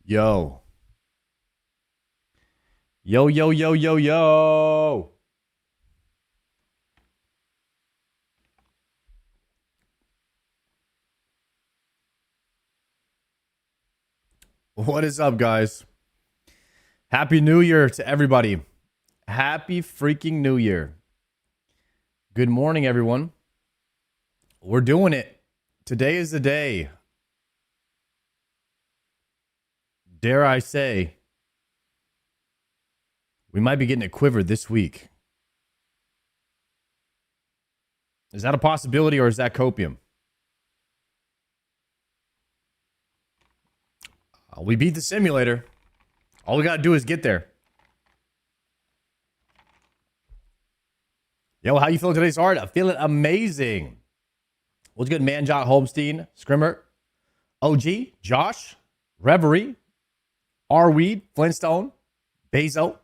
Yo. Yo, yo, yo, yo, yo. What is up, guys? Happy New Year to everybody. Happy freaking New Year. Good morning, everyone. We're doing it. Today is the day. Dare I say, we might be getting a quiver this week. Is that a possibility or is that copium? We beat the simulator. All we got to do is get there. Yo, how you feeling today, Sard? I'm feeling amazing. What's good, Manjot, Holmstein, Scrimmer, OG, Josh, Reverie, R-Weed, Flintstone, Bezo,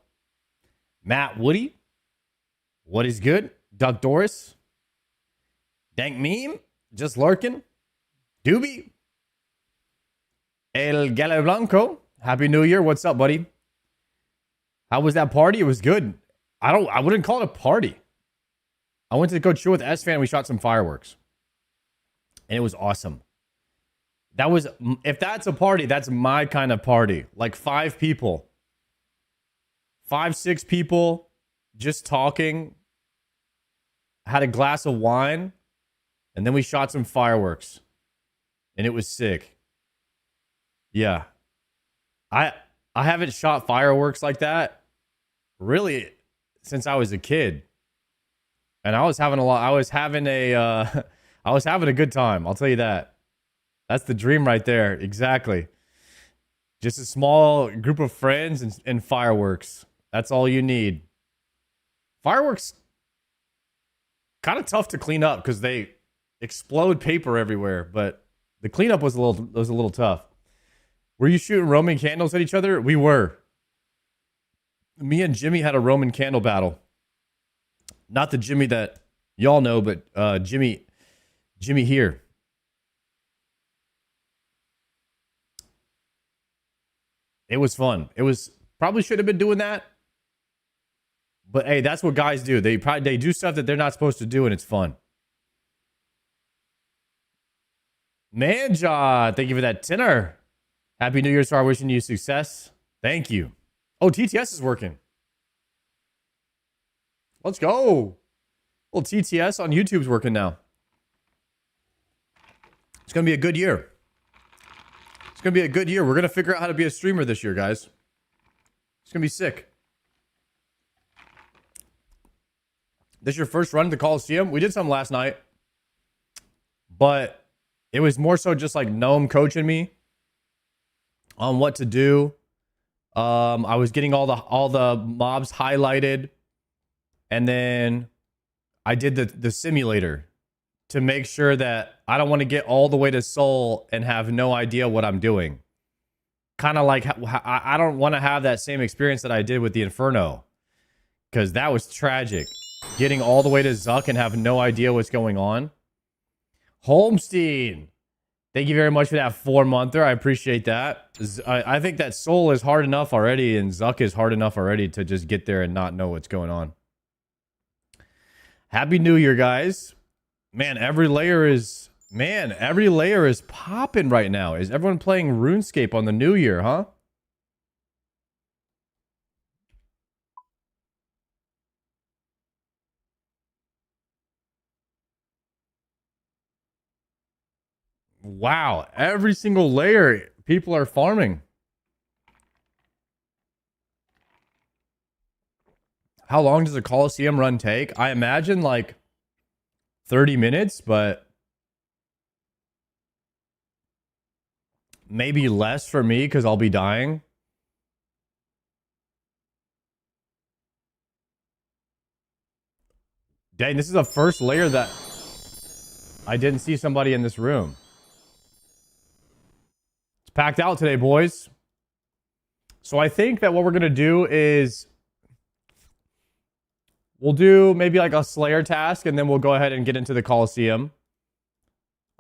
Matt Woody. What is good? Duck Doris, Dank Meme, just lurking, Doobie, El Gale Blanco. Happy New Year. What's up, buddy? How was that party? It was good. I wouldn't call it a party. I went to go chill with S-Fan. We shot some fireworks. And it was awesome. That was, if that's a party, that's my kind of party. Like 5 people. 5, 6 people just talking. Had a glass of wine. And then we shot some fireworks. And it was sick. Yeah. I haven't shot fireworks like that really since I was a kid. And I was having a good time. I'll tell you that. That's the dream right there. Exactly. Just a small group of friends and fireworks. That's all you need. Fireworks kind of tough to clean up because they explode paper everywhere, but the cleanup was a little tough. Were you shooting Roman candles at each other? We were. Me and Jimmy had a Roman candle battle. Not the Jimmy that y'all know, but Jimmy here. It was fun. It was probably should have been doing that. But hey, that's what guys do. They do stuff that they're not supposed to do, and it's fun. Manja, thank you for that tenor. Happy New Year, Star. Wishing you success. Thank you. Oh, TTS is working. Let's go. Well, TTS on YouTube's working now. It's going to be a good year. It's going to be a good year. We're going to figure out how to be a streamer this year, guys. It's going to be sick. This is your first run at the Colosseum? We did some last night. But it was more so just like Gnome coaching me on what to do. I was getting all the mobs highlighted. And then I did the simulator to make sure that I don't want to get all the way to Soul and have no idea what I'm doing. Kind of like I don't want to have that same experience that I did with the Inferno. Because that was tragic. Getting all the way to Zuck and have no idea what's going on. Holmstein. Thank you very much for that 4-monther. I appreciate that. I think that Soul is hard enough already and Zuck is hard enough already to just get there and not know what's going on. Happy New Year, guys. Man, every layer is popping right now. Is everyone playing RuneScape on the New Year, huh? Wow, every single layer people are farming. How long does a Colosseum run take? I imagine like 30 minutes, but maybe less for me because I'll be dying. Dang, this is the first layer that I didn't see somebody in this room. It's packed out today, boys. So I think that what we're going to do is we'll do maybe like a Slayer task, and then we'll go ahead and get into the Colosseum.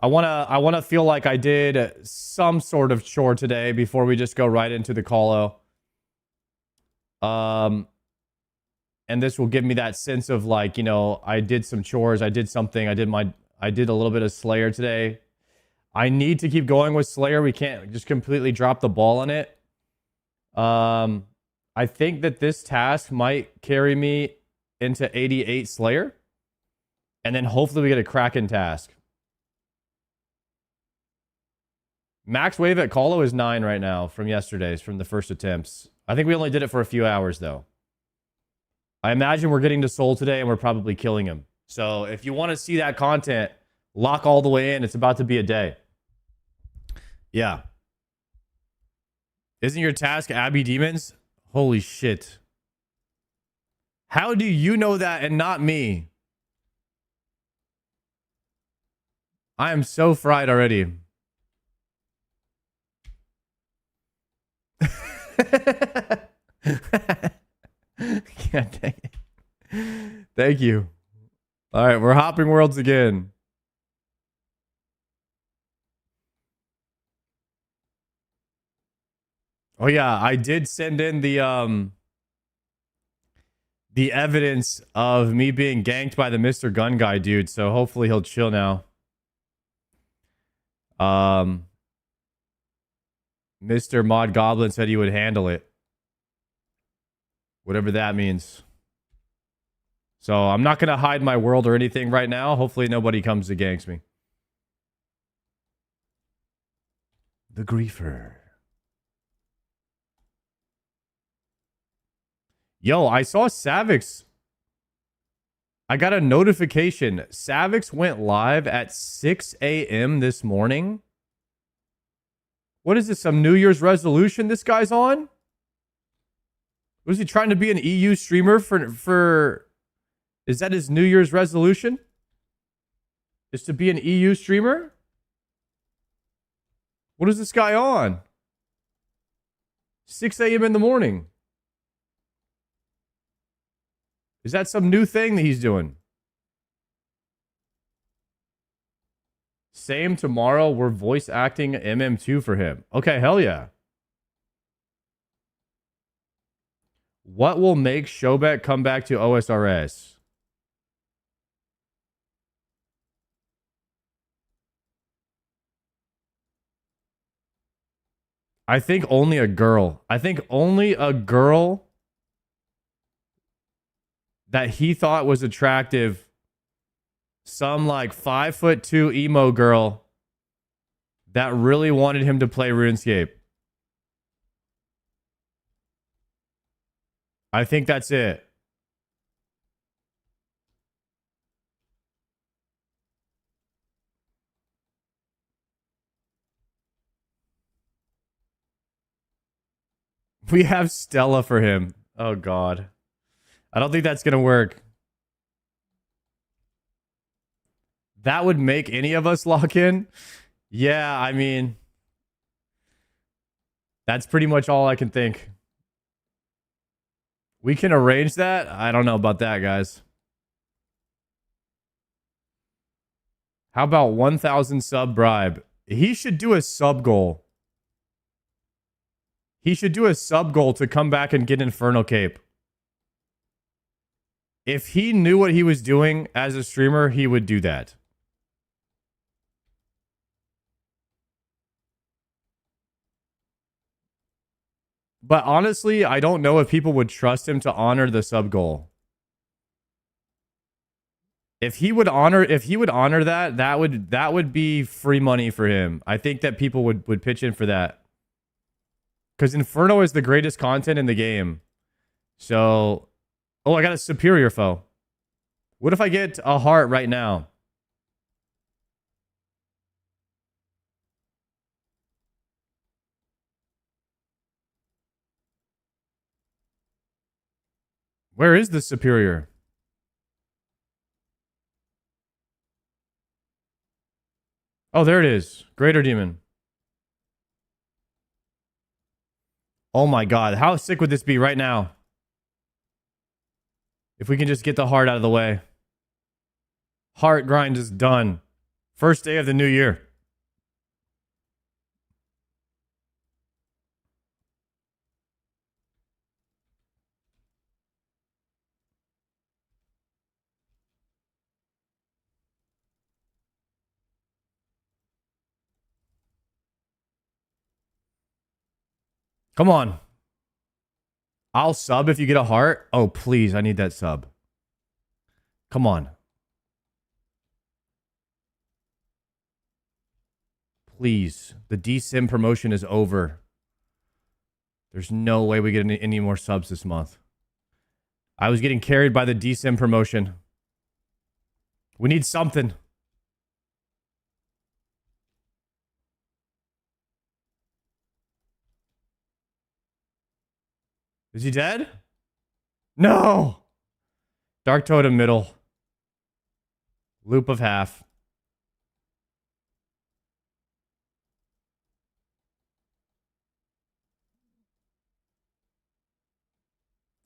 I wanna feel like I did some sort of chore today before we just go right into the colo. And this will give me that sense of like, you know, I did some chores, I did something, I did a little bit of Slayer today. I need to keep going with Slayer. We can't just completely drop the ball on it. I think that this task might carry me into 88 Slayer. And then hopefully we get a Kraken task. Max wave at Colo is 9 right now from yesterday's, from the first attempts. I think we only did it for a few hours, though. I imagine we're getting to Soul today, and we're probably killing him. So if you want to see that content, lock all the way in. It's about to be a day. Yeah. Isn't your task Abbey Demons? Holy shit. How do you know that and not me? I am so fried already. Yeah, dang it. Thank you. All right, we're hopping worlds again. Oh yeah, I did send in the evidence of me being ganked by the Mr. Gun Guy dude, so hopefully he'll chill now. Mr. Mod Goblin said he would handle it. Whatever that means. So I'm not going to hide my world or anything right now. Hopefully nobody comes to ganks me. The Griefer. Yo, I saw Savix. I got a notification. Savix went live at 6 a.m. this morning. What is this? Some New Year's resolution this guy's on? Was he trying to be an EU streamer for... Is that his New Year's resolution? Is to be an EU streamer? What is this guy on? 6 a.m. in the morning. Is that some new thing that he's doing? Same tomorrow. We're voice acting MM2 for him. Okay, hell yeah. What will make Showbet come back to OSRS? I think only a girl. I think only a girl that he thought was attractive. Some like 5'2" emo girl that really wanted him to play RuneScape. I think that's it. We have Stella for him. Oh, God. I don't think that's going to work. That would make any of us lock in. Yeah, I mean, that's pretty much all I can think. We can arrange that? I don't know about that, guys. How about 1,000 sub bribe? He should do a sub goal. He should do a sub goal to come back and get Inferno Cape. If he knew what he was doing as a streamer, he would do that. But honestly, I don't know if people would trust him to honor the sub goal. If he would honor that, that would be free money for him. I think that people would pitch in for that. Because Inferno is the greatest content in the game. So, oh, I got a superior foe. What if I get a heart right now? Where is the superior? Oh, there it is. Greater Demon. Oh my God. How sick would this be right now? If we can just get the heart out of the way. Heart grind is done. First day of the new year. Come on. I'll sub if you get a heart. Oh, please. I need that sub. Come on. Please. The DSIM promotion is over. There's no way we get any more subs this month. I was getting carried by the DSIM promotion. We need something. Is he dead? No. Dark Totem middle. Loop of half.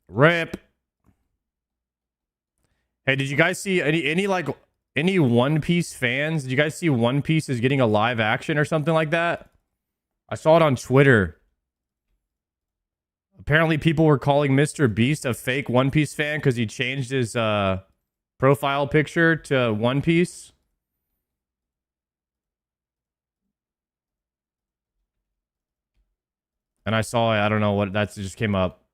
Rip. Hey, did you guys see any One Piece fans? Did you guys see One Piece is getting a live action or something like that? I saw it on Twitter. Apparently, people were calling Mr. Beast a fake One Piece fan because he changed his profile picture to One Piece. And I saw it. I don't know what that just came up.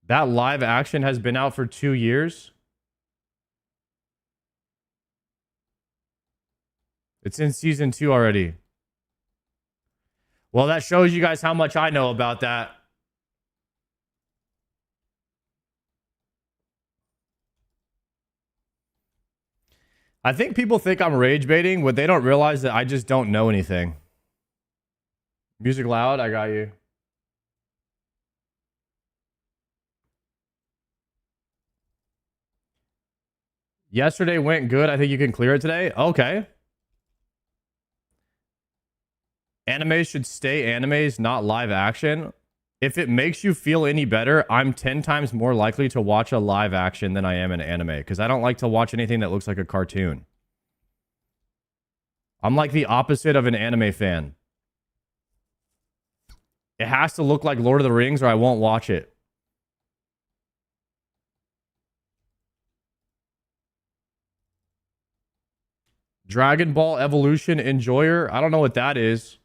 That live action has been out for 2 years. It's in season 2 already. Well, that shows you guys how much I know about that. I think people think I'm rage baiting, but they don't realize that I just don't know anything. Music loud, I got you. Yesterday went good. I think you can clear it today. Okay. Anime should stay animes, not live action. If it makes you feel any better, I'm 10 times more likely to watch a live action than I am an anime because I don't like to watch anything that looks like a cartoon. I'm like the opposite of an anime fan. It has to look like Lord of the Rings or I won't watch it. Dragon Ball Evolution Enjoyer? I don't know what that is.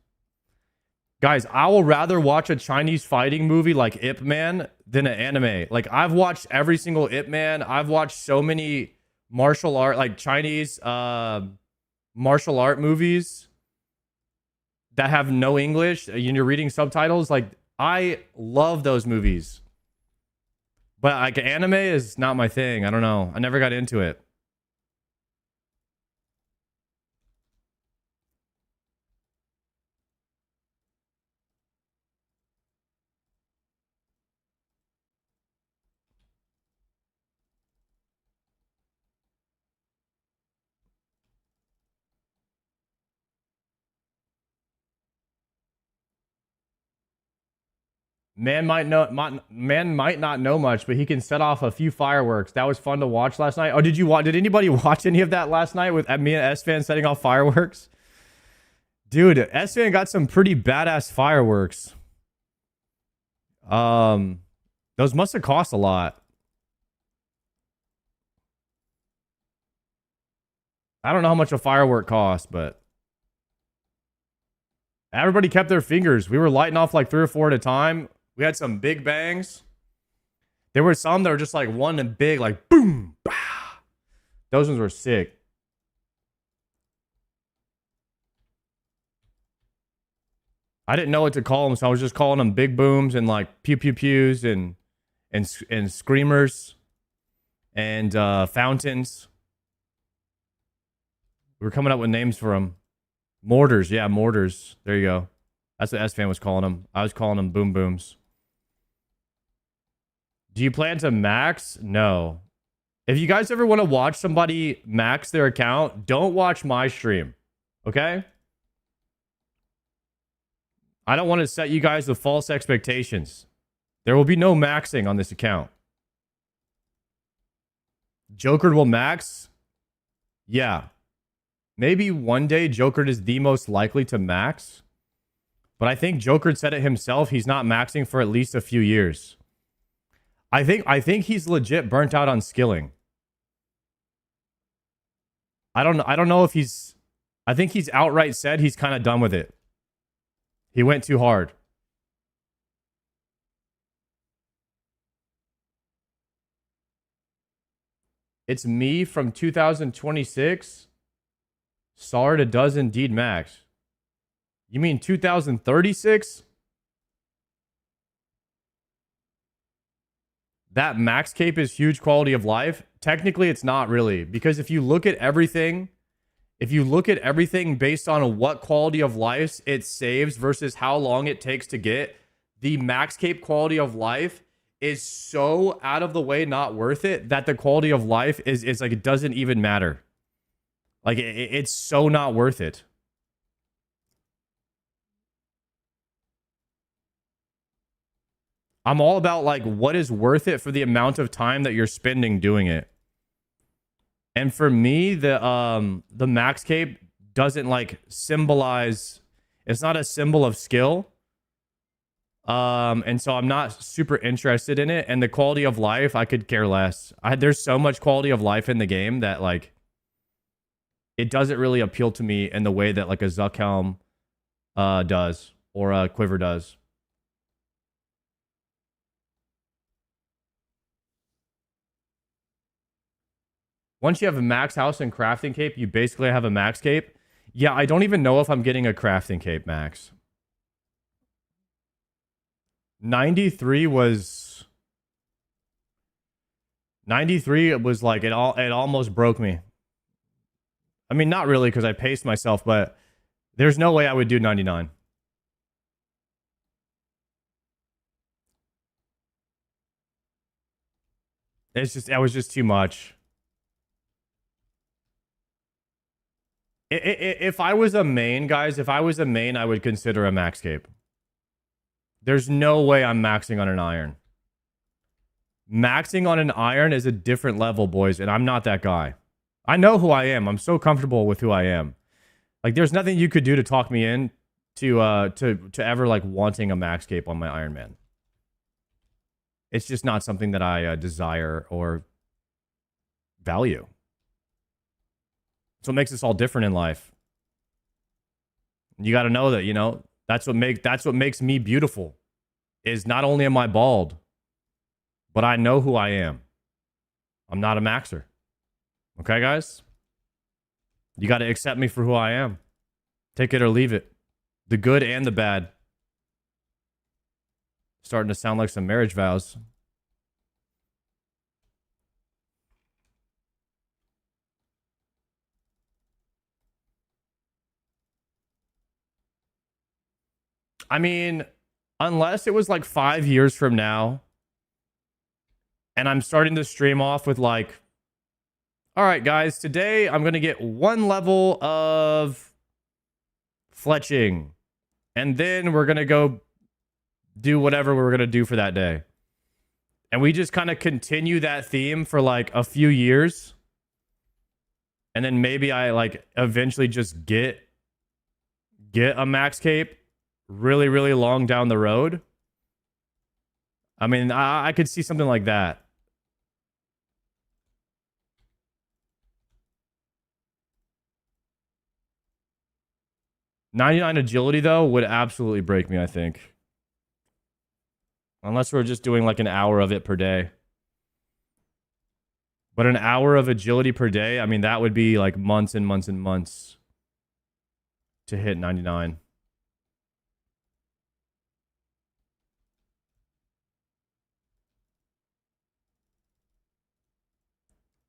Guys, I will rather watch a Chinese fighting movie like Ip Man than an anime. Like, I've watched every single Ip Man. I've watched so many martial art, like Chinese martial art movies that have no English and you're reading subtitles. Like, I love those movies. But, like, anime is not my thing. I don't know. I never got into it. Man might not know much, but he can set off a few fireworks. That was fun to watch last night. Oh, did anybody watch any of that last night with me and S-Fan setting off fireworks? Dude, S-Fan got some pretty badass fireworks. Those must have cost a lot. I don't know how much a firework costs, but everybody kept their fingers. We were lighting off like 3 or 4 at a time. We had some big bangs. There were some that were just like one and big, like boom, bah. Those ones were sick. I didn't know what to call them, so I was just calling them big booms and like pew pew pews and screamers and fountains. We were coming up with names for them. Mortars, yeah, mortars. There you go. That's what S-Fan was calling them. I was calling them boom booms. Do you plan to max? No. If you guys ever want to watch somebody max their account, don't watch my stream. Okay? I don't want to set you guys with false expectations. There will be no maxing on this account. Joker will max? Yeah. Maybe one day Joker is the most likely to max. But I think Joker said it himself. He's not maxing for at least a few years. I think he's legit burnt out on skilling. I don't know if he's... I think he's outright said he's kind of done with it. He went too hard. It's me from 2026. Sard does indeed max. You mean 2036? That max cape is huge quality of life. Technically, it's not really. Because if you look at everything based on what quality of life it saves versus how long it takes to get, the max cape quality of life is so out of the way not worth it that the quality of life is like, it doesn't even matter. Like, it's so not worth it. I'm all about like what is worth it for the amount of time that you're spending doing it. And for me, the max cape doesn't like symbolize, it's not a symbol of skill. And so I'm not super interested in it. And the quality of life, I could care less. There's so much quality of life in the game that like it doesn't really appeal to me in the way that like a Zuck Helm does or a Quiver does. Once you have a max house and crafting cape, you basically have a max cape. Yeah, I don't even know if I'm getting a crafting cape max. 93 was like it almost broke me. I mean, not really because I paced myself, but there's no way I would do 99. It was just too much. If I was a main, guys, if I was a main, I would consider a max cape. There's no way I'm maxing on an iron. Maxing on an iron is a different level, boys, and I'm not that guy. I know who I am. I'm so comfortable with who I am. Like, there's nothing you could do to talk me in to ever like wanting a max cape on my Iron Man. It's just not something that I desire or value. So it makes us all different in life. You got to know that, you know, that's what makes me beautiful. Is not only am I bald, but I know who I am. I'm not a maxer. Okay, guys? You got to accept me for who I am. Take it or leave it. The good and the bad. Starting to sound like some marriage vows. I mean, unless it was like 5 years from now and I'm starting to stream off with like, all right, guys, today I'm going to get one level of fletching and then we're going to go do whatever we're going to do for that day. And we just kind of continue that theme for like a few years. And then maybe I like eventually just get a max cape really, really long down the road. I mean, I could see something like that. $99 agility, though, would absolutely break me, I think. Unless we're just doing like an hour of it per day. But an hour of agility per day, I mean, that would be like months and months and months to hit 99.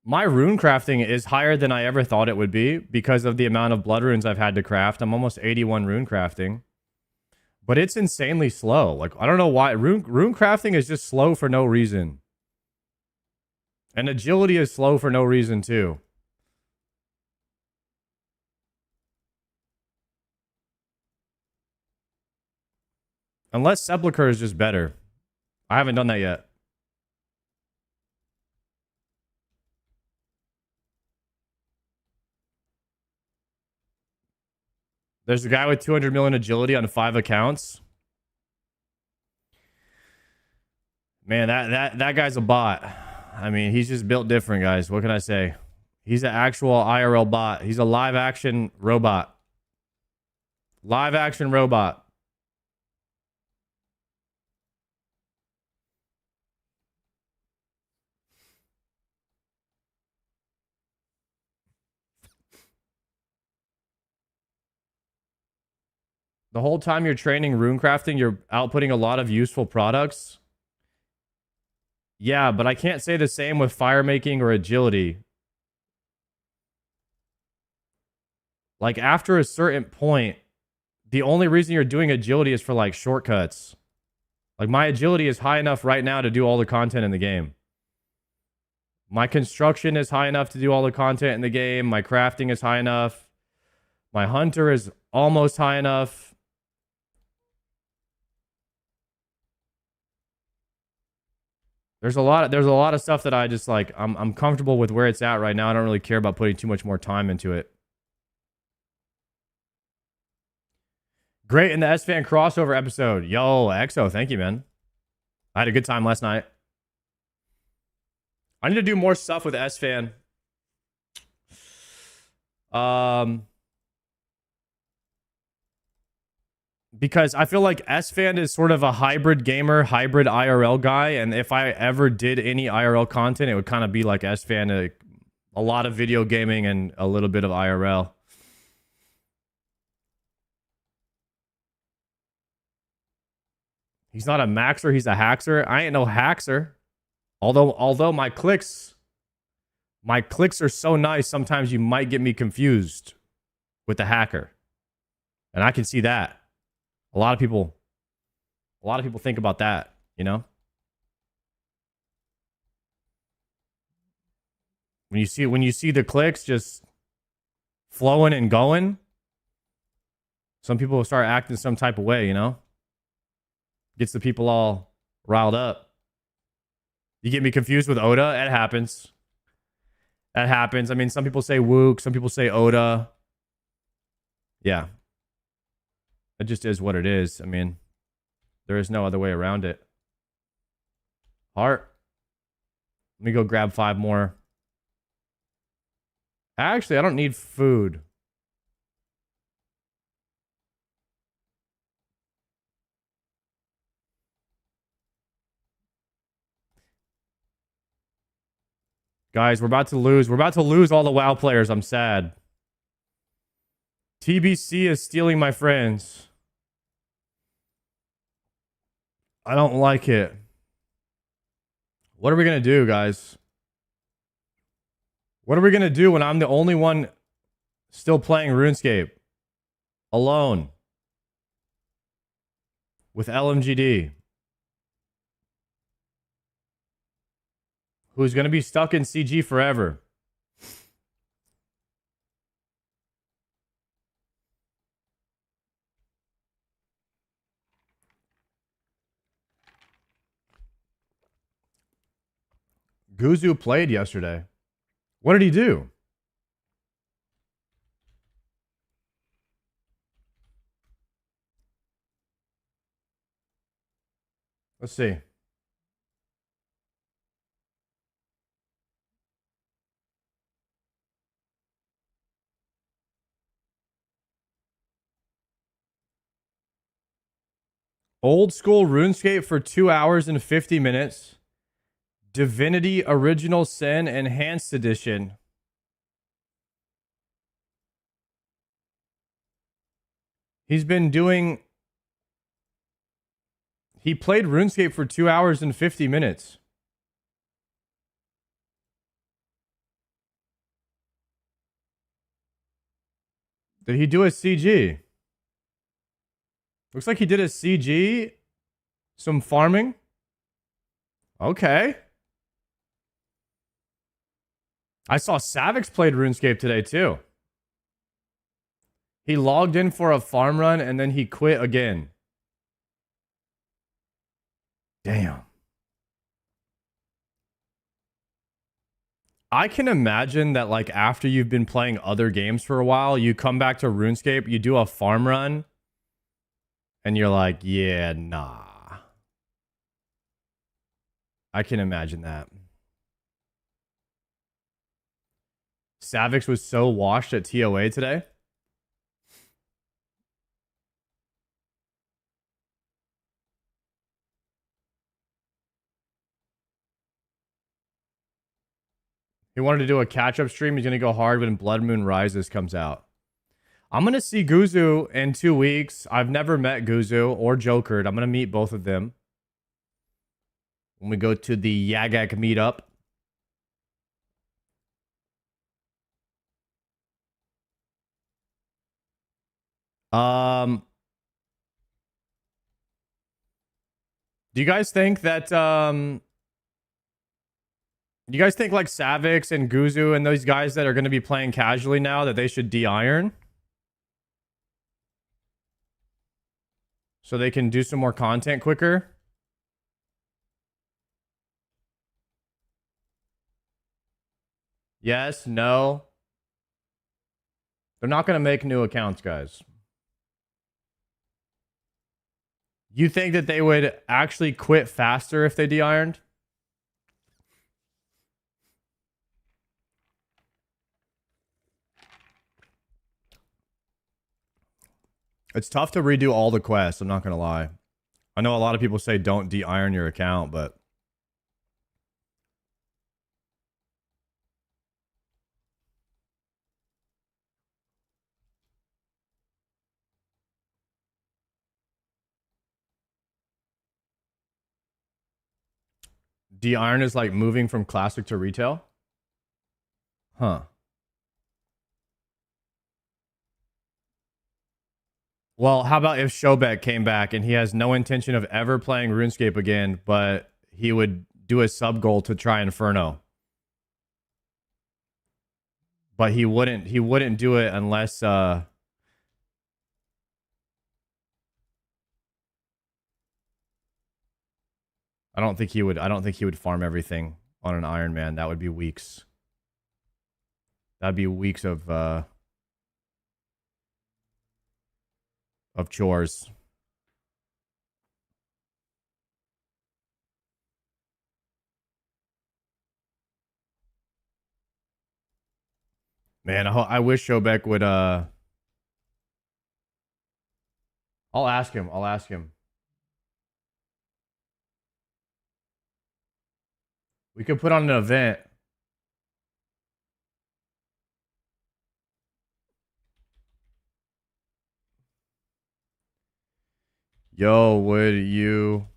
My rune crafting is higher than I ever thought it would be because of the amount of blood runes I've had to craft. I'm almost 81 rune crafting. But it's insanely slow. Like, I don't know why. Rune crafting is just slow for no reason. And agility is slow for no reason, too. Unless Sepulchre is just better. I haven't done that yet. There's a guy with 200 million agility on 5 accounts. Man, that guy's a bot. I mean, he's just built different, guys. What can I say? He's an actual IRL bot. He's a live action robot. Live action robot. The whole time you're training runecrafting, you're outputting a lot of useful products. Yeah, but I can't say the same with fire making or agility. Like, after a certain point, the only reason you're doing agility is for, like, shortcuts. Like, my agility is high enough right now to do all the content in the game. My construction is high enough to do all the content in the game. My crafting is high enough. My hunter is almost high enough. There's a lot of stuff that I just like. I'm comfortable with where it's at right now. I don't really care about putting too much more time into it. Great in the S-Fan crossover episode. Yo, EXO, thank you, man. I had a good time last night. I need to do more stuff with S-Fan. Because I feel like S-Fan is sort of a hybrid gamer, hybrid IRL guy. And if I ever did any IRL content, it would kind of be like S-Fan, a lot of video gaming and a little bit of IRL. He's not a maxer, he's a haxer. I ain't no haxer. Although my clicks are so nice, sometimes you might get me confused with the hacker. And I can see that. A lot of people think about that, you know? When you see the clicks just flowing and going, some people will start acting some type of way, you know? Gets the people all riled up. You get me confused with Oda? It happens. That happens. I mean, some people say Wook, some people say Oda. Yeah. It just is what it is. I mean, there is no other way around it. Heart. Let me go grab 5 more. Actually, I don't need food. Guys, we're about to lose. We're about to lose all the WoW players. I'm sad. TBC is stealing my friends. I don't like it. What are we going to do, guys? What are we going to do when I'm the only one still playing RuneScape? Alone. With LMGD. Who's going to be stuck in CG forever. Guzu played yesterday. What did he do? Let's see. Old school RuneScape for 2 hours and 50 minutes. Divinity Original Sin Enhanced Edition. He played RuneScape for 2 hours and 50 minutes. Did he do a CG? Looks like he did a CG. Some farming. Okay. I saw Savix played RuneScape today too. He logged in for a farm run and then he quit again. Damn. I can imagine that like after you've been playing other games for a while, you come back to RuneScape, you do a farm run, and you're like, yeah, nah. I can imagine that. Savix was so washed at TOA today. He wanted to do a catch-up stream. He's going to go hard when Blood Moon Rises comes out. I'm going to see Guzu in 2 weeks. I've never met Guzu or Jokered. I'm going to meet both of them when we go to the Yagak meetup. Do you guys think that do you guys think like Savix and Guzu and those guys that are going to be playing casually now that they should de-iron? So they can do some more content quicker? Yes, no. They're not going to make new accounts, guys. You think that they would actually quit faster if they de-ironed? It's tough to redo all the quests, I'm not going to lie. I know a lot of people say don't de-iron your account, but... de-iron is like moving from classic to retail? Huh. Well, how about if Shobek came back and he has no intention of ever playing RuneScape again, but he would do a sub goal to try Inferno. But he wouldn't do it unless I don't think he would farm everything on an Iron Man. That would be weeks. That'd be weeks of chores. Man, I wish Shobek would I'll ask him. I'll ask him. We could put on an event. Yo, would you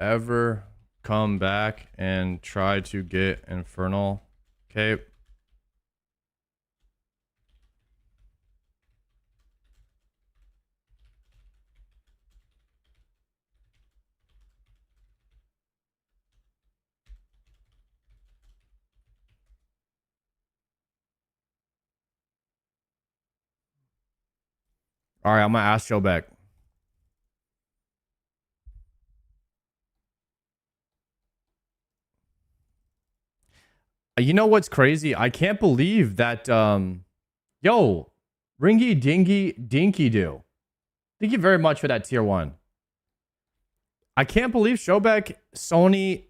ever come back and try to get Infernal Cape? All right, I'm gonna ask Shobek. You know what's crazy? I can't believe that yo, Ringy Dingy Dinky Do. Thank you very much for that tier 1. I can't believe Shobek, Sony,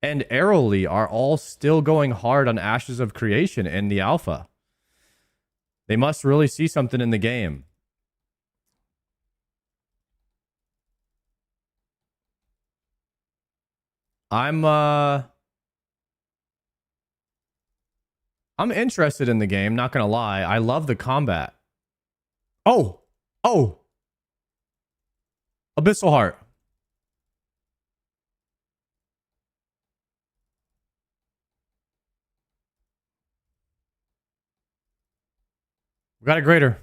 and Aeroly are all still going hard on Ashes of Creation in the alpha. They must really see something in the game. I'm interested in the game, not gonna lie. I love the combat. Oh! Abyssal Heart. We got a greater.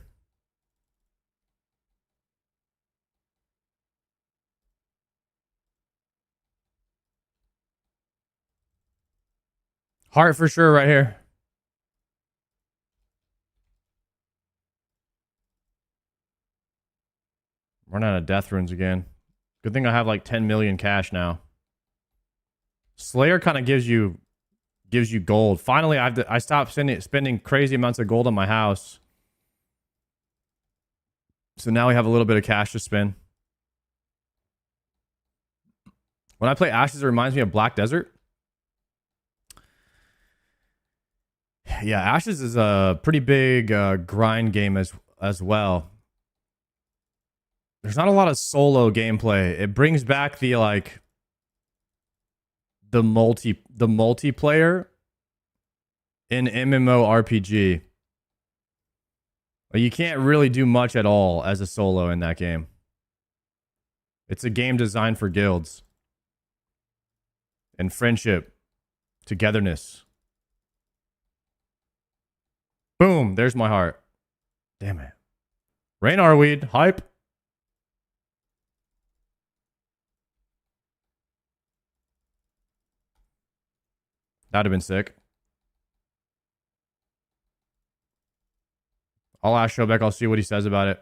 Heart for sure right here. Run out of death runes again. Good thing I have like 10 million cash now. Slayer kind of gives you gives you gold. Finally, I stopped spending crazy amounts of gold on my house. So now we have a little bit of cash to spend. When I play Ashes, it reminds me of Black Desert. Yeah, Ashes is a pretty big grind game as well. There's not a lot of solo gameplay. It brings back the like the multiplayer in MMORPG. You can't really do much at all as a solo in that game. It's a game designed for guilds and friendship, togetherness. Boom, there's my heart. Damn it. Rain Arweed, hype. That'd have been sick. I'll ask Showbeck. I'll see what he says about it.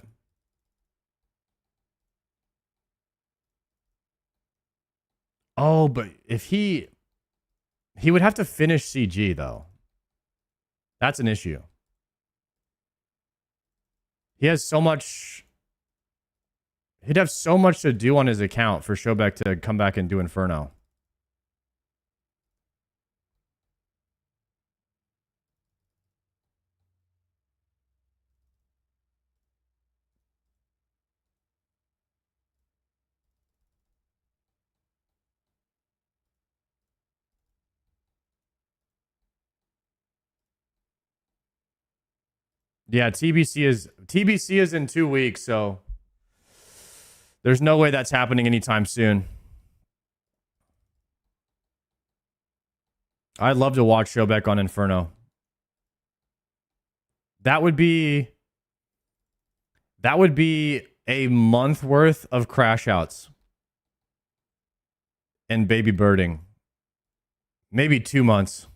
Oh, but if he would have to finish CG though. That's an issue. He has so much. He'd have so much to do on his account for Showbeck to come back and do Inferno. Yeah, TBC is in 2 weeks, so there's no way that's happening anytime soon. I'd love to watch Showbeck on Inferno. That would be a month worth of crash outs and baby birding. Maybe 2 months.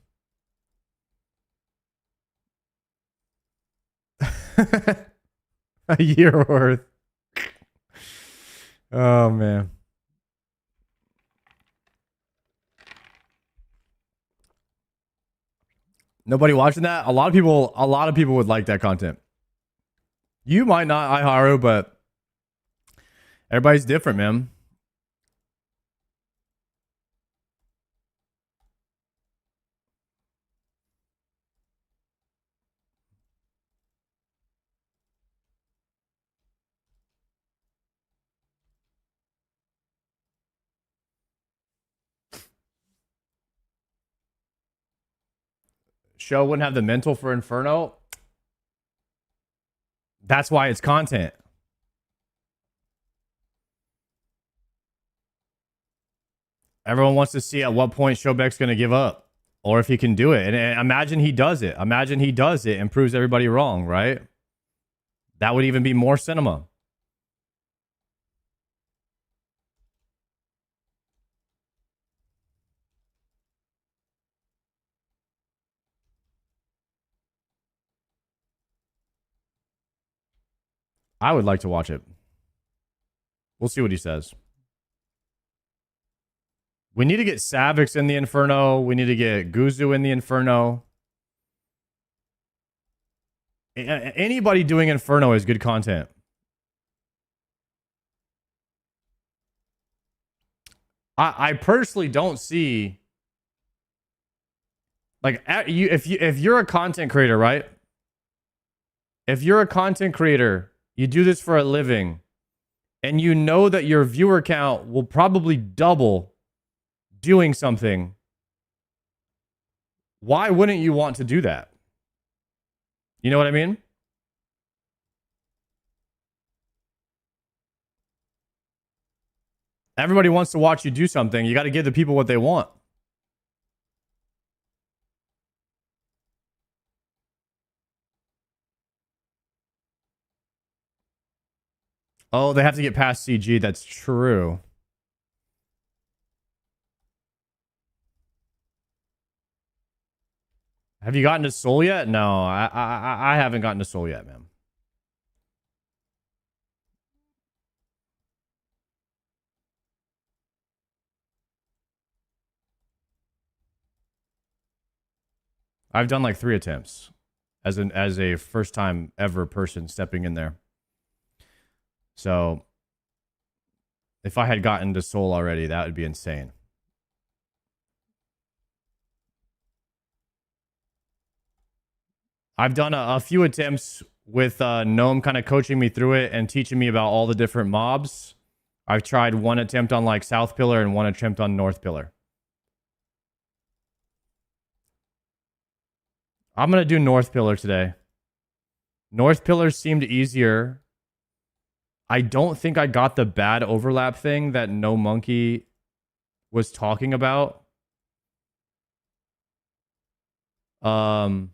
A year worth. Oh man. Nobody watching that? A lot of people would like that content. You might not, Iharu, but everybody's different, man. Show wouldn't have the mental for Inferno. That's why it's content. Everyone wants to see at what point Showbeck's going to give up or if he can do it. And imagine he does it. Imagine he does it and proves everybody wrong, right? That would even be more cinema. I would like to watch it. We'll see what he says. We need to get Savix in the Inferno. We need to get Guzu in the Inferno. Anybody doing Inferno is good content. I personally don't see, like, if you're a content creator, right? If you're a content creator, you do this for a living, and you know that your viewer count will probably double doing something, why wouldn't you want to do that? You know what I mean? Everybody wants to watch you do something. You got to give the people what they want. Oh, they have to get past CG. That's true. Have you gotten to Soul yet? No, I haven't gotten to Soul yet, man. I've done like 3 attempts as a first time ever person stepping in there. So if I had gotten to Soul already, that would be insane. I've done a few attempts with Gnome kind of coaching me through it and teaching me about all the different mobs. I've tried 1 attempt on like South Pillar and 1 attempt on North Pillar. I'm going to do North Pillar today. North Pillar seemed easier. I don't think I got the bad overlap thing that No Monkey was talking about. I'm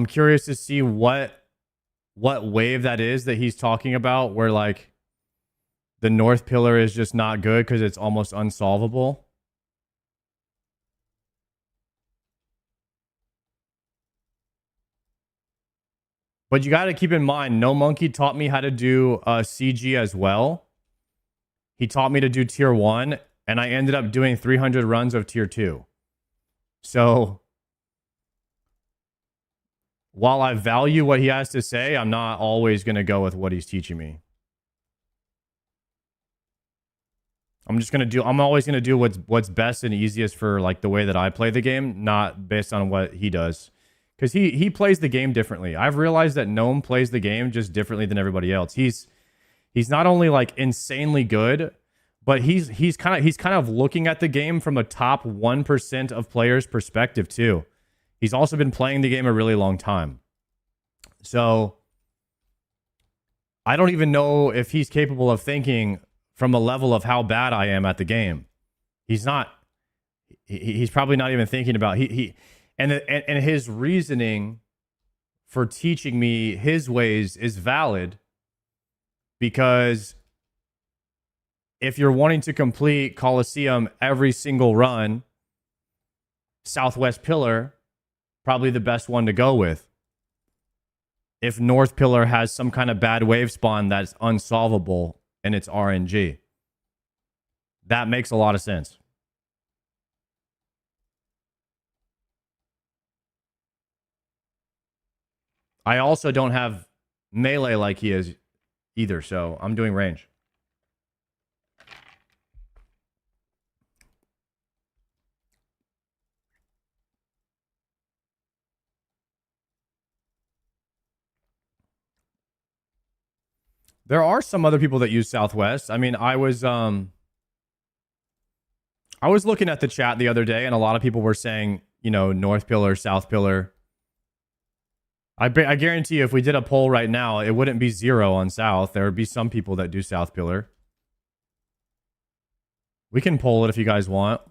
curious to see what wave that is that he's talking about, where like the North Pillar is just not good because it's almost unsolvable. But you got to keep in mind, No Monkey taught me how to do CG as well. He taught me to do tier 1, and I ended up doing 300 runs of tier 2. So while I value what he has to say, I'm not always going to go with what he's teaching me. I'm always going to do what's best and easiest for like the way that I play the game, not based on what he does. Because he plays the game differently. I've realized that Gnome plays the game just differently than everybody else. He's not only like insanely good, but he's kind of looking at the game from a top 1% of players' perspective too. He's also been playing the game a really long time. So I don't even know if he's capable of thinking from a level of how bad I am at the game. He's not. He's probably not even thinking about and his reasoning for teaching me his ways is valid, because if you're wanting to complete Colosseum every single run, Southwest Pillar, probably the best one to go with. If North Pillar has some kind of bad wave spawn that's unsolvable and it's RNG, that makes a lot of sense. I also don't have melee like he is either, so I'm doing range. There are some other people that use Southwest. I mean, I was looking at the chat the other day, and a lot of people were saying, you know, North Pillar, South Pillar. I guarantee you, if we did a poll right now, it wouldn't be 0 on South. There would be some people that do South Pillar. We can poll it if you guys want.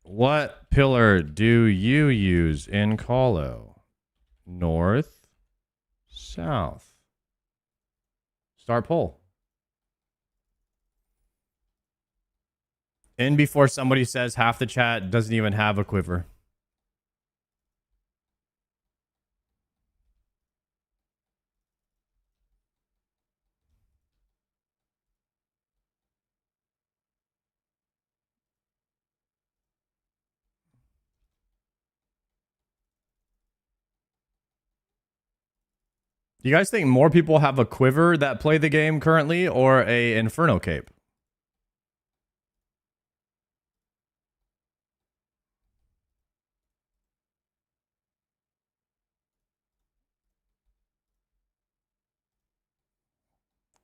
What pillar do you use in Colo? North, South. Start poll. In before somebody says half the chat doesn't even have a quiver. Do you guys think more people have a quiver that play the game currently, or a Inferno cape?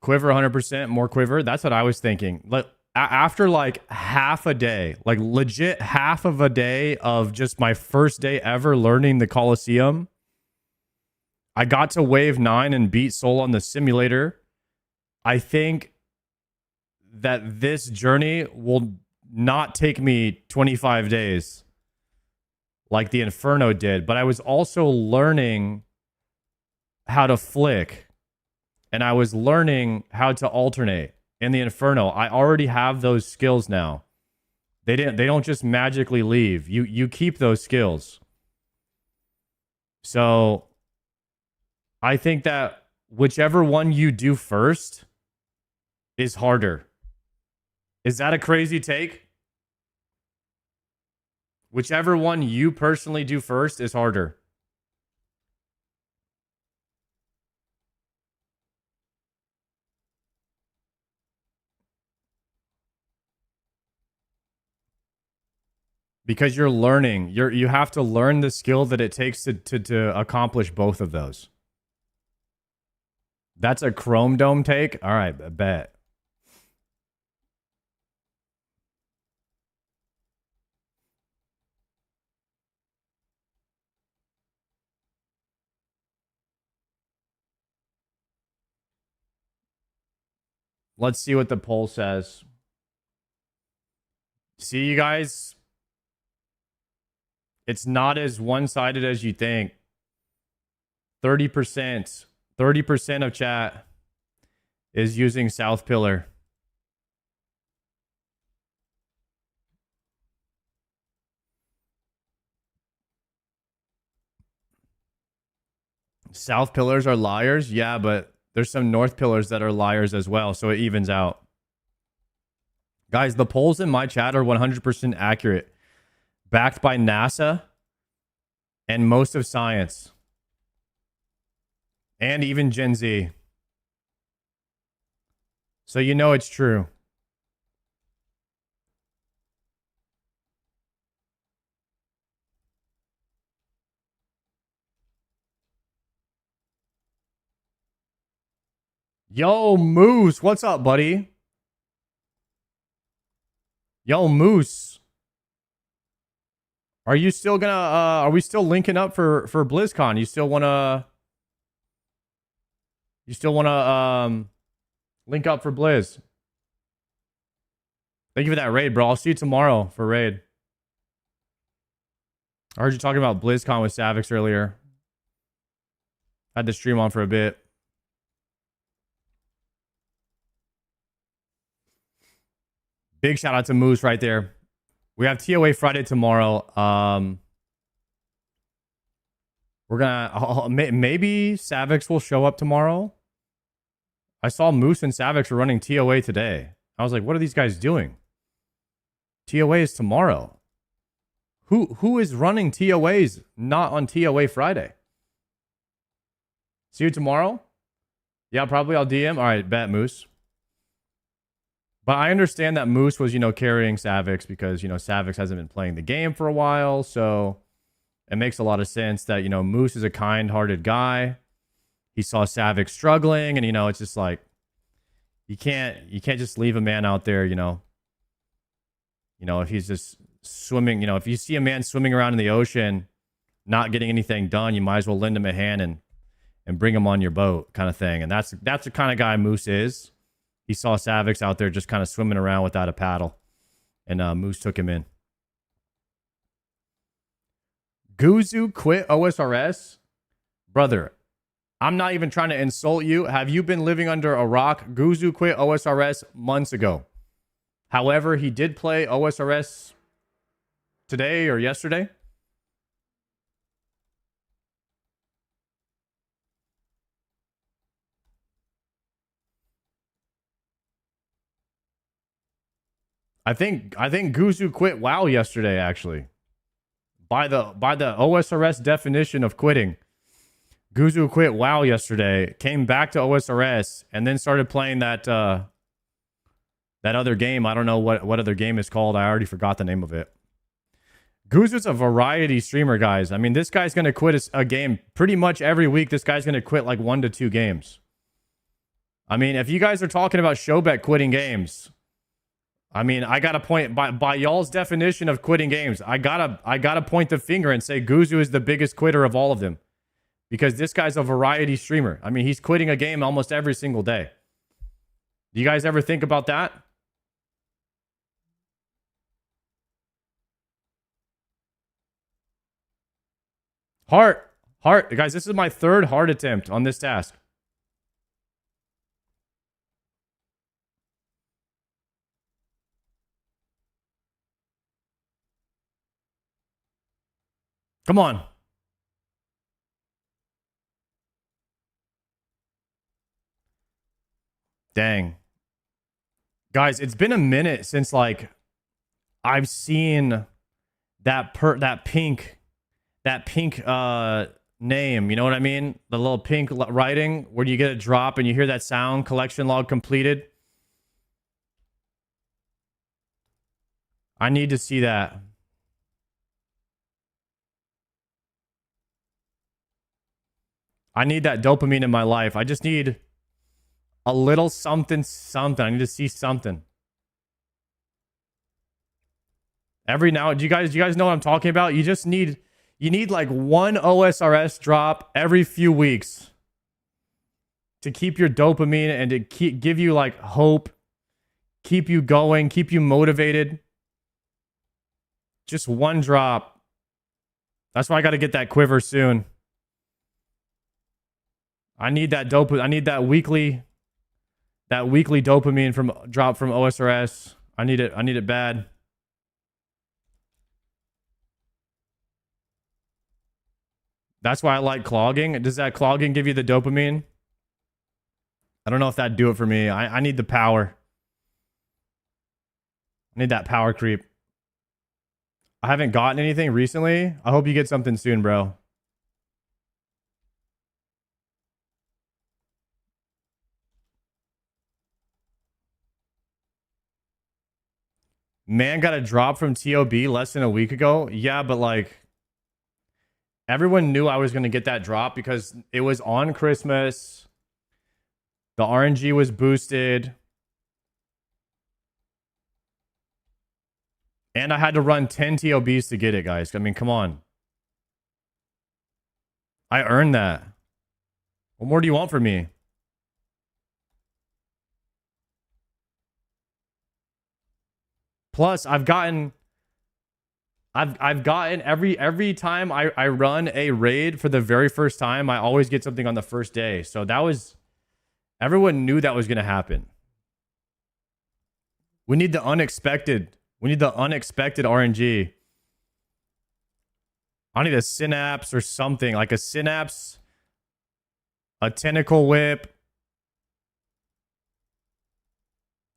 Quiver 100%, more quiver. That's what I was thinking. After like half a day, like legit half of a day of just my first day ever learning the Colosseum, I got to wave 9 and beat Soul on the simulator. I think that this journey will not take me 25 days like the Inferno did, but I was also learning how to flick, and I was learning how to alternate in the Inferno. I already have those skills now. They don't just magically leave. You keep those skills. So I think that whichever one you do first, is harder. Is that a crazy take? Whichever one you personally do first is harder. Because you're learning. You have to learn the skill that it takes to accomplish both of those. That's a Chrome Dome take? All right, I bet. Let's see what the poll says. See, you guys? It's not as one-sided as you think. 30%. 30% of chat is using South Pillar. South Pillars are liars? Yeah, but there's some North Pillars that are liars as well, so it evens out. Guys, the polls in my chat are 100% accurate. Backed by NASA and most of science. And even Gen Z. So you know it's true. Yo, Moose, what's up, buddy? Yo, Moose. Are you still gonna are we still linking up for BlizzCon? You still wanna link up for Blizz? Thank you for that raid, bro. I'll see you tomorrow for raid. I heard you talking about BlizzCon with Savix earlier. Had the stream on for a bit. Big shout out to Moose right there. We have TOA Friday tomorrow. We're gonna maybe Savix will show up tomorrow. I saw Moose and Savix were running TOA today. I was like, what are these guys doing? TOA is tomorrow. Who is running TOAs not on TOA Friday? See you tomorrow? Yeah, probably I'll DM. All right, bet, Moose. But I understand that Moose was, carrying Savix because, Savix hasn't been playing the game for a while. So it makes a lot of sense that, Moose is a kind-hearted guy. He saw Savix struggling and, it's just like, you can't just leave a man out there, if he's just swimming, if you see a man swimming around in the ocean, not getting anything done, you might as well lend him a hand and bring him on your boat kind of thing. And that's the kind of guy Moose is. He saw Savix out there just kind of swimming around without a paddle. And Moose took him in. Guzu quit OSRS? Brother, I'm not even trying to insult you. Have you been living under a rock? Guzu quit OSRS months ago. However, he did play OSRS today or yesterday. I think Guzu quit WoW yesterday, actually. By the OSRS definition of quitting. Guzu quit WoW yesterday, came back to OSRS, and then started playing that other game. I don't know what other game is called. I already forgot the name of it. Guzu's a variety streamer, guys. I mean, this guy's going to quit a game pretty much every week. This guy's going to quit like 1 to 2 games. I mean, if you guys are talking about Showbet quitting games, I mean, I got to point by y'all's definition of quitting games. I gotta point the finger and say Guzu is the biggest quitter of all of them, because this guy's a variety streamer. I mean, he's quitting a game almost every single day. Do you guys ever think about that? Heart, guys. This is my 3rd heart attempt on this task. Come on. Dang. Guys, it's been a minute since like I've seen that pink name, you know what I mean? The little pink writing where you get a drop and you hear that sound, collection log completed. I need to see that. I need that dopamine in my life. I just need a little something something. I need to see something. Every now, do you guys know what I'm talking about? You need like one OSRS drop every few weeks to keep your dopamine and to give you like hope, keep you going, keep you motivated. Just one drop. That's why I got to get that quiver soon. I need that I need that weekly dopamine from drop from OSRS. I need it. I need it bad. That's why I like clogging. Does that clogging give you the dopamine? I don't know if that'd do it for me. I need the power. I need that power creep. I haven't gotten anything recently. I hope you get something soon, bro. Man got a drop from TOB less than a week ago. Yeah, but like everyone knew I was going to get that drop because it was on Christmas. The RNG was boosted. And I had to run 10 TOBs to get it, guys. I mean, come on. I earned that. What more do you want from me? Plus, I've gotten every time I run a raid for the very first time, I always get something on the first day. So that was everyone knew that was gonna happen. We need the unexpected. We need the unexpected RNG. I need a synapse or something. Like a synapse, a tentacle whip,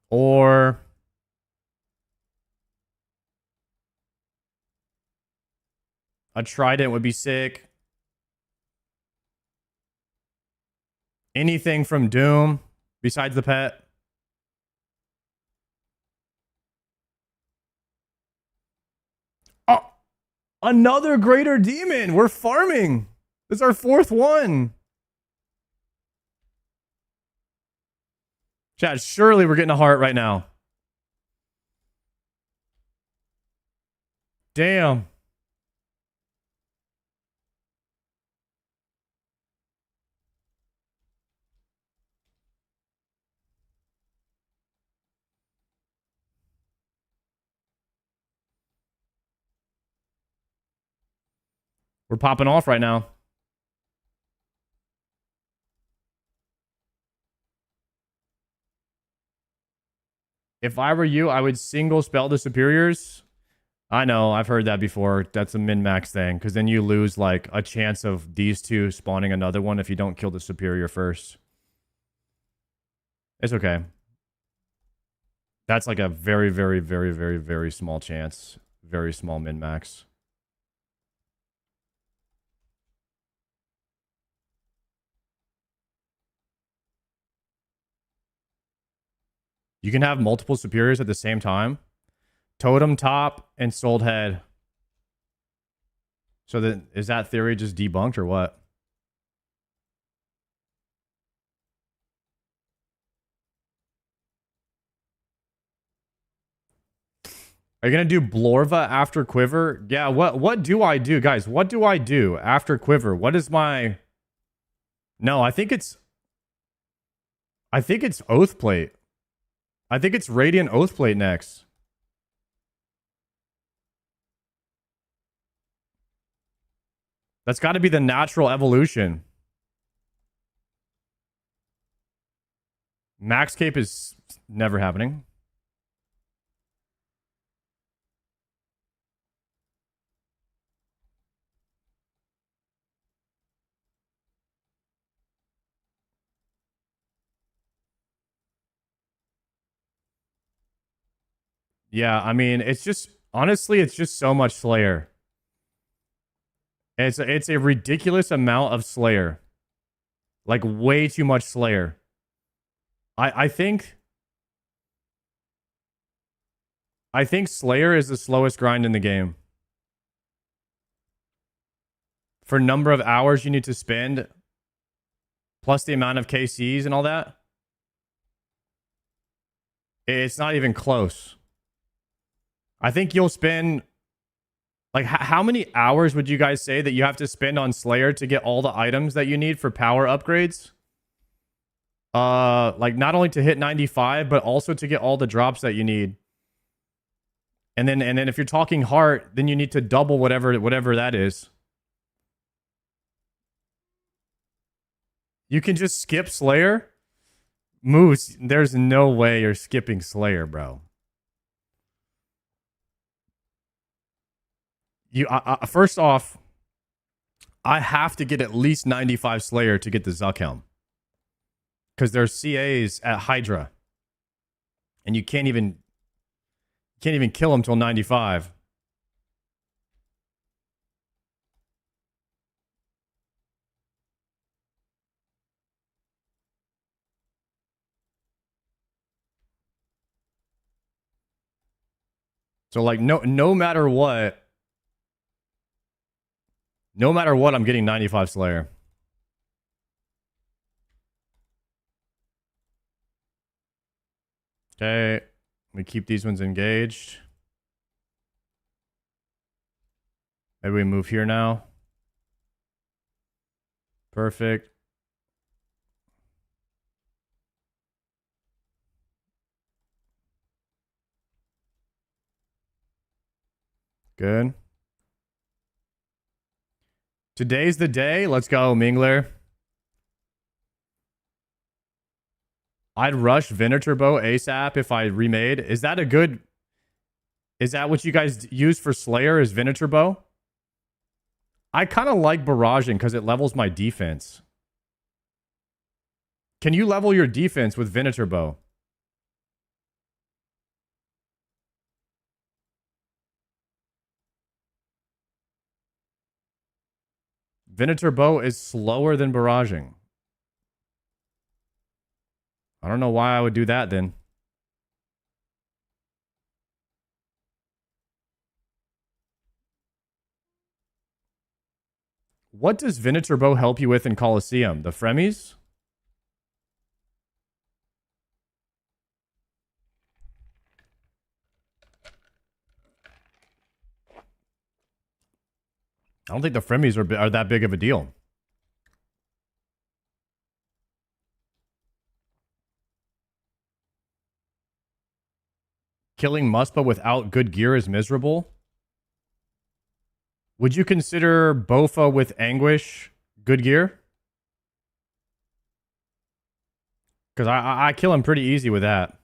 or a trident would be sick. Anything from Doom besides the pet. Oh, another greater demon. We're farming. This is our fourth one. Chad, surely we're getting a heart right now. Damn. We're popping off right now. If I were you, I would single spell the superiors. I know, I've heard that before. That's a min-max thing, because then you lose like a chance of these two spawning another one if you don't kill the superior first. It's okay. That's like a very, very, very, very, very small chance. Very small min-max. You can have multiple superiors at the same time. Totem top and sold head. So then is that theory just debunked or what? Are you gonna do Blorva after Quiver? Yeah, what do I do? Guys, what do I do after Quiver? What is my... No, I think it's Oathplate. I think it's Radiant Oathplate next. That's got to be the natural evolution. Max Cape is never happening. Yeah, I mean, it's just honestly, it's just so much Slayer. It's a ridiculous amount of Slayer. Like way too much Slayer. I think Slayer is the slowest grind in the game. For number of hours you need to spend, plus the amount of KCs and all that, it's not even close. I think you'll spend like how many hours would you guys say that you have to spend on Slayer to get all the items that you need for power upgrades? Like not only to hit 95, but also to get all the drops that you need. And then if you're talking heart, then you need to double whatever that is. You can just skip Slayer. Moose, there's no way you're skipping Slayer, bro. First off, I have to get at least 95 Slayer to get the Zuckhelm. Because there's CAs at Hydra. And you can't even kill him till 95. So like no matter what, I'm getting 95 Slayer. Okay, we keep these ones engaged. Maybe we move here now. Perfect. Good. Today's the day. Let's go, Mingler. I'd rush Venaturbo ASAP if I remade. Is that what you guys use for Slayer is Venaturbo? I kind of like barraging because it levels my defense. Can you level your defense with Venaturbo? Venaturbo is slower than barraging. I don't know why I would do that then. What does Venaturbo help you with in Colosseum? The Fremies? I don't think the Fremies are that big of a deal. Killing Muspa without good gear is miserable. Would you consider Bofa with Anguish good gear? Because I kill him pretty easy with that.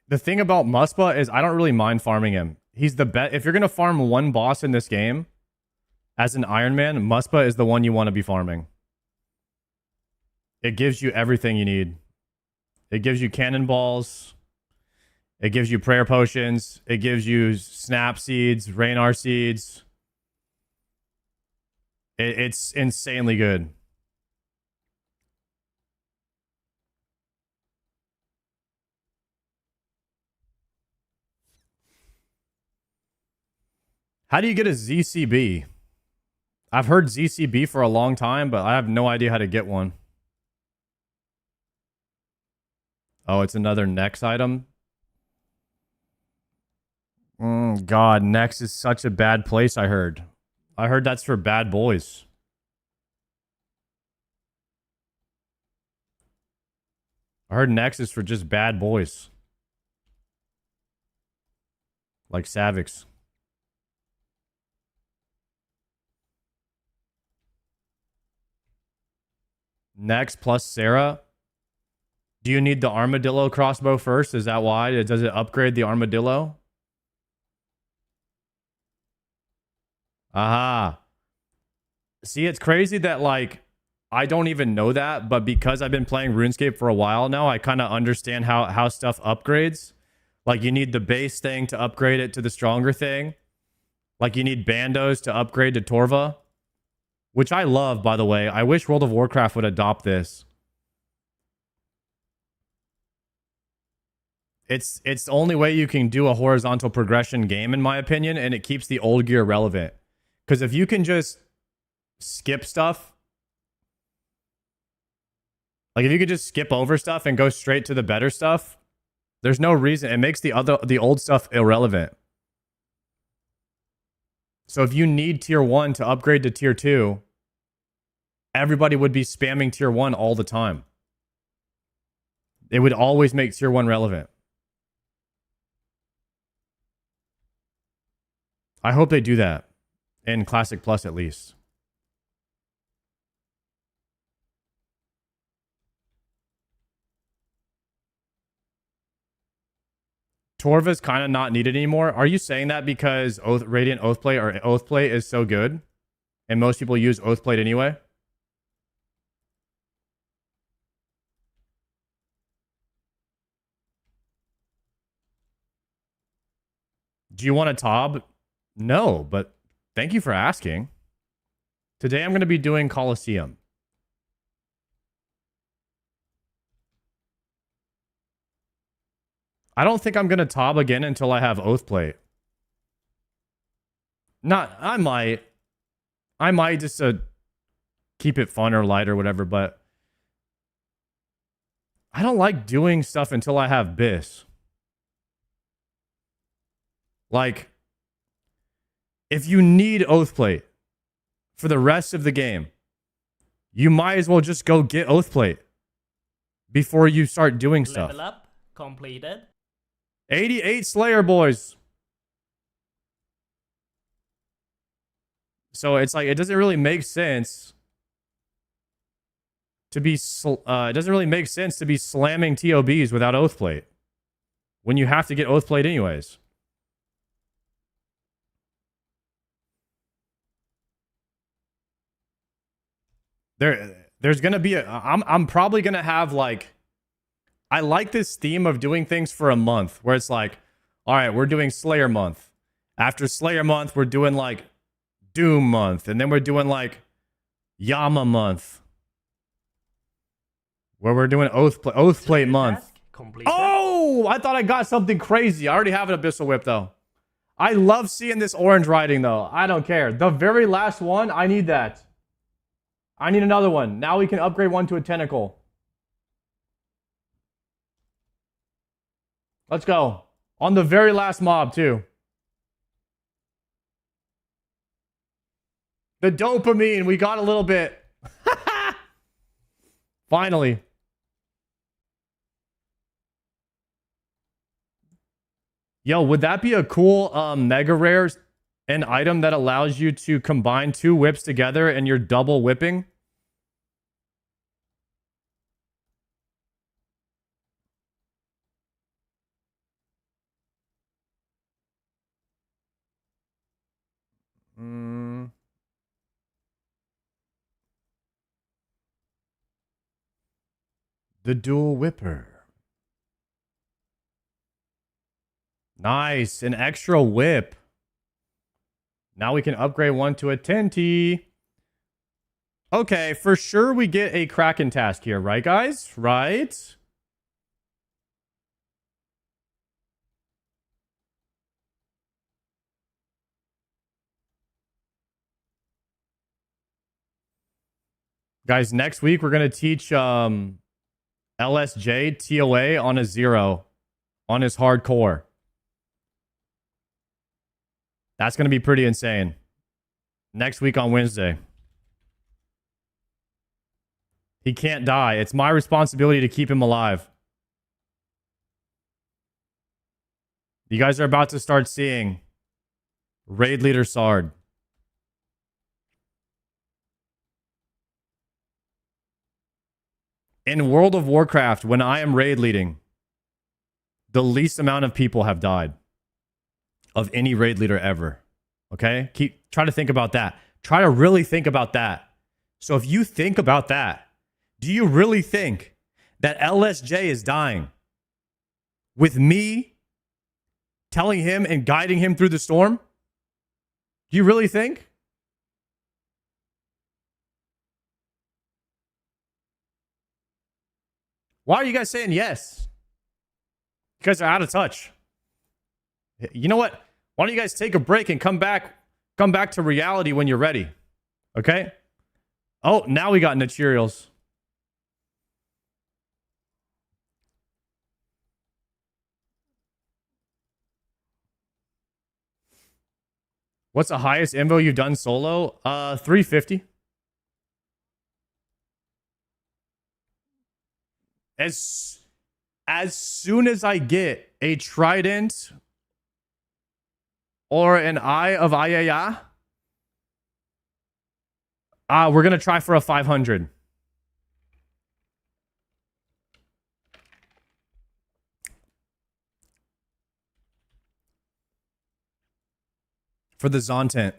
The thing about Muspa is I don't really mind farming him. He's the best. If you're going to farm one boss in this game as an Iron Man, Muspa is the one you want to be farming. It gives you everything you need. It gives you cannonballs. It gives you prayer potions. It gives you snap seeds, Raynar seeds. It's insanely good. How do you get a ZCB? I've heard ZCB for a long time, but I have no idea how to get one. Oh, it's another Nex item? God, Nex is such a bad place, I heard. I heard that's for bad boys. I heard Nex is for just bad boys. Like Savix. Nex plus Sarah. Do you need the armadillo crossbow first? Is that why? Does it upgrade the armadillo? Aha. See, it's crazy that like I don't even know that, but because I've been playing RuneScape for a while now, I kind of understand how stuff upgrades. Like you need the base thing to upgrade it to the stronger thing. Like you need bandos to upgrade to Torva, which I love, by the way. I wish World of Warcraft would adopt this. It's the only way you can do a horizontal progression game, in my opinion, and it keeps the old gear relevant. Because if you can just skip stuff, like if you could just skip over stuff and go straight to the better stuff, there's no reason. It makes the old stuff irrelevant. So if you need tier 1 to upgrade to tier 2, everybody would be spamming tier 1 all the time. It would always make tier 1 relevant. I hope they do that in Classic Plus at least. Torva's kind of not needed anymore. Are you saying that because Radiant Oathplate or Oathplate is so good and most people use Oathplate anyway? Do you want a Tob? No, but thank you for asking. Today I'm going to be doing Colosseum. I don't think I'm going to Tob again until I have Oathplate. I might just keep it fun or light or whatever, but I don't like doing stuff until I have Biss. Like, if you need Oathplate for the rest of the game, you might as well just go get Oathplate before you start doing stuff. Level up completed. 88 Slayer boys. So it's like it doesn't really make sense to be slamming TOBs without Oathplate when you have to get Oathplate anyways. There's gonna be I'm probably gonna have like, I like this theme of doing things for a month where it's like, all right, we're doing Slayer month. After Slayer month, we're doing like Doom month, and then we're doing like Yama month, where we're doing Oathplate month. Oh, I thought I got something crazy. I already have an Abyssal Whip though. I love seeing this orange writing though. I don't care. The very last one, I need that. I need another one. Now we can upgrade one to a tentacle. Let's go. On the very last mob, too. The dopamine. We got a little bit. Finally. Yo, would that be a cool mega rare? An item that allows you to combine 2 whips together and you're double whipping? The dual whipper. Nice. An extra whip. Now we can upgrade one to a 10T. Okay, for sure we get a Kraken task here, right, guys? Right? Guys, next week we're going to teach LSJ TOA on a 0 on his hardcore. That's going to be pretty insane. Next week on Wednesday. He can't die. It's my responsibility to keep him alive. You guys are about to start seeing Raid Leader Sard. In World of Warcraft, when I am raid leading, the least amount of people have died of any raid leader ever. Okay? Try to think about that. Try to really think about that. So if you think about that, do you really think that LSJ is dying with me telling him and guiding him through the storm? Do you really think? Why are you guys saying yes? You guys are out of touch. You know what? Why don't you guys take a break and come back to reality when you're ready? Okay? Oh, now we got Nachurials. What's the highest invo you've done solo? 350. As soon as I get a trident or an eye of Ayaya, we're gonna try for a 500. For the Zontent.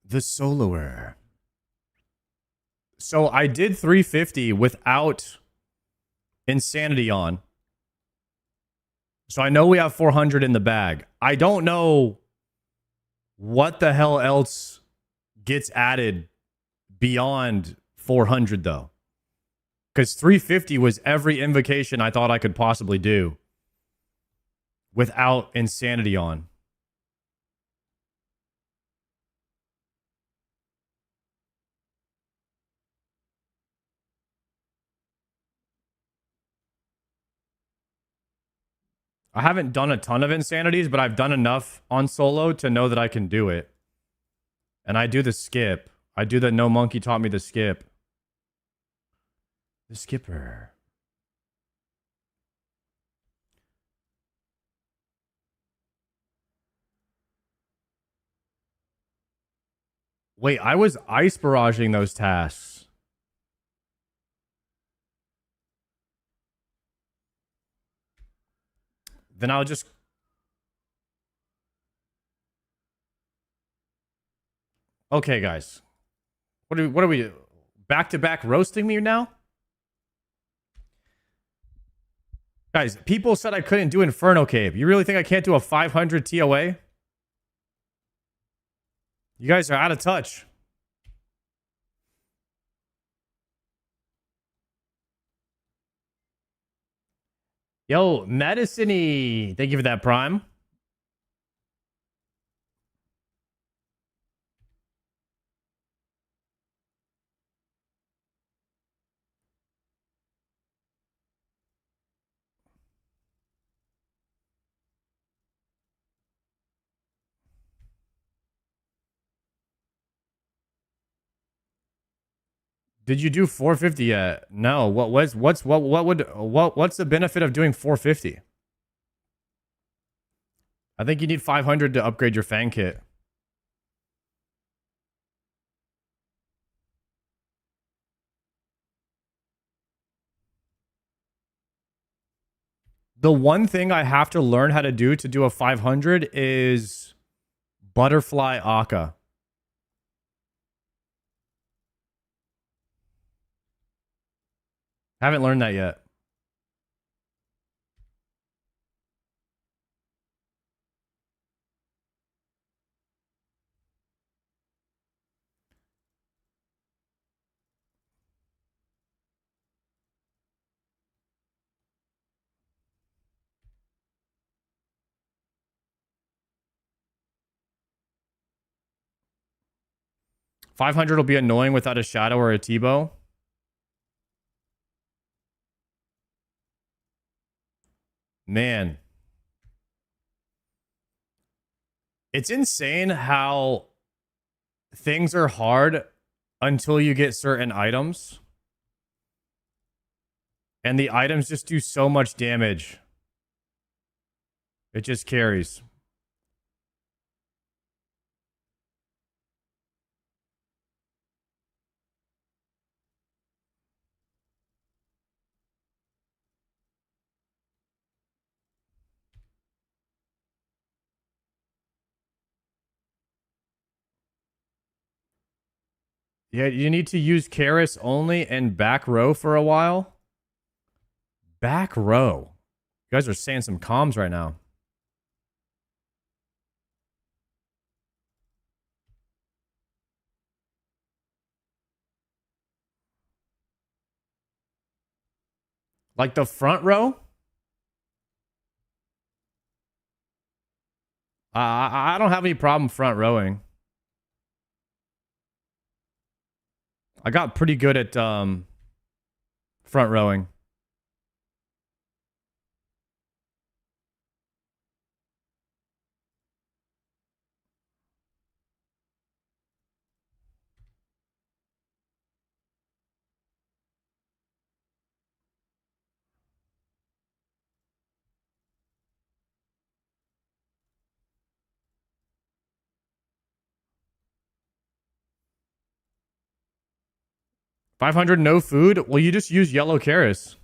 The Soloer. So I did 350 without Insanity on. So I know we have 400 in the bag. I don't know what the hell else gets added beyond 400 though. Because 350 was every invocation I thought I could possibly do without Insanity on. I haven't done a ton of Insanities, but I've done enough on solo to know that I can do it. And I do the skip. I do the no monkey taught me the skip. The skipper. Wait, I was ice barraging those tasks. Then I'll just... Okay, guys. What are we... Back-to-back roasting me now? Guys, people said I couldn't do Inferno Cave. You really think I can't do a 500 TOA? You guys are out of touch. Yo, Medicine-y. Thank you for that, Prime. Did you do 450 yet? No. What's the benefit of doing 450? I think you need 500 to upgrade your fan kit. The one thing I have to learn how to do a 500 is Butterfly Aka. Haven't learned that yet. $500 will be annoying without a shadow or a T-bow. Man. It's insane how things are hard until you get certain items. And the items just do so much damage. It just carries. Yeah, you need to use Karis only and back row for a while. Back row. You guys are saying some comms right now. Like the front row? I don't have any problem front rowing. I got pretty good at front rowing. $500 no food? Well, you just use yellow Karis.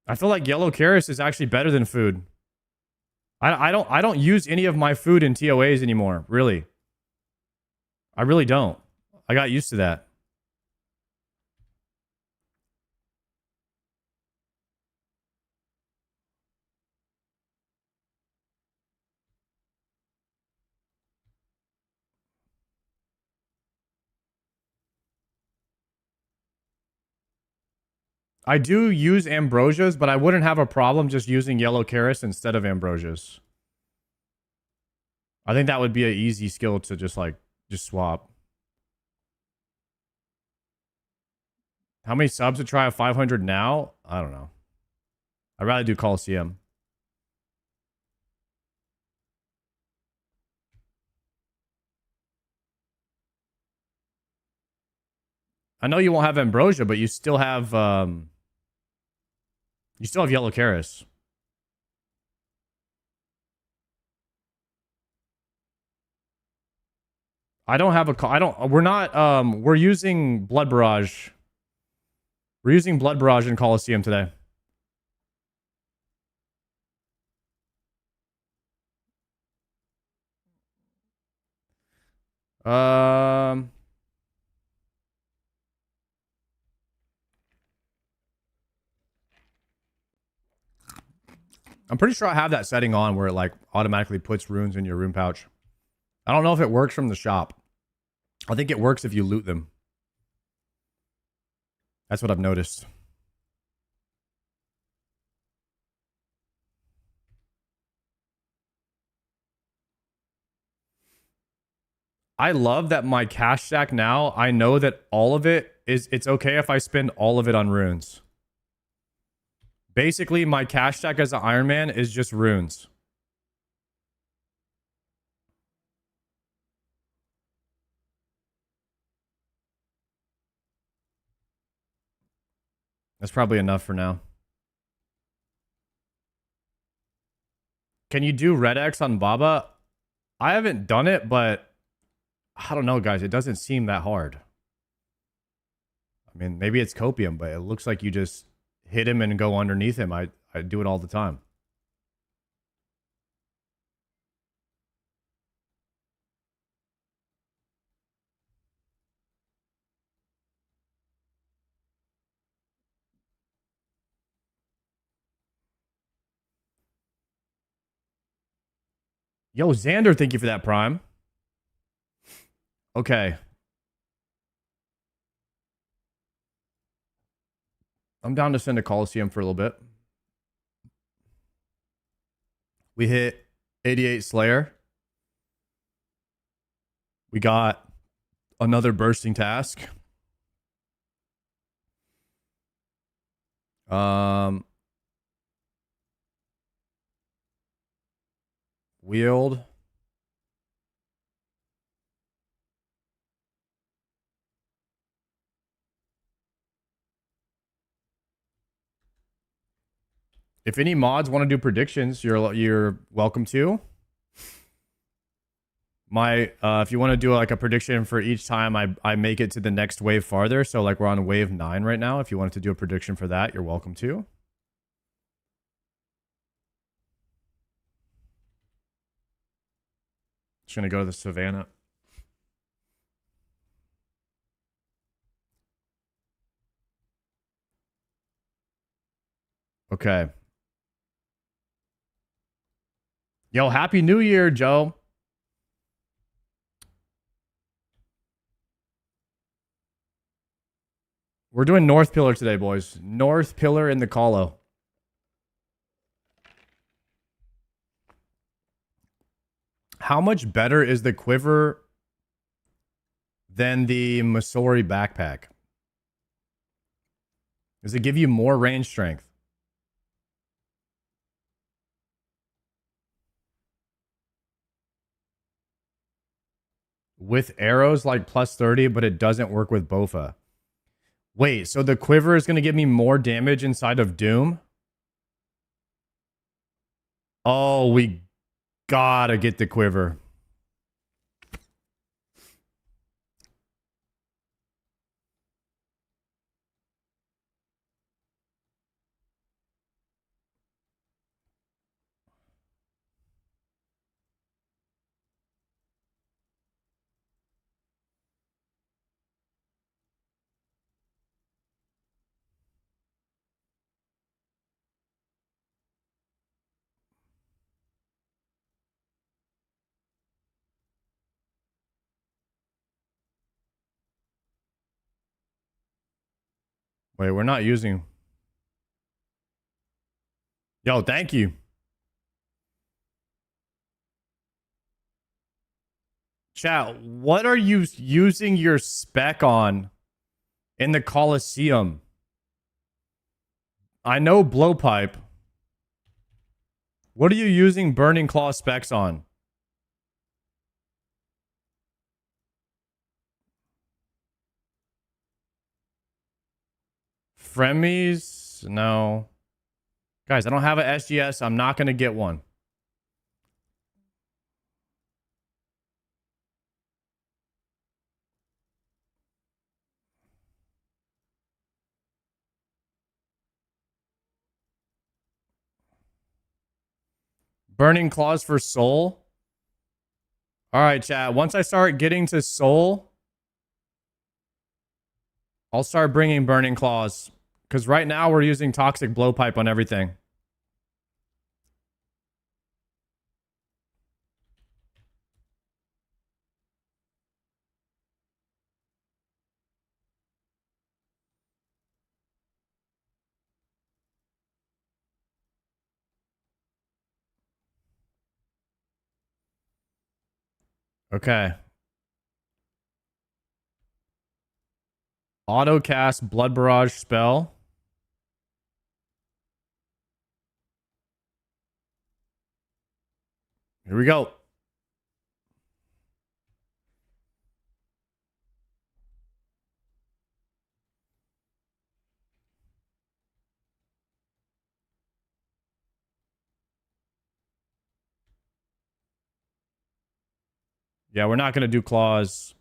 I feel like yellow Karis is actually better than food. I don't use any of my food in TOAs anymore, really. I really don't. I got used to that. I do use ambrosias, but I wouldn't have a problem just using yellow Karis instead of ambrosias. I think that would be an easy skill to just swap. How many subs to try a 500 now? I don't know. I'd rather do Colosseum. I know you won't have ambrosia, but you still have yellow Karis. I don't have a. I don't. We're not. We're using Blood Barrage. We're using Blood Barrage in Colosseum today. Um. I'm pretty sure I have that setting on where it like automatically puts runes in your rune pouch. I don't know if it works from the shop. I think it works if you loot them. That's what I've noticed. I love that my cash stack now, I know that all of it is, it's okay if I spend all of it on runes. Basically, my cash stack as an Iron Man is just runes. That's probably enough for now. Can you do Red X on Baba? I haven't done it, but I don't know, guys. It doesn't seem that hard. I mean, maybe it's copium, but it looks like you just hit him and go underneath him. I do it all the time. Yo, Xander, thank you for that prime. Okay. I'm down to send a Colosseum for a little bit. We hit 88 Slayer. We got another bursting task. Wield. If any mods want to do predictions, you're welcome to. If you want to do like a prediction for each time I make it to the next wave farther, so like we're on wave 9 right now. If you wanted to do a prediction for that, you're welcome to. Just gonna go to the savannah. Okay. Yo, Happy New Year, Joe. We're doing North Pillar today, boys. North Pillar in the Colo. How much better is the quiver than the Masori backpack? Does it give you more range strength? With arrows like plus 30, but it doesn't work with Bofa. Wait, so the quiver is going to give me more damage inside of Doom? Oh, we gotta get the quiver. Wait, we're not using... Yo, thank you. Chat, what are you using your spec on in the Colosseum? I know blowpipe. What are you using Burning Claw specs on? Fremies? No. Guys, I don't have an SGS. I'm not going to get one. Burning Claws for Soul? All right, chat. Once I start getting to Soul, I'll start bringing Burning Claws. Because right now we're using Toxic Blowpipe on everything. Okay. Auto cast Blood Barrage spell. Here we go. Yeah, we're not going to do claws.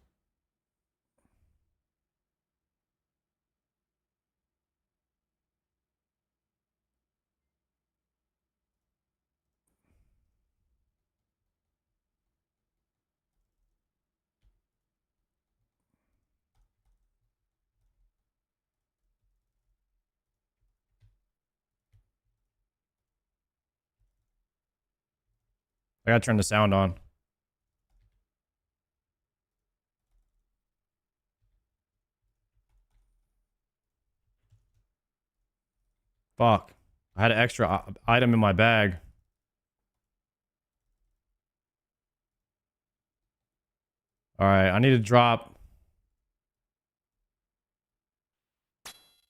I got to turn the sound on. Fuck. I had an extra item in my bag. All right, I need to drop.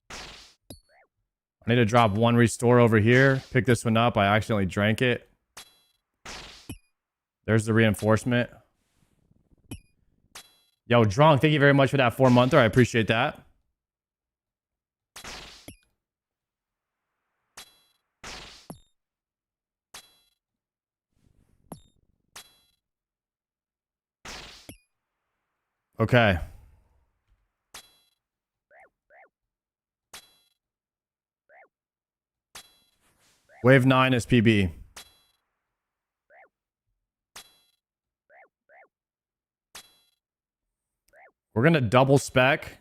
I need to drop one restore over here. Pick this one up. I accidentally drank it. There's the reinforcement. Yo, Drunk, thank you very much for that 4-monther. I appreciate that. Okay. Wave 9 is PB. We're going to double spec.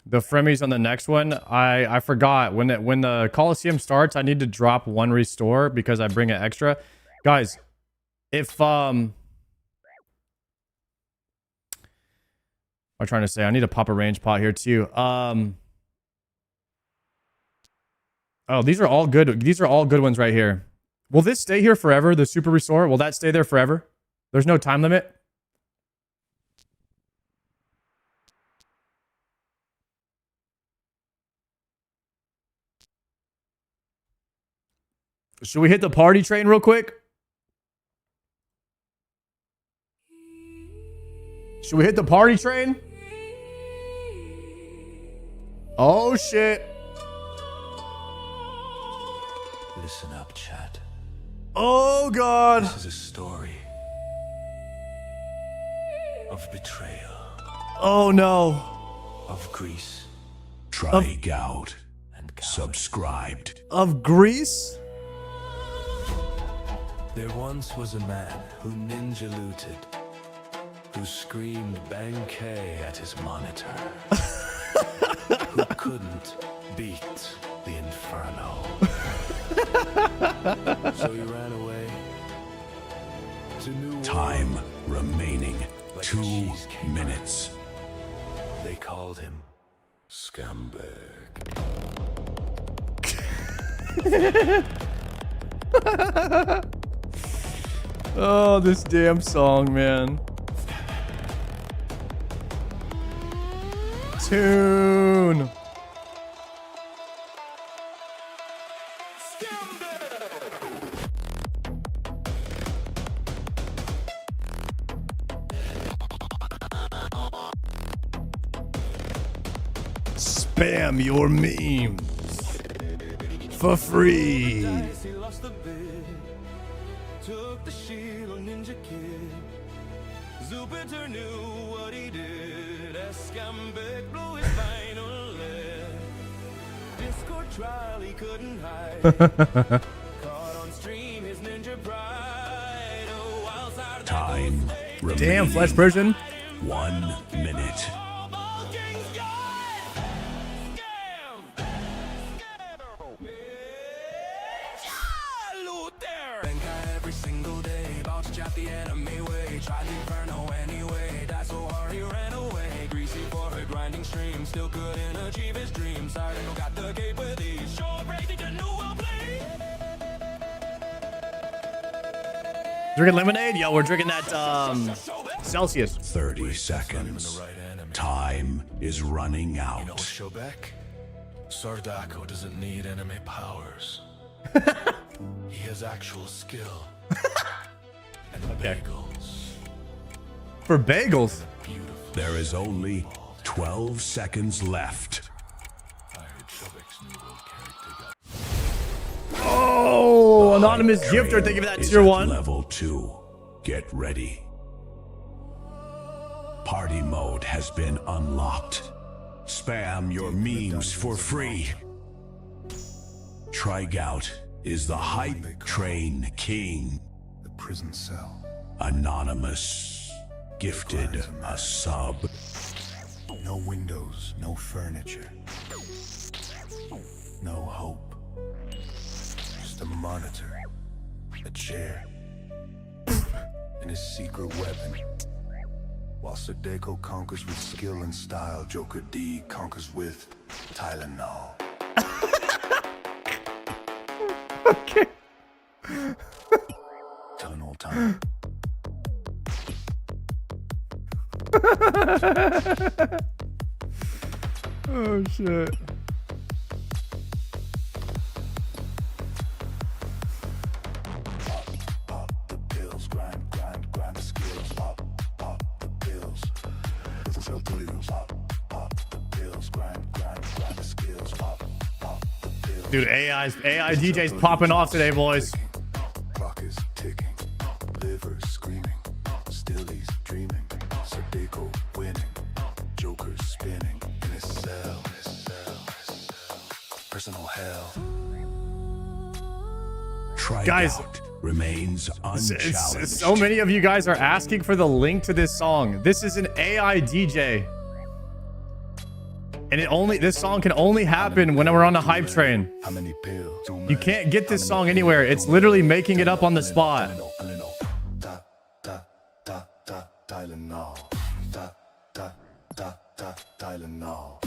The Fremies on the next one. I forgot when the Colosseum starts. I need to drop 1 restore because I bring it extra. Guys, if I'm trying to say I need to pop a range pot here too. Oh, these are all good. These are all good ones right here. Will this stay here forever? The super restore? Will that stay there forever? There's no time limit. Should we hit the party train real quick? Should we hit the party train? Oh, shit. Listen up, chat. Oh, God. This is a story of betrayal. Oh, no. Of Greece. Try out. And Subscribed. Of Greece? There once was a man who ninja looted, who screamed Bankei at his monitor, who couldn't beat the inferno. So he ran away to New Time World, remaining like 2 cheesecake. minutes. They called him Scumbag. Oh, this damn song, man. Tune. Spam your memes for free. He lost the bid, took the shield on Ninja Kid. Jupiter knew what he did as Scumbag blew his final lead. Discord trial he couldn't hide. Caught on stream his ninja pride. Oh, outside Time remaining Damn, Flesh Persian. 1 minute. Every single day, about to chat the enemy way. Tried the inferno anyway, died so hard he ran away. Greasy for her grinding stream, still couldn't achieve his dream. Sorry, no got the gate with these. Sure, breaking the new will play. Drinking lemonade? Yo, we're drinking that Celsius. 30 seconds. Time is running out. You know, Shobek, Sardako doesn't need enemy powers. He has actual skill. And bagels. For bagels. Beautiful. There is only 12 seconds left. I heard Shobek's new world character got Oh, anonymous gifter. Thank you for that Is tier at 1. Level 2. Get ready. Party mode has been unlocked. Spam your memes for free. Trigout is the hype train king. the prison cell. Anonymous gifted a sub. No windows, no furniture. No hope. Just a monitor, a chair, and his secret weapon. While Sadeko conquers with skill and style, Joker D conquers with Tylenol. Okay. Tell an old time. Oh, shit. Pop the pills, grind the skills. Pop the pills. This is how pills. Pop the pills, grind the skills. Pop the pills. Dude, AI DJ's popping off today, boys. Clock is ticking, liver screaming, still he's dreaming. Sadeko winning, Joker spinning in his cell. Personal hell. Guys, Trigout remains unchallenged. so many of you guys are asking for the link to this song. This is an AI DJ. And this song can only happen when we're on the hype train. How many pills? You can't get this song anywhere. It's literally making it up on the spot. Tylenol. Tylenol.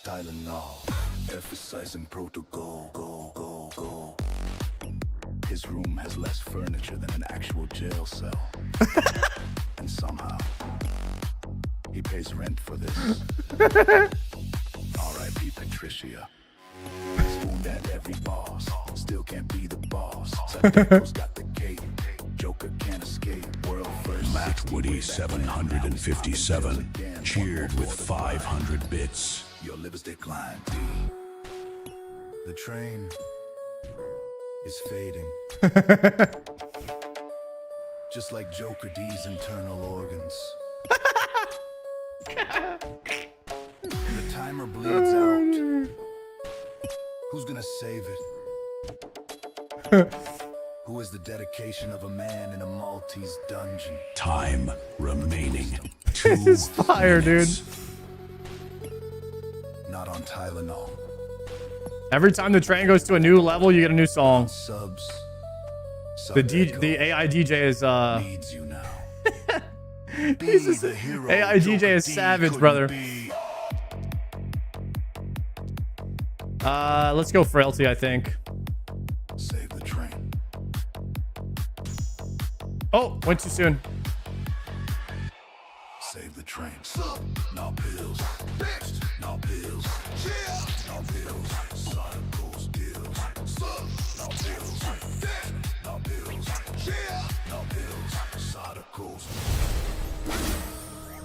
Tylenol. Emphasizing protocol. Go. His room has less furniture than an actual jail cell. And somehow, he pays rent for this. R.I.P. Patricia. Spooned at every boss. Still can't be the boss. Santiago's got the cake. Joker can't escape. World first. Matt Woody 757 cheered with 500 bits. Your liver's declined. The train is fading. Just like Joker D's internal organs. The timer bleeds out. Who's gonna save it? Who is the dedication of a man in a Maltese dungeon? Time remaining. 2 This is fire, dude. minutes. Not on Tylenol. Every time the train goes to a new level, you get a new song. Subs. The AI DJ is needs you now. he's the hero AI DJ Joker is D savage, couldn't brother. be. Let's go Frailty, I think. Save the train. Oh, went too soon. Save the train. No pills. No pills. No pills. Cycles deals. No pills. No pills. No pills. Cycles.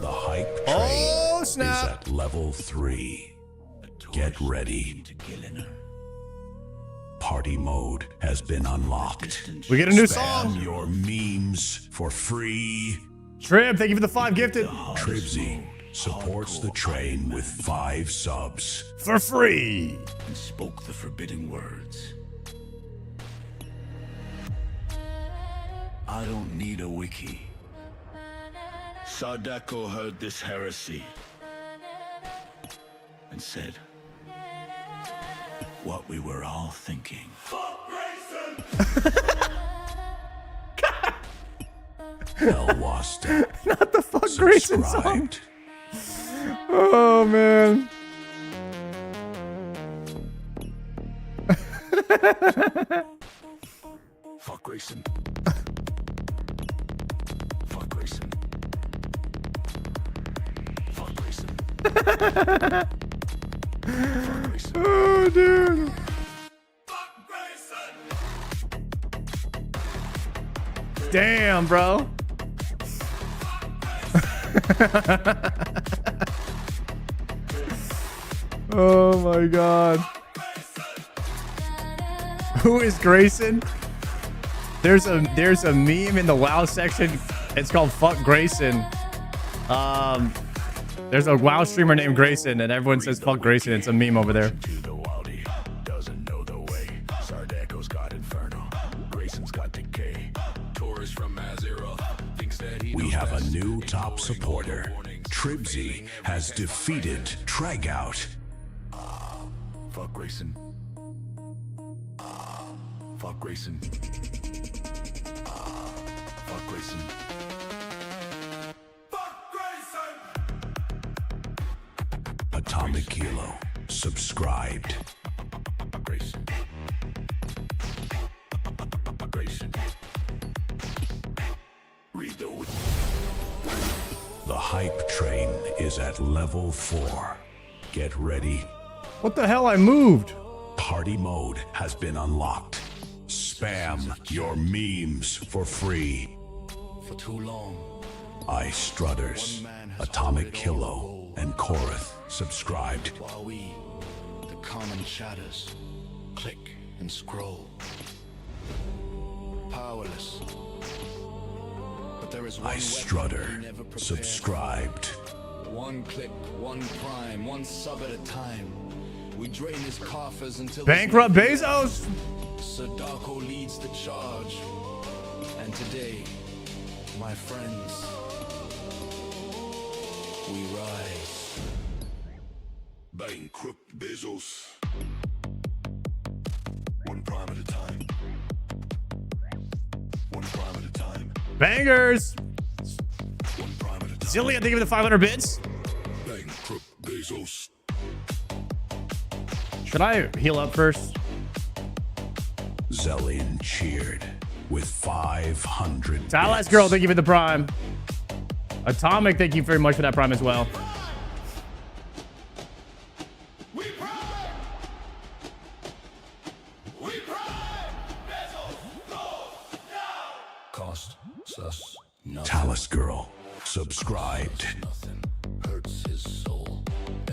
The hype train Oh, is snap. at level 3. Get ready. Party mode has been unlocked. We get a new Spam song. your memes for free. Trim, thank you for the 5 gifted. Tribsy supports the train with 5 subs. For free. And spoke the forbidden words. I don't need a wiki. Sadako heard this heresy and said what we were all thinking. Elwasta Not the fuck Grayson song. subscribed. Oh, man. Fuck Grayson. Fuck Grayson. Fuck Grayson. Fuck Grayson. Oh, dude. Fuck Grayson. Damn, bro. Oh my god. Who is Grayson? There's a meme in the WoW section. It's called Fuck Grayson. There's a WoW streamer named Grayson, and everyone says Fuck Grayson. It's a meme over there. To the Wally, doesn't know the way. Sardako's got Inferno. Grayson's got Decay. Taurus from Azeroth thinks that he We knows have a best. new top Ignoring supporter. all the warnings. Tribsy has defeated Tragout. Fuck Grayson. Fuck Grayson. Fuck Grayson. Fuck Grayson! Atomic Kilo subscribed. Grayson. Grayson. Read the The hype train is at level 4. Get ready. What the hell? I moved. Party mode has been unlocked. Spam your memes for free. for too long. Strutters, Atomic Kilo, and Korath subscribed. While we, the common chatters, click and scroll. Powerless. But there is one weapon Strutter we never prepared subscribed. for. One click, one prime, one sub at a time. We drain his coffers until Bankrupt Bezos. Sadako leads the charge. And today, my friends, we rise. Bang, crook, Bezos. One prime at a time. One prime at a time. Bangers. One prime at a time. Zillion, thank you for the 500 bits. Bang, crook, Bezos. Should I heal up first? Zellion cheered with 500. Talas girl, thank you for the prime. Atomic, thank you very much for that prime as well. Cost us nothing. Talus girl subscribed. Nothing hurts his soul.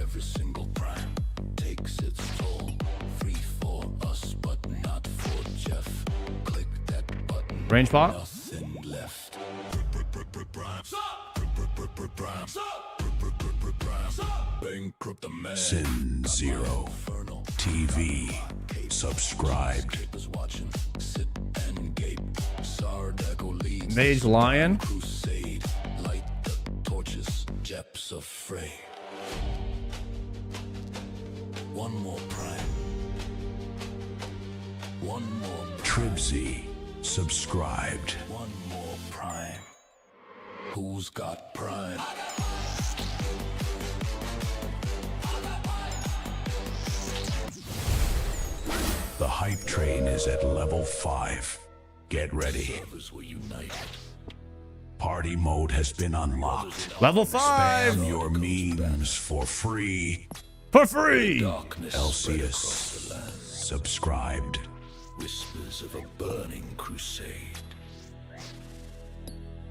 Every single prime takes its toll. Free for us, but not for Jeff. Click that button. Range pot. Nothing left. Bankrupt the man. Sin Zero TV subscribed. Capers watching. Sit and gape. Sardago leads. Mage Lion. Crusade. Light the torches. Jeps afraid. One more prime. One more. Tribsy subscribed. One more prime. Who's got prime? The hype train is at level 5. Get ready. Servers were united. Party mode has been unlocked. Level 5. Spam your memes for free. For free. Darkness spread Elsius across the land. subscribed. Whispers of a burning crusade.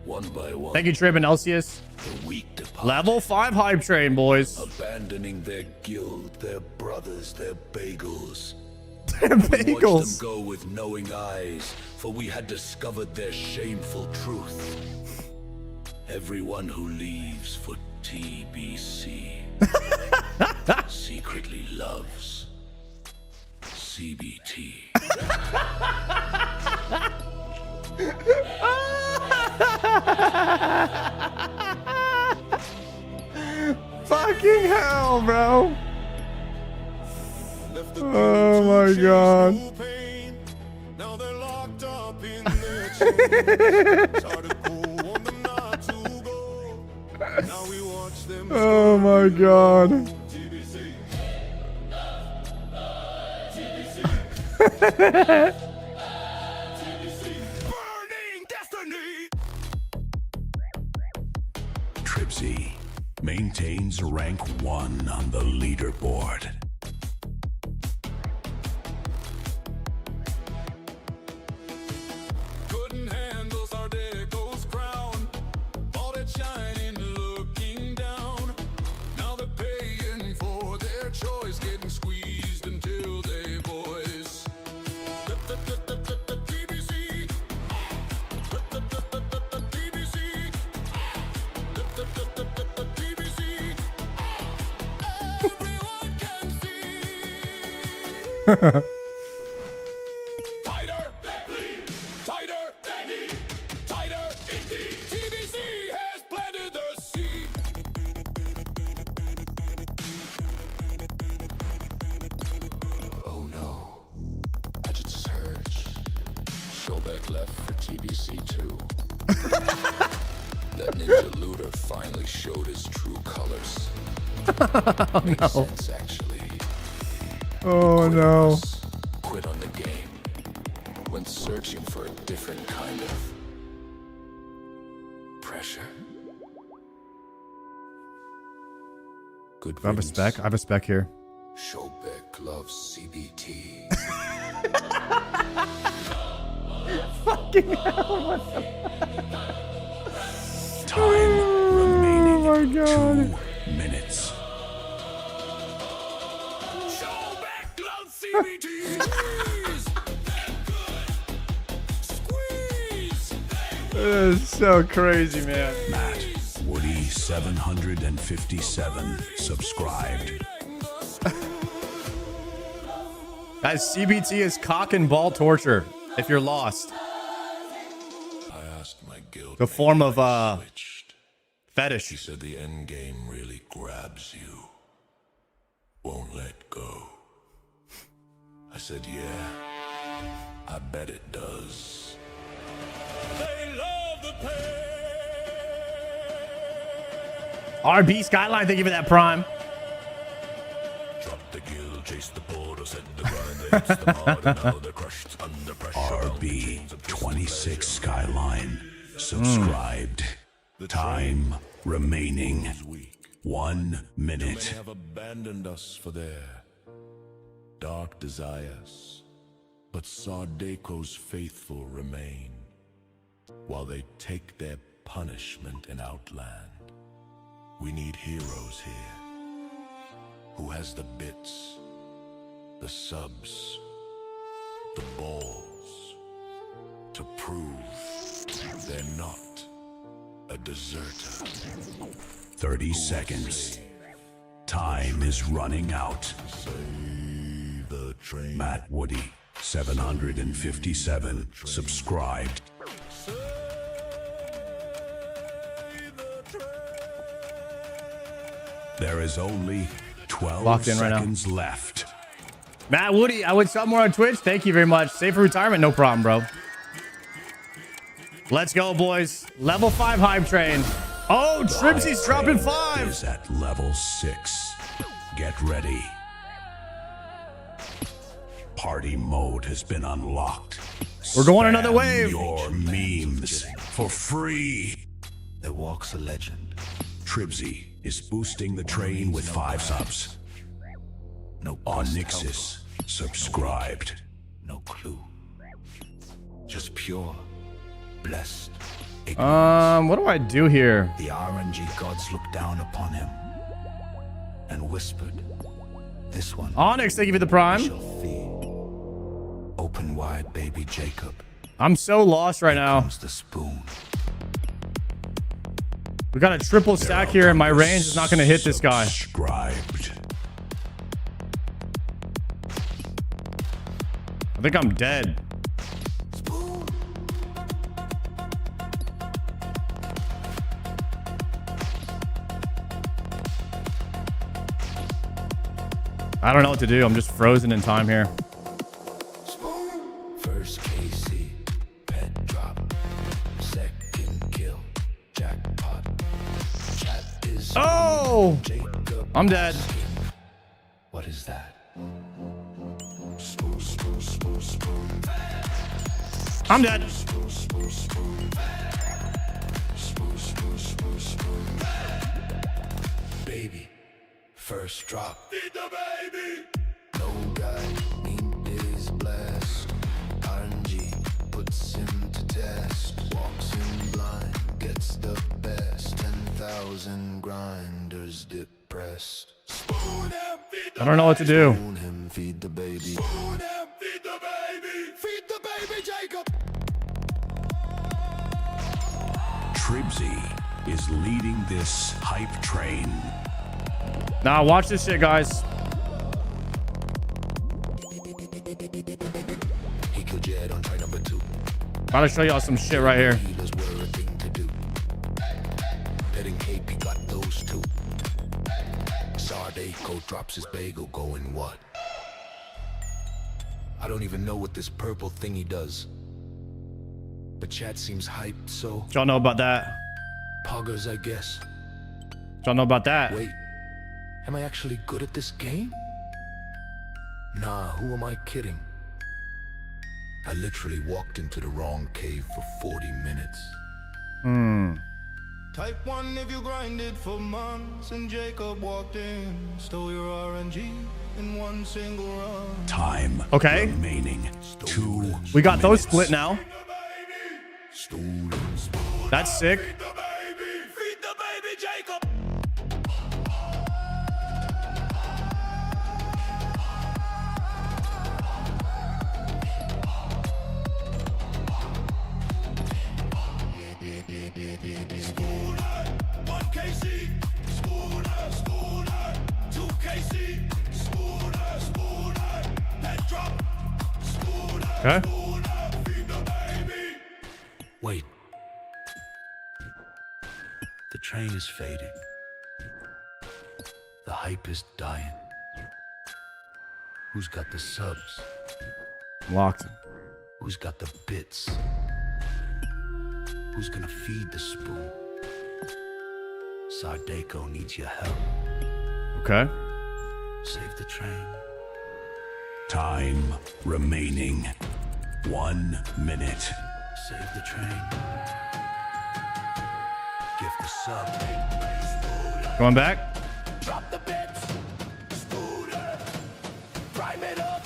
One by one, Thank you, Trib and Elsius. the weak depart, Level 5 hype train, boys. abandoning their guild, their brothers, their bagels. We watched them Bagels. go with knowing eyes, for we had discovered their shameful truth. Everyone who leaves for TBC secretly loves CBT. Fucking hell, bro. Oh my god. Now they're locked up in their chains. Article on them not to go. Now we watch them. Oh my god. TBC. Burning destiny. Tribsy maintains rank 1 on the leaderboard. Couldn't handle Sardago's crown. All that shining, looking down. Now they're paying for their choice, getting squeezed until they voice. TBC. TBC. TBC. Everyone can see. Tighter, tighter, tighter, indeed. TBC has planted the seed. Oh no, Agit Surge. Showback left for TBC too. That ninja looter finally showed his true colors. Makes sense, actually. Oh no. Quit on the game. When searching for a different kind of pressure. Good I have a spec. I have a spec here. Showbeck loves CBT. Fucking hell. Time remaining Oh my god. 2 minutes. Showbeck loves CBT. Squeeze. This is so crazy, man. Matt Woody 757 subscribed. Guys, CBT is cock and ball torture if you're lost. I asked my guild. The form of switched. Fetish. He said the end game really grabs you. Won't let go. I said, yeah, I bet it does. They love the pain. RB Skyline, thank you for that prime. Drop the gill, chase the border, set the grind, they hits the hard, and now they're crushed under pressure. RB26 Skyline. Subscribed. Time remaining. 1 minute. Many have abandoned us for their dark desires, but Sardako's faithful remain, while they take their punishment in Outland. We need heroes here. Who has the bits, the subs, the balls, to prove they're not a deserter. 30 seconds. Time is running out. Save the train. Matt Woody, 757. Subscribed. There is only 12 Locked in right now. seconds left. Matt Woody, I would sub more on Twitch. Thank you very much. Save for retirement, no problem, bro. Let's go, boys. Level 5 hype train. Oh, Tripsy's dropping 5. Is at level 6. Get ready. Party mode has been unlocked. We're going another Spam wave. Your memes for free. There walks a legend. Tribsy is boosting the train with 5 subs. No Onyxis subscribed. no clue. Just pure, blessed. What do I do here? The RNG gods looked down upon him and whispered, "This one Onyx, thank you for the prime. shall feed." Open wide, baby Jacob. I'm so lost right now. Comes the spoon. We got a triple stack here, and my range is not going to hit this guy. Subscribed. I think I'm dead. I don't know what to do. I'm just frozen in time here. First KC, pet drop. Second kill, jackpot. Chat is Oh! Jacob. I'm dead. What is that? I'm dead. Baby, first drop. Feed the baby. No guy is blessed. RNG puts him to test. Walks in blind, gets the best. 10,000 grinders depressed. Spoon him, feed the I don't know what to do. Spoon him, feed the baby. Spoon him, feed the baby. Feed the baby, Jacob. Tribsy is leading this hype train. Nah, watch this shit, guys. He killed Jed on try number 2. Gotta show y'all some shit right here. Healers were a thing to do. Petting Cape, he got those two. Sardako drops his bagel going what? I don't even know what this purple thingy does. But chat seems hyped, so Y'all know about that. poggers, I guess. Y'all know about that. Wait, am I actually good at this game? Nah, who am I kidding? I literally walked into the wrong cave for 40 minutes. Type 1 if you grinded for months, and Jacob walked in, stole your RNG in one single run. Time Okay. remaining. 2 We got those minutes. split now. That's sick. Feed the baby, Jacob. Spooner, 1 KC. Spooner, Spooner, 2 KC. Spooner, Spooner, head drop. Spooner, Okay. Spooner, feed the baby. Wait. The train is fading. The hype is dying. Who's got the subs? Locked. Who's got the bits? Who's gonna feed the spoon? Sardeco needs your help. Okay. Save the train. Time remaining. 1 minute. Save the train. Give the sub. Going back. Drop the bits. Scooter. Prime it up.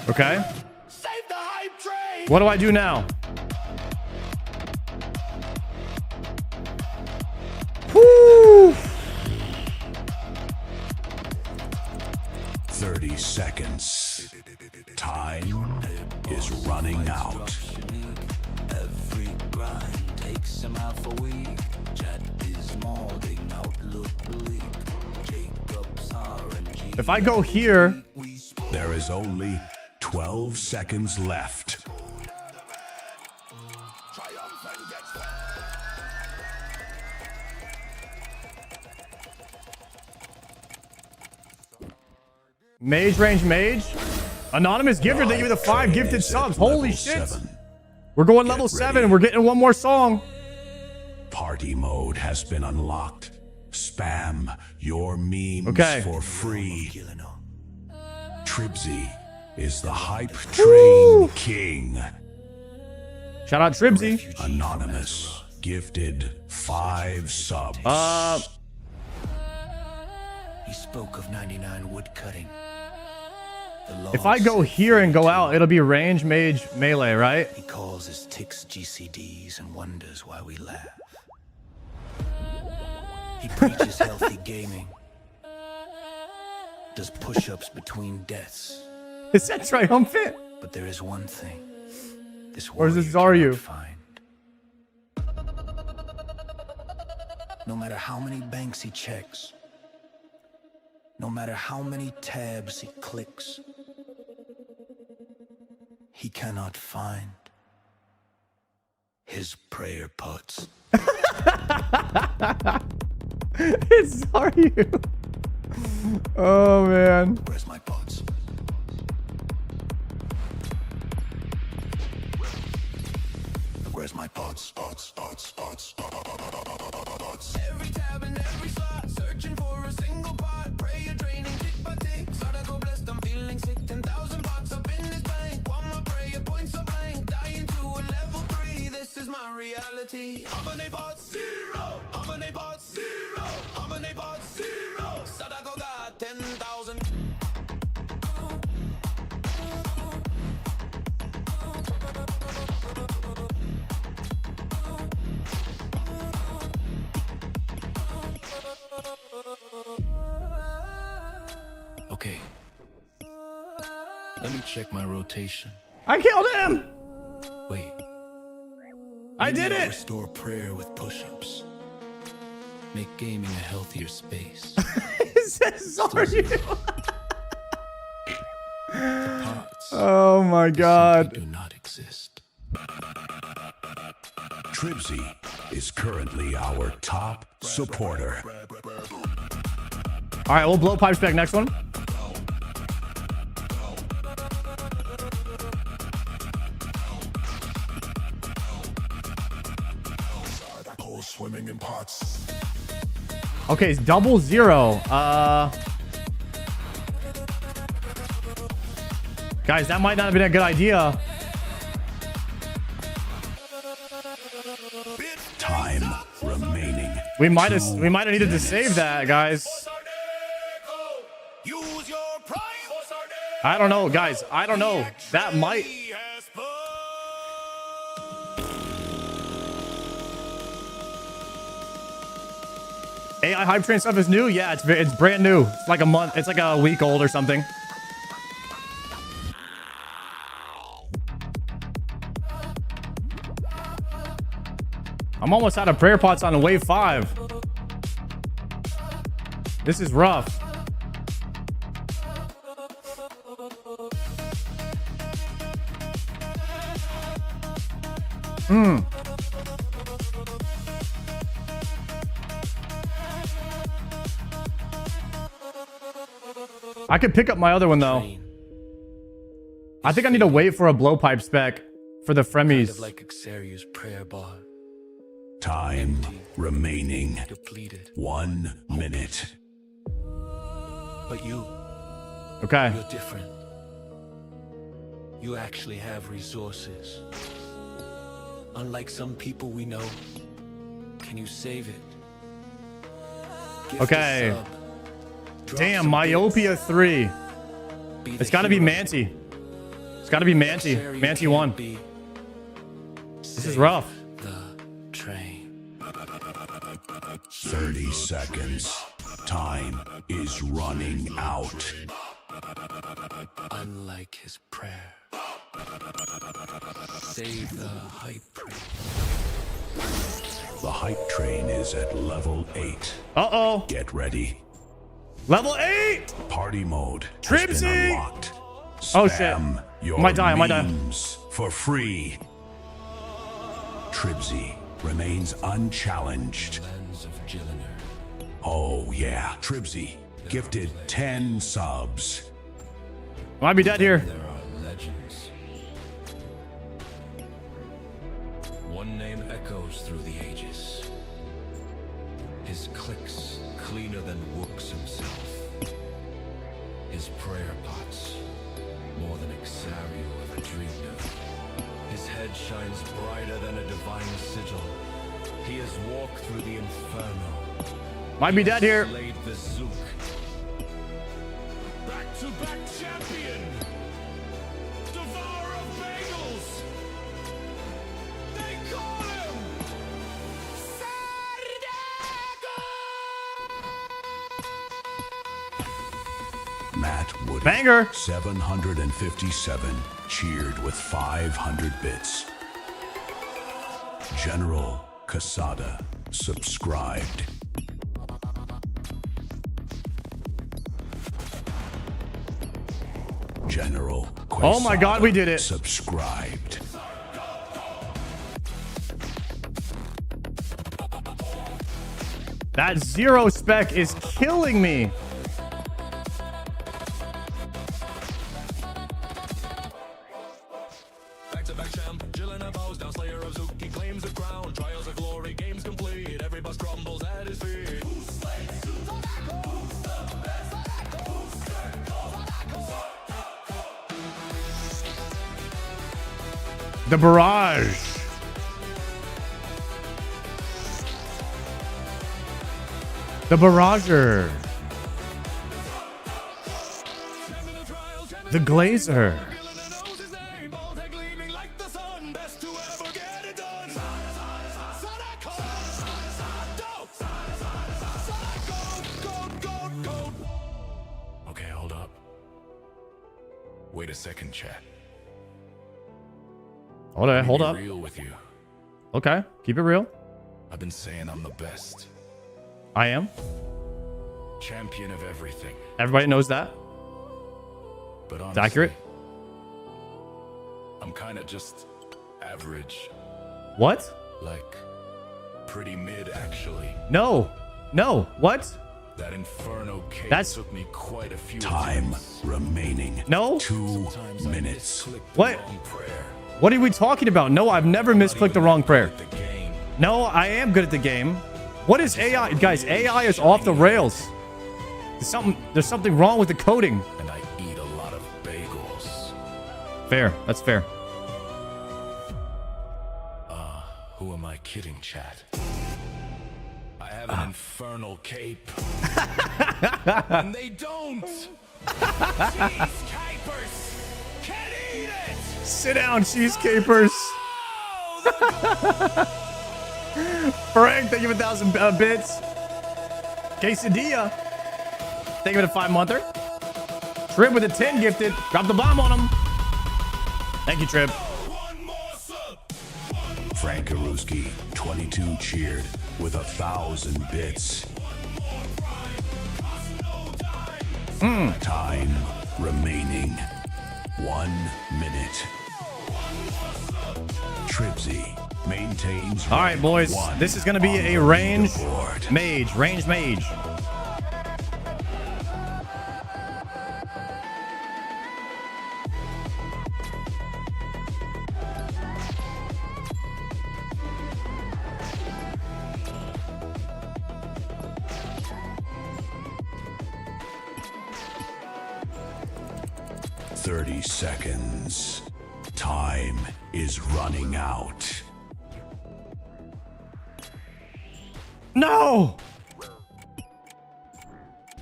Okay. Save the hype train. What do I do now? Woo! 30 seconds. Time is running out. Every grind takes him out for week. Chat is molding outlook bleak. Jacob's RNG. If I go here, There is only 12 seconds left. mage range mage. Anonymous gifter, thank you for the 5 gifted subs. Holy Level shit. 7. We're going level 7. We're getting one more song. Party mode has been unlocked. Spam your memes Okay. for free. Killing them. Tribsy is the hype train king. Shout out Tribsy. Anonymous gifted 5 subs. He spoke of 99 wood cutting. If I go here and go out, it'll be range mage melee, right? He calls his ticks GCDs and wonders why we laugh. He preaches healthy gaming. Does push-ups between deaths. Is that triumphant? But there is one thing this Or is this warrior Zaryu? cannot find. No matter how many banks he checks, no matter how many tabs he clicks, he cannot find his prayer pots. It's Zaryu. Oh man. Where's my pots? Where's my pots? Every tab and every slot, searching for a single pot. Prayer draining tick by tick. Thought I go blessed, I'm feeling sick. 10,000 pots up in this bank. One more prayer, points are blank. Dying to a level 3. This is my reality. How many pots? 0. How many pots? 0. How many pots? 0. Thought I go got 10,000. Okay. Let me check my rotation. I killed him. Wait. I did Maybe I'll it. Restore prayer with push-ups. Make gaming a healthier space. Is that Zaryu? Pots Oh my simply god. do not exist. Tribsy is currently our top supporter. All right, we'll blow pipes back. Next one. Swimming in pots. Okay, it's 00. Guys, that might not have been a good idea. Time remaining. We might have needed to save that, guys. Use your prime. I don't know, guys. I don't know. That might. Has put AI hype train stuff is new. Yeah, it's brand new. It's like a month. It's like a week old or something. I'm almost out of prayer pots on wave 5. This is rough. I could pick up my other one though. I think I need to wait for a blowpipe spec for the fremies. Kind of like Xeria's prayer bar. Time remaining. Depleted. 1 minute. But you're Okay. different. You actually have resources. Unlike some people we know. Can you save it? Gift a Okay. sub. Drop Damn, some Myopia bits. 3. Be It's the gotta be hero. Manti. It's gotta be Manti. Xeria Manti can't 1. be. This is rough. The train. 30 seconds. Time is running out. Unlike his prayer. Save the hype train. The hype train is at level 8. Uh-oh. Get ready. Level 8! Party mode has Tripsy! been unlocked. Oh, shit. Spam your Might die, I might die. memes for free. Tripsy remains unchallenged. Lens of Gilliner. Oh yeah, Tripsy gifted 10 subs. Might be dead here. There are legends. One name echoes through the ages. His clicks cleaner than Wooks himself. His prayer pots more than Xario ever dreamed of. His head shines brighter than a divine sigil. He has walked through the inferno. Might be dead here. Slayed the Zook. Back-to-back champion. Devourer of bagels. They call him Matt Woody. Banger. 757 cheered with 500 bits. General Casada subscribed. General Oh my God, we did it. Subscribed. That 0 spec is killing me. back-to-back champ. Gillian bows down, slayer of Zook. He claims the crown. Trials of glory, games complete. Every boss crumbles at his feet. The barrage. The barrager. The glazer. Okay, hold up. Wait a second, chat. Hold on, hold Be up. real with you. Okay, keep it real. I've been saying I'm the best. I am. Champion of everything. Everybody knows that. But honestly, It's accurate. I'm kind of just average. What? Like, pretty mid, actually. No. No. What? That Inferno case That's- took me quite a few Time attempts. remaining. No. 2 Sometimes I minutes. misclick the What? wrong prayer. What are we talking about? No, I've never misclicked the wrong prayer. The game. No, I am good at the game. What is AI? Guys, AI is off the rails. There's something wrong with the coding. And I eat a lot of bagels. Fair. That's fair. Who am I kidding, chat? I have an infernal cape. And they don't! Cheese capers! Can't eat it! Sit down, cheese capers. Oh, Frank, thank you for 1,000 bits. Quesadilla. Thank you for the 5-monther. Trib with a 10 gifted. Drop the bomb on him. Thank you, Trib. one more sub! Frank Karuski, 22 cheered with 1,000 bits. Time remaining. 1 minute. Tripsy maintains. All right, boys. This is going to be a range mage. Range mage. Seconds. Time is running out. No!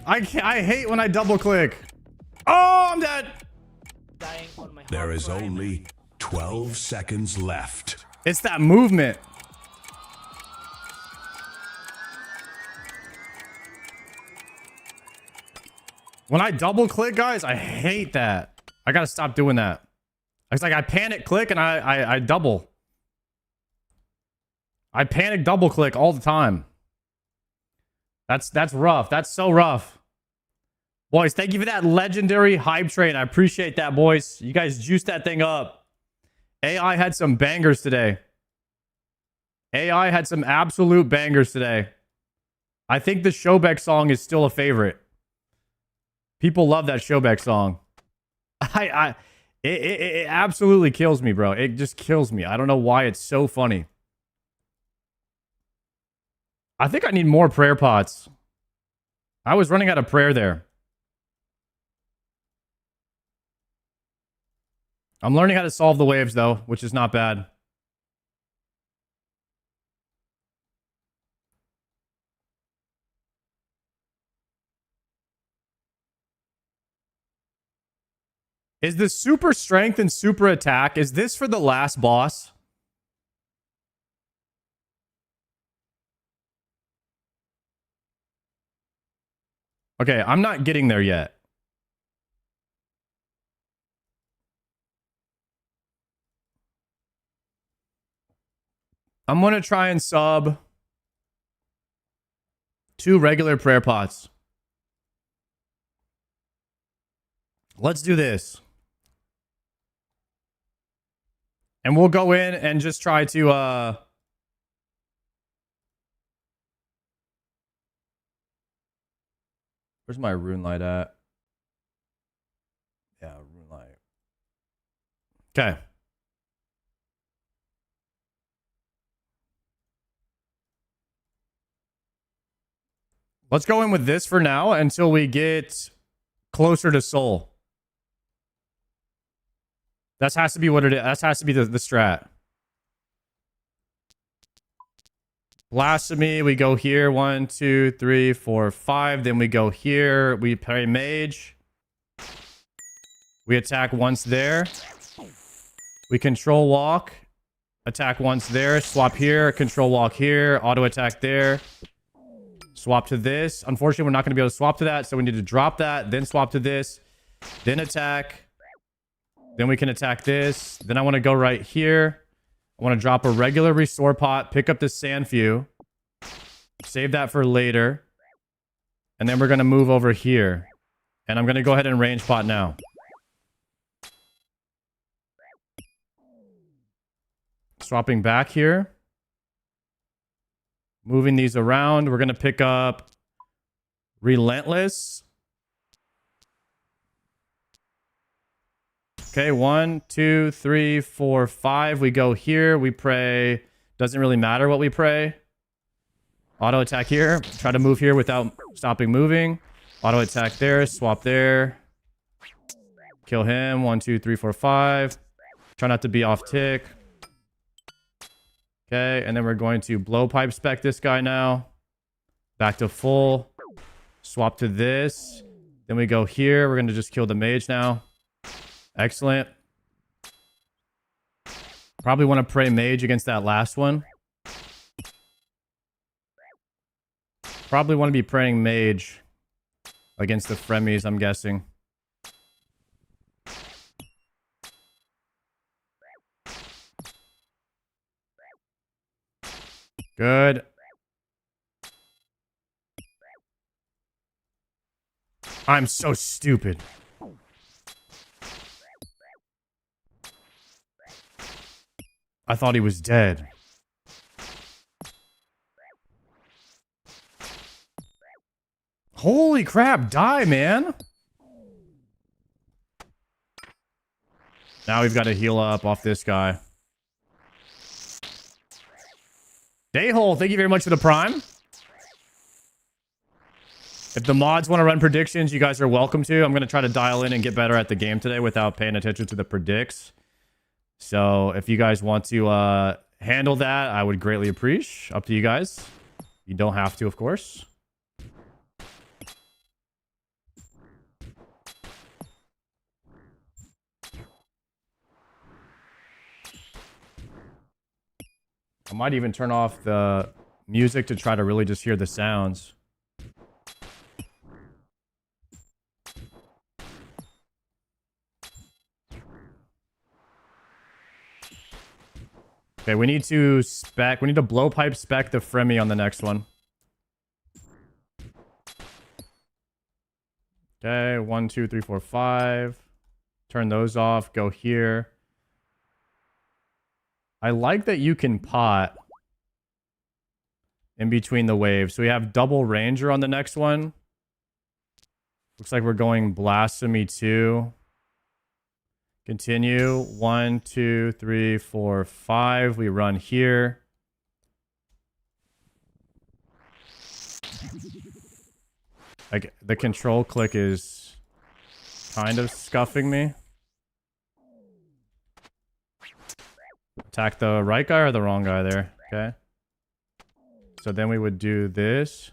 I hate when I double click. Oh, I'm dead. Dying on my There is hardcore only 12 seconds left. It's that movement. When I double click, guys, I hate that. I gotta stop doing that. It's like I panic click and I double. I panic double click all the time. That's rough. That's so rough. Boys, thank you for that legendary hype train. I appreciate that, boys. You guys juiced that thing up. AI had some bangers today. AI had some absolute bangers today. I think the Showbeck song is still a favorite. People love that Showbeck song. It absolutely kills me, bro. It just kills me. I don't know why it's so funny. I think I need more prayer pots. I was running out of prayer there. I'm learning how to solve the waves, though, which is not bad. Is the super strength and super attack, is this for the last boss? Okay, I'm not getting there yet. I'm going to try and sub 2 regular prayer pots. Let's do this. And we'll go in and just try to where's my rune light at? Yeah, rune light. Okay. Let's go in with this for now until we get closer to soul. That has to be what it is. That has to be the strat. Blasphemy, we go here. 1, 2, 3, 4, 5. Then we go here. We pray mage. We attack once there. We control walk. Attack once there. Swap here. Control walk here. Auto attack there. Swap to this. Unfortunately, we're not going to be able to swap to that. So we need to drop that. Then swap to this. Then attack. Then we can attack this. Then I want to go right here. I want to drop a regular restore pot. Pick up this sand few. Save that for later. And then we're going to move over here. And I'm going to go ahead and range pot now. Swapping back here. Moving these around. We're going to pick up Relentless. Okay, 1, 2, 3, 4, 5. We go here. We pray. Doesn't really matter what we pray. Auto attack here. Try to move here without stopping moving. Auto attack there. Swap there. Kill him. 1, 2, 3, 4, 5. Try not to be off tick. Okay, and then we're going to blowpipe spec this guy now. Back to full. Swap to this. Then we go here. We're going to just kill the mage now. Excellent. Probably want to pray mage against that last one. Probably want to be praying mage against the fremies, I'm guessing. Good. I'm so stupid. I thought he was dead. Holy crap, die, man. Now we've got to heal up off this guy. Dayhole, thank you very much for the prime. If the mods want to run predictions, you guys are welcome to. I'm going to try to dial in and get better at the game today without paying attention to the predicts. So if you guys want to handle that, I would greatly appreciate. Up to you guys. You don't have to, of course. I might even turn off the music to try to really just hear the sounds. Okay, we need to blowpipe spec the Fremi on the next one. Okay, 1, 2, 3, 4, 5. Turn those off, go here. I like that you can pot in between the waves. So we have double ranger on the next one. Looks like we're going blasphemy 2. Continue. 1, 2, 3, 4, 5. We run here. Like the control click is kind of scuffing me. Attack the right guy or the wrong guy there. Okay. So then we would do this.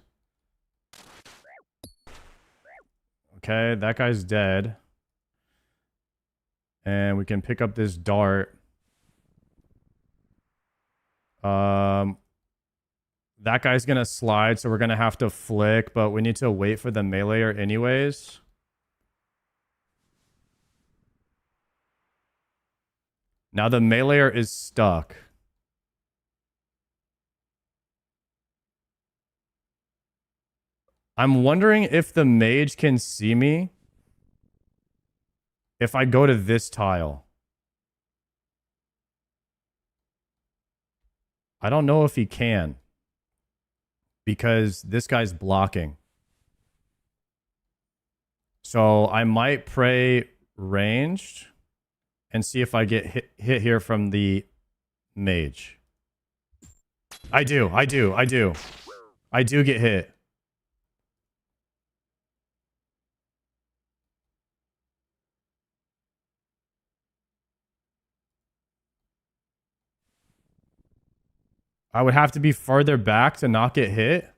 Okay, that guy's dead. And we can pick up this dart. That guy's gonna slide, so we're gonna have to flick, but we need to wait for the meleeer anyways. Now the meleeer is stuck. I'm wondering if the mage can see me if I go to this tile. I don't know if he can, because this guy's blocking. So I might pray ranged and see if I get hit here from the mage. I do get hit. I would have to be further back to not get hit.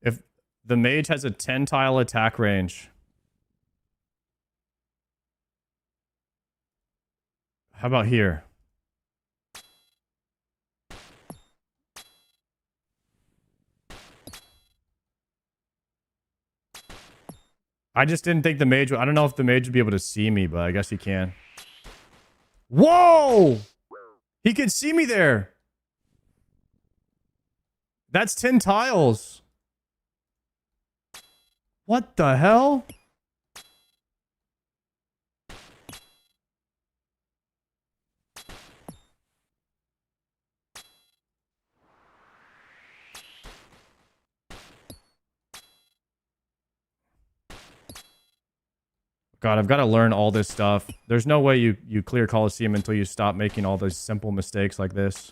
If the mage has a 10 tile attack range. How about here? I just didn't think the mage... I don't know if the mage would be able to see me, but I guess he can. Whoa! He could see me there. That's 10 tiles. What the hell? God, I've got to learn all this stuff. There's no way you clear Colosseum until you stop making all those simple mistakes like this.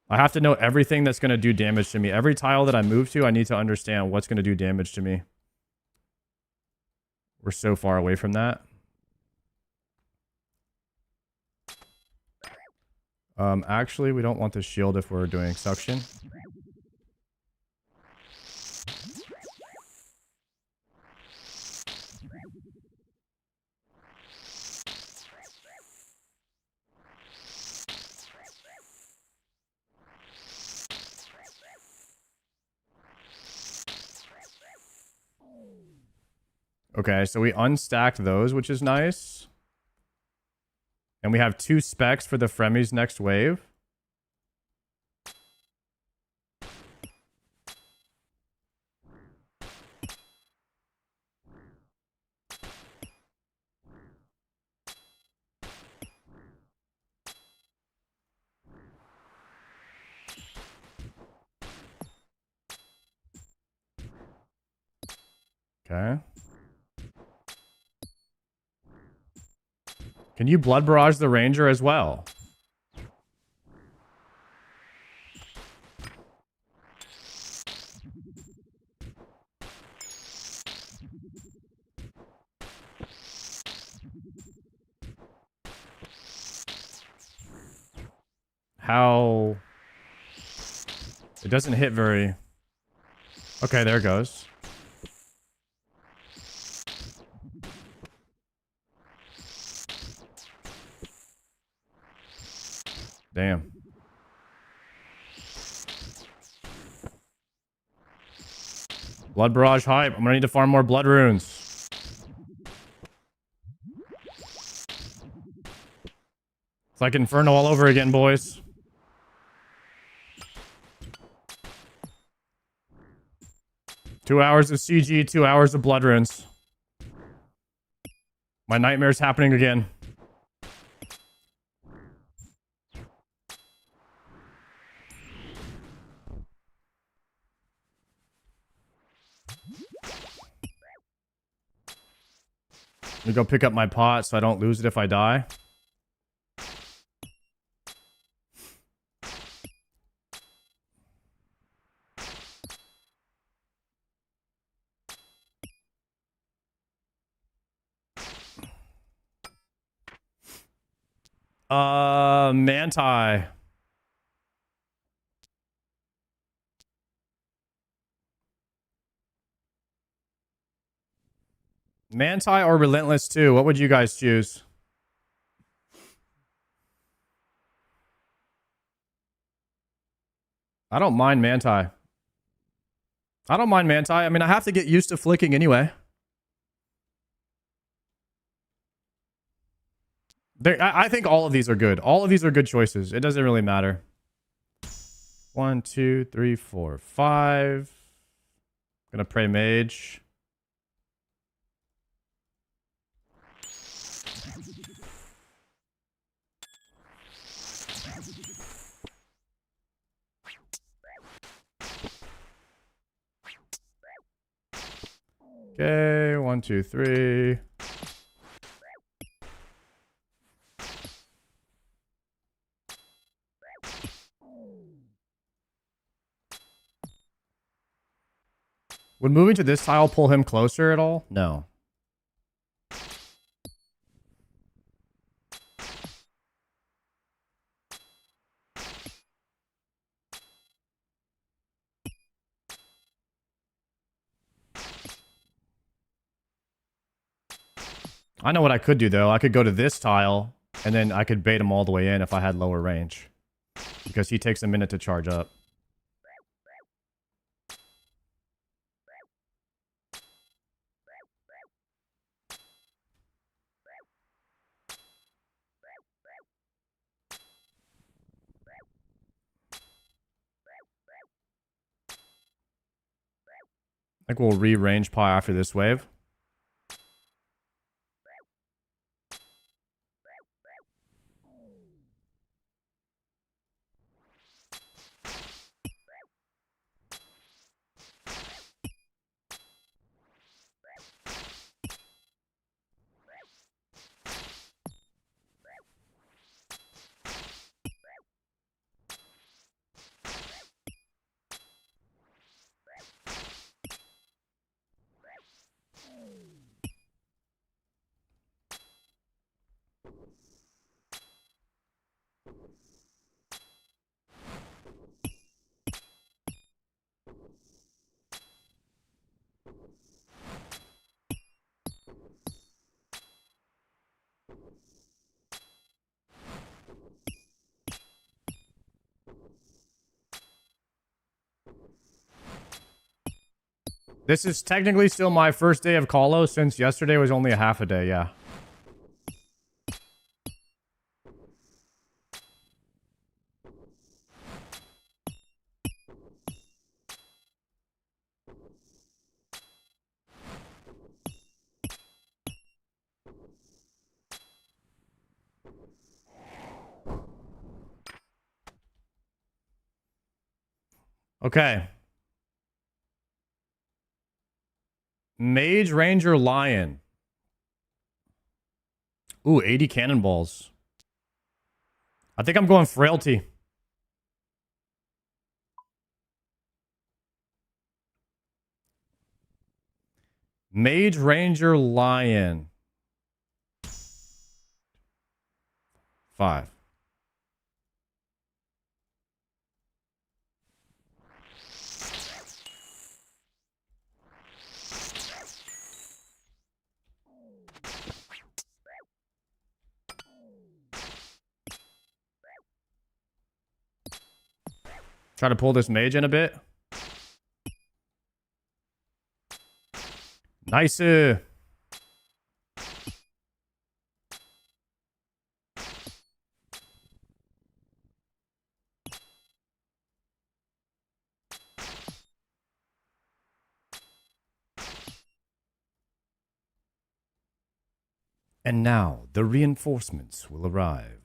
I have to know everything that's going to do damage to me. Every tile that I move to, I need to understand what's going to do damage to me. We're so far away from that. Actually, we don't want the shield if we're doing suction. Okay, so we unstacked those, which is nice. And we have 2 specs for the Fremi's next wave. Okay. Can you blood barrage the ranger as well? How? It doesn't hit very... Okay, there it goes. Damn. Blood barrage hype. I'm gonna need to farm more blood runes. It's like Inferno all over again, boys. Two hours of CG, 2 hours of blood runes. My nightmare's happening again. Let me go pick up my pot so I don't lose it if I die. Manti. Manti or Relentless 2? What would you guys choose? I don't mind Manti. I don't mind Manti. I mean, I have to get used to flicking anyway. I think all of these are good. All of these are good choices. It doesn't really matter. 1, 2, 3, 4, 5. Gonna pray mage. Okay, 1, 2, 3. Would moving to this tile pull him closer at all? No. I know what I could do, though. I could go to this tile, and then I could bait him all the way in if I had lower range. Because he takes a minute to charge up. I think we'll re-range paw after this wave. This is technically still my first day of Colo since yesterday was only a half a day, yeah. Okay. Mage, Ranger, Lion. Ooh, 80 cannonballs. I think I'm going Frailty. Mage, Ranger, Lion. 5. Try to pull this mage in a bit. Nice. And now the reinforcements will arrive.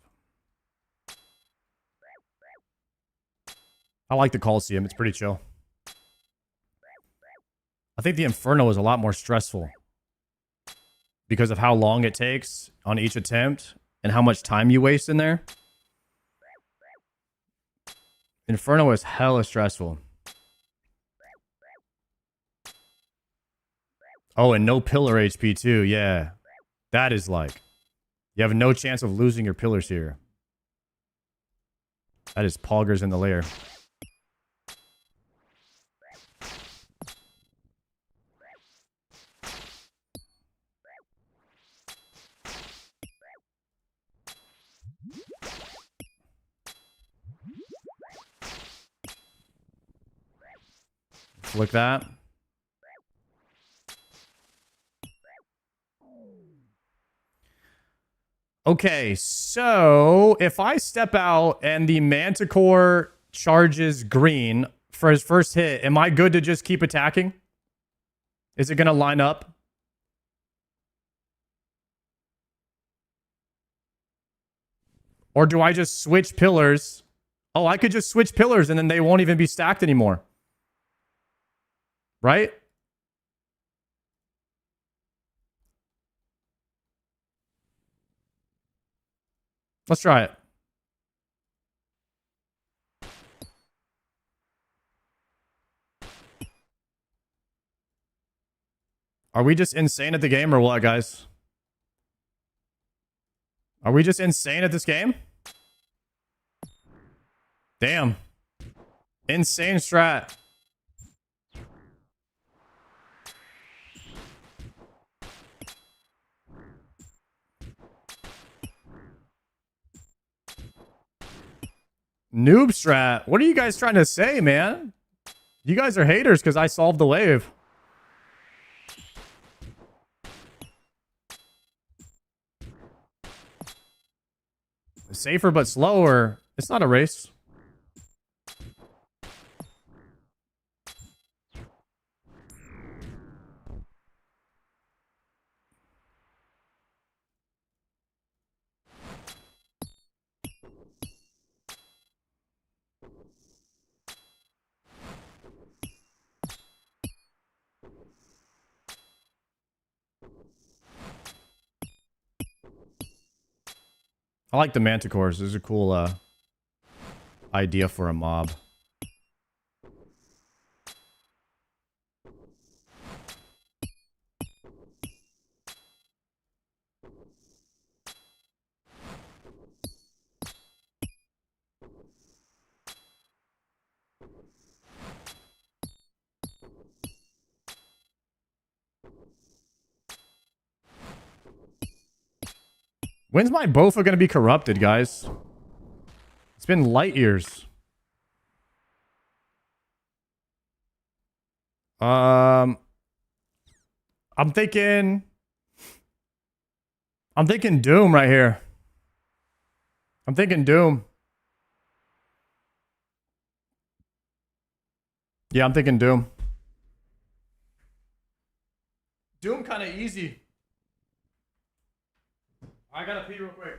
I like the Colosseum. It's pretty chill. I think the Inferno is a lot more stressful because of how long it takes on each attempt and how much time you waste in there. Inferno is hella stressful. Oh, and no pillar HP too. Yeah. That is like, you have no chance of losing your pillars here. That is poggers in the lair. Flick that. Okay, so if I step out and the Manticore charges green for his first hit, am I good to just keep attacking? Is it going to line up? Or do I just switch pillars? Oh, I could just switch pillars and then they won't even be stacked anymore. Right? Let's try it. Are we just insane at the game or what, guys? Are we just insane at this game? Damn. Insane strat. Noob strat. What are you guys trying to say, man? You guys are haters because I solved the wave. Safer but slower. It's not a race. I like the manticores. This is a cool idea for a mob. When's my Bofa going to be corrupted, guys? It's been light years. I'm thinking Doom right here. I'm thinking Doom. Yeah, I'm thinking Doom. Doom kind of easy. I gotta pee real quick.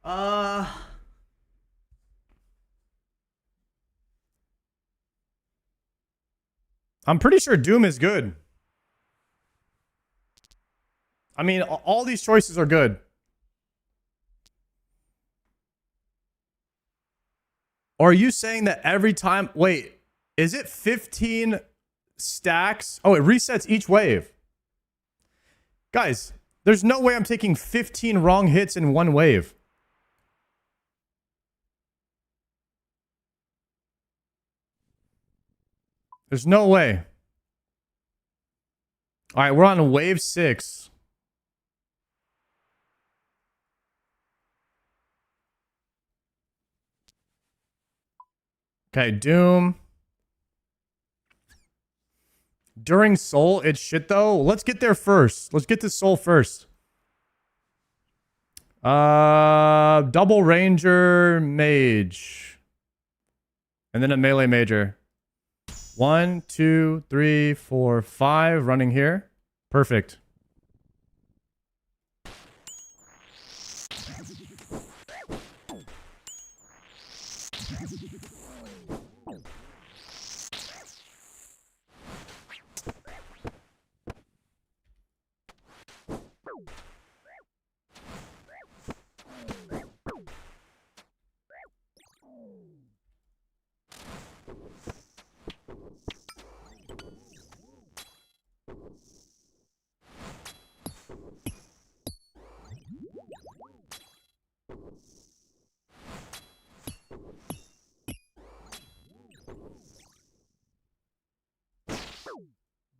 I'm pretty sure Doom is good. I mean, all these choices are good. Or are you saying that every time... Wait, is it 15 stacks? Oh, it resets each wave. Guys, there's no way I'm taking 15 wrong hits in one wave. There's no way. All right, we're on wave 6. Okay, Doom. During Soul, it's shit though. Let's get there first. Let's get to Soul first. Double Ranger Mage. And then a melee major. 1, 2, 3, 4, 5 running here. Perfect.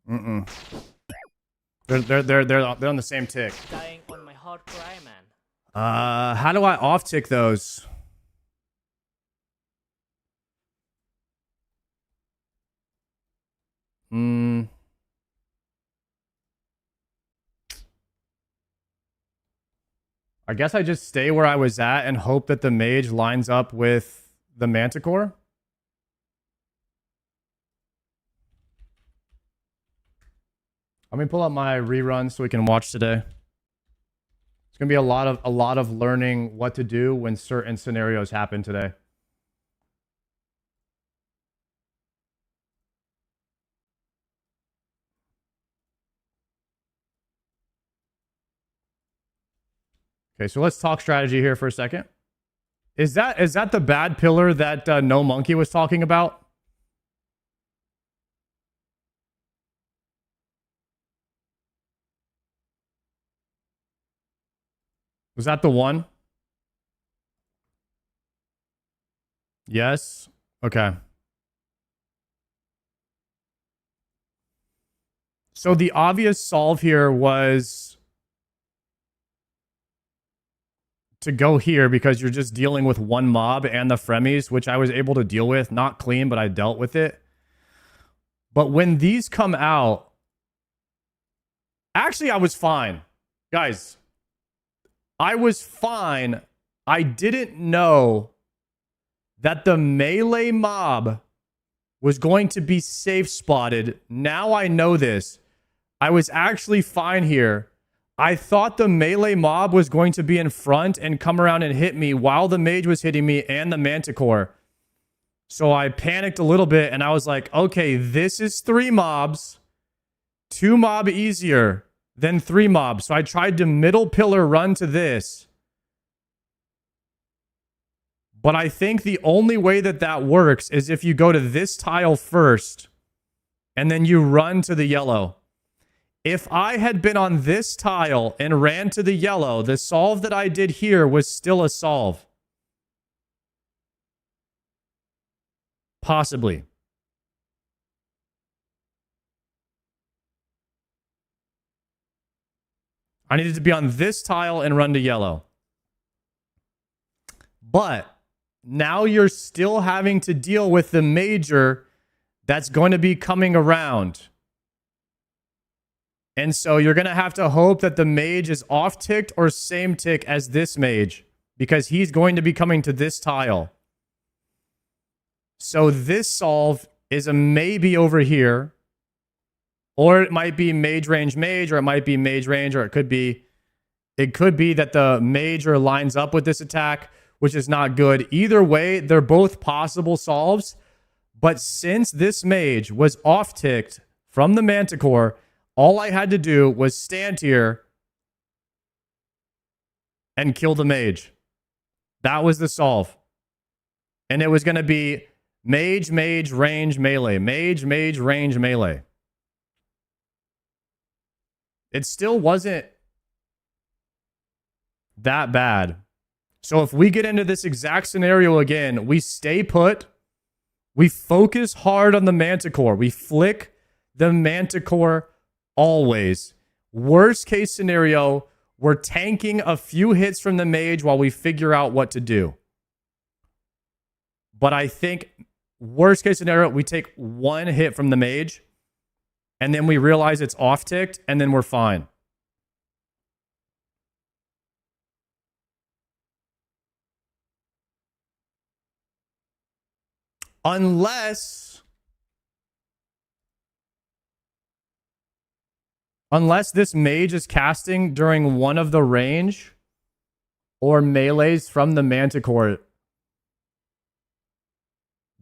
Mm-mm. They're on the same tick. Dying on my hard cry, man. How do I off tick those? I guess I just stay where I was at and hope that the mage lines up with the manticore. Let me pull up my rerun so we can watch today. It's gonna be a lot of learning what to do when certain scenarios happen today. Okay, so let's talk strategy here for a second. Is that the bad pillar that No Monkey was talking about? Was that the one? Yes. Okay. So the obvious solve here was to go here because you're just dealing with one mob and the fremies, which I was able to deal with. Not clean, but I dealt with it. But when these come out, actually, I was fine. Guys, I was fine. I didn't know that the melee mob was going to be safe spotted. Now I know this. I was actually fine here. I thought the melee mob was going to be in front and come around and hit me while the mage was hitting me and the manticore. So I panicked a little bit and I was like, okay, this is 3 mobs. 2 mob easier than 3 mobs. So I tried to middle pillar run to this. But I think the only way that that works is if you go to this tile first and then you run to the yellow. If I had been on this tile and ran to the yellow, the solve that I did here was still a solve. Possibly. I needed to be on this tile and run to yellow. But now you're still having to deal with the major that's going to be coming around. And so you're going to have to hope that the mage is off ticked or same tick as this mage, because he's going to be coming to this tile. So this solve is a maybe over here, or it might be mage range mage, or it might be mage range, or it could be It could be that the major lines up with this attack, which is not good. Either way, they're both possible solves. But since this mage was off-ticked from the Manticore, all I had to do was stand here and kill the mage. That was the solve. And it was going to be mage, mage, range, melee. Mage, mage, range, melee. It still wasn't that bad. So if we get into this exact scenario again, we stay put. We focus hard on the Manticore. We flick the Manticore always. Worst case scenario, we're tanking a few hits from the mage while we figure out what to do. But I think worst case scenario, we take one hit from the mage and then we realize it's off ticked and then we're fine. Unless this mage is casting during one of the range or melees from the Manticore,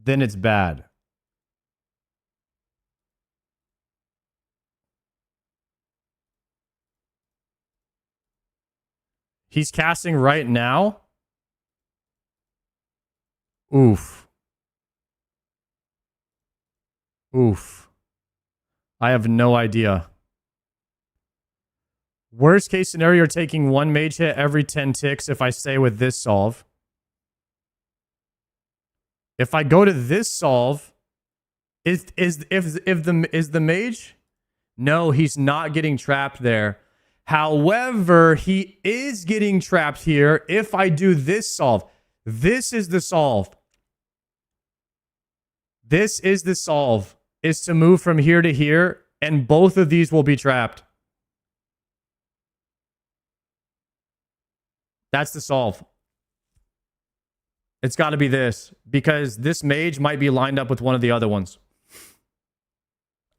then it's bad. He's casting right now. Oof. Oof. I have no idea. Worst case scenario, you're taking one mage hit every 10 ticks if I stay with this solve. If I go to this solve, is the mage? No, he's not getting trapped there. However, he is getting trapped here if I do this solve. This is the solve. This is the solve, is to move from here to here, and both of these will be trapped. That's the solve. It's got to be this, because this mage might be lined up with one of the other ones.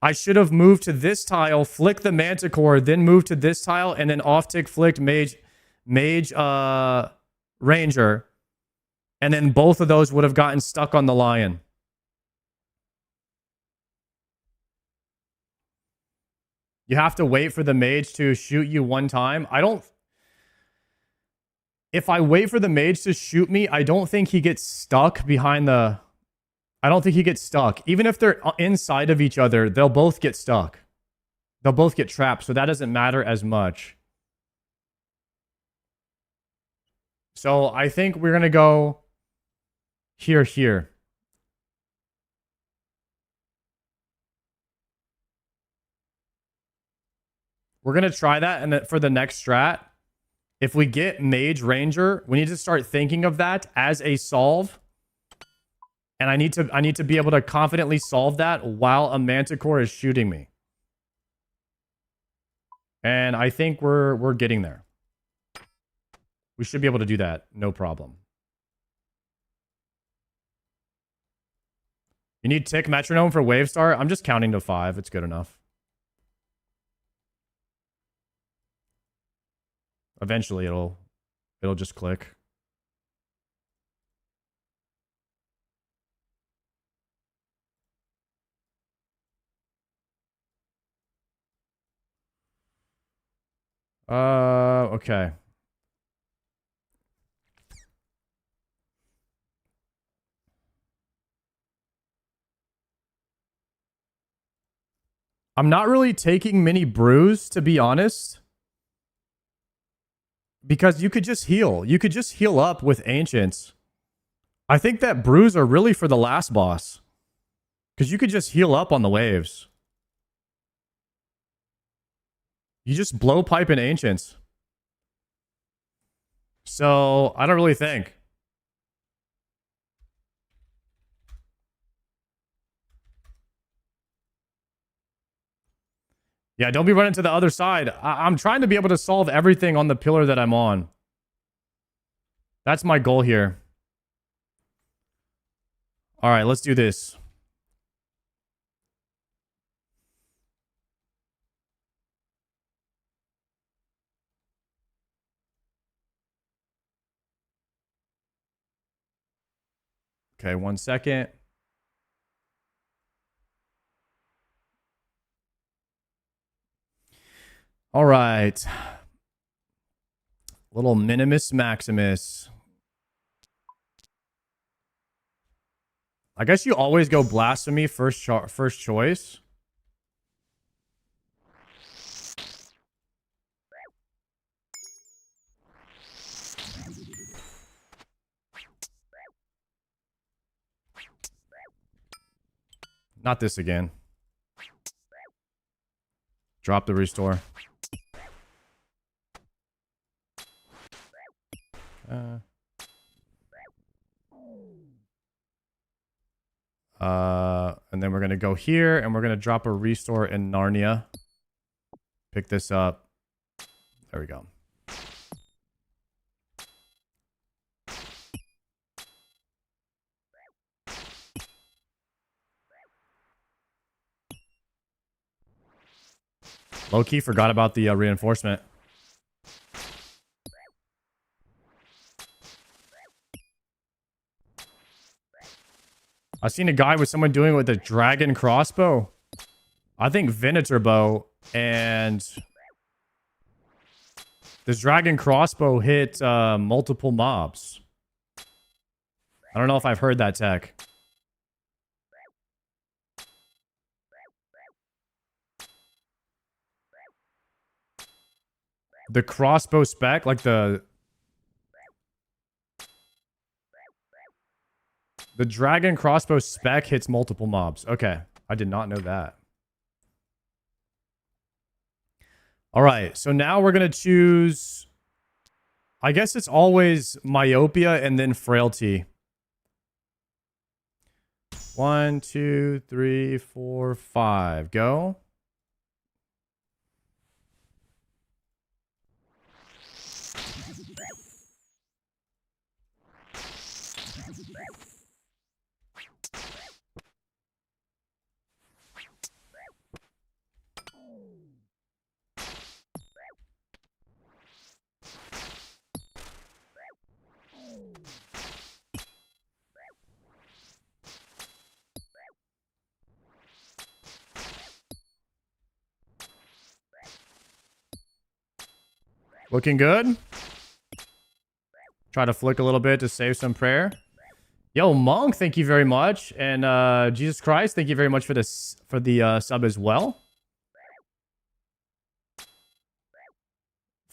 I should have moved to this tile, flick the Manticore, then move to this tile, and then off-tick flicked mage, ranger, and then both of those would have gotten stuck on the lion. You have to wait for the mage to shoot you one time. If I wait for the mage to shoot me, I don't think he gets stuck behind the... I don't think he gets stuck. Even if they're inside of each other, they'll both get stuck. They'll both get trapped, so that doesn't matter as much. So I think we're going to go here. We're going to try that, and for the next strat, if we get Mage Ranger, we need to start thinking of that as a solve. And I need to be able to confidently solve that while a Manticore is shooting me. And I think we're getting there. We should be able to do that, no problem. You need tick metronome for wave start? I'm just counting to 5. It's good enough. Eventually it'll just click. Okay. I'm not really taking many brews, to be honest. Because you could just heal. You could just heal up with Ancients. I think that brews are really for the last boss. Because you could just heal up on the waves. You just blow pipe in Ancients. So, I don't really think. Yeah, don't be running to the other side. I'm trying to be able to solve everything on the pillar that I'm on. That's my goal here. All right, let's do this. Okay, 1 second. All right. Little Minimus Maximus. I guess you always go Blasphemy first choice. Not this again. Drop the restore. And then we're going to go here and we're going to drop a restore in Narnia. Pick this up. There we go. Low-key forgot about the reinforcement. I've seen a guy with someone doing it with a dragon crossbow. I think Venator bow and this dragon crossbow hit multiple mobs. I don't know if I've heard that tech. The crossbow spec, like the dragon crossbow spec hits multiple mobs. Okay. I did not know that. All right. So now we're going to choose... I guess it's always myopia and then frailty. 1, 2, 3, 4, 5. Go. Looking good. Try to flick a little bit to save some prayer. Yo, Monk, thank you very much. And Jesus Christ, thank you very much for this for the sub as well.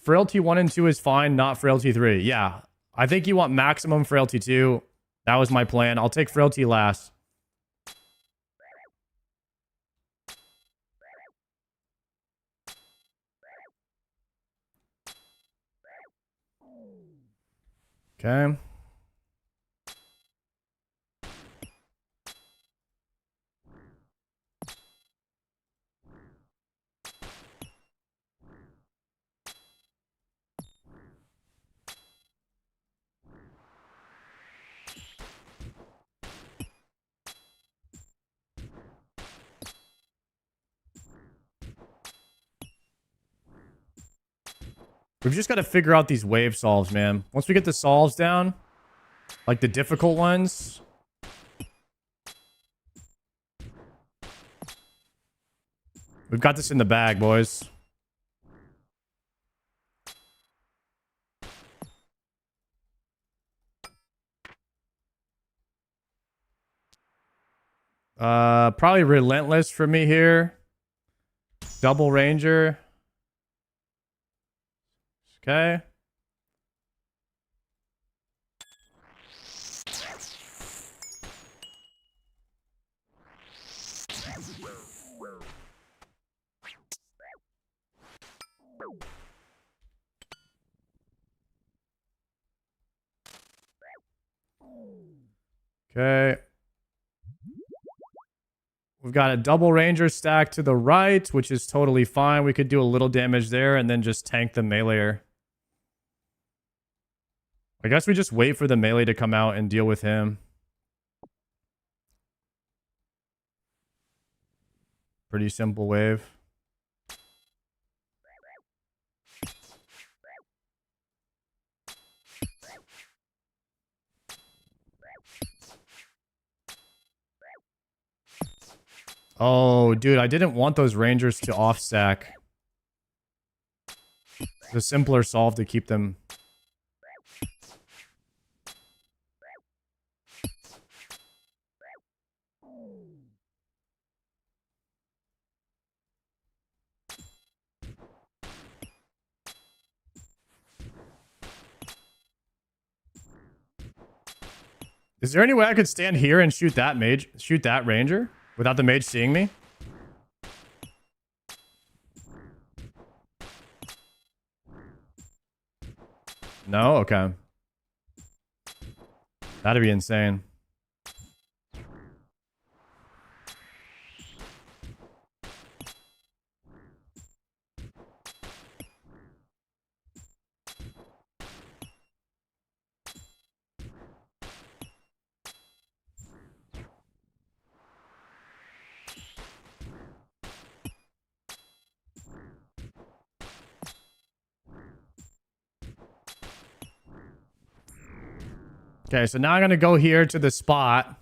Frailty 1 and 2 is fine, not Frailty 3. Yeah, I think you want maximum Frailty 2. That was my plan. I'll take Frailty last. Okay. We've just got to figure out these wave solves, man. Once we get the solves down, like the difficult ones. We've got this in the bag, boys. Probably Relentless for me here. Double Ranger. Okay. Okay. We've got a double ranger stack to the right, which is totally fine. We could do a little damage there and then just tank the meleeer. I guess we just wait for the melee to come out and deal with him. Pretty simple wave. Oh, dude, I didn't want those rangers to off-stack. The simpler solve to keep them... Is there any way I could stand here and shoot that ranger without the mage seeing me? No? Okay. That'd be insane. Okay, so now I'm going to go here to the spot.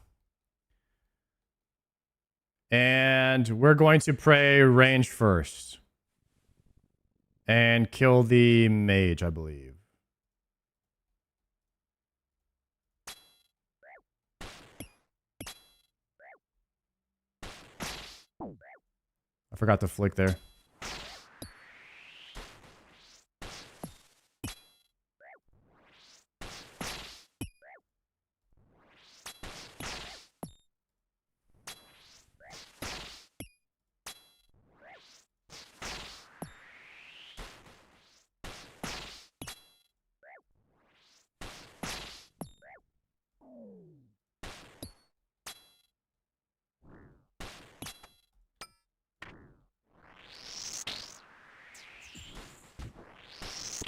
And we're going to pray range first. And kill the mage, I believe. I forgot to flick there.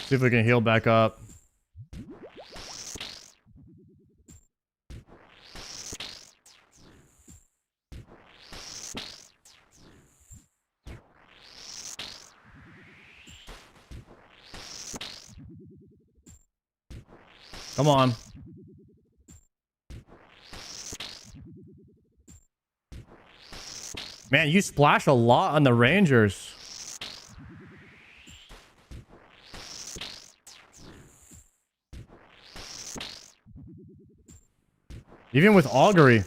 See if we can heal back up. Come on. Man, you splash a lot on the rangers. Even with augury.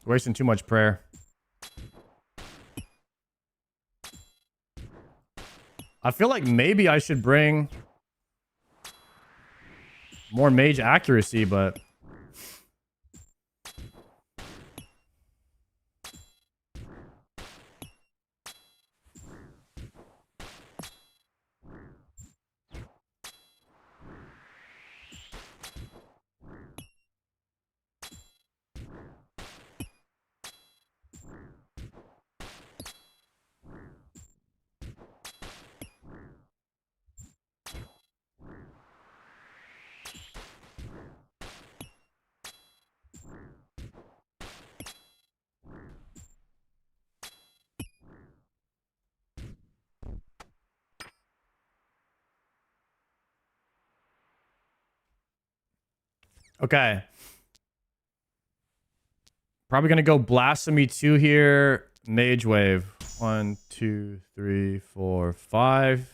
Wasting too much prayer. I feel like maybe I should bring more mage accuracy, but... Okay. Probably gonna go Blasphemy 2 here. Mage Wave. 1, 2, 3, 4, 5.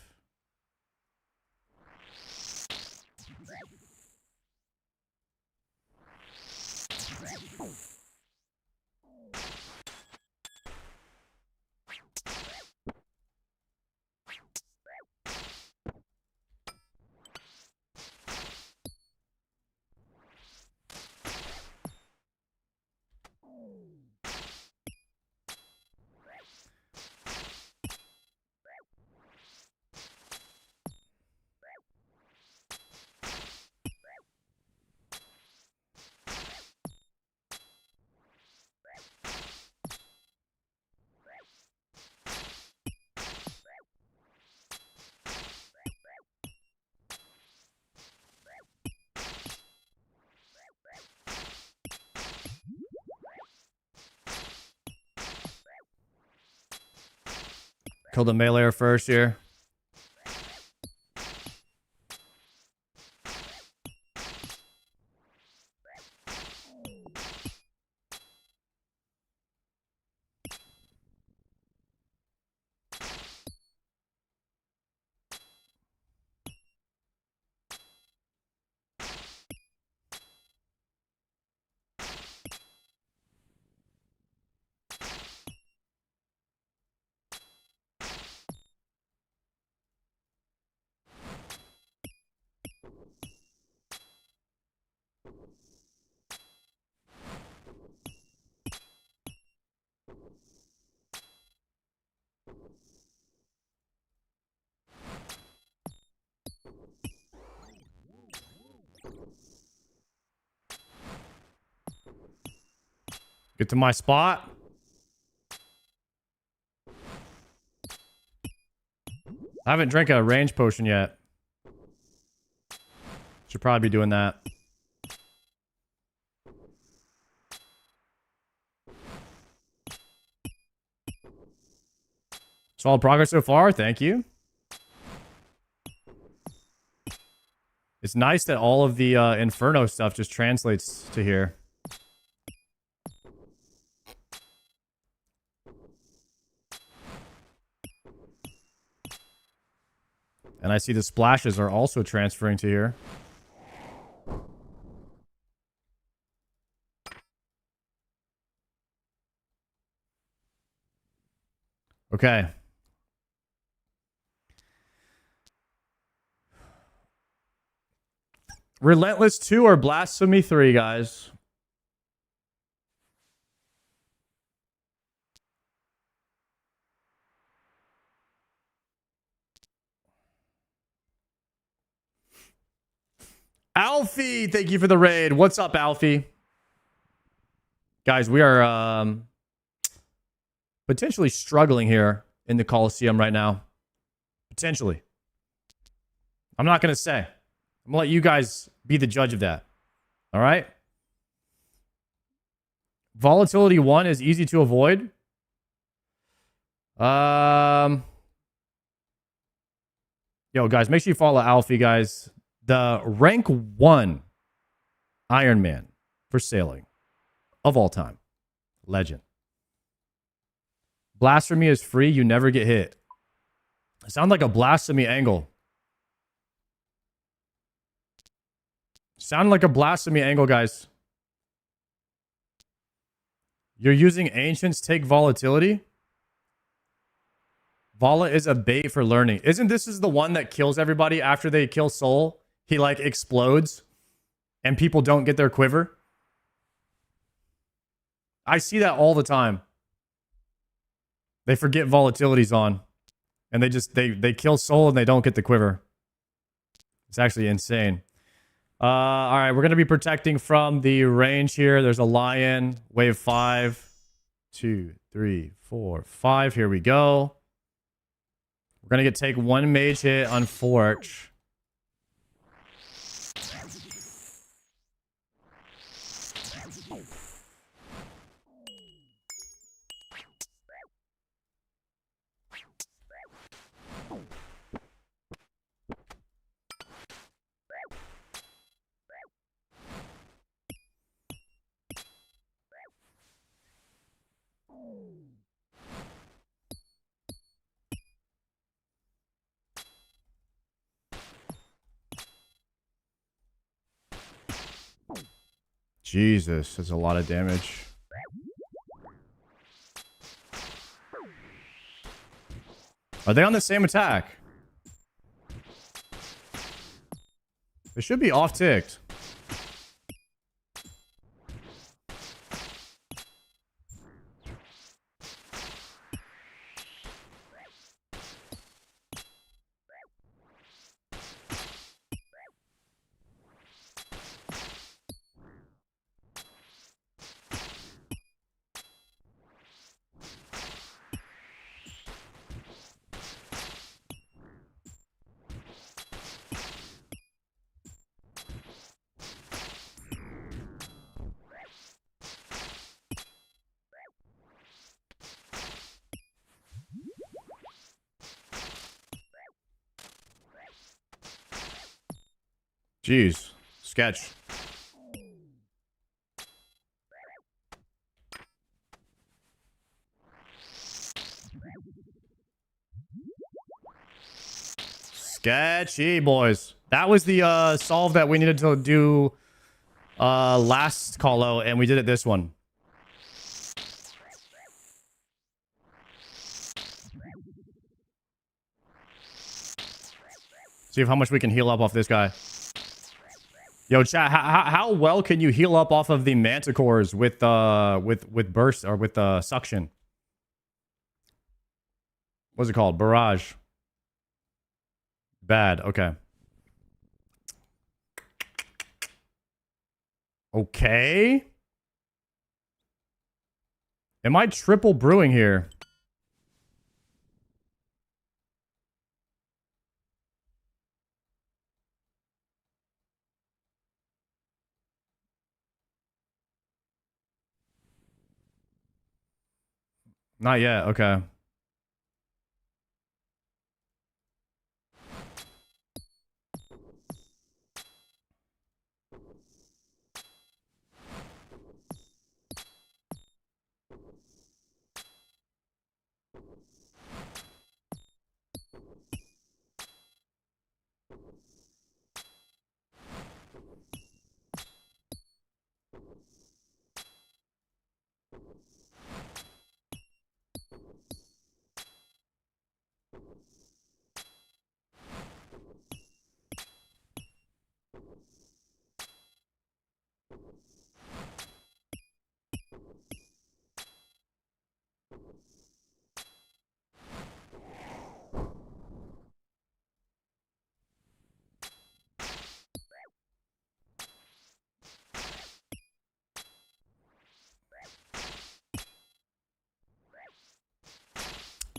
Kill the meleeer first here. Get to my spot. I haven't drank a range potion yet. Should probably be doing that. Solid progress so far. Thank you. It's nice that all of the Inferno stuff just translates to here. And I see the splashes are also transferring to here. Okay. Relentless 2 or Blasphemy 3, guys. Alfie, thank you for the raid. What's up, Alfie? Guys, we are potentially struggling here in the Colosseum right now. Potentially. I'm not going to say. I'm going to let you guys be the judge of that. All right? Volatility 1 is easy to avoid. Yo, guys, make sure you follow Alfie, guys. The rank 1 Iron Man for sailing of all time. Legend. Blasphemy is free. You never get hit. It sounds like a blasphemy angle. Sound like a blasphemy angle, guys. You're using ancients take volatility? Vala is a bait for learning. Isn't this is the one that kills everybody after they kill Soul? He like explodes and people don't get their quiver. I see that all the time. They forget volatility's on and they kill Soul and they don't get the quiver. It's actually insane. All right, we're going to be protecting from the range here. There's a lion. Wave 5. 2, 3, 4, 5. Here we go. We're going to take 1 mage hit on Forge. Jesus, that's a lot of damage. Are they on the same attack? They should be off-ticked. Jeez. Sketch. Sketchy, boys. That was the solve that we needed to do last call-out, and we did it this one. See how much we can heal up off this guy. Yo, chat, how well can you heal up off of the manticores with burst or with suction? What's it called? Barrage. Bad. Okay. Okay. Am I triple brewing here? Not yet. Okay.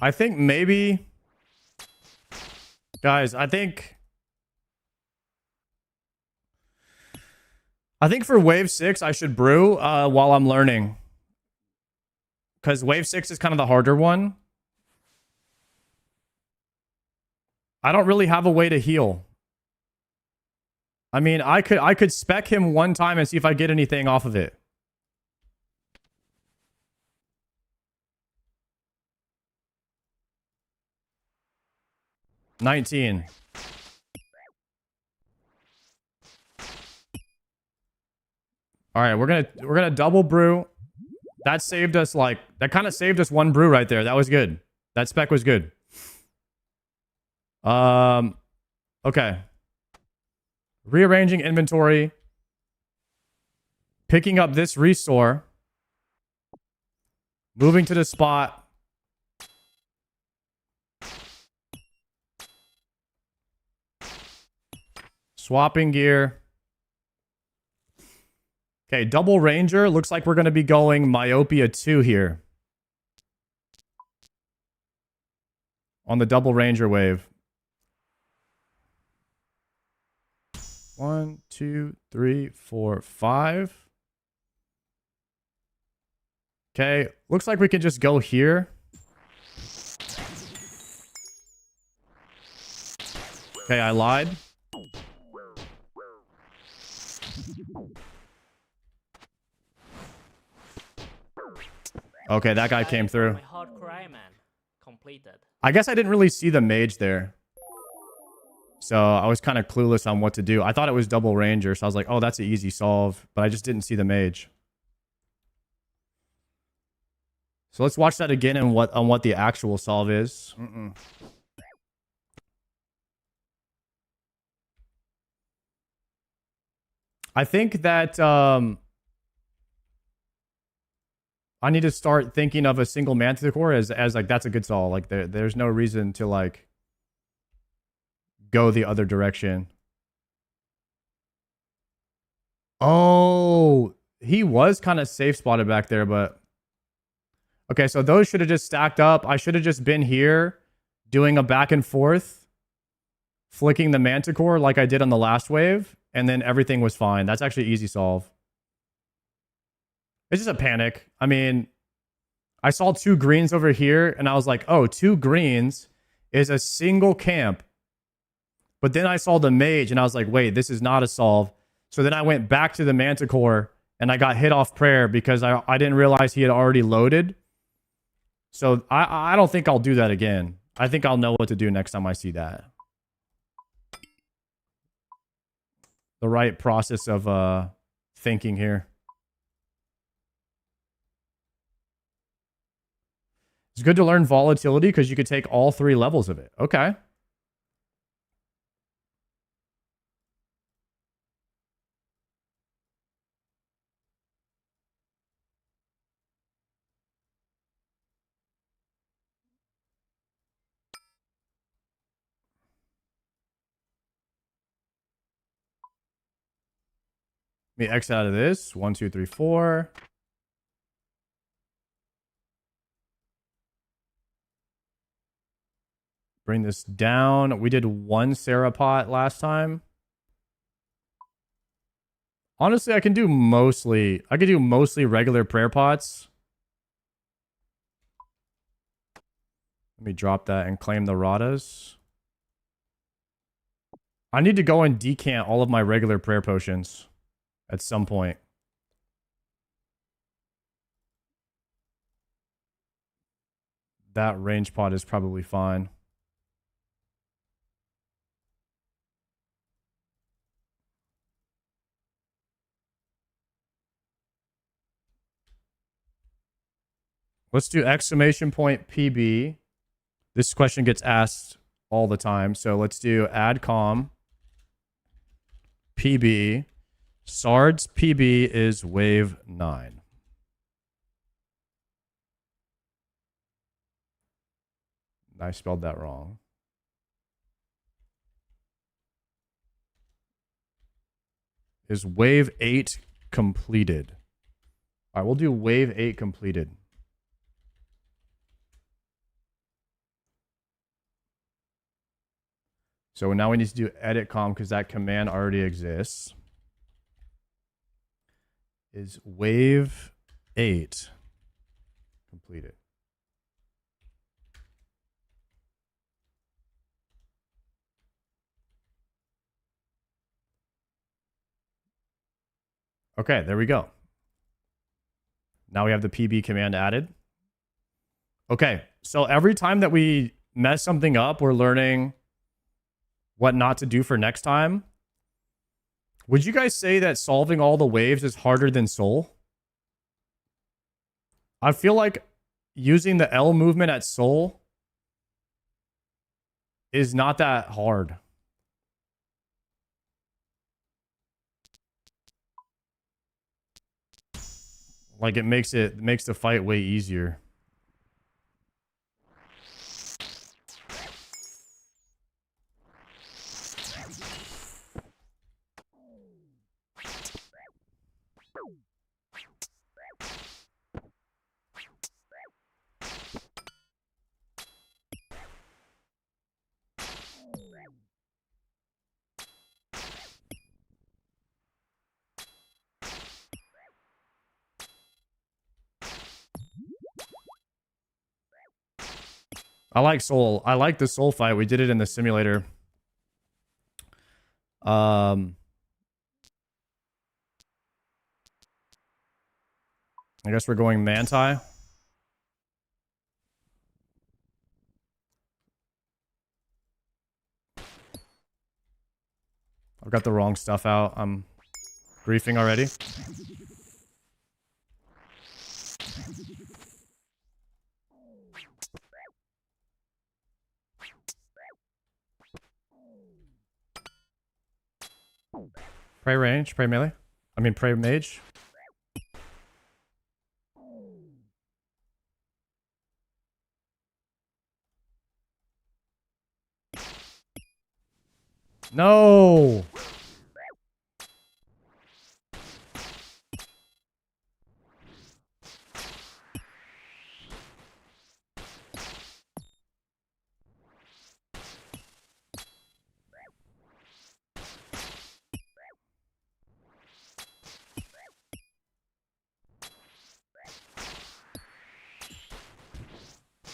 I think maybe... Guys, I think for wave 6, I should brew while I'm learning. Because wave 6 is kind of the harder one. I don't really have a way to heal. I mean, I could spec him one time and see if I get anything off of it. $19. All right, we're gonna double brew. That saved us that kind of saved us one brew right there. That was good. That spec was good. Okay. Rearranging inventory. Picking up this restore. Moving to the spot. Swapping gear. Okay, double ranger. Looks like we're going to be going myopia 2 here. On the double ranger wave. 1, 2, 3, 4, 5. Okay, looks like we can just go here. Okay, I lied. Okay, that guy came through. My hardcore Iron Man completed. I guess I didn't really see the mage there. So I was kind of clueless on what to do. I thought it was double ranger, so I was like, oh, that's an easy solve. But I just didn't see the mage. So let's watch that again and on what the actual solve is. I think that I need to start thinking of a single manticore as like that's a good solve. Like there's no reason to like go the other direction. Oh, he was kind of safe spotted back there, but okay, so those should have just stacked up. I should have just been here doing a back and forth, flicking the manticore like I did on the last wave, and then everything was fine. That's actually easy solve. It's just a panic. I mean, I saw 2 greens over here, and I was like, oh, 2 greens is a single camp. But then I saw the mage, and I was like, wait, this is not a solve. So then I went back to the manticore, and I got hit off prayer because I didn't realize he had already loaded. So I don't think I'll do that again. I think I'll know what to do next time I see that. The right process of thinking here. It's good to learn volatility because you could take all 3 levels of it. Okay. Let me X out of this. 1, 2, 3, 4. bring this down. We did 1 Serapot last time. Honestly, I can do mostly regular prayer pots. Let me drop that and claim the Radas. I need to go and decant all of my regular prayer potions at some point. That range pot is probably fine. Let's do exclamation point PB. This question gets asked all the time. So let's do add com PB. Sard's PB is wave 9. I spelled that wrong. Is wave 8 completed? All right, we'll do wave 8 completed. So now we need to do edit com because that command already exists. Is wave 8 completed? Okay, there we go. Now we have the PB command added. Okay, so every time that we mess something up, we're learning what not to do for next time. Would you guys say that solving all the waves is harder than Soul? I feel like using the L movement at Soul is not that hard. Like it makes the fight way easier. I like Soul. I like the Soul fight. We did it in the simulator. I guess we're going Manti. I've got the wrong stuff out. I'm griefing already. Pray range, pray melee. I mean, pray mage. No!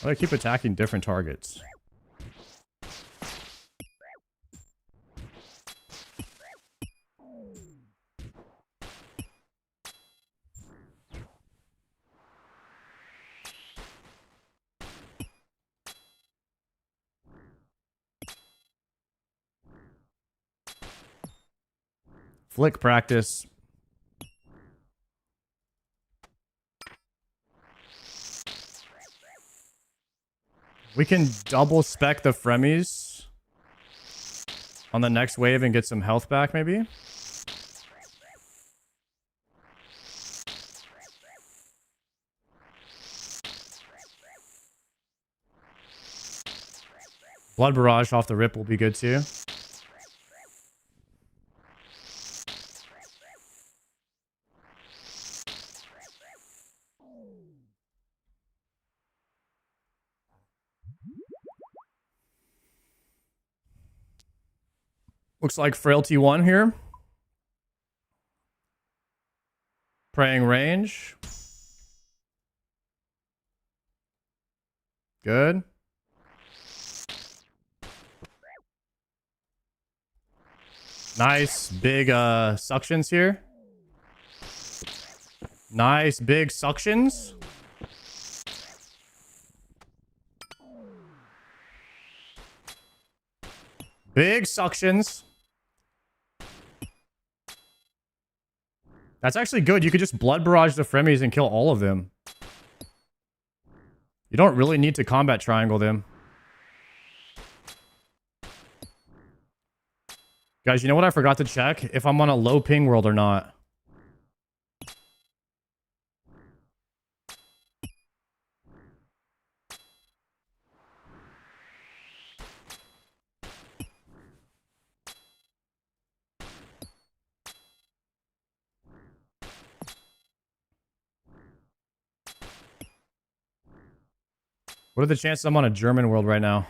I keep attacking different targets. Flick practice. We can double spec the Fremies on the next wave and get some health back, maybe? Blood Barrage off the rip will be good too. Looks like Frailty 1 here. Praying range. Good. Nice big suctions here. Nice big suctions. Big suctions. That's actually good. You could just blood barrage the Fremies and kill all of them. You don't really need to combat triangle them. Guys, you know what I forgot to check? If I'm on a low ping world or not. What are the chances I'm on a German world right now?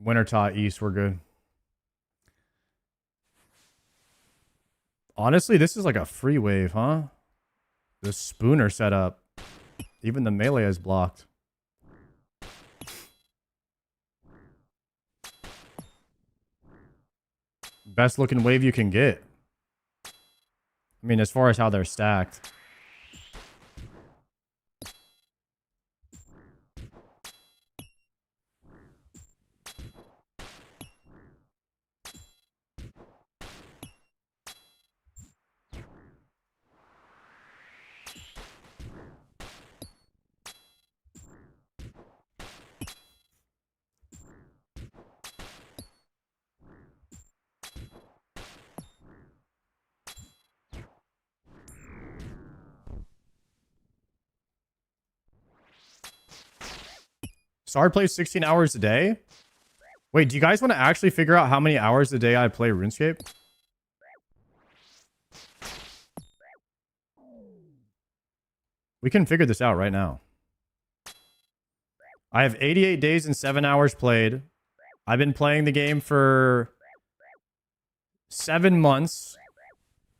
Wintertot East, we're good. Honestly, this is like a free wave, huh? The spooner setup. Even the melee is blocked. Best looking wave you can get. I mean, as far as how they're stacked. Sard plays 16 hours a day? Wait, do you guys want to actually figure out how many hours a day I play RuneScape? We can figure this out right now. I have 88 days and 7 hours played. I've been playing the game for 7 months.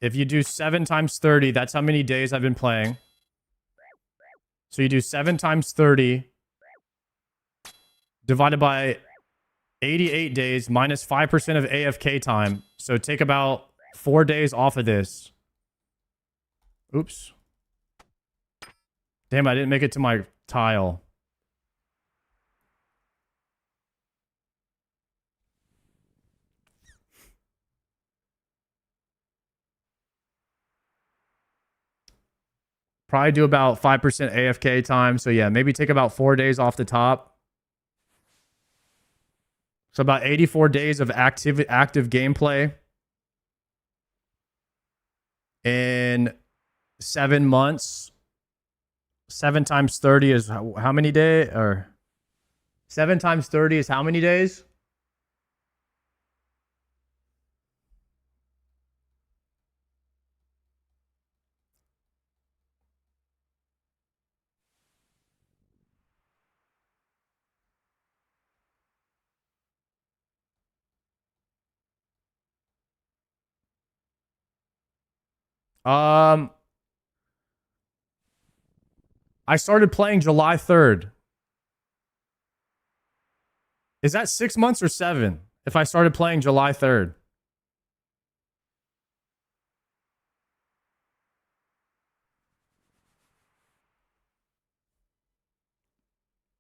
If you do 7 times 30, that's how many days I've been playing. So you do 7 times 30 divided by 88 days minus 5% of AFK time. So take about 4 days off of this. Oops. Damn, I didn't make it to my tile. Probably do about 5% AFK time. So yeah, maybe take about 4 days off the top. So about 84 days of active gameplay in 7 months. 7 times 30 is how many days? Or 7 times 30 is how many days? I started playing July 3rd. Is that 6 months or 7? If I started playing July 3rd.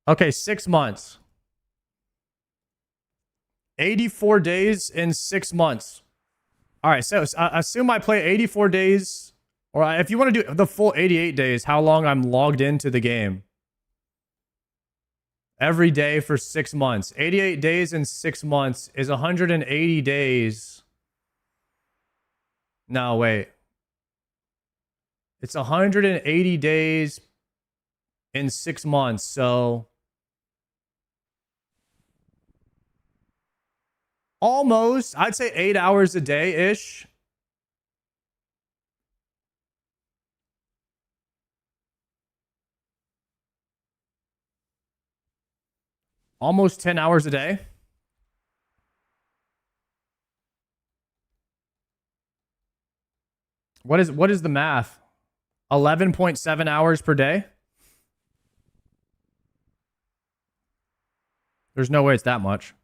Okay, 6 months. 84 days in 6 months. All right, so assume I play 84 days, or if you want to do the full 88 days, how long I'm logged into the game. Every day for 6 months. 88 days in 6 months is 180 days. No, wait. It's 180 days in 6 months, so almost, I'd say 8 hours a day-ish. Almost 10 hours a day. What is the math? 11.7 hours per day? There's no way it's that much.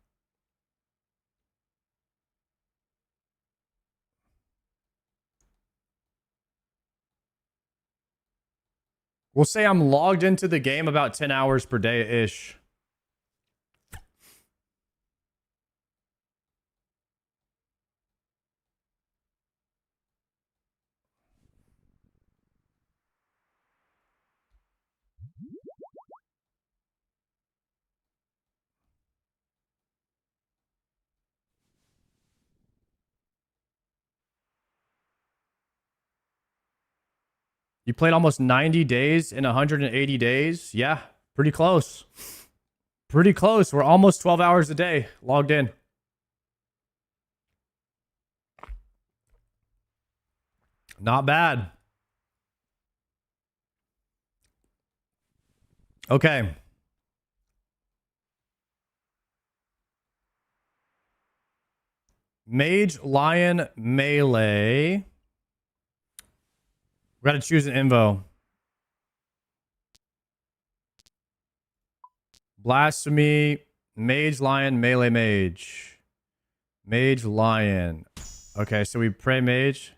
We'll say I'm logged into the game about 10 hours per day-ish. You played almost 90 days in 180 days? Yeah, pretty close. Pretty close. We're almost 12 hours a day logged in. Not bad. Okay. Mage, Lion, Melee. We got to choose an invo. Blasphemy, Mage, Lion, Melee, Mage. Mage, Lion. Okay, so we pray Mage.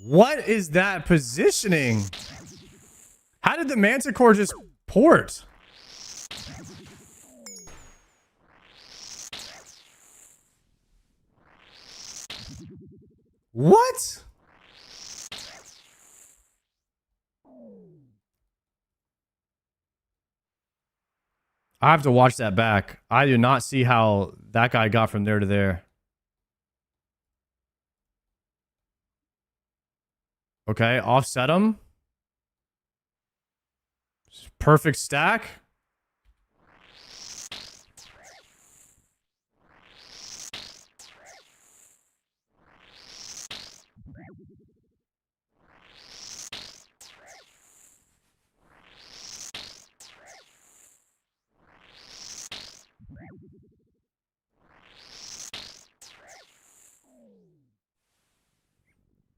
What is that positioning? How did the Manticore just port? What? I have to watch that back. I do not see how that guy got from there to there. Okay, offset him. Perfect stack.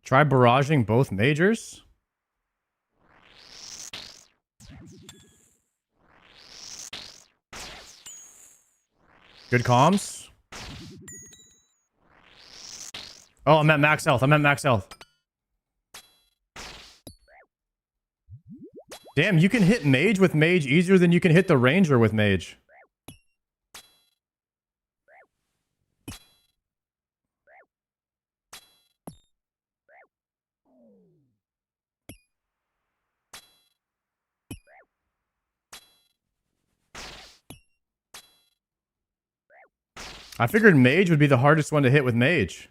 Try barraging both majors. Good comms. Oh, I'm at max health. I'm at max health. Damn, you can hit mage with mage easier than you can hit the ranger with mage. I figured mage would be the hardest one to hit with mage.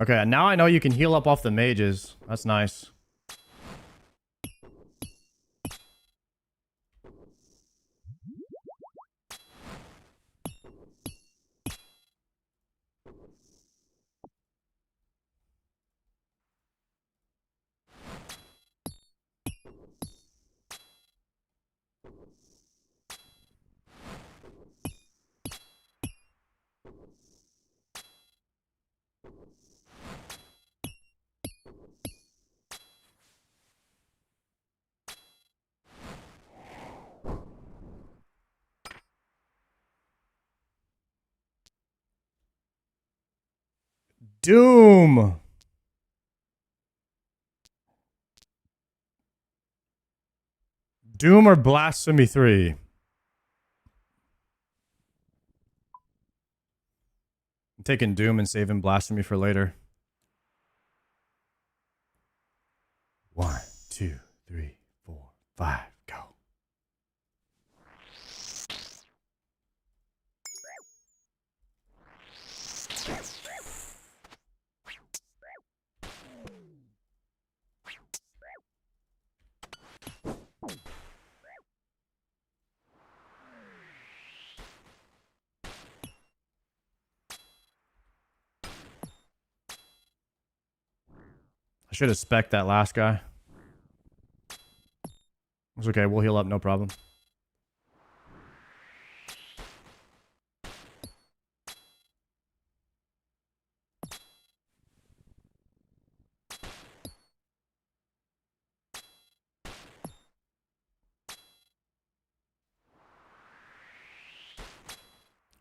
Okay, now I know you can heal up off the mages. That's nice. Doom. Doom or Blasphemy 3? I'm taking Doom and saving Blasphemy for later. 1, 2, 3, 4, 5, go. I should have spec'd that last guy. It's okay, we'll heal up, no problem.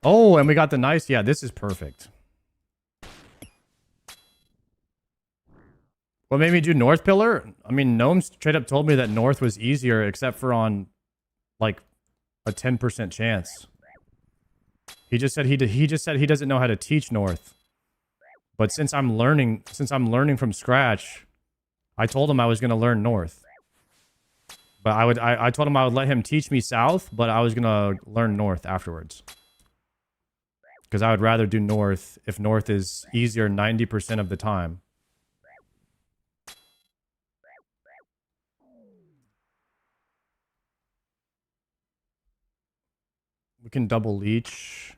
Oh, and we got the nice. Yeah, this is perfect. What made me do North Pillar? I mean, Gnome straight up told me that North was easier, except for on, like, a 10% chance. He just said he doesn't know how to teach North. But since I'm learning from scratch, I told him I was gonna learn North. But I told him I would let him teach me South, but I was gonna learn North afterwards. Because I would rather do North if North is easier 90% of the time. We can double leech.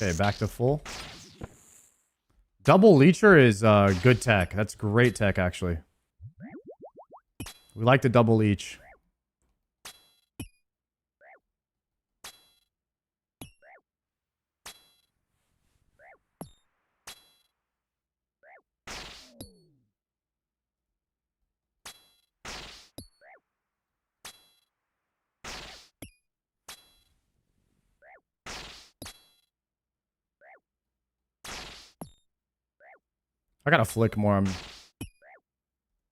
Okay, back to full. Double leecher is good tech. That's great tech, actually. We like the double leech. I gotta flick more. I'm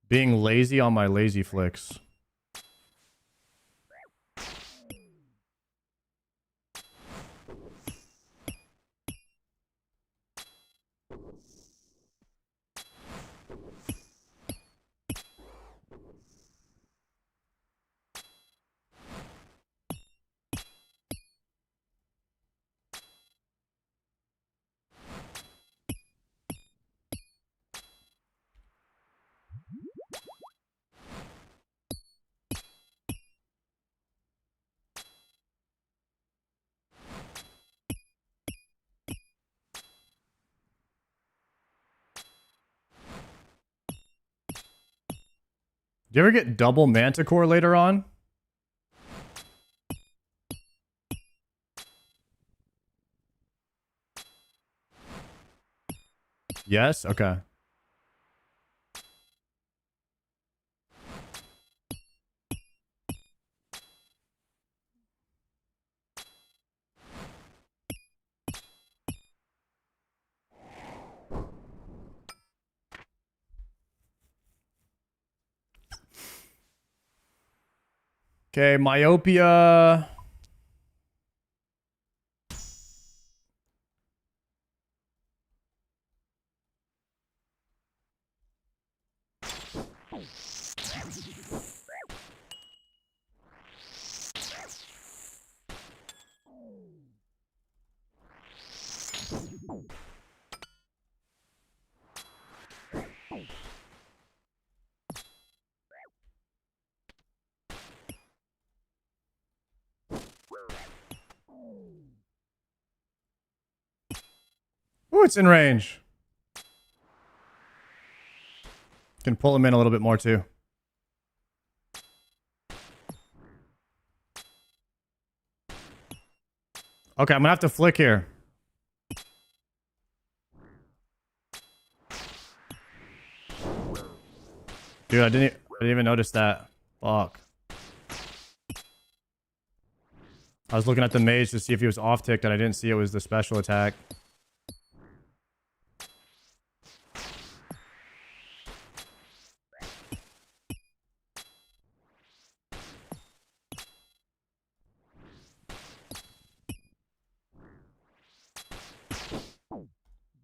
being lazy on my lazy flicks. Do you ever get double Manticore later on? Yes? Okay. Okay, myopia. Ooh, it's in range. Can pull him in a little bit more too. Okay, I'm gonna have to flick here. Dude, I didn't even notice that. Fuck. I was looking at the mage to see if he was off-ticked, and I didn't see it was the special attack.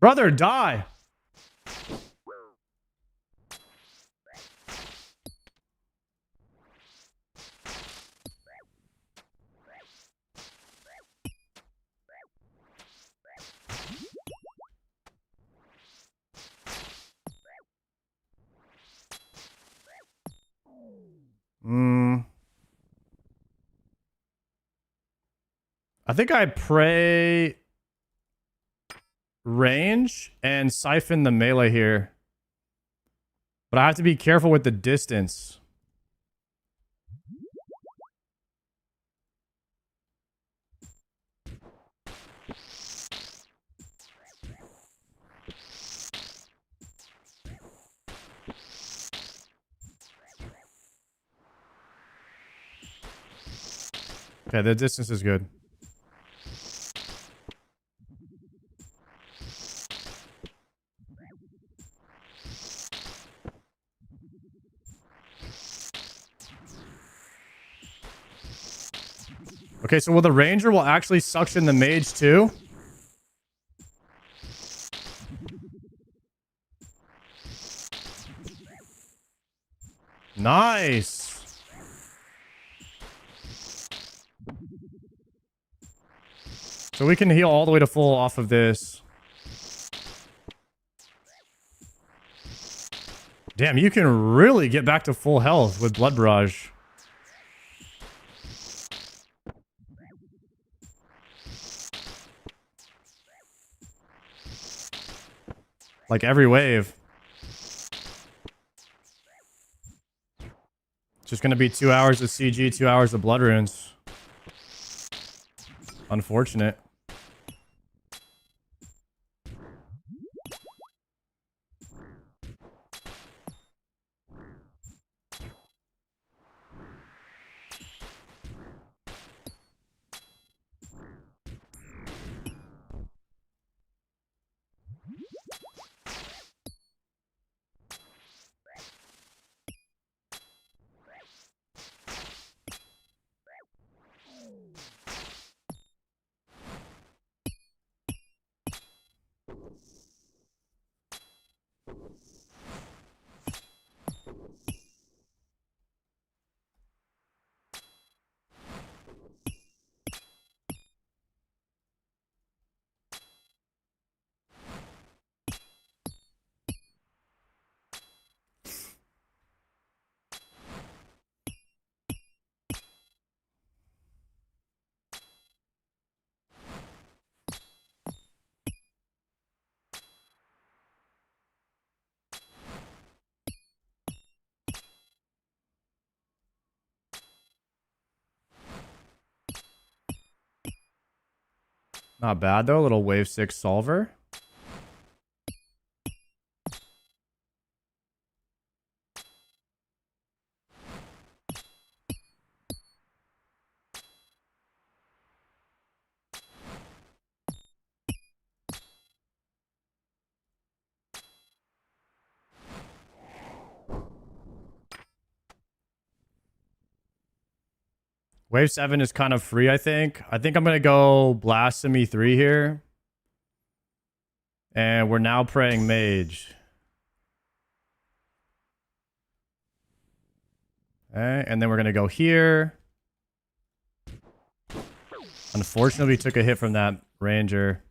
Brother, die! I think I pray range and siphon the melee here. But I have to be careful with the distance. Okay, the distance is good. Okay, so will the ranger will actually suction the mage too? Nice. So we can heal all the way to full off of this. Damn, you can really get back to full health with Blood Barrage. Like every wave. It's just gonna be 2 hours of CG, 2 hours of blood runes. Unfortunate. Not bad though, little wave 6 solver. Wave 7 is kind of free, I think. I think I'm going to go Blasphemy 3 here. And we're now praying Mage. Okay, and then we're going to go here. Unfortunately, we took a hit from that Ranger.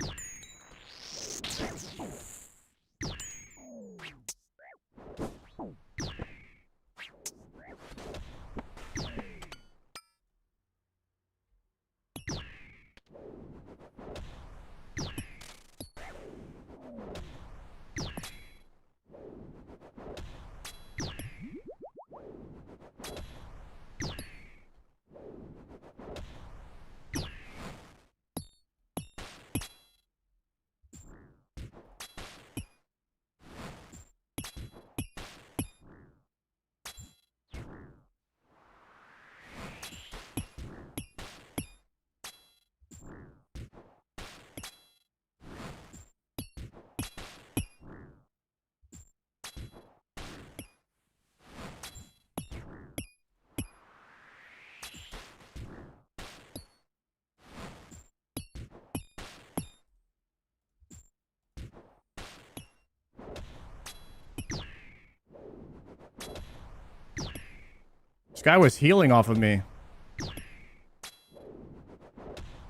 guy was healing off of me.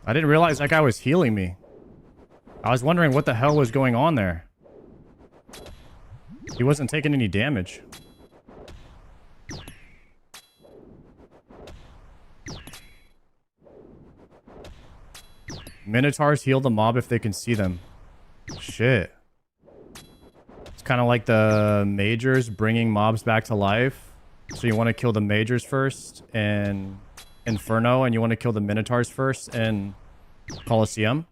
I didn't realize that guy was healing me. I was wondering what the hell was going on there. He wasn't taking any damage. Minotaurs heal the mob if they can see them. Shit. It's kind of like the majors bringing mobs back to life. So you want to kill the majors first in Inferno, and you want to kill the Minotaurs first in Colosseum.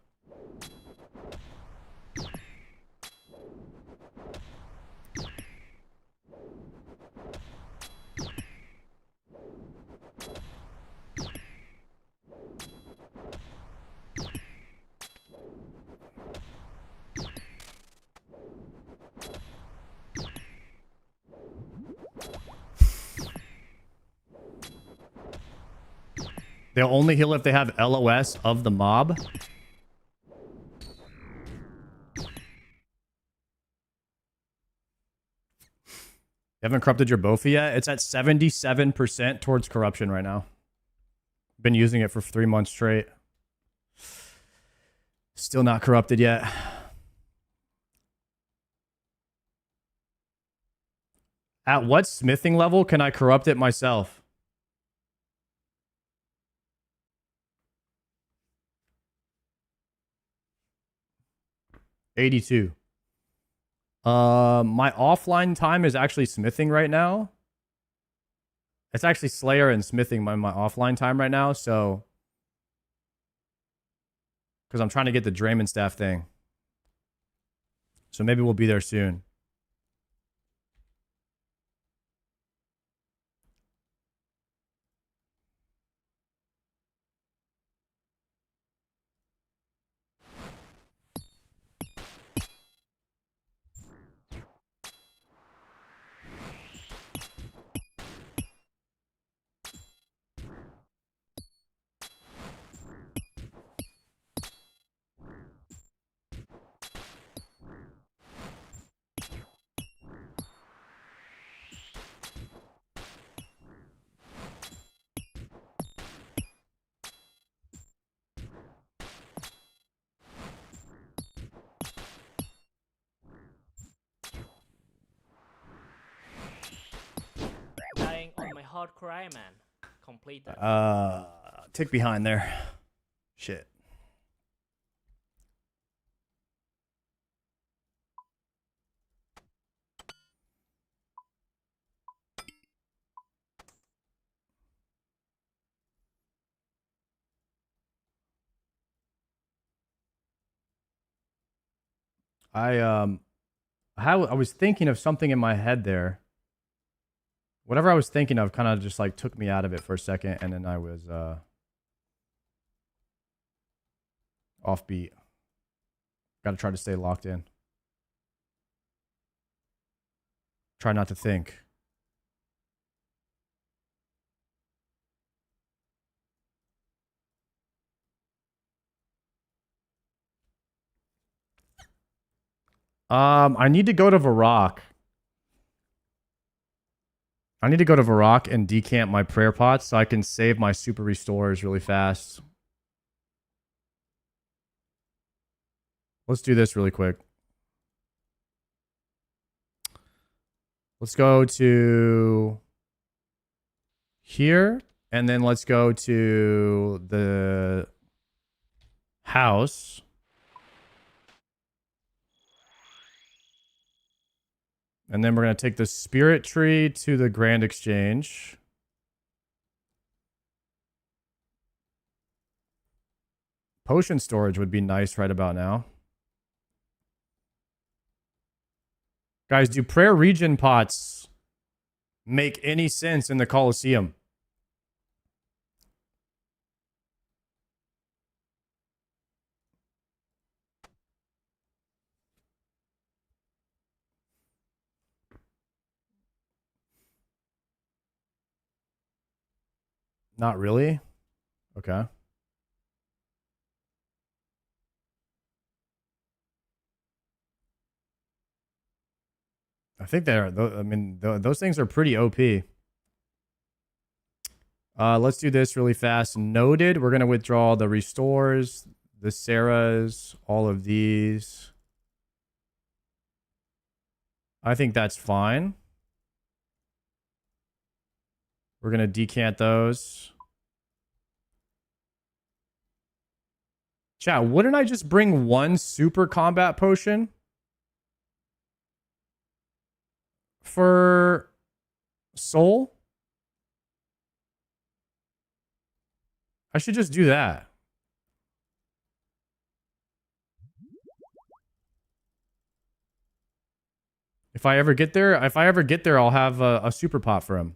They'll only heal if they have LOS of the mob. You haven't corrupted your Bofa yet? It's at 77% towards corruption right now. Been using it for 3 months straight. Still not corrupted yet. At what smithing level can I corrupt it myself? $82. My offline time is actually smithing right now. It's actually Slayer and smithing my offline time right now, so because I'm trying to get the Draymond staff thing. So maybe we'll be there soon. Dying on my hardcore Iron Man. Completed. Tick behind there. Shit. I was thinking of something in my head there. Whatever I was thinking of kind of just like took me out of it for a second, and then I was offbeat. Got to try to stay locked in. Try not to think. I need to go to Varrock. I need to go to Varrock and decamp my prayer pots so I can save my super restores really fast. Let's do this really quick. Let's go to here, and then let's go to the house. And then we're going to take the spirit tree to the Grand Exchange. Potion storage would be nice right about now. Guys, do prayer region pots make any sense in the Colosseum? Not really? Okay. I think they're, I mean, those things are pretty OP. Let's do this really fast. Noted. We're going to withdraw the restores, the Sarahs, all of these. I think that's fine. We're going to decant those. Chat, wouldn't I just bring one super combat potion for soul? I should just do that. If I ever get there, I'll have a super pot for him.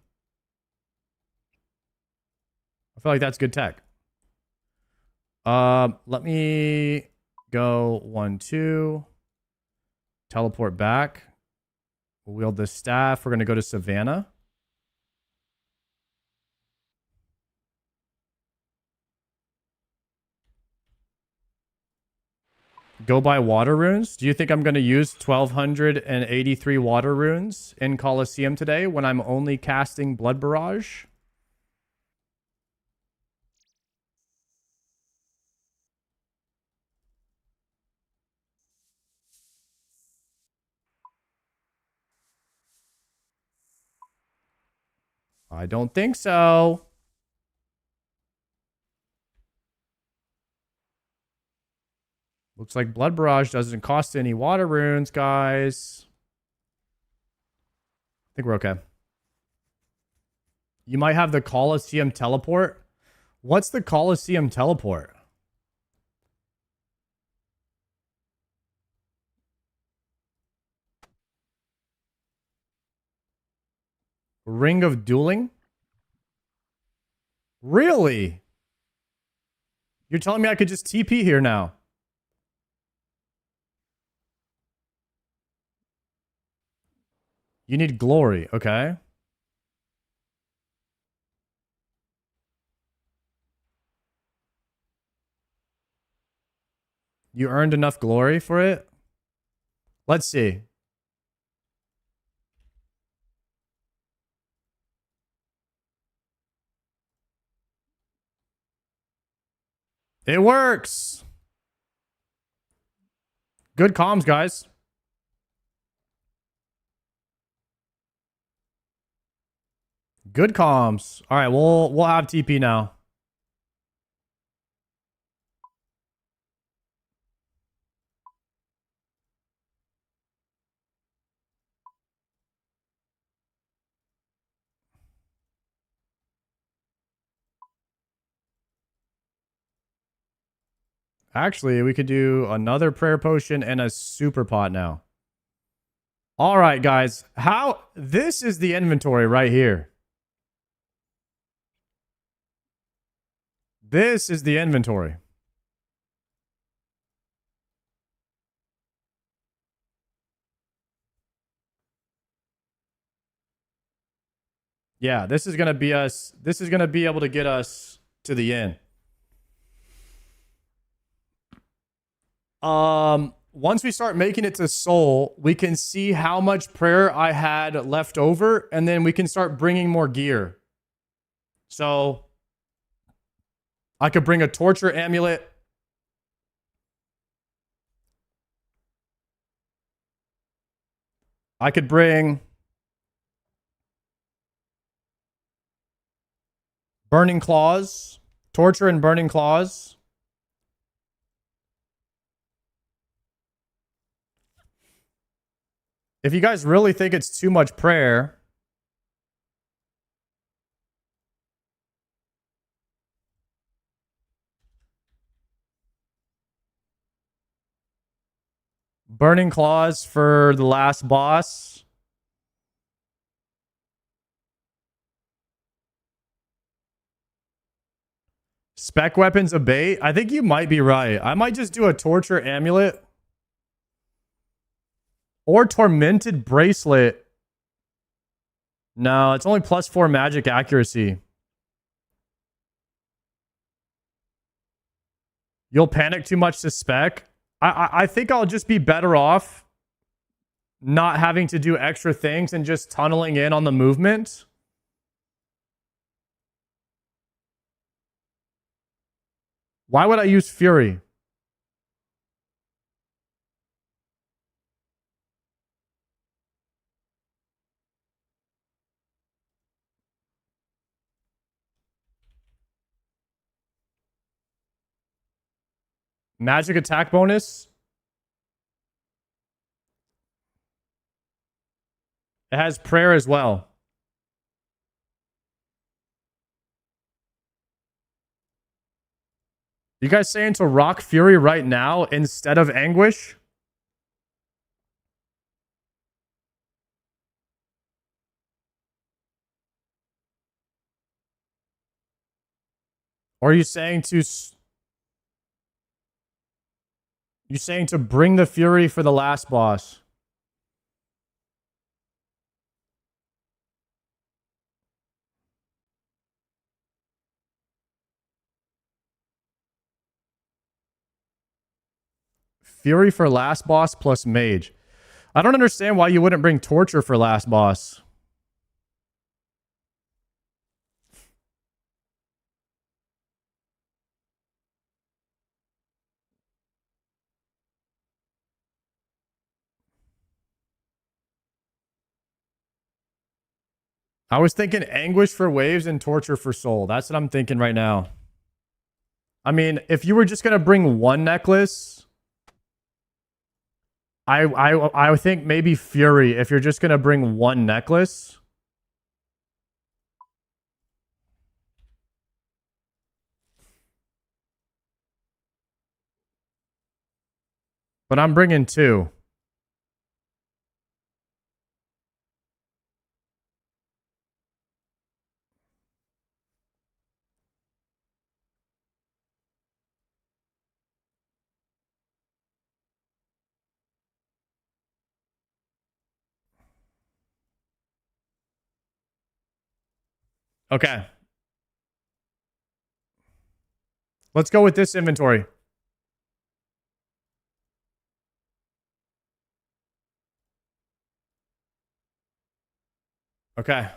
I feel like that's good tech. Let me go 1, 2. Teleport back. We'll wield the staff. We're going to go to Savannah. Go buy water runes. Do you think I'm going to use 1,283 water runes in Colosseum today when I'm only casting Blood Barrage? I don't think so. Looks like Blood Barrage doesn't cost any water runes, guys. I think we're okay. You might have the Colosseum teleport. What's the Colosseum teleport? Ring of Dueling? Really? You're telling me I could just TP here now? You need glory, okay? You earned enough glory for it? Let's see. It works. Good comms, guys. Good comms. All right, we'll have TP now. Actually, we could do another prayer potion and a super pot now. All right, guys. This is the inventory right here. This is the inventory. Yeah, this is going to be us. This is going to be able to get us to the end. Once we start making it to soul, we can see how much prayer I had left over, and then we can start bringing more gear. So I could bring a torture amulet. I could bring burning claws, torture and burning claws. If you guys really think it's too much prayer, burning claws for the last boss. Spec weapons abate. I think you might be right. I might just do a torture amulet. Or tormented bracelet. No, it's only +4 magic accuracy. You'll panic too much to spec. I think I'll just be better off not having to do extra things and just tunneling in on the movement. Why would I use Fury? Magic attack bonus. It has prayer as well. You guys saying to rock Fury right now instead of Anguish? Or are you saying to... You saying to bring the Fury for the last boss? Fury for last boss plus Mage. I don't understand why you wouldn't bring Torture for last boss. I was thinking Anguish for waves and Torture for soul. That's what I'm thinking right now. I mean, if you were just going to bring one necklace, I think maybe Fury if you're just going to bring one necklace. But I'm bringing two. Okay. Let's go with this inventory. Okay.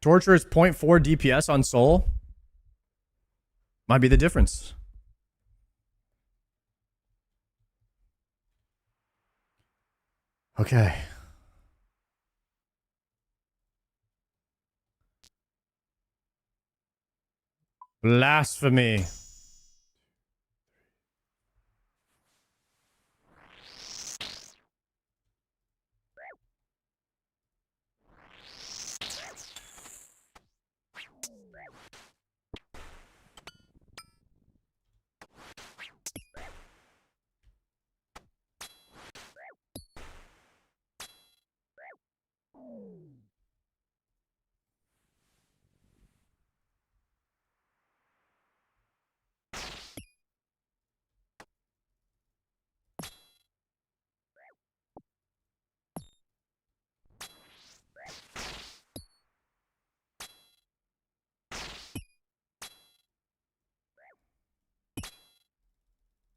Torture is 0.4 DPS on soul. Might be the difference. Okay. Blasphemy.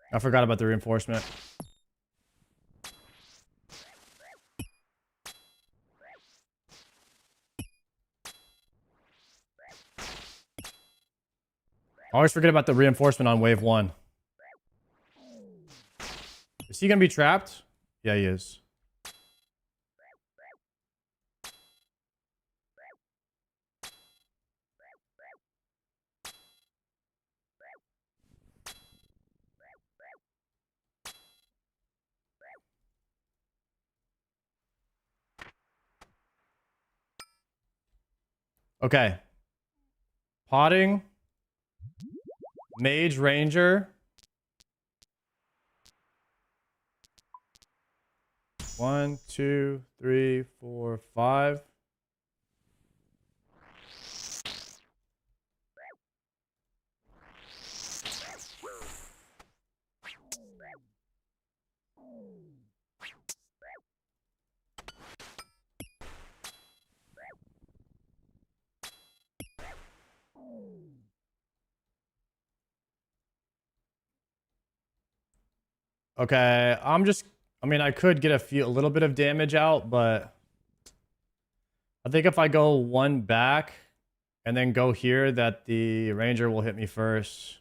I forgot about the reinforcement. I always forget about the reinforcement on wave 1. Is he going to be trapped? Yeah, he is. Okay. Potting. Mage Ranger. 1, 2, 3, 4, 5. Okay, I mean, I could get a little bit of damage out, but I think if I go one back and then go here, that the ranger will hit me first.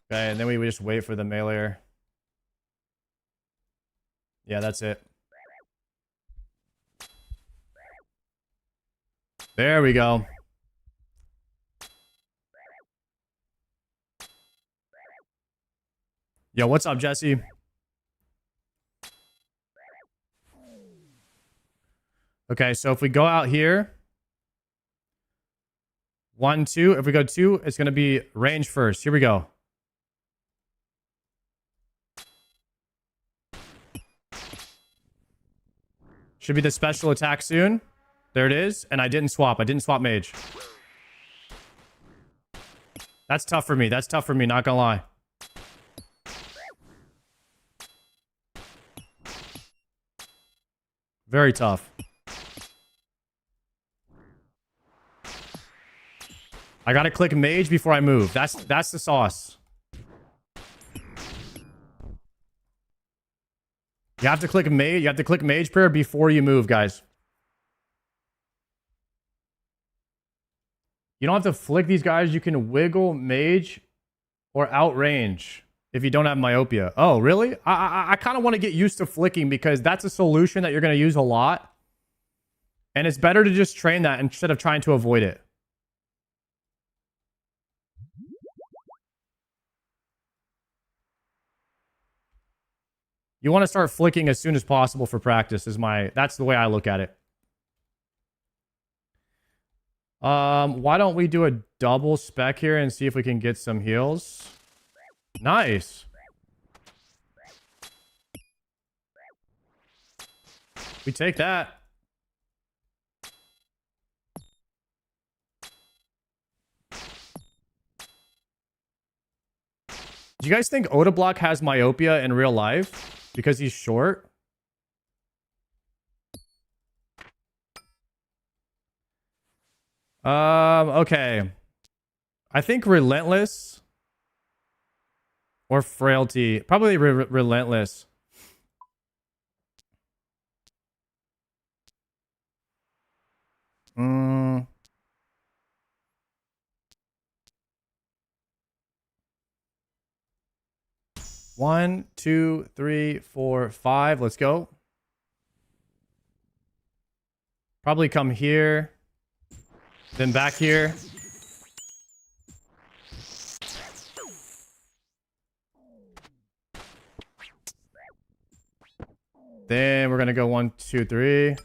Okay, and then we would just wait for the meleeer. Yeah, that's it. There we go. Yo, what's up, Jesse? Okay, so if we go out here, 1, 2. If we go 2, it's going to be range first. Here we go. Should be the special attack soon. There it is. And I didn't swap. I didn't swap mage. That's tough for me. That's tough for me, not gonna lie. Very tough. I gotta click mage before I move. That's the sauce. You have to click mage. You have to click mage prayer before you move, guys. You don't have to flick these guys. You can wiggle mage or outrange if you don't have myopia. Oh, really? I kind of want to get used to flicking because that's a solution that you're going to use a lot. And it's better to just train that instead of trying to avoid it. You want to start flicking as soon as possible for practice that's the way I look at it. Why don't we do a double spec here and see if we can get some heals? Nice. We take that. Do you guys think Odablock has myopia in real life? Because he's short? Okay. I think Relentless or Frailty. Probably Relentless. Mm. One, 2, 3, 4, 5. Let's go. Probably come here. Then back here. Then we're going to go 1, 2, 3.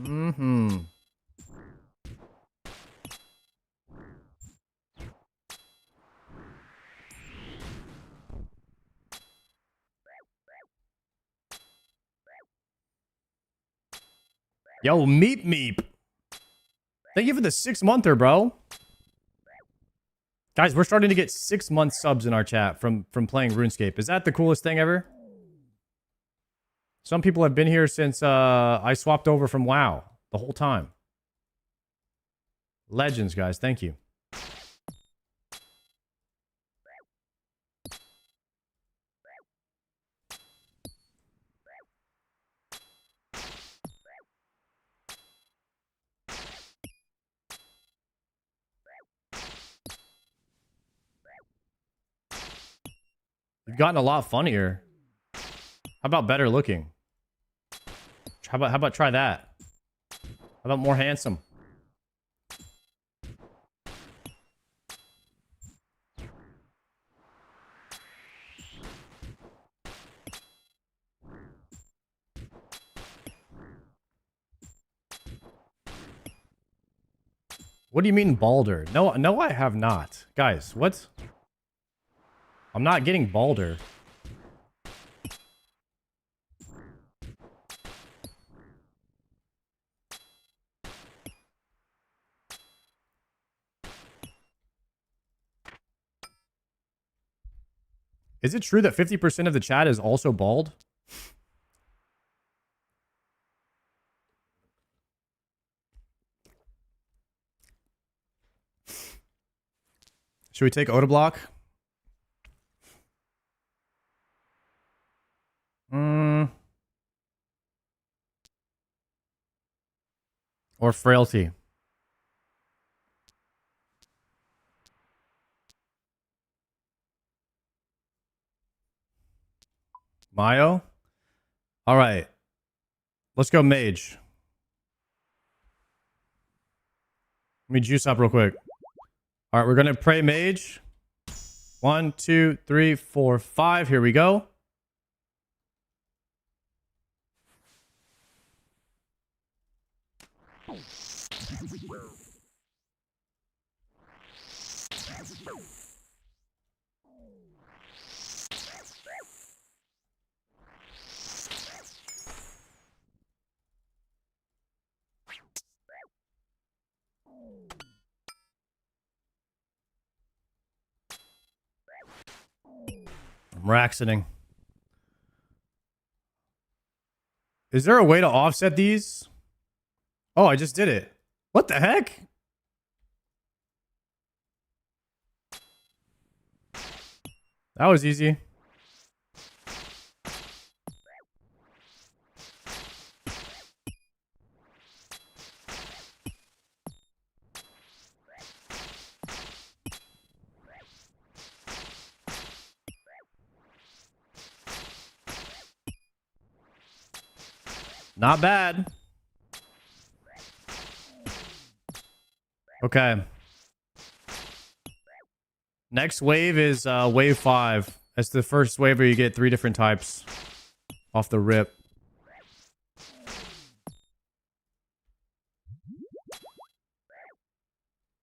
Mm-hmm. Yo, Meep Meep. Thank you for the 6-monther, bro. Guys, we're starting to get 6-month subs in our chat from playing RuneScape. Is that the coolest thing ever? Some people have been here since I swapped over from WoW the whole time. Legends, guys. Thank you. You've gotten a lot funnier. How about better looking? How about try that? How about more handsome? What do you mean balder? No, I have not. Guys, what? I'm not getting balder. Is it true that 50% of the chat is also bald? Should we take Oda block? Or frailty? Mayo? All right. Let's go mage. Let me juice up real quick. All right, we're going to pray mage. 1, 2, 3, 4, 5. Here we go. I'm raxoning. Is there a way to offset these? Oh, I just did it. What the heck? That was easy. Not bad. Okay. Next wave is wave 5. That's the first wave where you get 3 different types off the rip.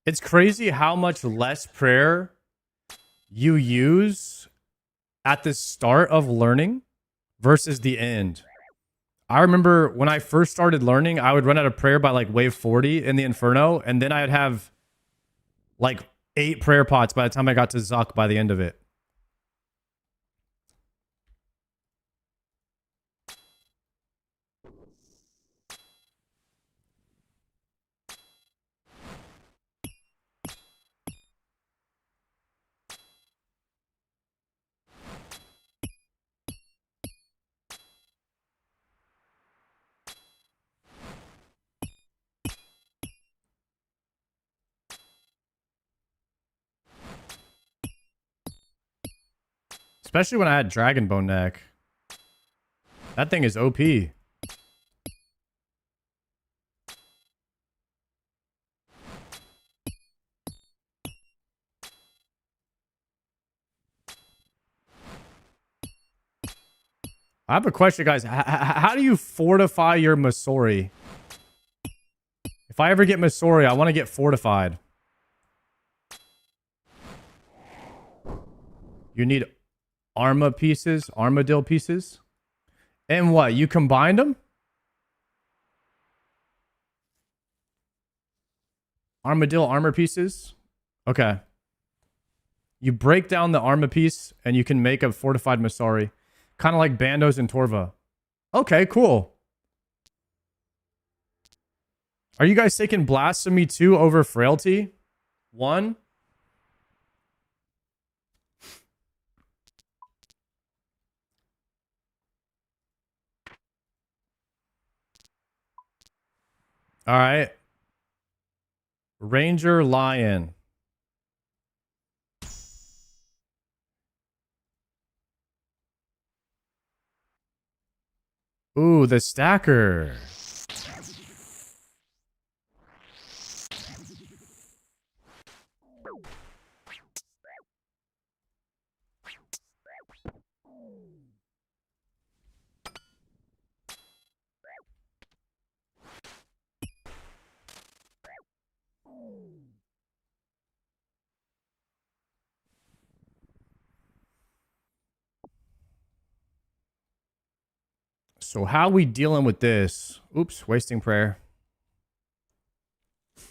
It's crazy how much less prayer you use at the start of learning versus the end. I remember when I first started learning, I would run out of prayer by like wave 40 in the Inferno, and then I'd have like 8 prayer pots by the time I got to Zuck by the end of it. Especially when I had Dragon Bone Neck. That thing is OP. I have a question, guys. How do you fortify your Masori? If I ever get Masori, I want to get fortified. You need armadillo pieces. And what? You combined them? Armadillo armor pieces? Okay. You break down the armor piece and you can make a fortified Masari. Kind of like Bandos and Torva. Okay, cool. Are you guys taking Blasphemy 2 over Frailty 1? All right. Ranger Lion. Ooh, the stacker. So how we dealing with this? Oops, wasting prayer. I'm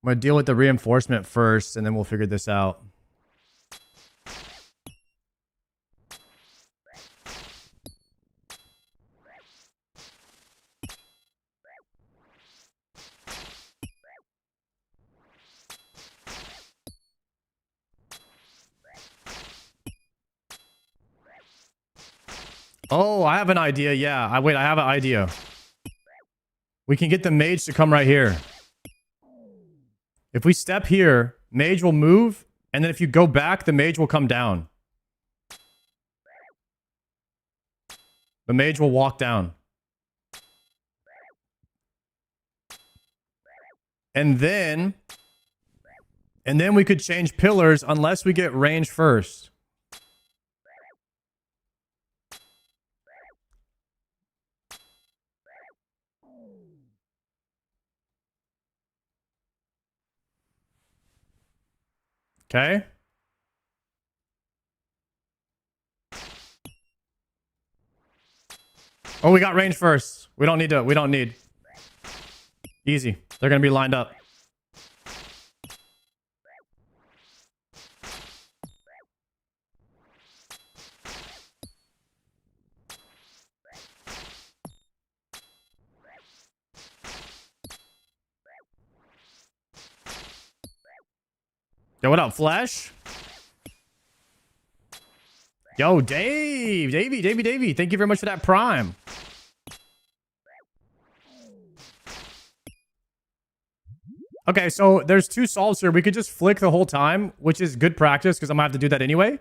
going to deal with the reinforcement first, and then we'll figure this out. Oh, I have an idea. Yeah, I have an idea. We can get the mage to come right here. If we step here, mage will move, and then if you go back, the mage will come down. The mage will walk down. And then we could change pillars unless we get range first. Okay. Oh, we got range first. We don't need. Easy. They're going to be lined up. Yo, what up, Flash? Yo, Davey. Thank you very much for that prime. Okay, so there's two solves here. We could just flick the whole time, which is good practice because I'm going to have to do that anyway.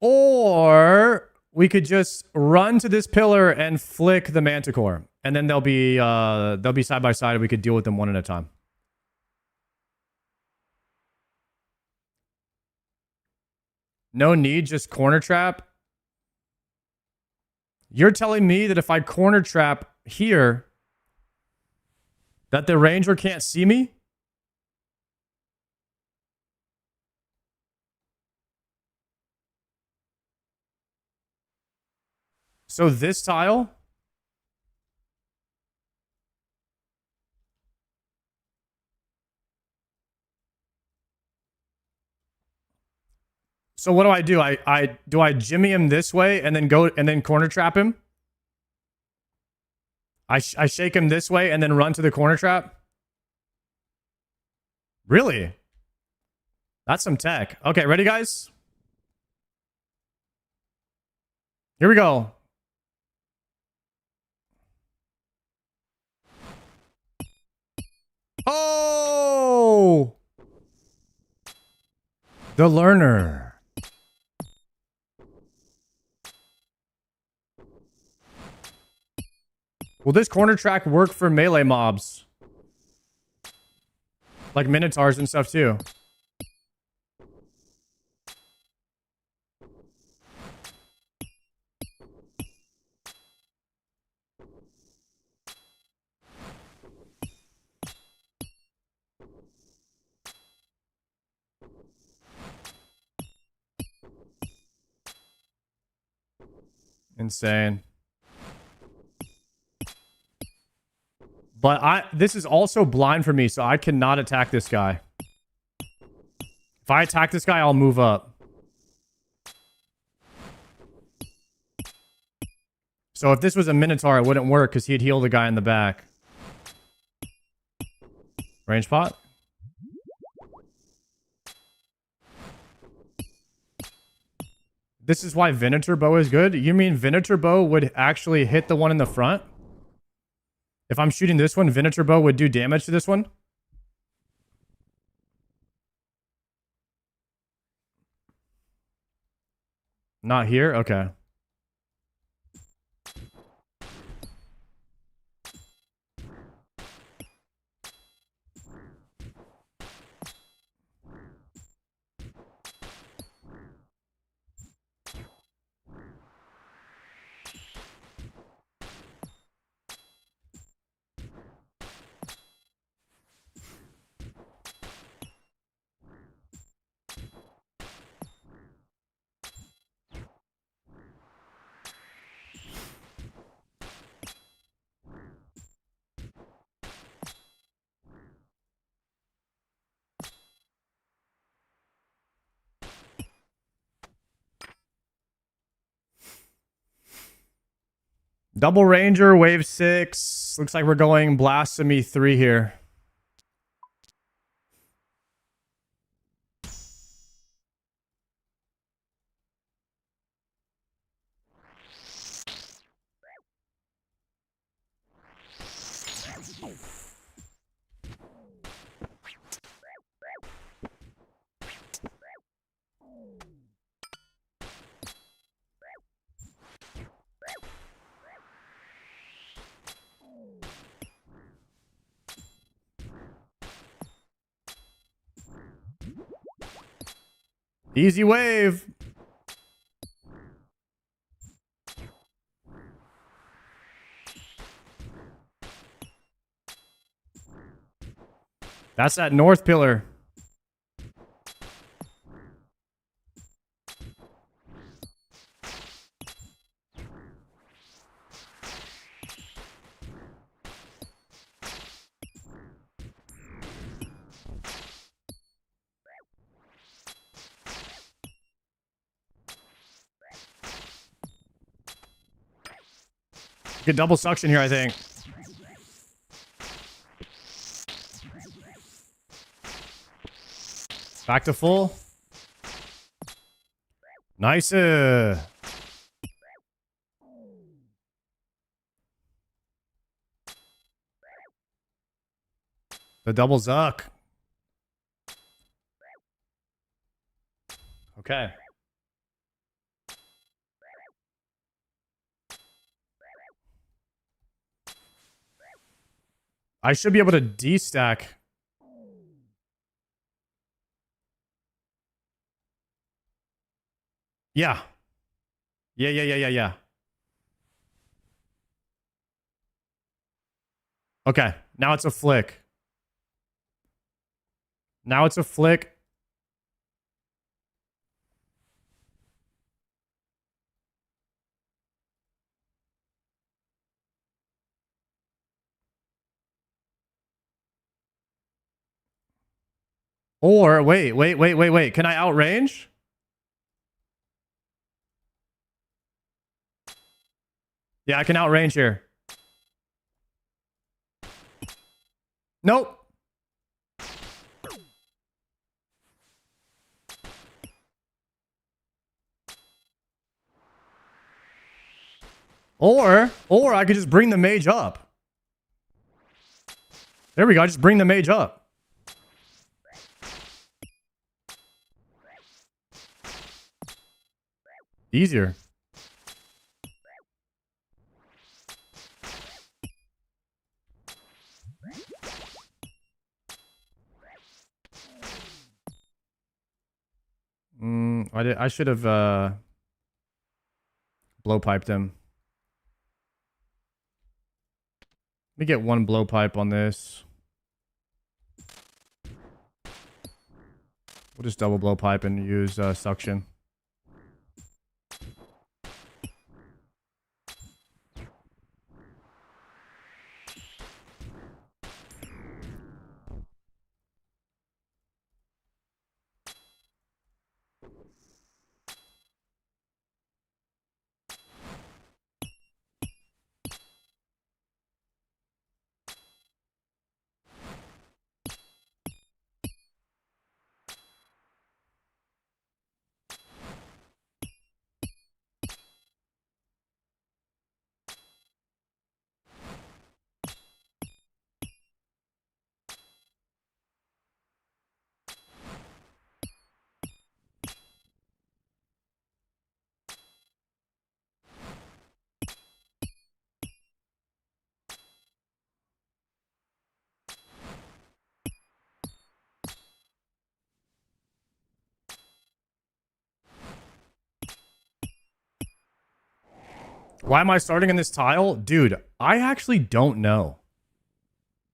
Or we could just run to this pillar and flick the Manticore. And then they'll be side by side and we could deal with them one at a time. No need, just corner trap. You're telling me that if I corner trap here, that the ranger can't see me? So this tile? So what do I do? I jimmy him this way and then go and then corner trap him? I shake him this way and then run to the corner trap? Really? That's some tech. Okay, ready, guys? Here we go. Oh! The learner. Will this corner track work for melee mobs? Like minotaurs and stuff too. Insane. But this is also blind for me, so I cannot attack this guy. If I attack this guy, I'll move up. So if this was a Minotaur, it wouldn't work because he'd heal the guy in the back. Range pot? This is why Venator Bow is good? You mean Venator Bow would actually hit the one in the front? If I'm shooting this one, Venator Bow would do damage to this one? Not here? Okay. Double Ranger, wave 6. Looks like we're going Blasphemy 3 here. Easy wave. That's that north pillar. Good double suction here, I think. Back to full. Nice. The double zuck. Okay. I should be able to de-stack. Yeah. Yeah. Okay. Now it's a flick. Now it's a flick. Or, wait. Can I outrange? Yeah, I can outrange here. Nope. Or I could just bring the mage up. There we go. I just bring the mage up. Easier. I should have blowpiped him. Let me get one blowpipe on this. We'll just double blowpipe and use suction. Why am I starting in this tile? Dude, I actually don't know.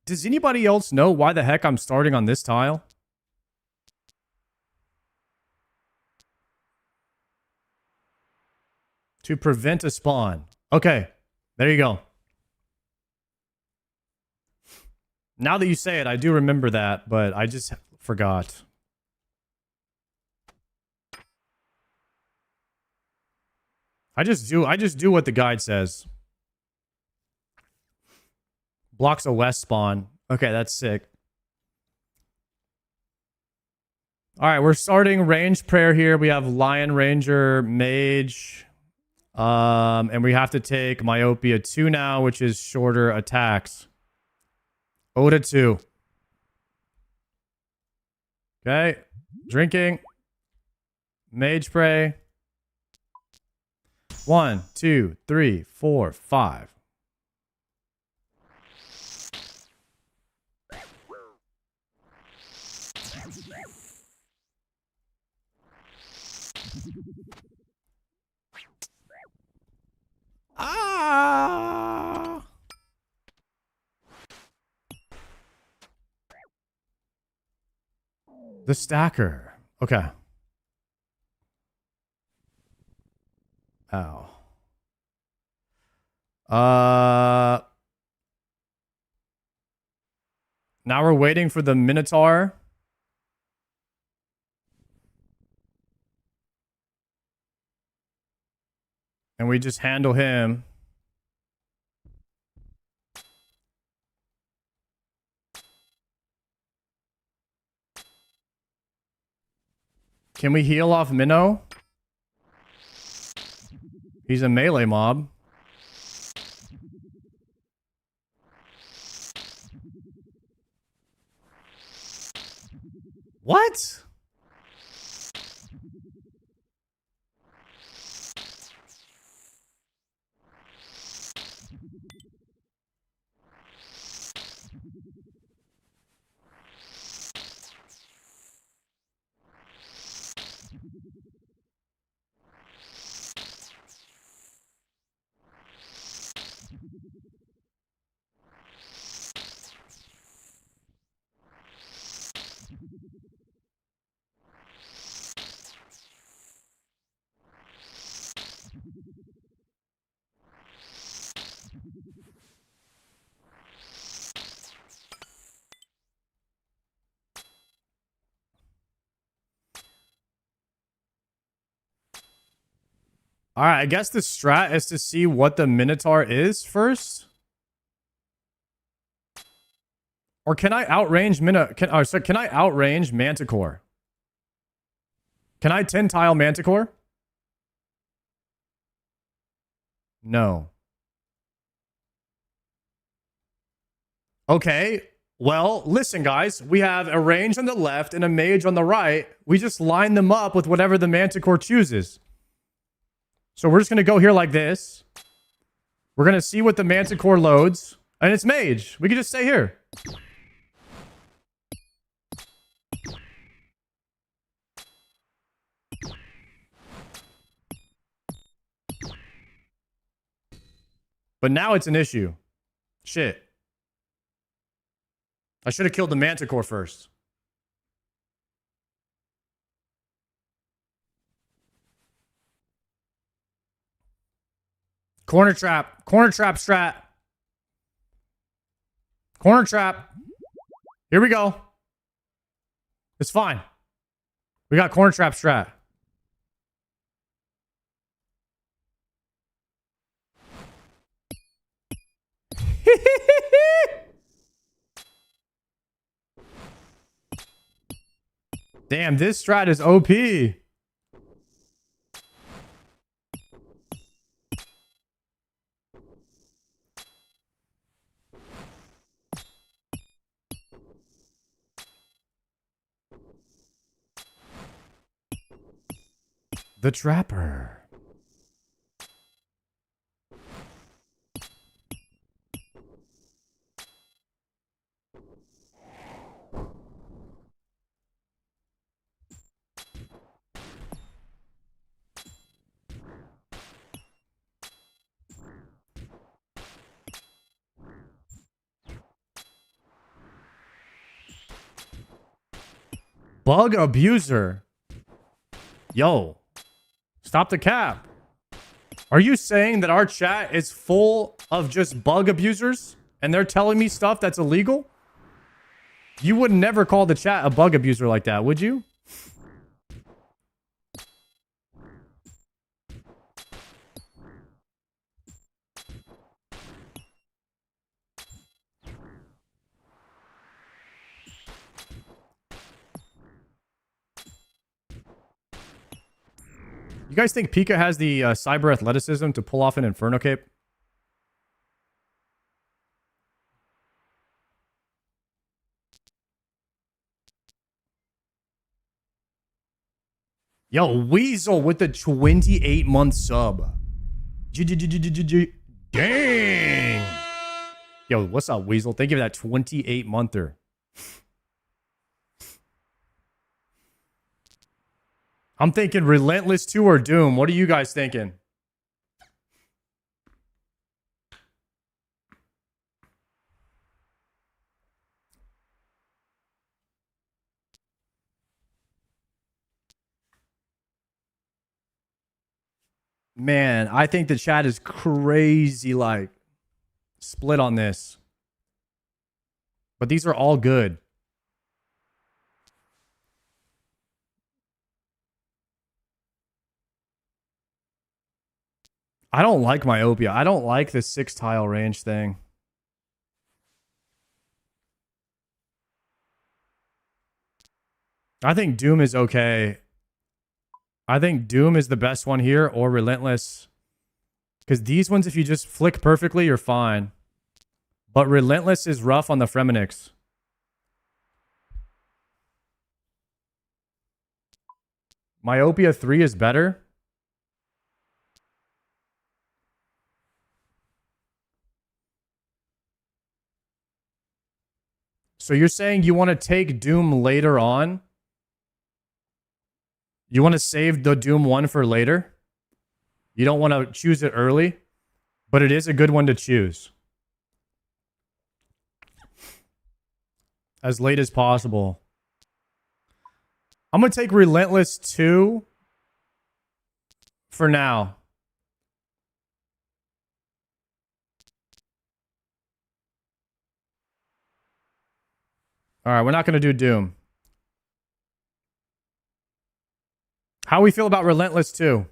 Does anybody else know why the heck I'm starting on this tile? To prevent a spawn. Okay, there you go. Now that you say it, I do remember that, but I just forgot. I just do what the guide says. Blocks a west spawn. Okay, that's sick. All right, we're starting range prayer here. We have Lion Ranger, Mage, and we have to take Myopia 2 now, which is shorter attacks. Oda 2. Okay, drinking. Mage pray. 1, 2, 3, 4, 5. Ah! The stacker. Okay. Ow. Now we're waiting for the Minotaur. And we just handle him. Can we heal off Minnow? He's a melee mob. What? All right, I guess the strat is to see what the Minotaur is first. Or can I outrange can I outrange Manticore? Can I 10 tile Manticore? No. Okay. Well, listen, guys. We have a range on the left and a mage on the right. We just line them up with whatever the Manticore chooses. So we're just going to go here like this. We're going to see what the Manticore loads. And it's mage. We can just stay here. But now it's an issue. Shit. I should have killed the Manticore first. Corner trap. Corner trap strat. Corner trap. Here we go. It's fine. We got corner trap strat. Damn, this strat is OP. The Trapper. bug abuser. Yo, stop the cap. Are you saying that our chat is full of just bug abusers and they're telling me stuff that's illegal? You would never call the chat a bug abuser like that, would you? You guys think Pika has the cyber athleticism to pull off an Inferno Cape? Yo, Weasel with the 28-month sub. Dang. Yo, what's up, Weasel? Thank you for that 28-monther. I'm thinking Relentless 2 or Doom. What are you guys thinking? Man, I think the chat is crazy, like, split on this. But these are all good. I don't like myopia. I don't like the 6-tile range thing. I think Doom is okay. I think Doom is the best one here, or Relentless. Because these ones, if you just flick perfectly, you're fine. But Relentless is rough on the Fremenix. Myopia 3 is better. So you're saying you want to take Doom later on? You want to save the Doom 1 for later? You don't want to choose it early? But it is a good one to choose. As late as possible. I'm going to take Relentless 2 for now. All right, we're not going to do Doom. How we feel about Relentless 2?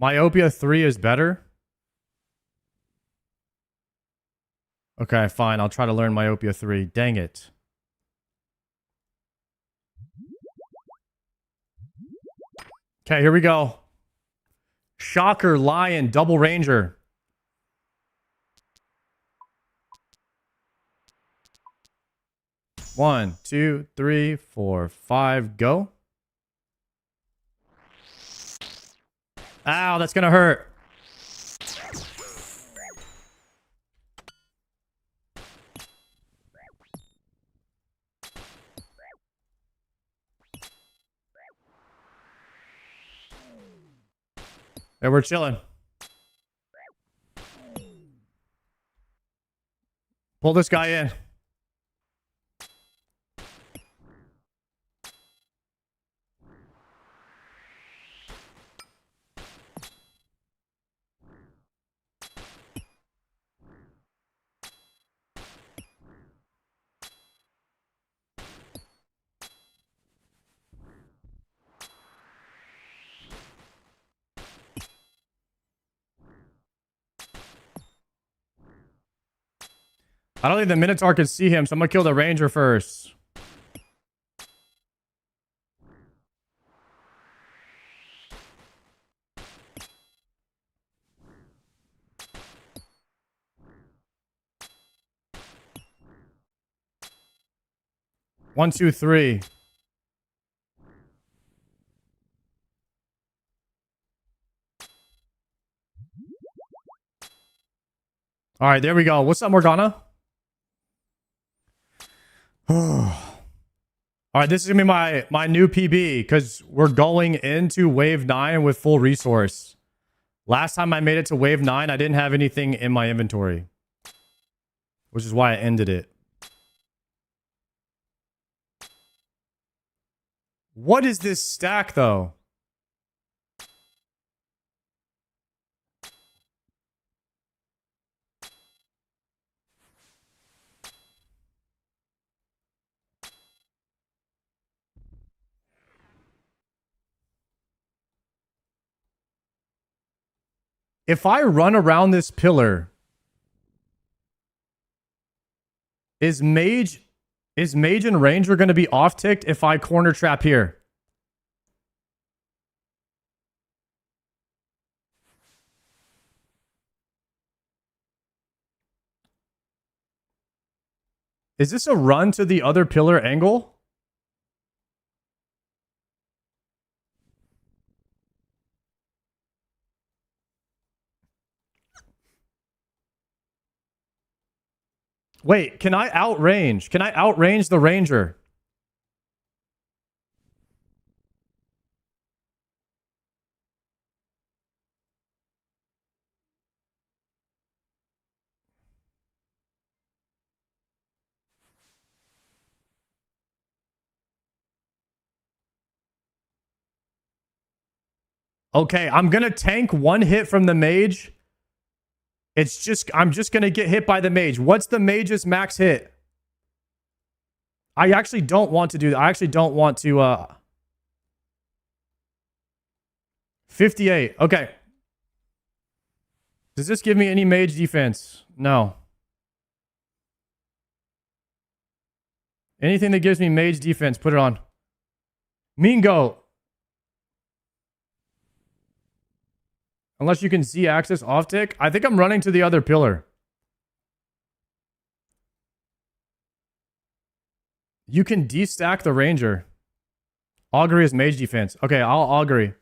Myopia 3 is better? Okay, fine. I'll try to learn Myopia 3. Dang it. Okay, here we go. Shocker, Lion, Double Ranger. One, two, three, four, five, go. Ow, that's gonna hurt. Yeah, we're chilling. Pull this guy in. I don't think the Minotaur can see him, so I'm gonna kill the Ranger first. One, two, three. All right, there we go. What's up, Morgana? All right, this is gonna be my new PB because we're going into wave 9 with full resource. Last time I made it to wave 9, I didn't have anything in my inventory, which is why I ended it. What is this stack, though? If I run around this pillar, is mage and ranger going to be off ticked if I corner trap here? Is this a run to the other pillar angle? Wait, can I outrange? Can I outrange the ranger? Okay, I'm going to tank one hit from the mage. I'm just going to get hit by the mage. What's the mage's max hit? I actually don't want to do that. I actually don't want to 58. Okay. Does this give me any mage defense? No. Anything that gives me mage defense, put it on. Mingo. Unless you can see access off tick. I think I'm running to the other pillar. You can destack the ranger. Augury is mage defense. Okay, I'll augury.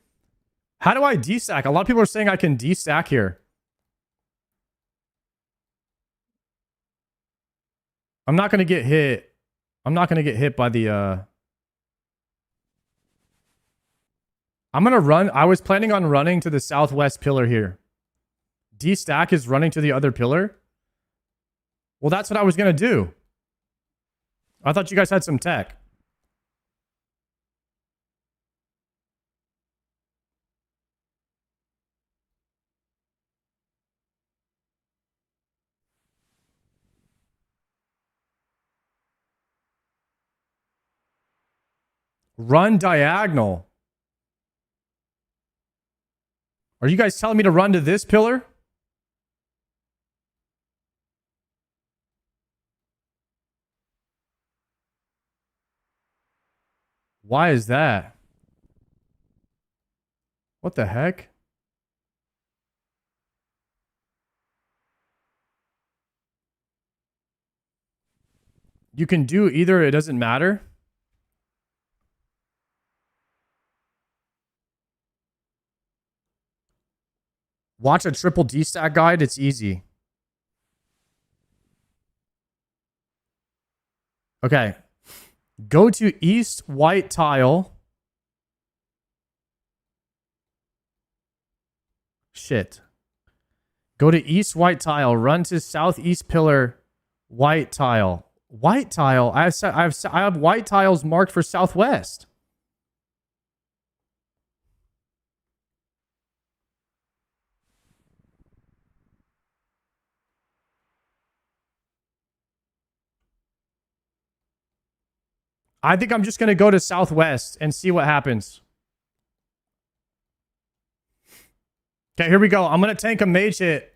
How do I destack? A lot of people are saying I can destack here. I'm not going to get hit. I'm not going to get hit by the... I'm going to run. I was planning on running to the southwest pillar here. D-stack is running to the other pillar. Well, that's what I was going to do. I thought you guys had some tech. Run diagonal. Are you guys telling me to run to this pillar? Why is that? What the heck? You can do either, it doesn't matter. Watch a triple D-stack guide. It's easy. Okay. Go to east white tile. Shit. Go to east white tile. Run to southeast pillar. White tile. White tile? I have white tiles marked for southwest. I think I'm just going to go to southwest and see what happens. Okay, here we go. I'm going to tank a mage hit.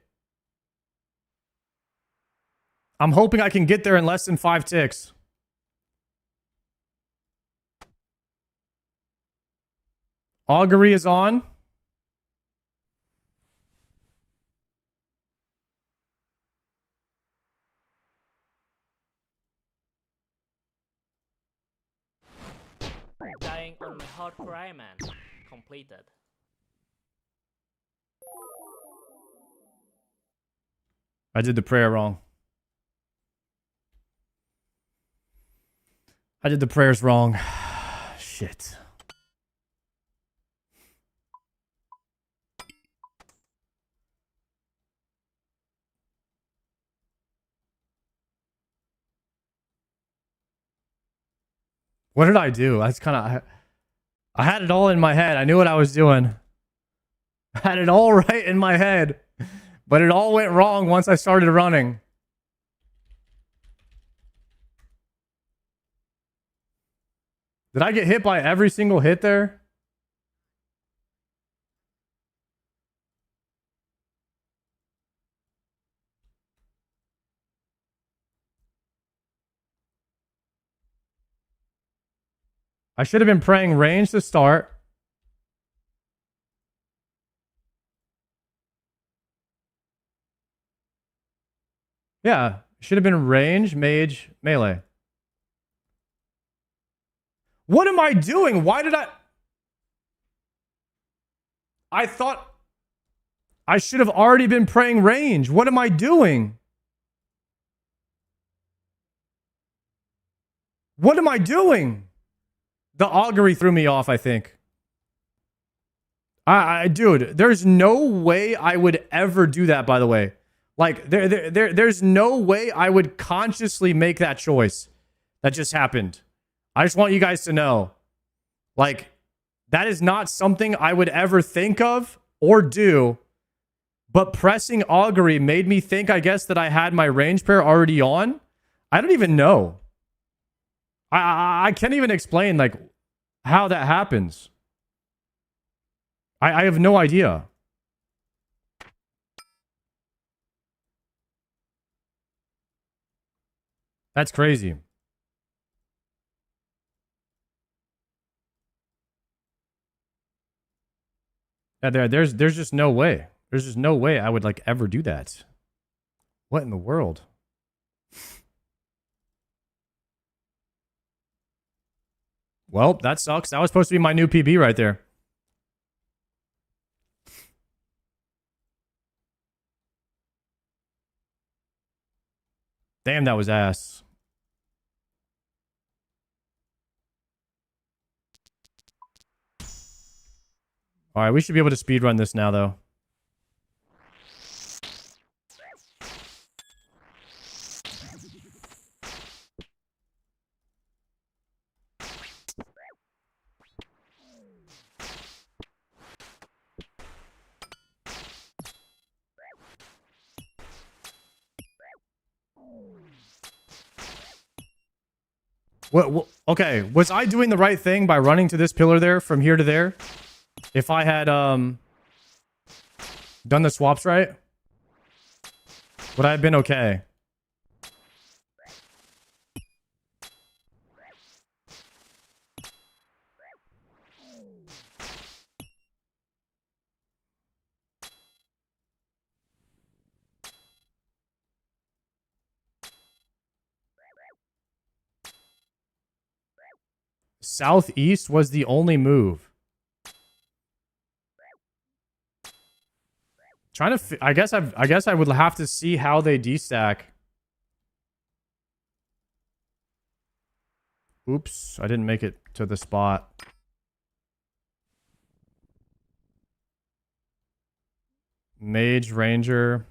I'm hoping I can get there in less than 5 ticks. Augury is on. Dying on my hardcore Iron Man. Completed. I did the prayer wrong. I did the prayers wrong. Shit. What did I do? That's kind of... I had it all in my head. I knew what I was doing. I had it all right in my head. But it all went wrong once I started running. Did I get hit by every single hit there? I should have been praying range to start. Yeah, should have been range, mage, melee. What am I doing? Why did I thought I should have already been praying range. What am I doing? What am I doing? The augury threw me off, I think. Dude, there's no way I would ever do that, by the way. Like, there's no way I would consciously make that choice. That just happened. I just want you guys to know. Like, that is not something I would ever think of or do. But pressing augury made me think, I guess, that I had my range pair already on. I don't even know. I can't even explain, like, how that happens. I have no idea. That's crazy. Yeah, there's just no way. There's just no way I would like ever do that. What in the world? Well, that sucks. That was supposed to be my new PB right there. Damn, that was ass. All right, we should be able to speedrun this now, though. What? Okay, was I doing the right thing by running to this pillar there from here to there? If I had done the swaps right, would I have been okay? Southeast was the only move. Trying to, I guess I would have to see how they destack. Oops, I didn't make it to the spot. Mage, Ranger.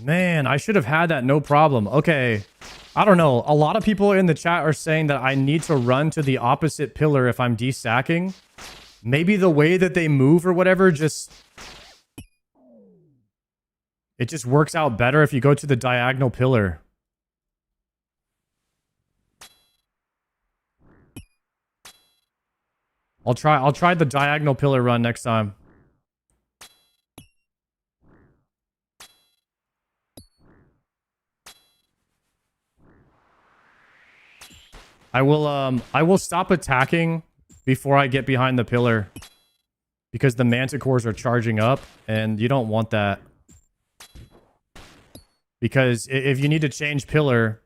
Man, I should have had that no problem. Okay. I don't know. A lot of people in the chat are saying that I need to run to the opposite pillar if I'm destacking. Maybe the way that they move or whatever just... It just works out better if you go to the diagonal pillar. I'll try the diagonal pillar run next time. I will stop attacking before I get behind the pillar because the manticores are charging up and you don't want that. Because if you need to change pillar,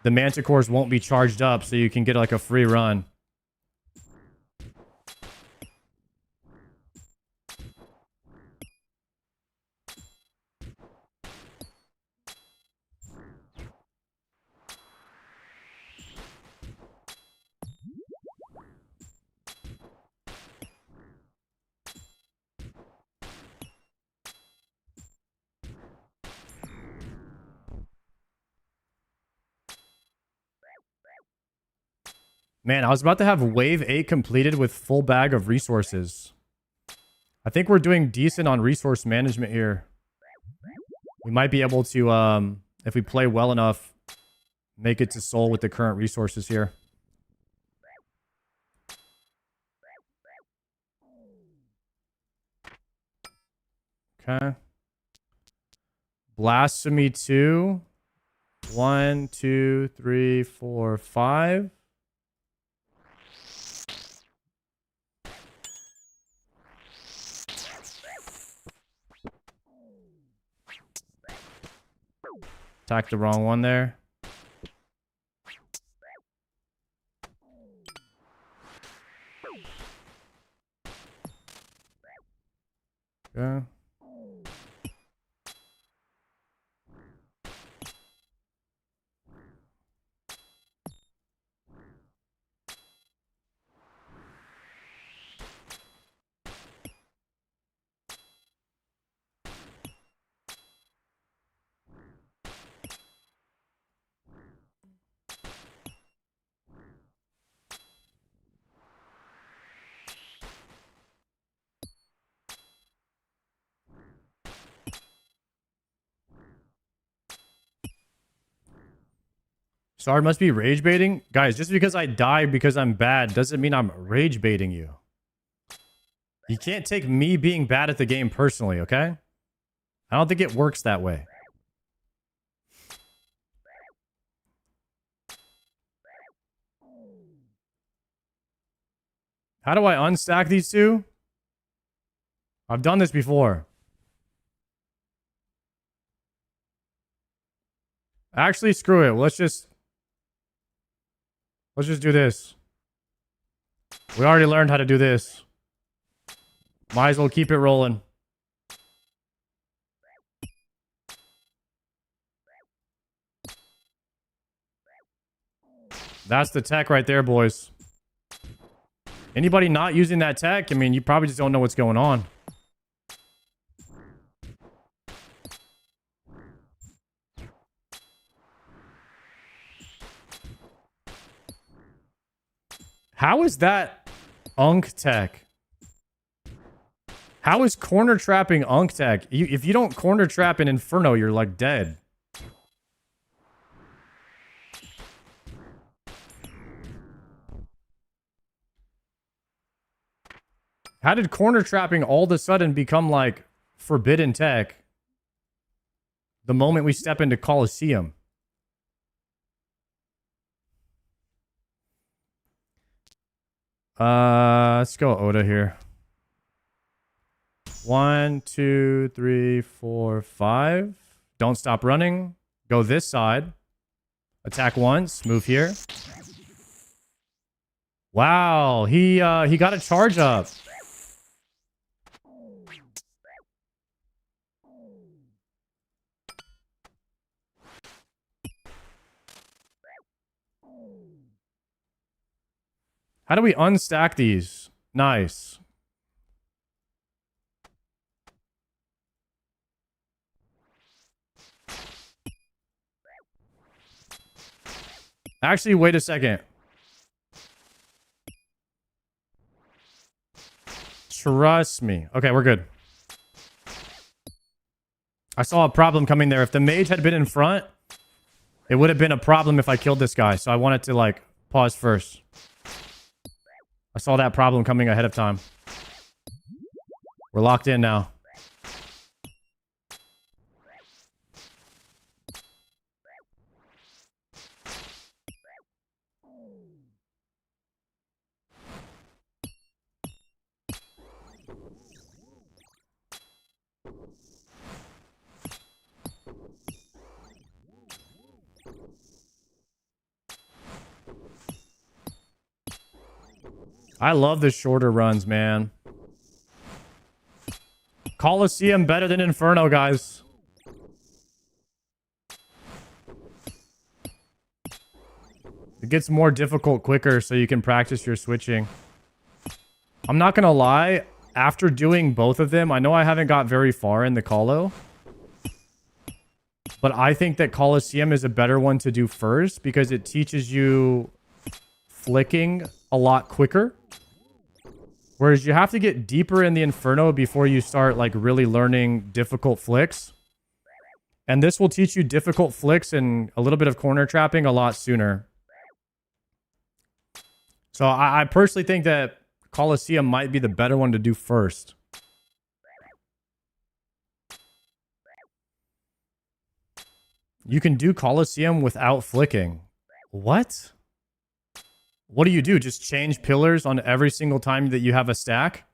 the manticores won't be charged up so you can get like a free run. Man, I was about to have wave 8 completed with full bag of resources. I think we're doing decent on resource management here. We might be able to, if we play well enough, make it to soul with the current resources here. Okay. Blasphemy 2. 1, 2, 3, 4, 5. Attacked the wrong one there. Yeah. Sard must be rage baiting? Guys, just because I die because I'm bad doesn't mean I'm rage baiting you. You can't take me being bad at the game personally, okay? I don't think it works that way. How do I unstack these two? I've done this before. Actually, screw it. Let's just do this. We already learned how to do this. Might as well keep it rolling. That's the tech right there, boys. Anybody not using that tech? I mean, you probably just don't know what's going on. How is that Unk tech? How is corner trapping Unk tech? If you don't corner trap in Inferno, you're like dead. How did corner trapping all of a sudden become like forbidden tech the moment we step into Colosseum? Let's go Oda here. 1, 2, 3, 4, 5. Don't stop running. Go this side. Attack once. Move here. Wow, he got a charge up. How do we unstack these? Nice. Actually, wait a second. Trust me. Okay, we're good. I saw a problem coming there. If the mage had been in front, it would have been a problem if I killed this guy. So I wanted to, like, pause first. I saw that problem coming ahead of time. We're locked in now. I love the shorter runs, man. Colosseum better than Inferno, guys. It gets more difficult quicker, so you can practice your switching. I'm not gonna lie. After doing both of them, I know I haven't got very far in the Colo. But I think that Colosseum is a better one to do first because it teaches you flicking a lot quicker. Whereas you have to get deeper in the Inferno before you start like really learning difficult flicks. And this will teach you difficult flicks and a little bit of corner trapping a lot sooner. So I personally think that Colosseum might be the better one to do first. You can do Colosseum without flicking. What? What do? Just change pillars on every single time that you have a stack?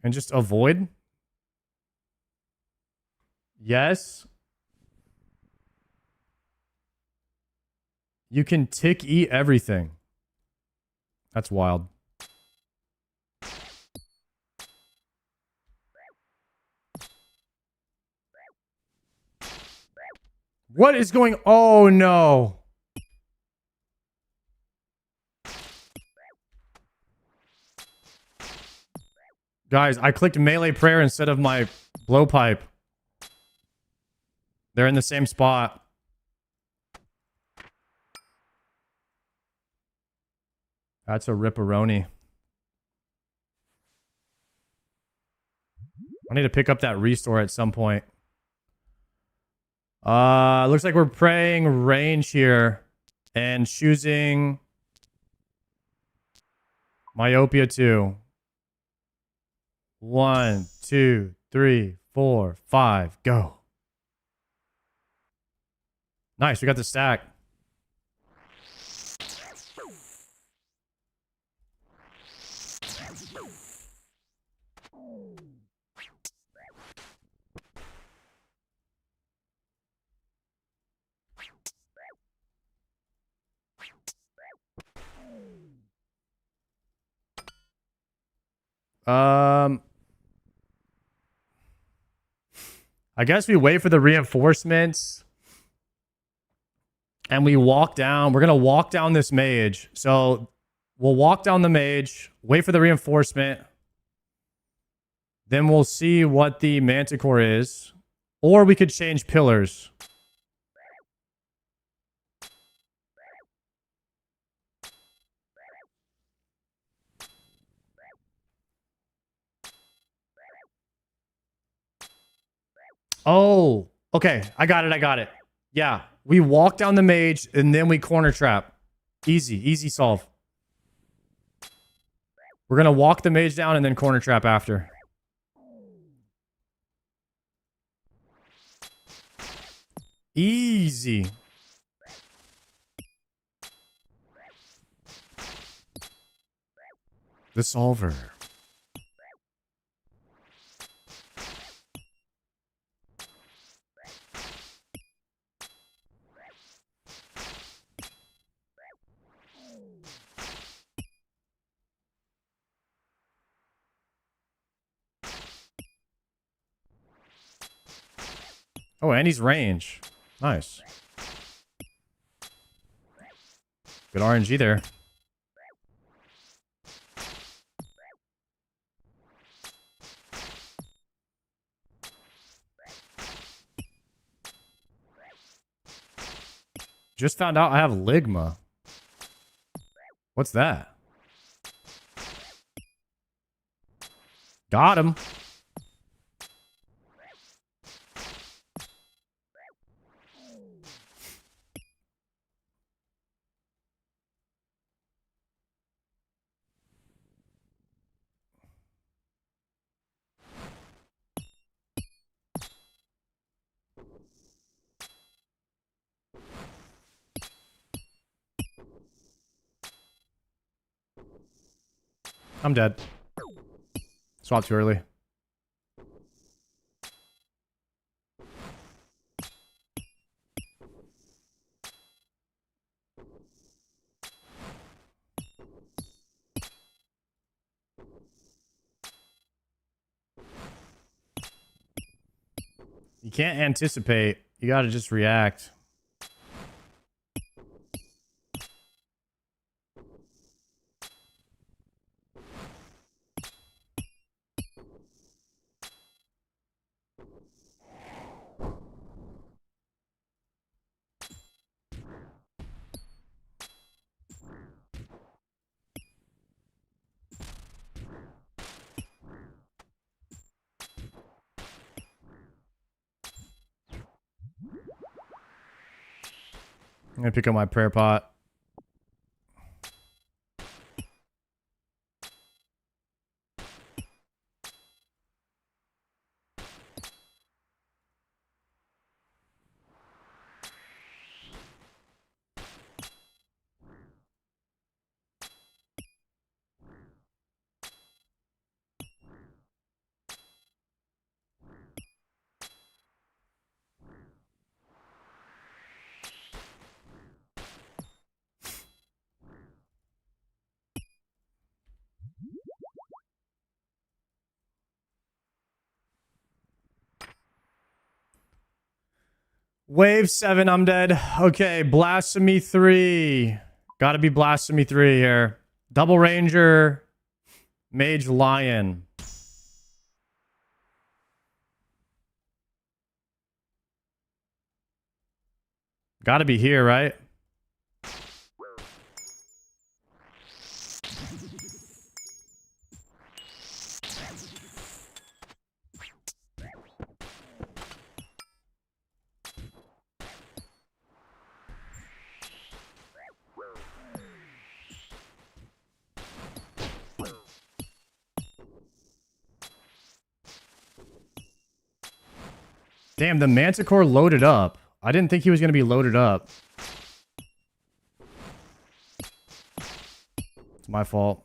And just avoid? Yes. You can tick eat everything. That's wild. What is going... Oh, no. Guys, I clicked melee prayer instead of my blowpipe. They're in the same spot. That's a ripperoni. I need to pick up that restore at some point. Looks like we're praying range here and choosing myopia 2. 1, 2, 3, 4, 5, go. Nice, we got the stack. I guess we wait for the reinforcements and we walk down. We're going to walk down this mage. So we'll walk down the mage, wait for the reinforcement. Then we'll see what the manticore is. Or we could change pillars. Oh, okay. I got it. Yeah. We walk down the mage and then we corner trap. Easy solve. We're going to walk the mage down and then corner trap after. Easy. The solver. Oh, and he's range. Nice. Good RNG there. Just found out I have Ligma. What's that? Got him. I'm dead. Swap too early. You can't anticipate. You gotta just react. I'm gonna pick up my prayer pot. Wave 7, I'm dead. Okay, Blasphemy 3. Gotta be Blasphemy 3 here. Double Ranger, Mage Lion. Gotta be here, right? Damn, the Manticore loaded up. I didn't think he was going to be loaded up. It's my fault.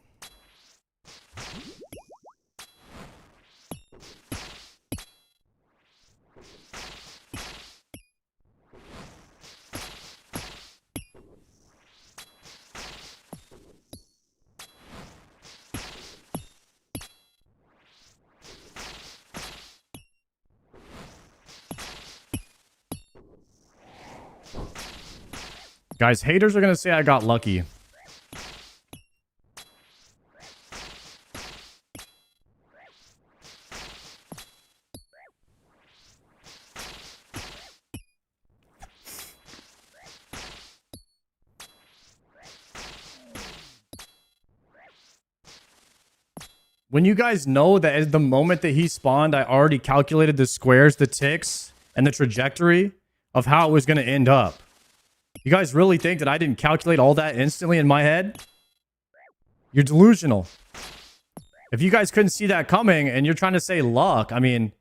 Guys, haters are going to say I got lucky. When you guys know that at the moment that he spawned, I already calculated the squares, the ticks, and the trajectory of how it was going to end up. You guys really think that I didn't calculate all that instantly in my head? You're delusional. If you guys couldn't see that coming and you're trying to say luck, I mean,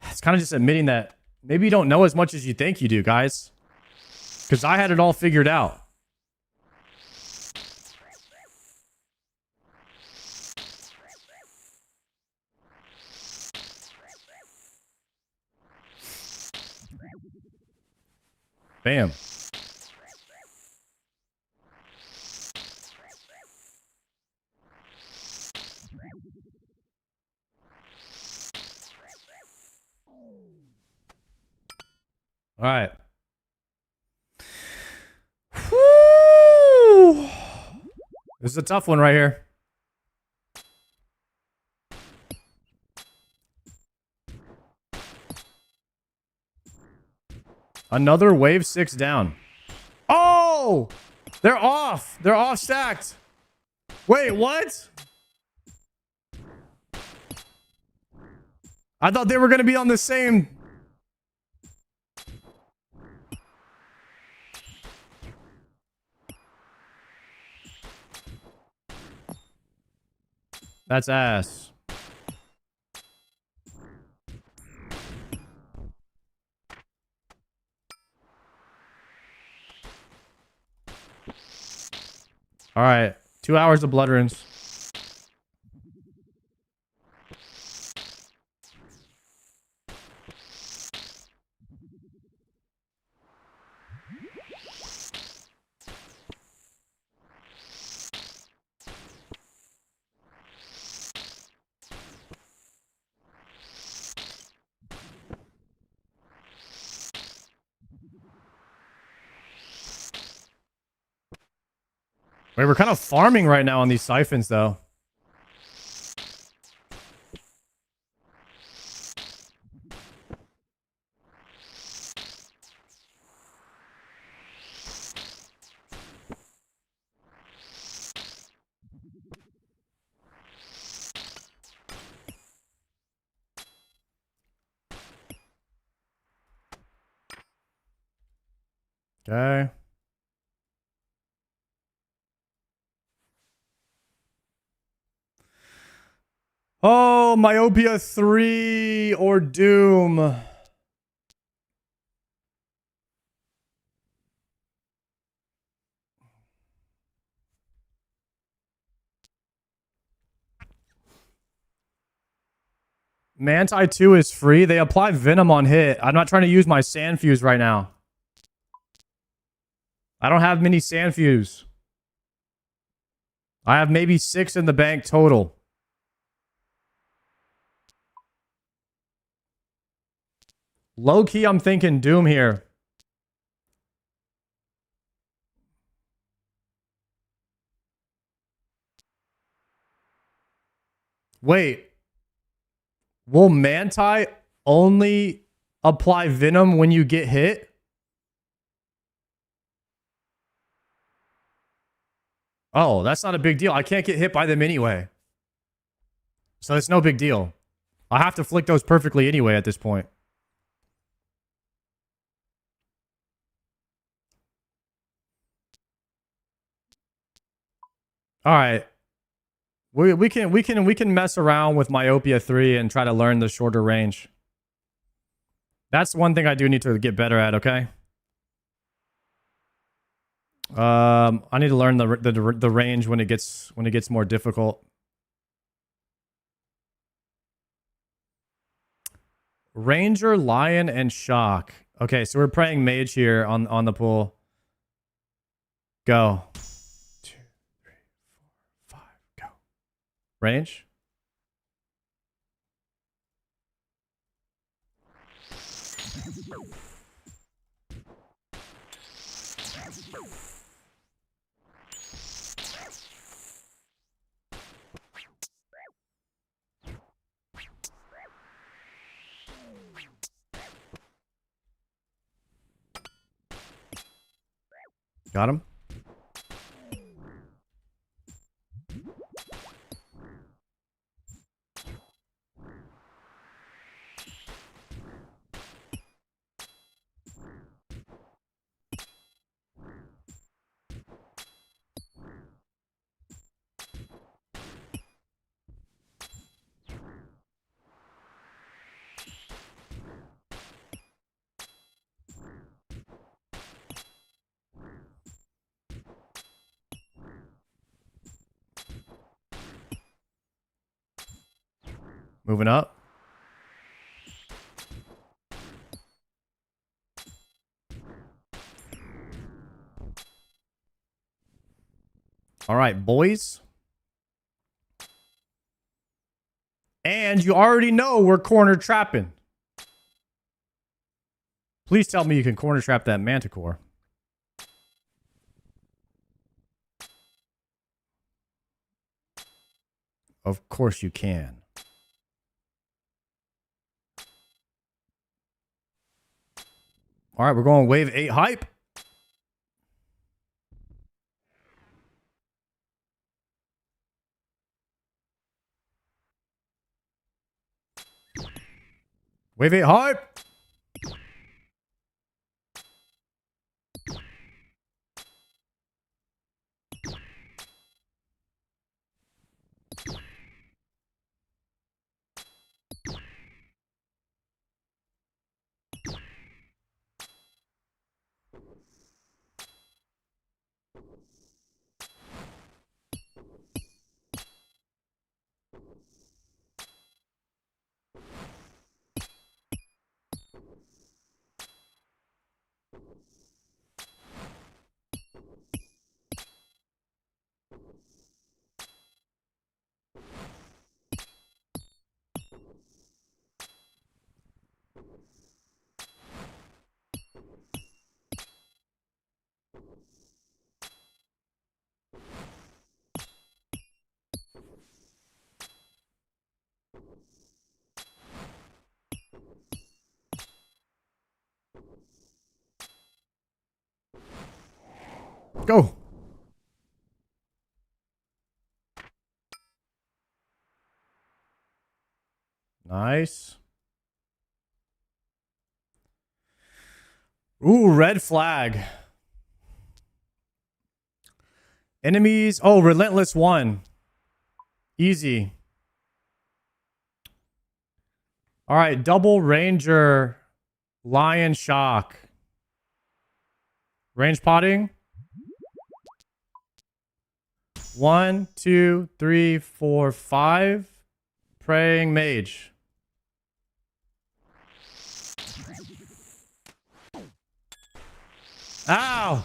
it's kind of just admitting that maybe you don't know as much as you think you do, guys. Because I had it all figured out. Bam. All right. Whew. This is a tough one right here. Another wave 6 down. Oh! They're off. They're off stacked. Wait, what? I thought they were going to be on the same. That's ass. All right. 2 hours of blood runes. Wait, we're kind of farming right now on these siphons, though. Okay. Oh, Myopia 3 or Doom. Manti 2 is free. They apply Venom on hit. I'm not trying to use my Sand Fuse right now. I don't have many Sand Fuse. I have maybe 6 in the bank total. Low key, I'm thinking Doom here. Wait. Will Manti only apply Venom when you get hit? Oh, that's not a big deal. I can't get hit by them anyway. So it's no big deal. I have to flick those perfectly anyway at this point. All right. We can mess around with Myopia 3 and try to learn the shorter range. That's one thing I do need to get better at, okay? I need to learn the range when it gets more difficult. Ranger, Lion, and Shock. Okay, so we're playing Mage here on the pool. Go. 2, 3, 4, 5, go. Range. Got him. Moving up. All right, boys. And you already know we're corner trapping. Please tell me you can corner trap that Manticore. Of course you can. All right, we're going wave 8 hype. Wave 8 hype. Go. Nice. Ooh, red flag. Enemies. Oh, Relentless 1. Easy. All right, double ranger, lion shock. Range potting. 1, 2, 3, 4, 5. Praying mage. Ow!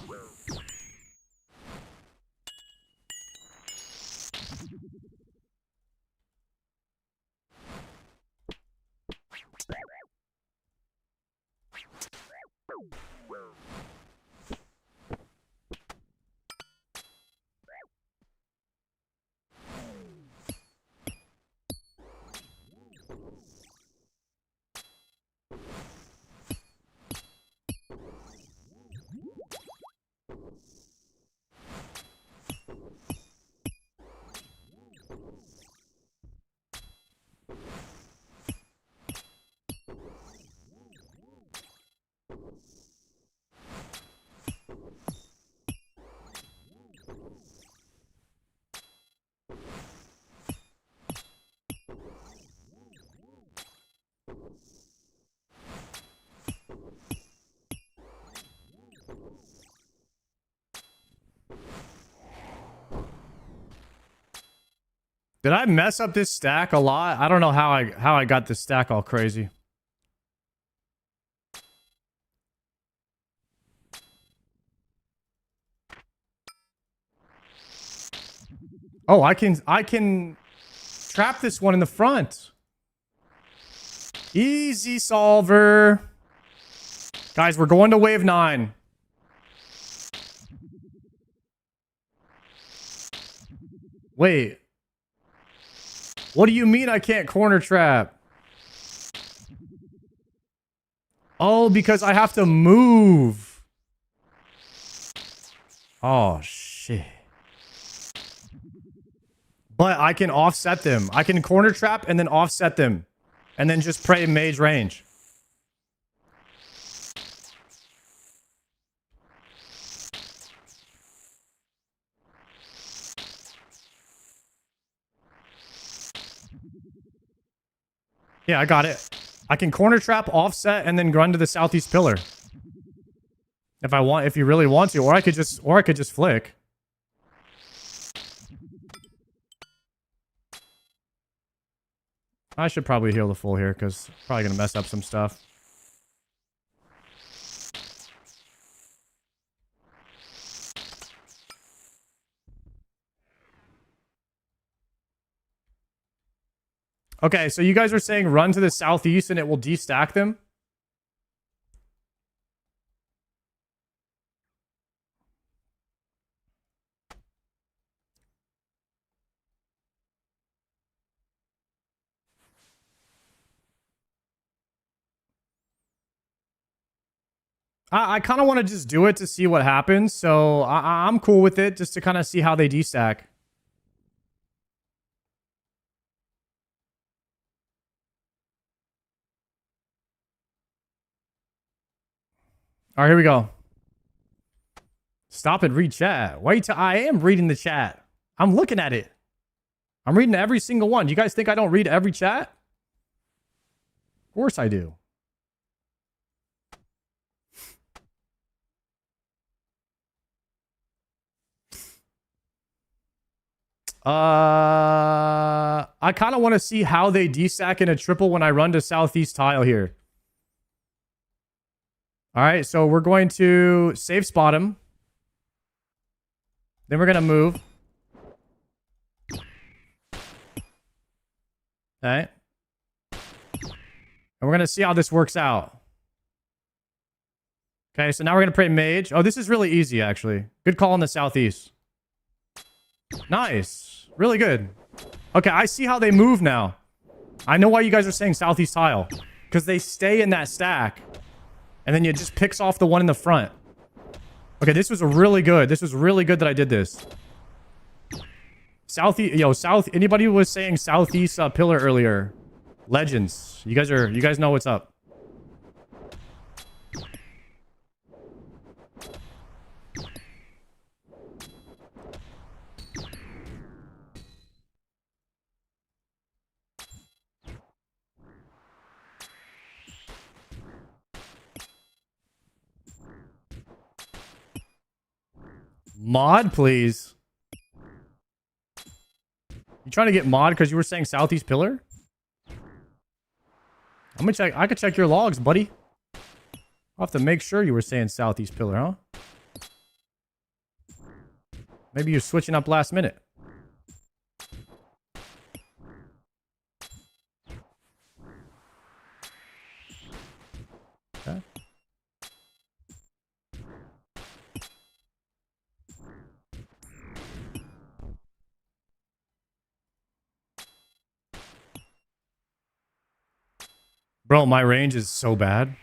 Did I mess up this stack a lot? I don't know how I got this stack all crazy. Oh, I can trap this one in the front. Easy solver. Guys, we're going to wave 9. Wait. What do you mean I can't corner trap? Oh, because I have to move. Oh, shit. But I can offset them. I can corner trap and then offset them. And then just pray mage range. Yeah, I got it. I can corner trap, offset, and then run to the southeast pillar. If I want, if you really want to, or I could just flick. I should probably heal the full here because probably gonna mess up some stuff. Okay, so you guys are saying run to the southeast and it will destack them? I kind of want to just do it to see what happens, so I'm cool with it just to kind of see how they destack. All right, here we go. Stop and read chat. Wait till I am reading the chat. I'm looking at it. I'm reading every single one. You guys think I don't read every chat? Of course I do. I kind of want to see how they destack in a triple when I run to southeast tile here. All right, so we're going to safe spot him. Then we're going to move. Okay. And we're going to see how this works out. Okay, so now we're going to pray mage. Oh, this is really easy, actually. Good call in the southeast. Nice. Really good. Okay, I see how they move now. I know why you guys are saying southeast tile. Because they stay in that stack. And then it just picks off the one in the front. Okay, this was really good. This was really good that I did this. Southeast, anybody who was saying southeast pillar earlier. Legends. You guys know what's up. Mod, please. You trying to get mod because you were saying southeast pillar? I'm gonna check. I could check your logs, buddy. I'll have to make sure you were saying southeast pillar, huh? Maybe you're switching up last minute. Okay. Bro, my range is so bad.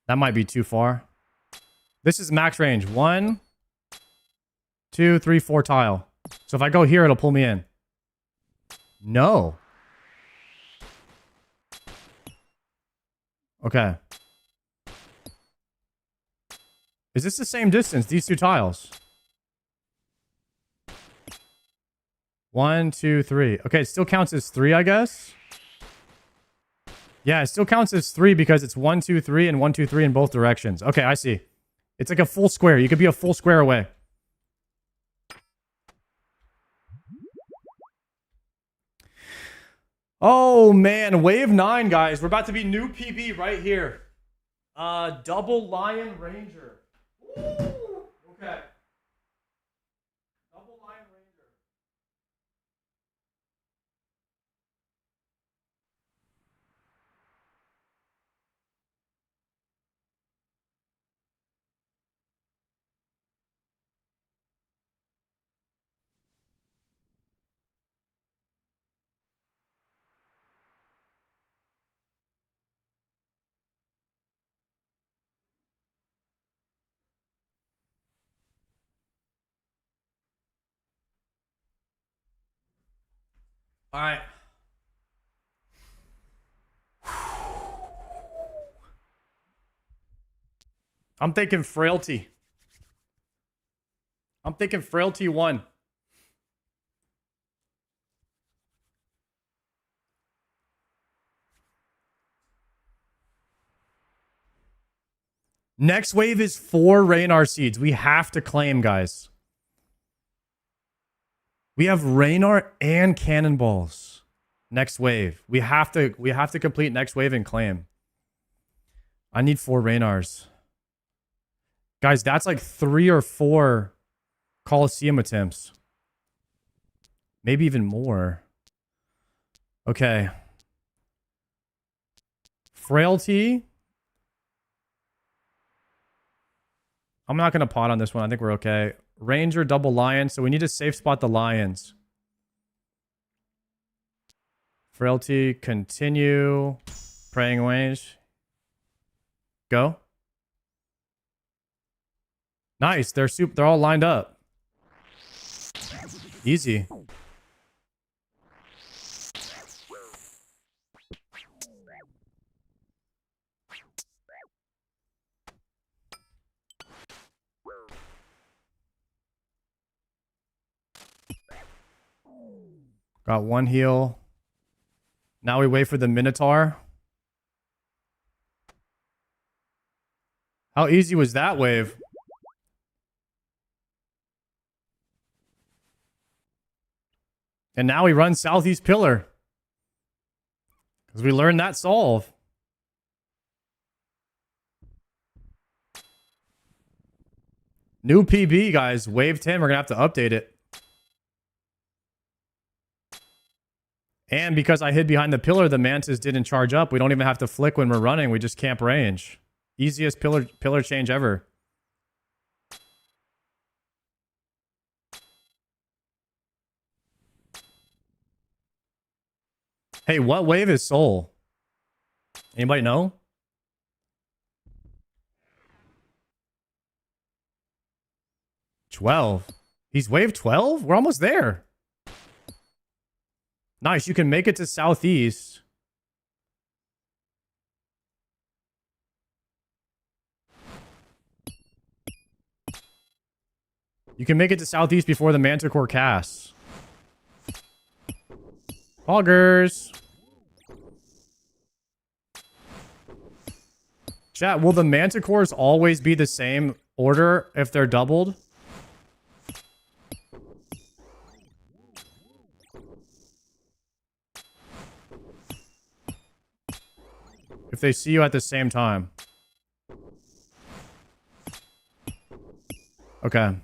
That might be too far. This is max range. 1, 2, 3, 4 tile. So if I go here, it'll pull me in. No. Okay. Is this the same distance, these two tiles? 1, 2, 3. Okay, it still counts as 3, I guess. Yeah, it still counts as 3 because it's 1, 2, 3 and 1, 2, 3 in both directions. Okay, I see. It's like a full square. You could be a full square away. Oh, man. Wave 9, guys. We're about to be new PB right here. Double Lion Ranger. Ooh, okay. Double Lion Ranger. All right. I'm thinking frailty. I'm thinking frailty 1. Next wave is 4 Raynar seeds. We have to claim, guys. We have Raynar and cannonballs. Next wave. We have to complete next wave and claim. I need 4 Raynars. Guys, that's like 3 or 4 Colosseum attempts. Maybe even more. Okay. Frailty. I'm not going to pot on this one. I think we're okay. Ranger, double lion. So we need to safe spot the lions. Frailty, continue. Praying range. Go. Nice. They're all lined up. Easy. Got 1 heal. Now we wait for the Minotaur. How easy was that wave? And now we run Southeast Pillar. Because we learned that solve. New PB, guys. Wave 10. We're going to have to update it. And because I hid behind the pillar, the mantis didn't charge up. We don't even have to flick when we're running. We just camp range. Easiest pillar change ever. Hey, what wave is Soul? Anybody know? $12. He's wave 12? We're almost there. Nice. You can make it to Southeast. You can make it to Southeast before the Manticore casts. Poggers. Chat, will the manticores always be the same order if they're doubled? If they see you at the same time. Okay.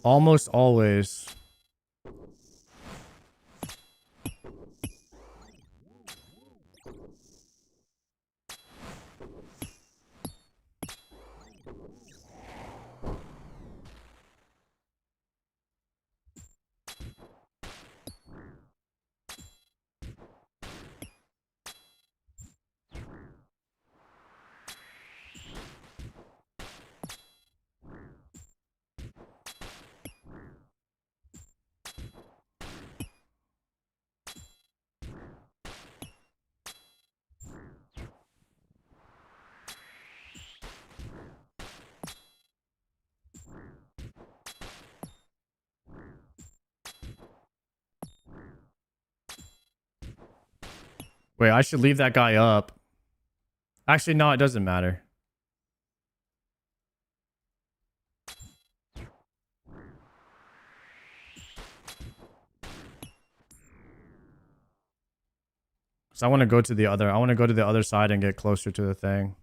Almost always. Wait, I should leave that guy up. Actually, no, it doesn't matter. So I want to go to the other side and get closer to the thing.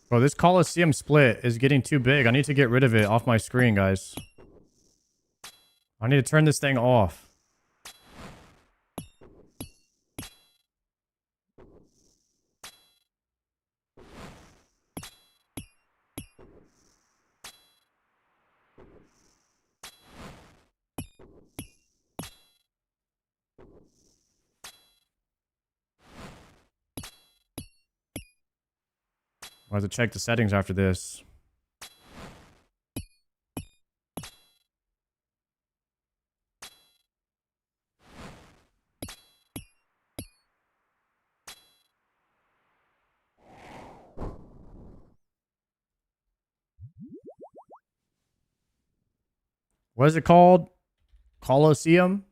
Bro, this Colosseum split is getting too big. I need to get rid of it off my screen, guys. I need to turn this thing off. I have to check the settings after this. What is it called? Colosseum?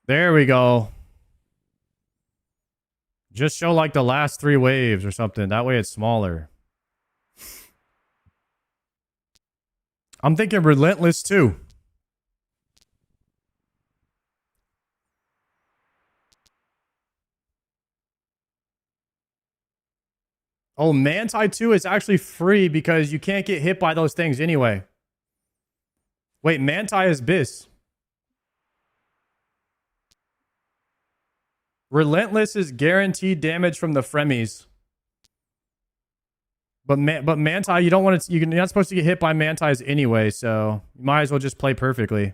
There we go. Just show like the last 3 waves or something. That way it's smaller. I'm thinking Relentless too. Oh, Manti 2 is actually free because you can't get hit by those things anyway. Wait, Manti is Bis. Relentless is guaranteed damage from the Fremies. But Manti, you don't want to. You're not supposed to get hit by Mantis anyway, so you might as well just play perfectly.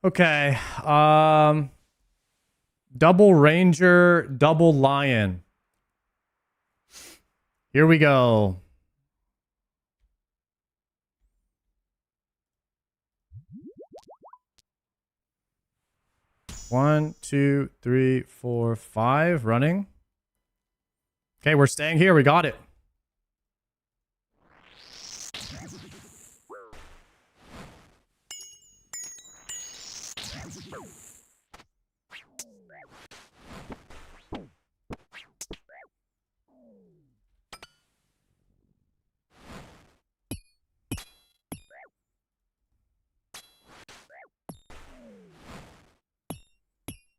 Okay. Double Ranger, double Lion. Here we go. One, two, three, four, 5. Running. Okay, we're staying here. We got it.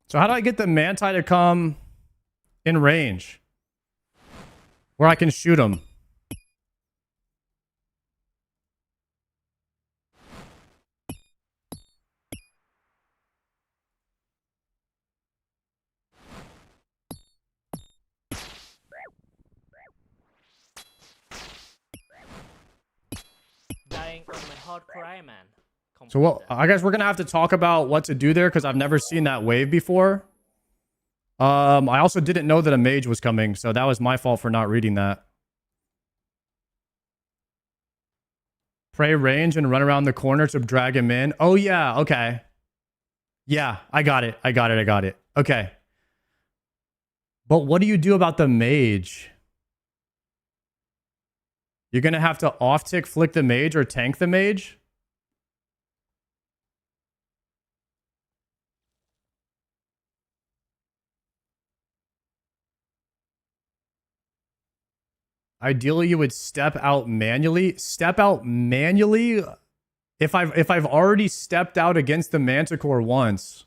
So how do I get the Manti to come in range where I can shoot him? hardcore Iron Man. So well, I guess we're gonna have to talk about what to do there because I've never seen that wave before. I also didn't know that a mage was coming, so that was my fault for not reading that. Pray range and run around the corner to drag him in. Oh yeah, okay. Yeah, I got it. Okay. But what do you do about the mage? You're gonna have to off-tick flick the mage or tank the mage? Ideally, you would step out manually. Step out manually? If I've already stepped out against the Manticore once.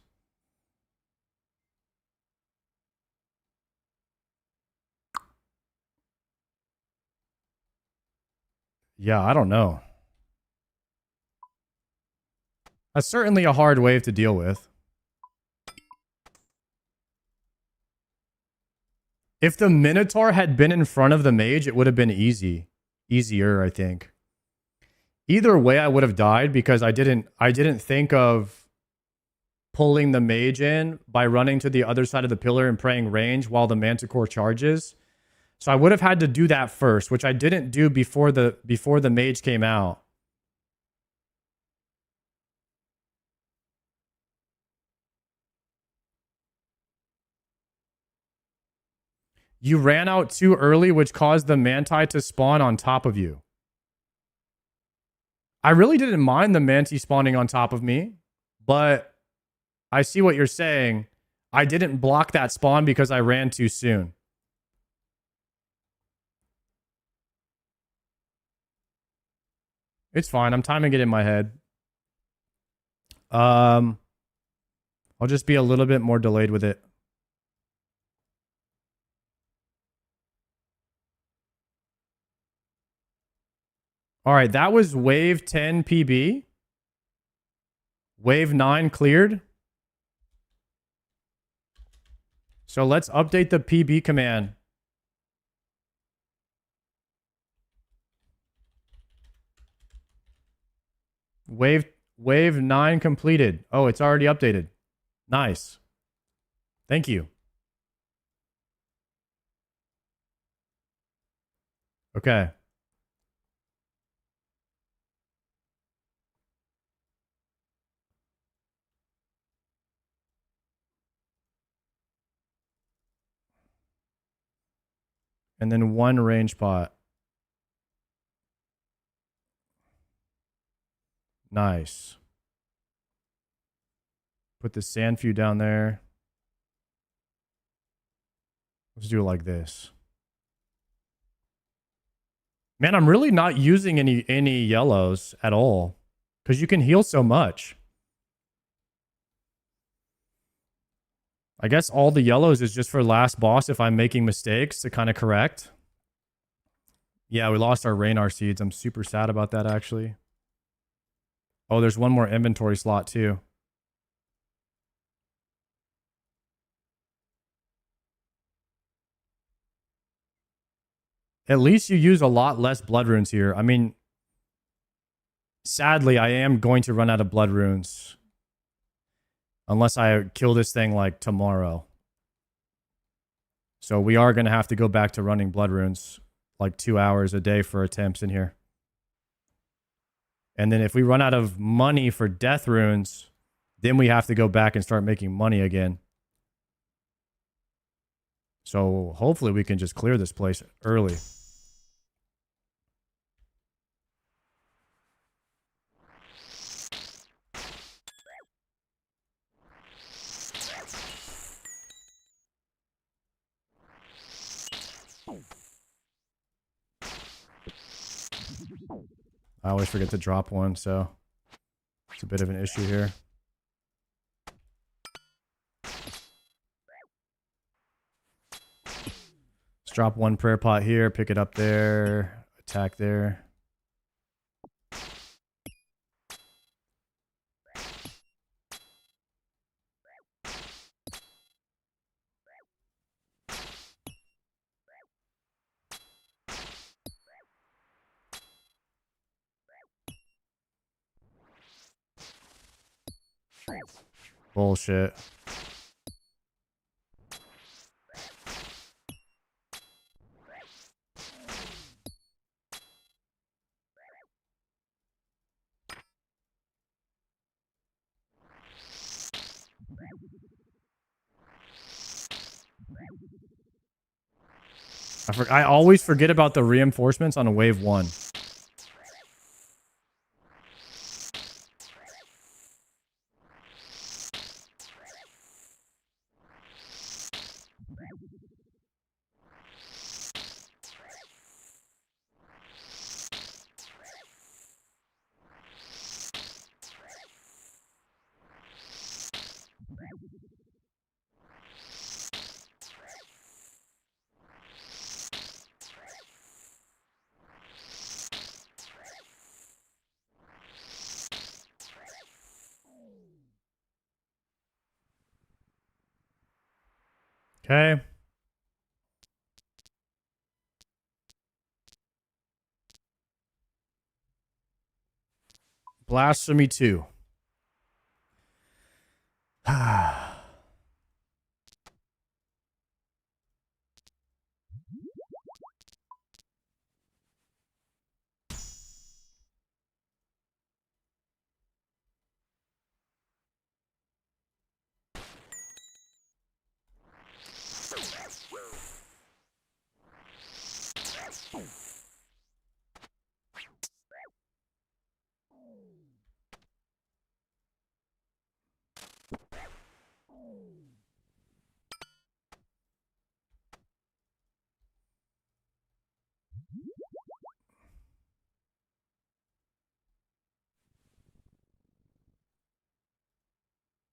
Yeah, I don't know. That's certainly a hard wave to deal with. If the Minotaur had been in front of the mage, it would have been easy. Easier, I think. Either way, I would have died because I didn't think of pulling the mage in by running to the other side of the pillar and praying range while the Manticore charges. So I would have had to do that first, which I didn't do before the mage came out. You ran out too early, which caused the Manti to spawn on top of you. I really didn't mind the Manti spawning on top of me, but I see what you're saying. I didn't block that spawn because I ran too soon. It's fine. I'm timing it in my head. I'll just be a little bit more delayed with it. All right, that was wave 10 PB. Wave 9 cleared. So let's update the PB command. Wave 9 completed. Oh, it's already updated. Nice. Thank you. Okay. And then one range pot. Nice. Put the sand few down there. Let's do it like this. Man, I'm really not using any yellows at all because you can heal so much. I guess all the yellows is just for last boss if I'm making mistakes to kind of correct. Yeah, we lost our Raynar seeds. I'm super sad about that, actually. Oh, there's one more inventory slot, too. At least you use a lot less blood runes here. I mean, sadly, I am going to run out of blood runes. Unless I kill this thing like tomorrow. So we are going to have to go back to running blood runes like 2 hours a day for attempts in here. And then if we run out of money for death runes, then we have to go back and start making money again. So hopefully we can just clear this place early. I always forget to drop one, so it's a bit of an issue here. Let's drop one prayer pot here, pick it up there, attack there. Bullshit. I always forget about the reinforcements on wave 1. Okay. Blasphemy 2.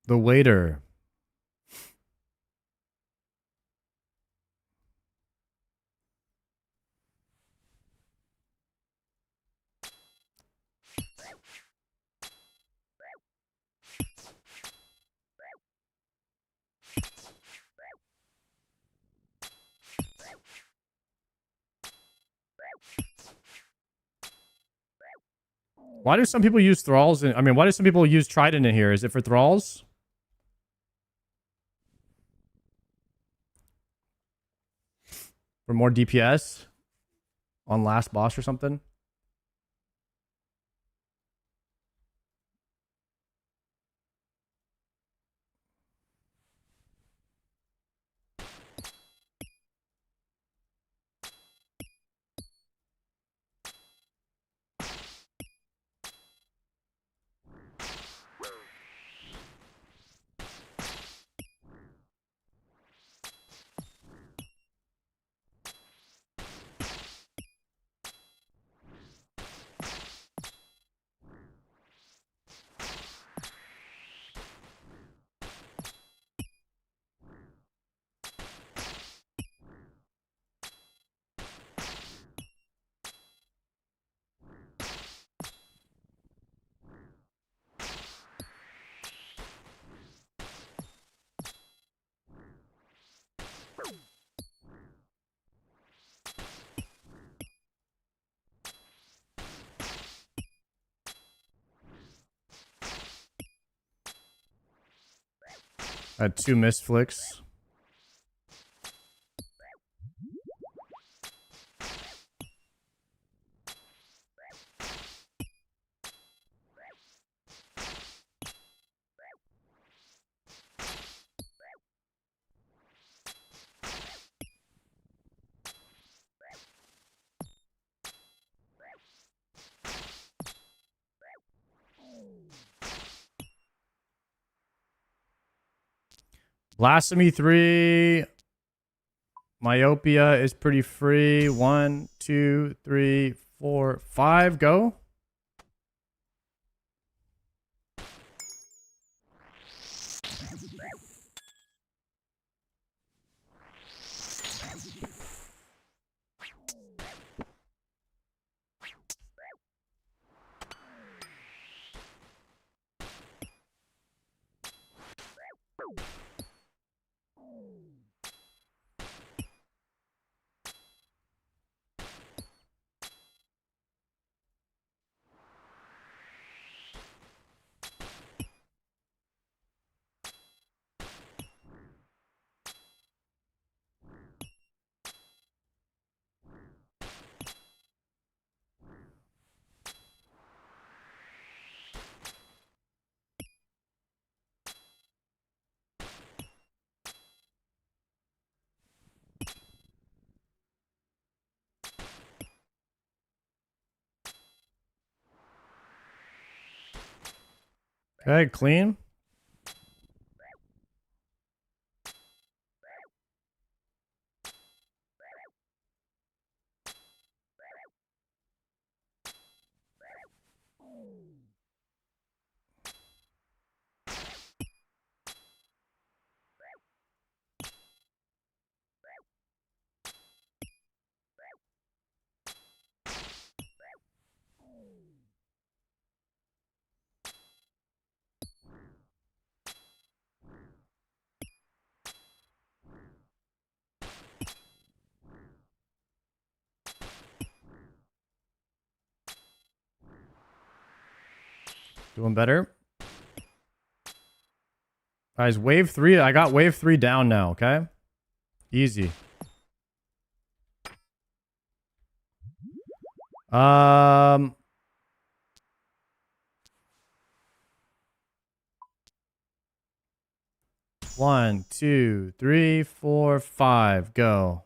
The waiter. Why do some people use thralls? I mean, why do some people use trident in here? Is it for thralls? For more DPS on last boss or something? I had 2 missed flicks. Blasphemy 3. Myopia is pretty free. 1, 2, 3, 4, 5. Go. Okay, clean. Doing better. Guys, wave 3. I got wave 3 down now, okay? Easy. One, two, three, four, five, go.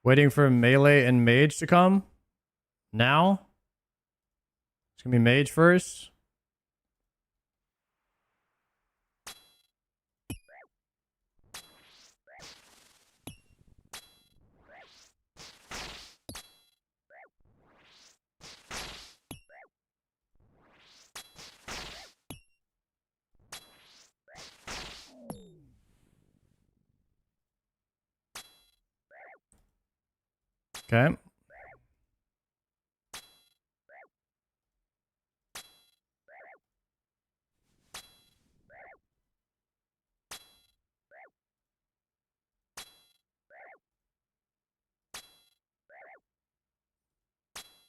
Waiting for melee and mage to come. Now? It's gonna be mage first. Okay.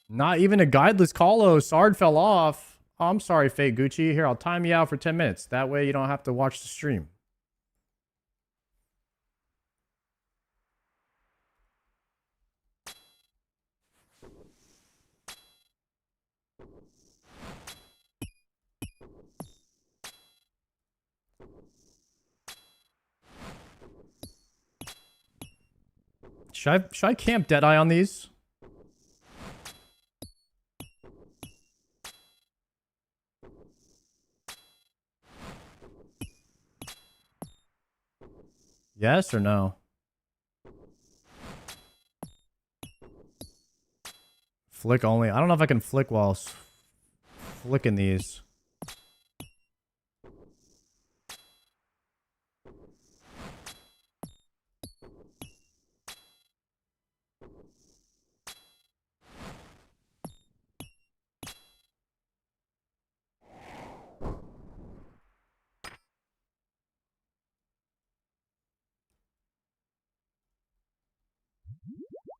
Not even a guideless Colo. Sard fell off. Oh, I'm sorry, Fake Gucci. Here, I'll time you out for 10 minutes. That way you don't have to watch the stream. Should I camp Deadeye on these? Yes or no? Flick only. I don't know if I can flick while flicking these.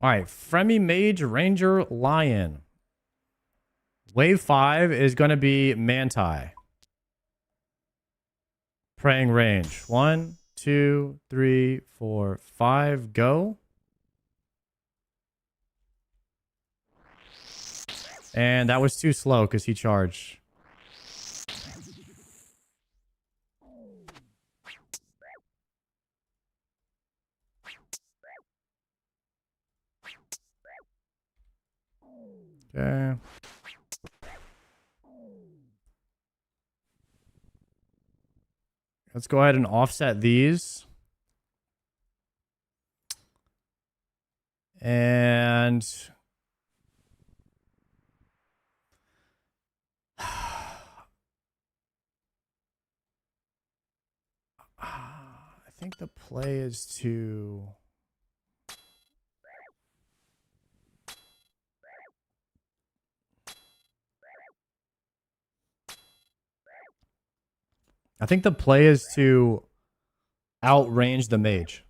All right, Fremi Mage Ranger Lion. Wave 5 is going to be Manti. Praying range. 1, 2, 3, 4, 5, go. And that was too slow because he charged. Okay. Let's go ahead and offset these. And I think the play is to outrange the mage.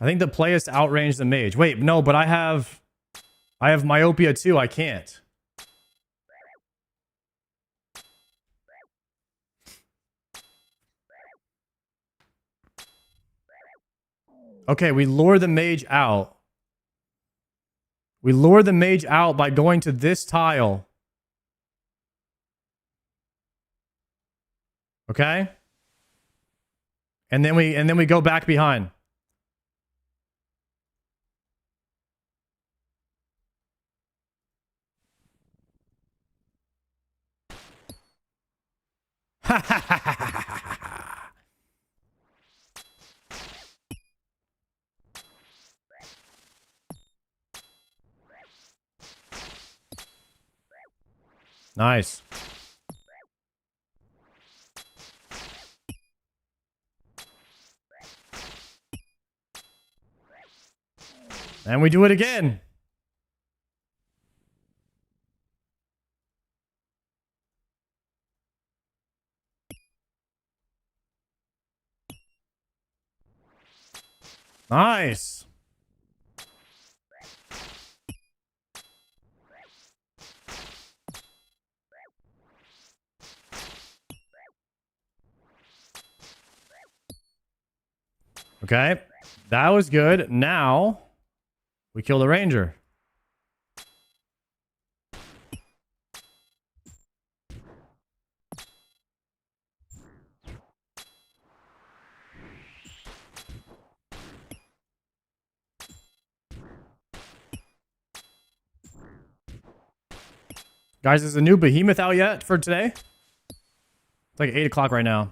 I think the play is to outrange the mage. Wait, no, but I have myopia too. I can't. Okay, we lure the mage out. We lure the mage out by going to this tile. Okay? And then we go back behind. Nice. And we do it again. Nice. Okay. That was good. Now we kill the ranger. Guys, is the new behemoth out yet for today? It's like 8 o'clock right now.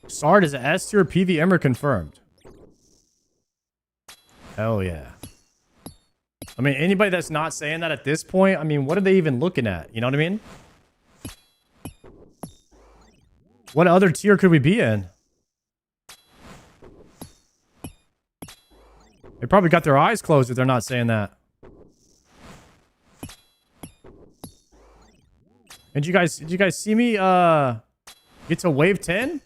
Sard is an S tier PVMer confirmed. Hell yeah. I mean, anybody that's not saying that at this point, I mean, what are they even looking at? You know what I mean? What other tier could we be in? They probably got their eyes closed if they're not saying that. And did you guys see me get to wave 10?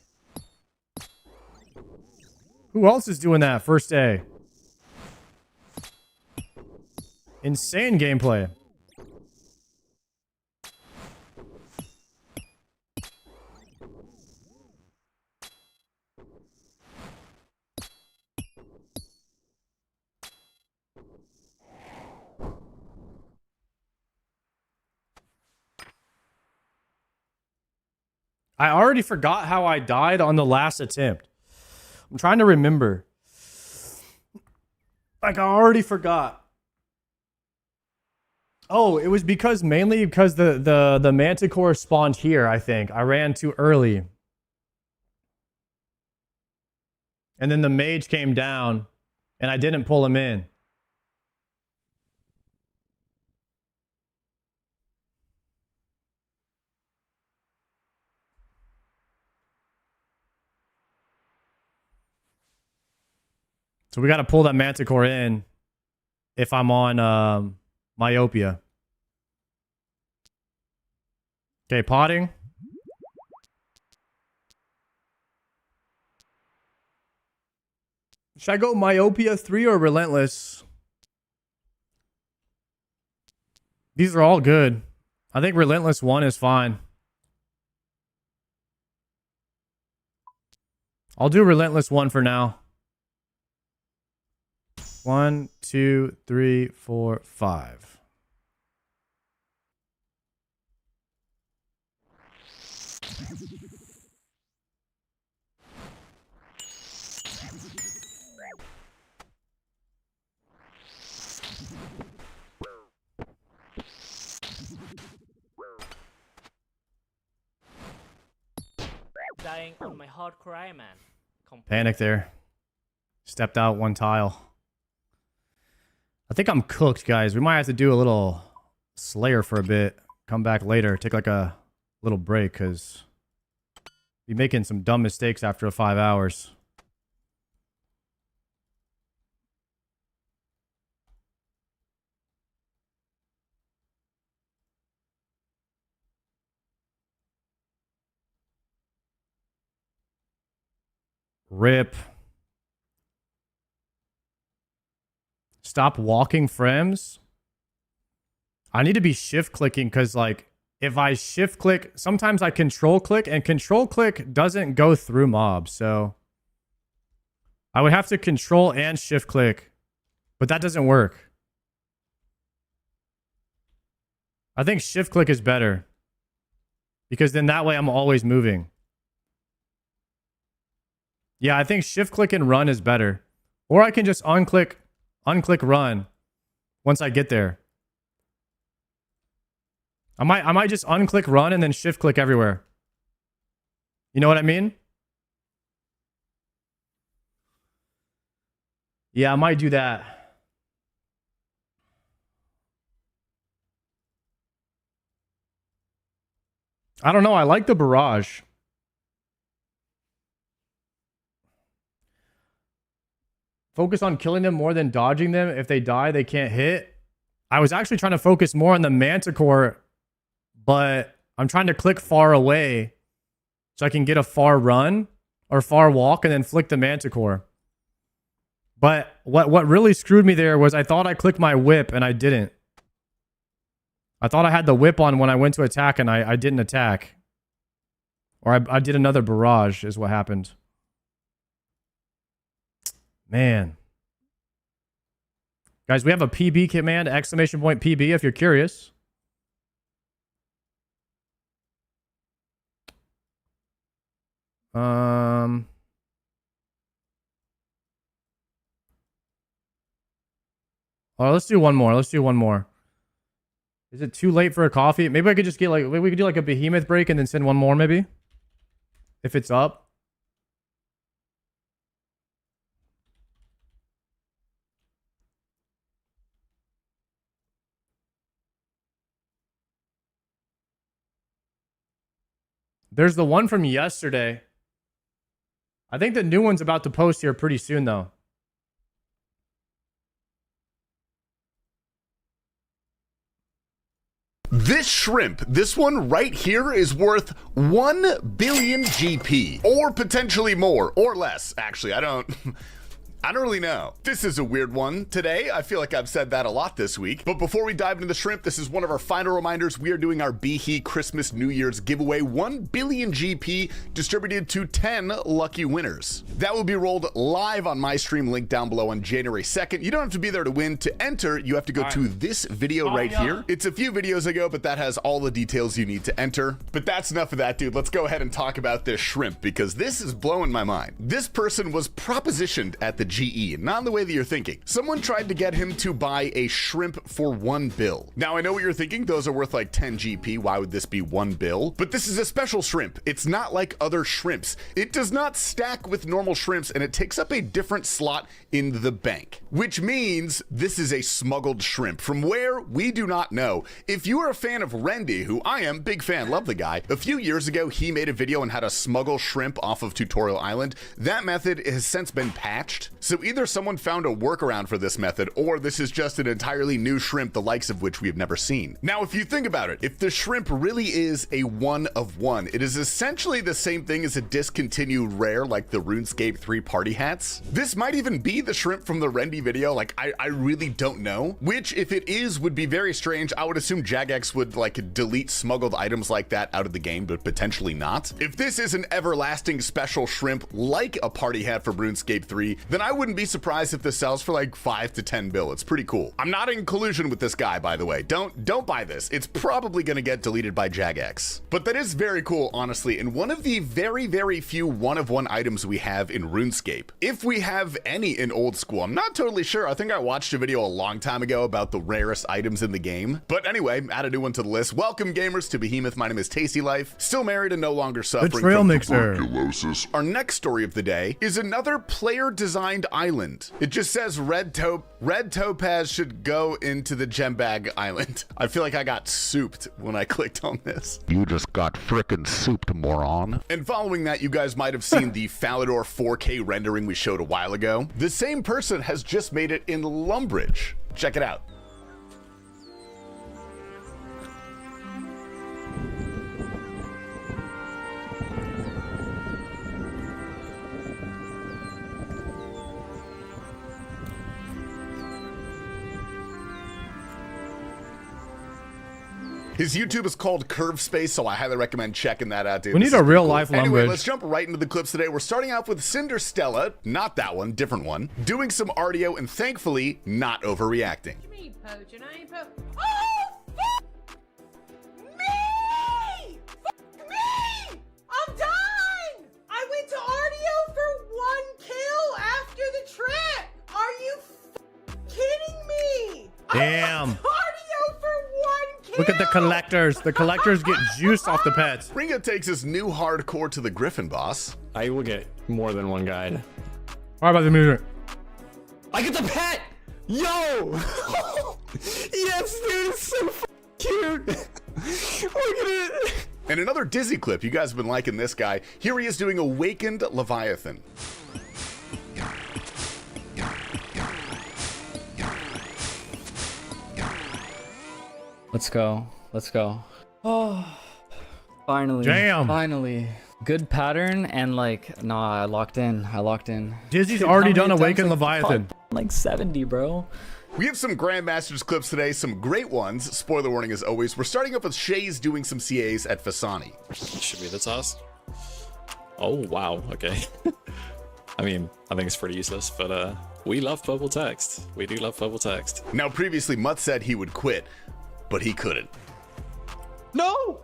Who else is doing that first day? Insane gameplay. I already forgot how I died on the last attempt. I'm trying to remember. Like, I already forgot. Oh, it was mainly because the manticore spawned here, I think. I ran too early. And then the mage came down, and I didn't pull him in. So we got to pull that manticore in if I'm on myopia. Okay, potting. Should I go myopia 3 or relentless? These are all good. I think relentless 1 is fine. I'll do relentless 1 for now. 1, 2, 3, 4, 5. Dying on my hardcore Iron Man. Panic there. Stepped out 1 tile. I think I'm cooked, guys. We might have to do a little Slayer for a bit. Come back later. Take like a little break because be making some dumb mistakes after 5 hours. Rip. Stop walking frames. I need to be shift clicking because like if I shift click, sometimes I control click and control click doesn't go through mobs. So I would have to control and shift click, but that doesn't work. I think shift click is better because then that way I'm always moving. Yeah, I think shift click and run is better. Or I can just unclick run once I get there. I might just unclick run and then shift click everywhere. You know what I mean? Yeah, I might do that. I don't know. I like the barrage. Focus on killing them more than dodging them. If they die, they can't hit. I was actually trying to focus more on the Manticore, but I'm trying to click far away so I can get a far run or far walk and then flick the Manticore. But what really screwed me there was I thought I clicked my whip and I didn't. I thought I had the whip on when I went to attack and I didn't attack. Or I did another barrage is what happened. Man. Guys, we have a PB command, exclamation point PB if you're curious. All right, let's do one more. Let's do one more. Is it too late for a coffee? Maybe I could just get like, maybe we could do like a behemoth break and then send one more maybe. If it's up. There's the one from yesterday. I think the new one's about to post here pretty soon, though. This shrimp, this one right here, is worth 1 billion GP. Or potentially more, or less, actually. I don't really know. This is a weird one today. I feel like I've said that a lot this week. But before we dive into the shrimp, this is one of our final reminders. We are doing our Behe Christmas New Year's giveaway. 1 billion GP distributed to 10 lucky winners. That will be rolled live on my stream, link down below on January 2nd. You don't have to be there to win. To enter, you have to go to this video right here. It's a few videos ago, but that has all the details you need to enter. But that's enough of that, dude. Let's go ahead and talk about this shrimp because this is blowing my mind. This person was propositioned at the GE, not in the way that you're thinking. Someone tried to get him to buy a shrimp for 1 bill. Now, I know what you're thinking. Those are worth like 10 GP. Why would this be 1 bill? But this is a special shrimp. It's not like other shrimps. It does not stack with normal shrimps, and it takes up a different slot in the bank, which means this is a smuggled shrimp. From where, we do not know. If you are a fan of Rendy, who I am, big fan, love the guy, a few years ago, he made a video on how to smuggle shrimp off of Tutorial Island. That method has since been patched. So either someone found a workaround for this method, or this is just an entirely new shrimp, the likes of which we have never seen. Now, if you think about it, if the shrimp really is a 1 of 1, it is essentially the same thing as a discontinued rare like the RuneScape 3 party hats. This might even be the shrimp from the Rendy video. Like, I really don't know. Which, if it is, would be very strange. I would assume Jagex would like delete smuggled items like that out of the game, but potentially not. If this is an everlasting special shrimp like a party hat from RuneScape 3, then I wouldn't be surprised if this sells for like 5 to 10 bill. It's pretty cool. I'm not in collusion with this guy, by the way. Don't buy this. It's probably gonna get deleted by Jagex. But that is very cool, honestly, and one of the very, very few 1 of 1 items we have in RuneScape. If we have any in old school, I'm not totally sure. I think I watched a video a long time ago about the rarest items in the game. But anyway, add a new one to the list. Welcome, gamers, to Behemoth. My name is Tasty Life. Still married and no longer suffering Trail from Mixer. tuberculosis. Our next story of the day is another player-designed find island. It just says red topaz should go into the gem bag island. I feel like I got souped when I clicked on this. You just got frickin' souped, moron. And following that, you guys might have seen the Falador 4K rendering we showed a while ago. The same person has just made it in Lumbridge. Check it out. His YouTube is called Curve Space, so I highly recommend checking that out, dude. We need a real life Anyway, Lumbridge. let's jump right into the clips today. We're starting off with Cinder Stella, not that one, different one, doing some RDO and thankfully not overreacting. Me poaching, I ain't oh, fuck me! Fuck me! I'm done! I went to RDO for 1 kill after the trip! Are you kidding me? Damn. I went to RDO for 1 kill! Look at the collectors. The collectors get juice off the pets. Ringo takes his new hardcore to the Griffin boss. I will get more than one guide. All right, about the music. I get the pet! Yo! Yes, dude, it's so cute! Look at it! And another Dizzy clip. You guys have been liking this guy. Here he is doing Awakened Leviathan. Let's go. Let's go. Oh, finally. Damn. Finally. Good pattern and like, nah, I locked in. Dizzy's Dude, already how many done times, Awaken like, Leviathan. Like 70, bro. We have some Grandmasters clips today, some great ones. Spoiler warning as always. We're starting up with Shays doing some CAs at Fasani. Should be the toss. Oh, wow. Okay. I mean, I think it's pretty useless, but we love purple text. We do love purple text. Now, previously, Mutt said he would quit, but he couldn't. No!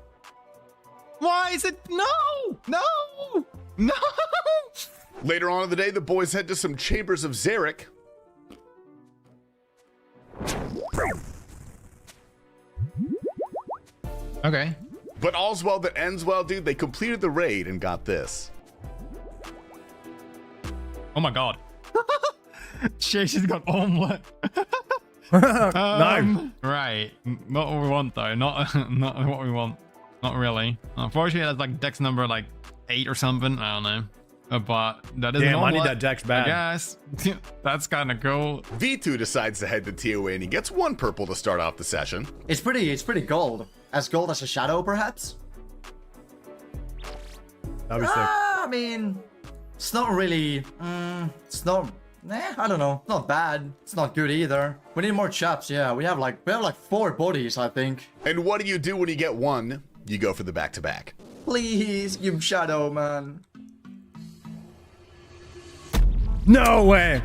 Why is it? No! No! No! Later on in the day, the boys head to some Chambers of Zarek. Okay. But all's well that ends well, dude. They completed the raid and got this. Oh my god. She's got omelet. Nice. Right. Not what we want though. Not what we want. Not really. Unfortunately, that's like dex number like 8 or something. I don't know. But that is Damn, I need that dex bad. Yes. That's kind of cool. V2 decides to head to TOA and he gets 1 purple to start off the session. It's pretty gold. As gold as a shadow, perhaps? That'd be sick. I mean, it's not really... it's not... I don't know. Not bad. It's not good either. We need more chaps, yeah. We have like 4 bodies, I think. And what do you do when you get 1? You go for the back-to-back. Please, give shadow, man. No way.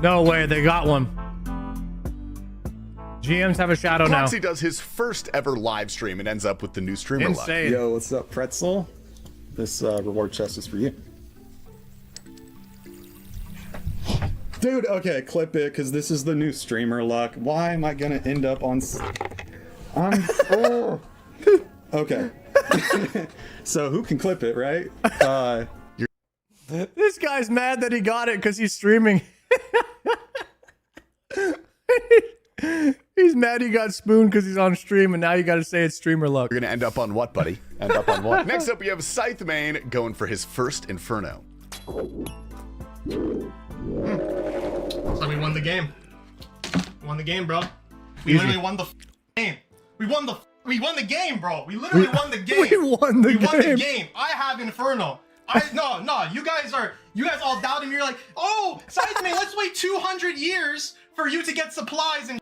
No way. They got one. GMs have a shadow now. Proxy does his first ever live stream and ends up with the new streamer luck. Insane. Yo, what's up, Pretzel? This reward chest is for you. Dude, okay, clip it, because this is the new streamer luck. Why am I gonna end up on... oh. Okay. So who can clip it, right? This guy's mad that he got it because he's streaming. He's mad he got spooned because he's on stream, and now you got to say it's streamer luck. You're going to end up on what, buddy? End up on what? Next up, we have Scythe Main going for his first Inferno. So we won the game. Won the game, bro. We Easy. literally won the game. We won the game, bro. We literally won the game. We won the game. I have Inferno. No, you guys all doubted me. You're like, oh, Sideman, let's wait 200 years for you to get supplies and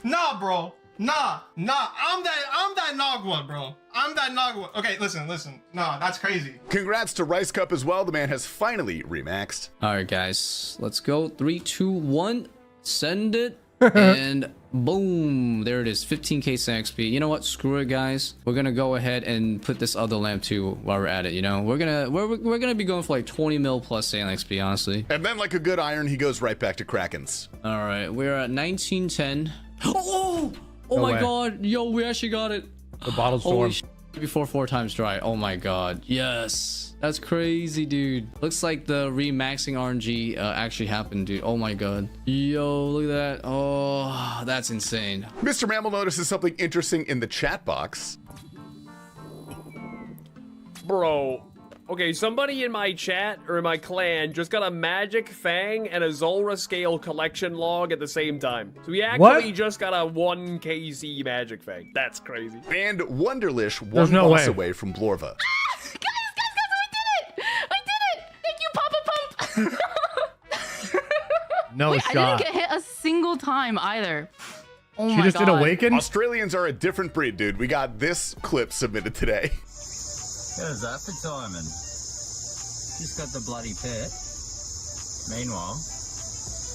nah, bro. Nah. I'm that Nagua, bro. I'm that Nagua. Okay, listen. Nah, that's crazy. Congrats to Rice Cup as well. The man has finally remaxed. All right, guys, let's go. 3, 2, 1. Send it. And boom, there it is. 15k XP. You know what? Screw it, guys. We're gonna go ahead and put this other lamp too while we're at it. You know, we're gonna be going for like 20 mil plus sailing XP, honestly. And then, like a good iron, he goes right back to Krakens. All right, we're at 1910. Oh No my way. god, yo, we actually got it. The bottle storm. Holy before 4 times dry. Oh my god, yes. That's crazy, dude. Looks like the remaxing RNG actually happened, dude. Oh my god. Yo, look at that. Oh, that's insane. Mr. Mammal notices something interesting in the chat box. Bro. Okay, somebody in my chat or in my clan just got a Magic Fang and a Zulrah Scale collection log at the same time. So we actually just got a 1 KC Magic Fang. That's crazy. And Wonderlish one There's no boss way. away from Blorva. No Wait, shot. I didn't get hit a single time either. Oh She my just god. did awaken? Australians are a different breed, dude. We got this clip submitted today. How's that for timing? Just got the bloody pet. Meanwhile,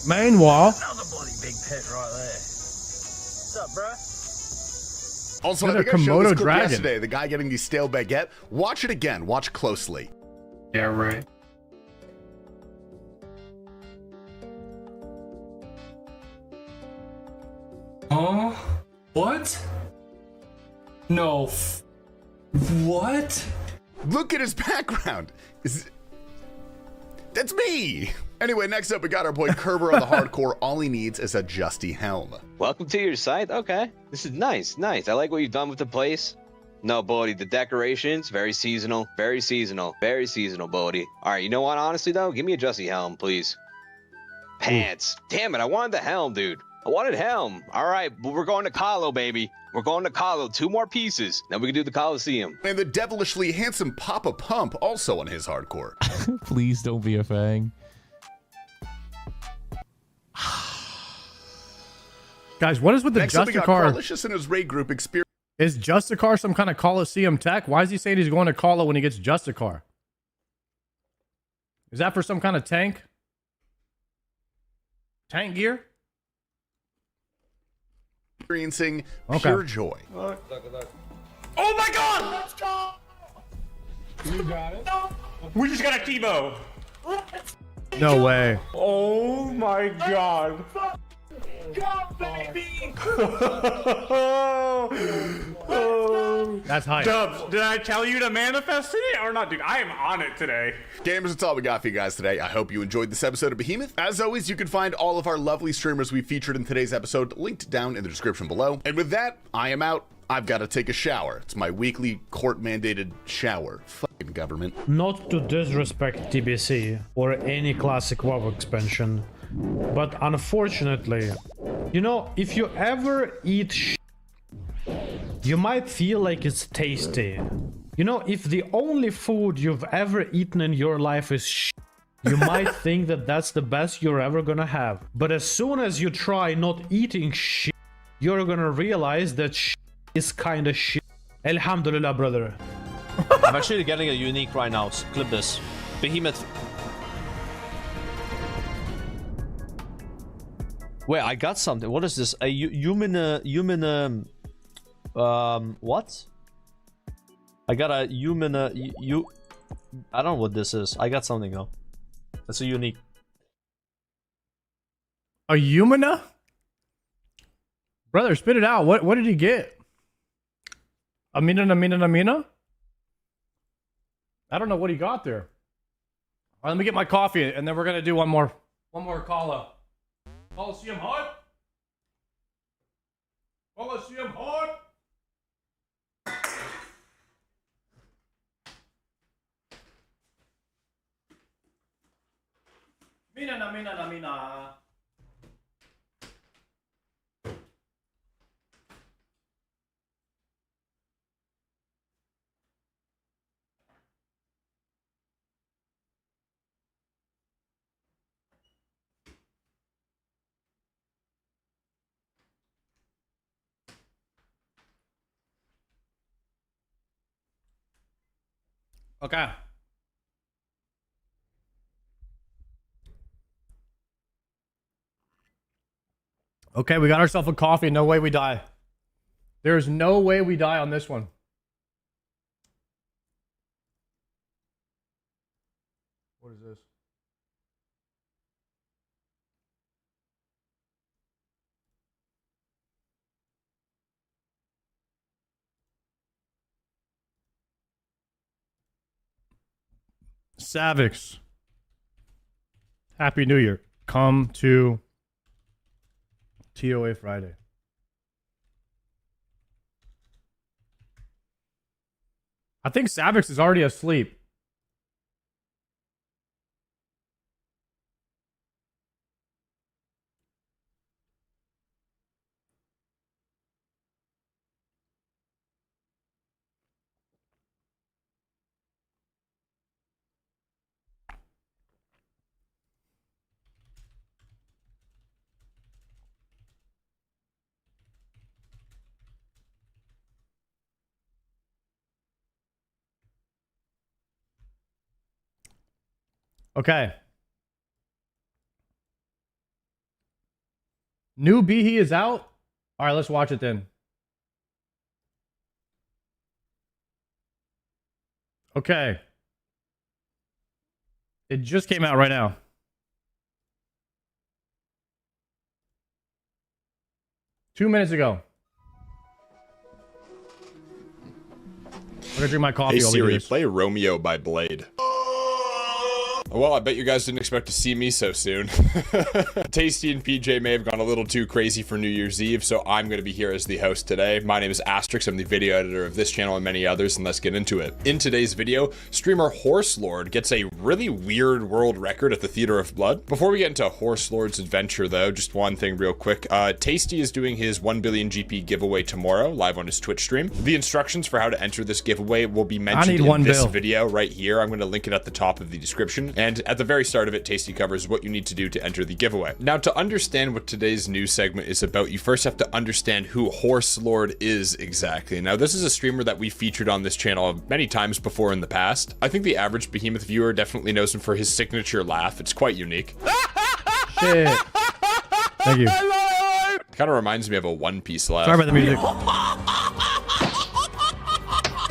Meanwhile. another bloody big pet right there. What's up, bro? Also, Look I at think I showed Komodo this clip dragon. yesterday. The guy getting the stale baguette. Watch it again. Watch closely. Yeah, right. Huh? What? No. What? Look at his background. That's me. Anyway, next up, we got our boy Kerber on the hardcore. All he needs is a Justy helm. Welcome to your site. Okay. This is nice. Nice. I like what you've done with the place. No, Bodie, the decorations, very seasonal. Very seasonal. Very seasonal, Bodie. All right, you know what? Honestly, though, give me a Justy helm, please. Pants. Damn it. I wanted the helm, dude. I wanted helm. All right, but we're going to Colo, baby. We're going to Colo. 2 more pieces. Then we can do the Colosseum. And the devilishly handsome Papa Pump also on his hardcore. Please don't be a Fang. Guys, what is with the Next up, we got Justicar? Carlicious and his raid group experience. Is Justicar some kind of Colosseum tech? Why is he saying he's going to Colo when he gets Justicar? Is that for some kind of tank? Tank gear? Experiencing Okay. pure joy. Oh my god! Let's go! You got it. We just got a Tebow. No way. Oh my god. God, baby! That's hype. Dubs, did I tell you to manifest it or not, dude? I am on it today. Gamers, that's all we got for you guys today. I hope you enjoyed this episode of Behemoth. As always, you can find all of our lovely streamers we featured in today's episode linked down in the description below. And with that, I am out. I've got to take a shower. It's my weekly court-mandated shower. Fucking government. Not to disrespect TBC or any classic WoW expansion, but unfortunately, you know, if you ever eat you might feel like it's tasty. You know, if the only food you've ever eaten in your life is you might think that that's the best you're ever gonna have. But as soon as you try not eating you're gonna realize that is kinda shit. Alhamdulillah, brother. I'm actually getting a unique right now. So clip this. Behemoth. Wait, I got something. What is this? A human what? I got a human I don't know what this is. I got something though. That's a unique. A Humana? Brother, spit it out. What did he get? Amina? I don't know what he got there. All right, let me get my coffee and then we're gonna do one more call up. Colosseum hot? Colosseum hot? Mina. Okay. Okay, we got ourselves a coffee. No way we die. There's no way we die on this one. What is this? Savix. Happy New Year. Come to TOA Friday. I think Savix is already asleep. Okay. New Behe is out. All right, let's watch it then. Okay. It just came out right now. Two minutes ago. I'm gonna drink my coffee. Hey while we do Siri, this. play Romeo by Blade. Well, I bet you guys didn't expect to see me so soon. Tasty and PJ may have gone a little too crazy for New Year's Eve, so I'm going to be here as the host today. My name is Asterix, I'm the video editor of this channel and many others, and let's get into it. In today's video, streamer Horse Lord gets a really weird world record at the Theater of Blood. Before we get into Horse Lord's adventure though, just one thing real quick. Tasty is doing his 1 billion GP giveaway tomorrow, live on his Twitch stream. The instructions for how to enter this giveaway will be mentioned in this video right here. I'm going to link it at the top of the description. And at the very start of it, Tasty covers what you need to do to enter the giveaway. Now, to understand what today's news segment is about, you first have to understand who Horse Lord is exactly. Now, this is a streamer that we featured on this channel many times before in the past. I think the average Behemoth viewer definitely knows him for his signature laugh. It's quite unique. Shit. Thank you. Kind of reminds me of a One Piece laugh. Sorry about the music.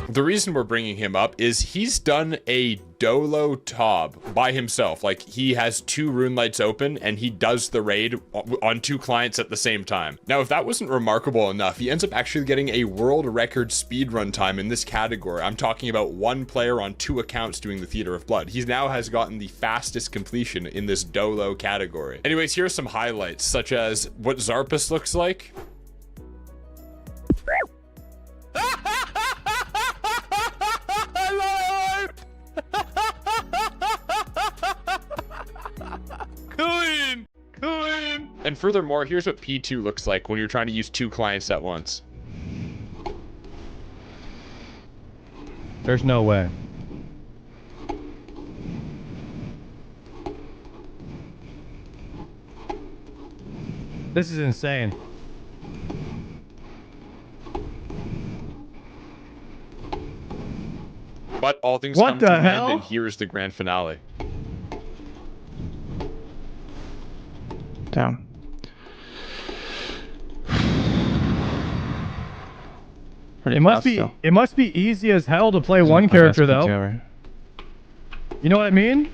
The reason we're bringing him up is he's done a Dolo Tob by himself. Like, he has 2 rune lights open and he does the raid on 2 clients at the same time. Now, if that wasn't remarkable enough, he ends up actually getting a world record speedrun time in this category. I'm talking about 1 player on 2 accounts doing the Theater of Blood. He now has gotten the fastest completion in this Dolo category. Anyways, here are some highlights, such as what Zarpus looks like. Clean. And furthermore, here's what P2 looks like when you're trying to use 2 clients at once. There's no way. This is insane. But all things What come the to an hell? end, and here's the grand finale. Down. It must be easy as hell to play one character though. You know what I mean?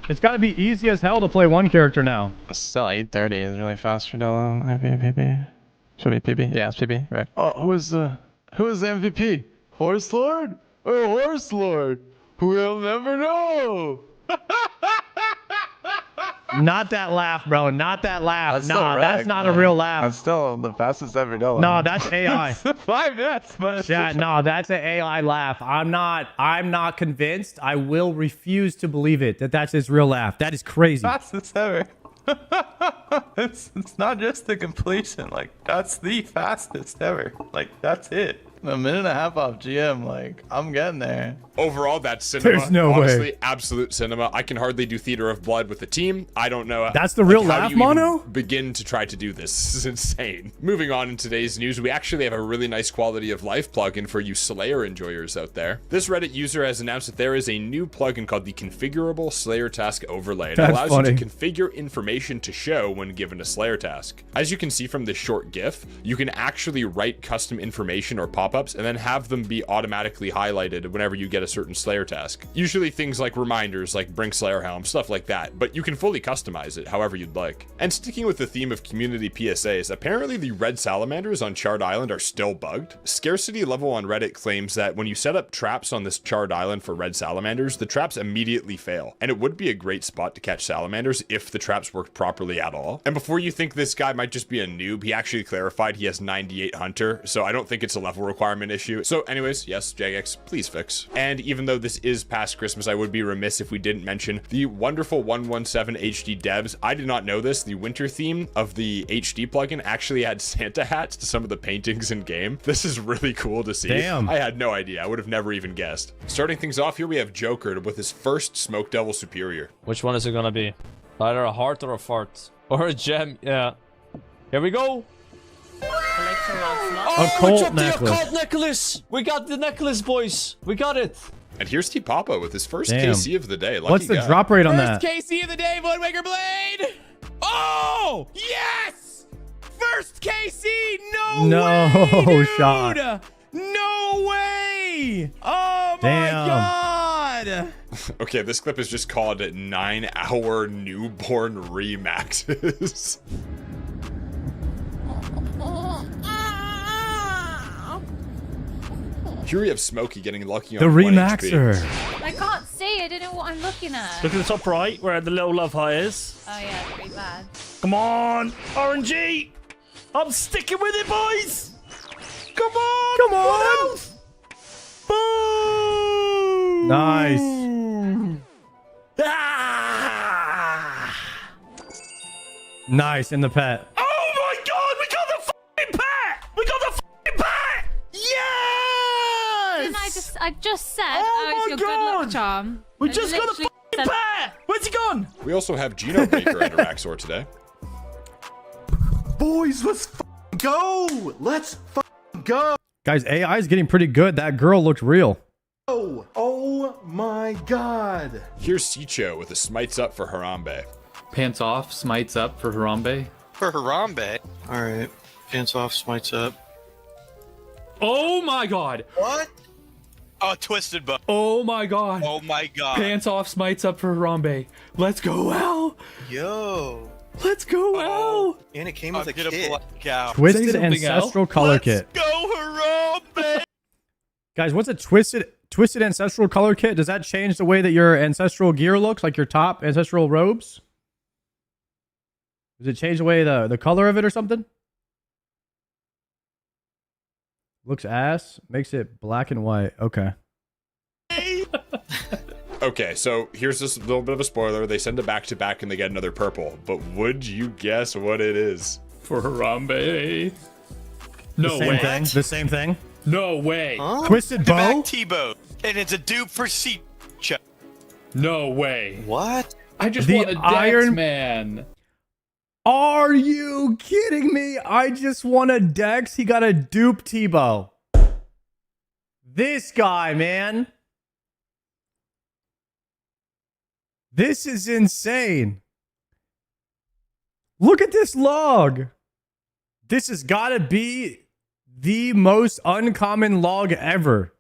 It's got to be easy as hell to play one character now. Still 830 is really fast for Dolo. PB. Should be PB. Yeah, it's PB. Right. Oh, who is the MVP? Horse Lord? Or Horse Lord? We'll never know. Not that laugh, bro. Not that laugh. That's Nah, still that's wrecked, not man. a real laugh. That's still the fastest ever Dolo. No, that's AI. 5 nets, but Yeah, no, that's an AI laugh. I'm not convinced. I will refuse to believe it that that's his real laugh. That is crazy. fastest ever. it's not just the completion. Like, that's the fastest ever. Like, that's it. A minute and a half off GM. Like, I'm getting there. Overall, that's cinema. There's no Honestly, way. absolute cinema. I can hardly do Theater of Blood with a team. I don't know. That's the real how laugh, do you even Mono? begin to try to do this. This is insane. Moving on in today's news, we actually have a really nice quality of life plugin for you Slayer enjoyers out there. This Reddit user has announced that there is a new plugin called the Configurable Slayer Task Overlay. It That's allows funny. you to configure information to show when given a Slayer task. As you can see from this short GIF, you can actually write custom information or pop pop-ups and then have them be automatically highlighted whenever you get a certain Slayer task. Usually things like reminders, like bring Slayer Helm, stuff like that, but you can fully customize it however you'd like. And sticking with the theme of community PSAs, apparently the red salamanders on Charred Island are still bugged. Scarcity Level on Reddit claims that when you set up traps on this Charred Island for red salamanders, the traps immediately fail, and it would be a great spot to catch salamanders if the traps worked properly at all. And before you think this guy might just be a noob, he actually clarified he has 98 Hunter, so I don't think it's a level requirement issue. So anyways, yes, Jagex, please fix. And even though this is past Christmas, I would be remiss if we didn't mention the wonderful 117 HD devs. I did not know this. The winter theme of the HD plugin actually had Santa hats to some of the paintings in game. This is really cool to see. Damn. I had no idea. I would have never even guessed. Starting things off here, we have Joker with his first Smoke Devil Superior. Which one is it gonna be? Either a heart or a fart. Or a gem, yeah. Here we go! Oh, occult we got the occult necklace! We got the necklace, boys! We got it! And here's T Papa with his first Damn. KC of the day. Lucky What's the guy. drop rate on that? KC of the day, Voidwaker Blade! Oh! Yes! First KC! No way, dude! Shot. No way! Oh my Damn. god! Okay, this clip is just called 9-hour newborn remaxes. Here we have Smokey getting lucky on The 1 remaxer. HP. I can't see. I don't know what I'm looking at. Look at the top right, where the little love heart is. Oh yeah, pretty bad. Come on, RNG! I'm sticking with it, boys! Come on! Come on! What else? Boom! Nice. Ah! Nice in the pet. Oh my god, we got the fucking pet! We got the fucking pet! Yes! Didn't I just said Oh I was my your good luck God! charm. We I just got a literally fucking said- pet! Where's he gone? We also have Geno Baker and Araxor today. Boys, let's f***ing go! Let's f***ing go! Guys, AI is getting pretty good. That girl looked real. Oh my god! Here's Sicho with a smites up for Harambe. Pants off, smites up for Harambe. For Harambe. Alright. Pants off, smites up. Oh my god! What? Oh, twisted bow. Oh my god! Oh my god. Pants off, smites up for Harambe. Let's go, Al! Yo. Let's go, Al! And it came with a kit. Twisted Ancestral Color Kit. Go Harambe! Guys, what's a twisted Ancestral Color Kit? Does that change the way that your ancestral gear looks? Like your top ancestral robes? Does it change the way the color of it or something? Looks ass. Makes it black and white. Okay. Okay, so here's this little bit of a spoiler. They send it back to back and they get another purple. But would you guess what it is? For Harambe. No the same way. thing. The same thing. No way. Huh? Twisted bow. Back T-bow. And it's a dupe for Sicho. No way. What? I just The want a Dex, Iron man. Are you kidding me? I just won a Dex. He got a dupe Tebow. This guy, man. This is insane. Look at this log. This has got to be the most uncommon log ever.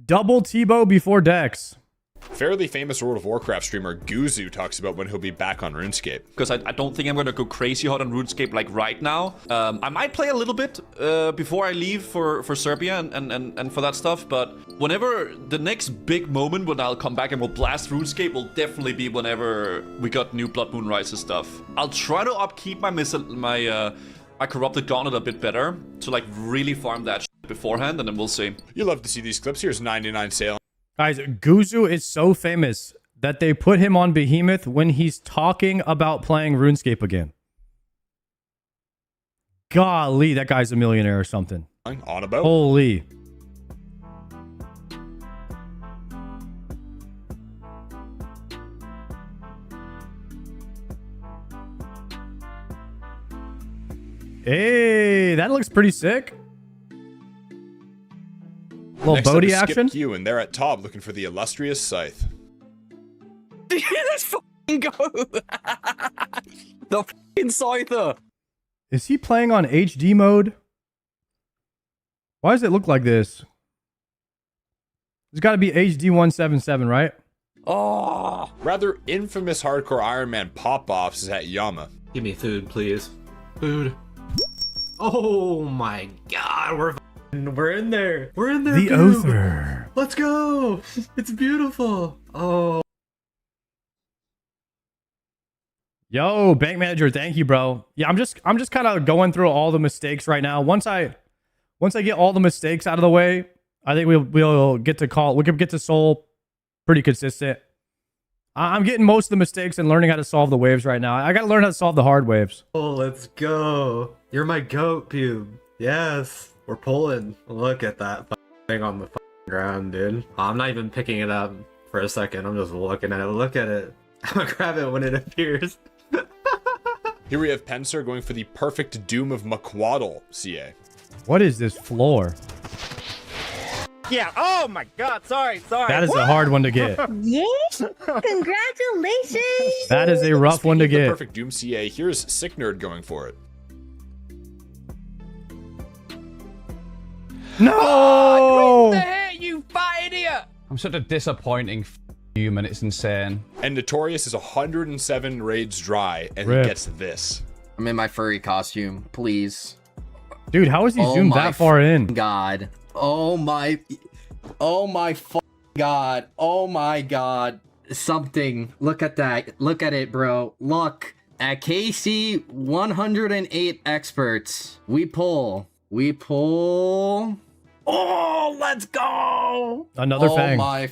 Double Tebow before Dex. Fairly famous World of Warcraft streamer Guzu talks about when he'll be back on RuneScape. Because I don't think I'm going to go crazy hot on RuneScape like right now. I might play a little bit before I leave for Serbia and for that stuff. But whenever the next big moment when I'll come back and we'll blast RuneScape will definitely be whenever we got new Blood Moon Rises stuff. I'll try to upkeep my Corrupted Gauntlet a bit better to like really farm that shit beforehand, and then we'll see. You love to see these clips. Here's 99 Sale. Guys, Guzu is so famous that they put him on Behemoth when he's talking about playing RuneScape again. Golly, that guy's a millionaire or something. On a boat. Holy. Hey, that looks pretty sick. Little Next up Bodhi is Skip action. Q, and they're at top looking for the illustrious Scythe. Let's fucking go! The fucking Scyther! Is he playing on HD mode? Why does it look like this? It's got to be HD 177, right? Oh, rather infamous hardcore Iron Man pop-offs is at Yama. Give me food, please. Food. Oh my god, we're in there. We're in there. The Other. Let's go. It's beautiful. Oh. Yo, bank manager, thank you, bro. Yeah, I'm just kind of going through all the mistakes right now. Once I get all the mistakes out of the way, I think we'll get to Soul pretty consistent. I'm getting most of the mistakes and learning how to solve the waves right now. I got to learn how to solve the hard waves. Oh, let's go. You're my goat, Pube. Yes, we're pulling. Look at that thing on the ground, dude. I'm not even picking it up for a second. I'm just looking at it. Look at it. I'm gonna grab it when it appears. Here we have Pencer going for the perfect Doom of Maquaddle, CA. What is this floor? Yeah, oh my god, sorry. That is a hard one to get. Yes, congratulations. That is a rough one to Speaking of get. the perfect Doom CA, here's Sick Nerd going for it. No! You fat idiot! I'm such a disappointing human, it's insane. And Notorious is 107 raids dry, and Rip. he gets this. I'm in my furry costume, please. Dude, how is he zoomed that far in? God. Oh my god. Oh my god. Something. Look at that. Look at it, bro. Look. At KC 108 experts. We pull. Oh, let's go. Another fang. Oh my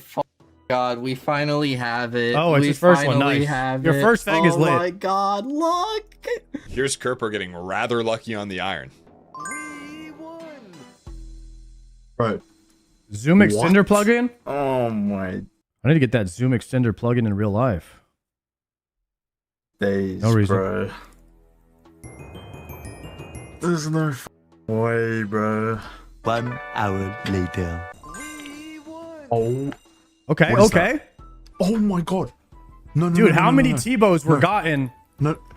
god. We finally have it. Oh, it's his first one. Nice. Your first fang is lit. Oh my god. Look. Here's Kerper getting rather lucky on the iron. Right. Zoom extender plugin? Oh my I need to get that Zoom extender plugin in real life. days, No reason. bro. There's no way, bro. 1 hour later. Oh. Okay, What is okay. that? Oh my god. No, Dude, how many T-bows were gotten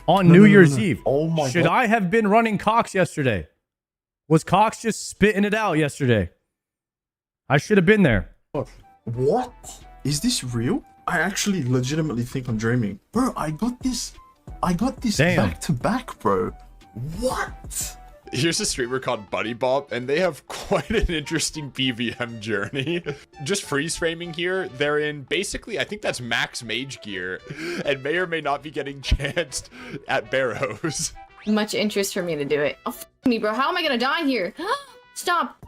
on No, New no, Year's no. Eve? Oh my Should god. I have been running Cox yesterday? Was Cox just spitting it out yesterday? I should have been there. What? Is this real? I actually legitimately think I'm dreaming. Bro, I got this Damn. back to back, bro. What? Here's a streamer called Buddy Bop, and they have quite an interesting PVM journey. Just freeze framing here, they're in basically, I think that's max mage gear, and may or may not be getting chanced at Barrows. Much interest for me to do it. Oh, f me, bro. How am I gonna die here? Stop.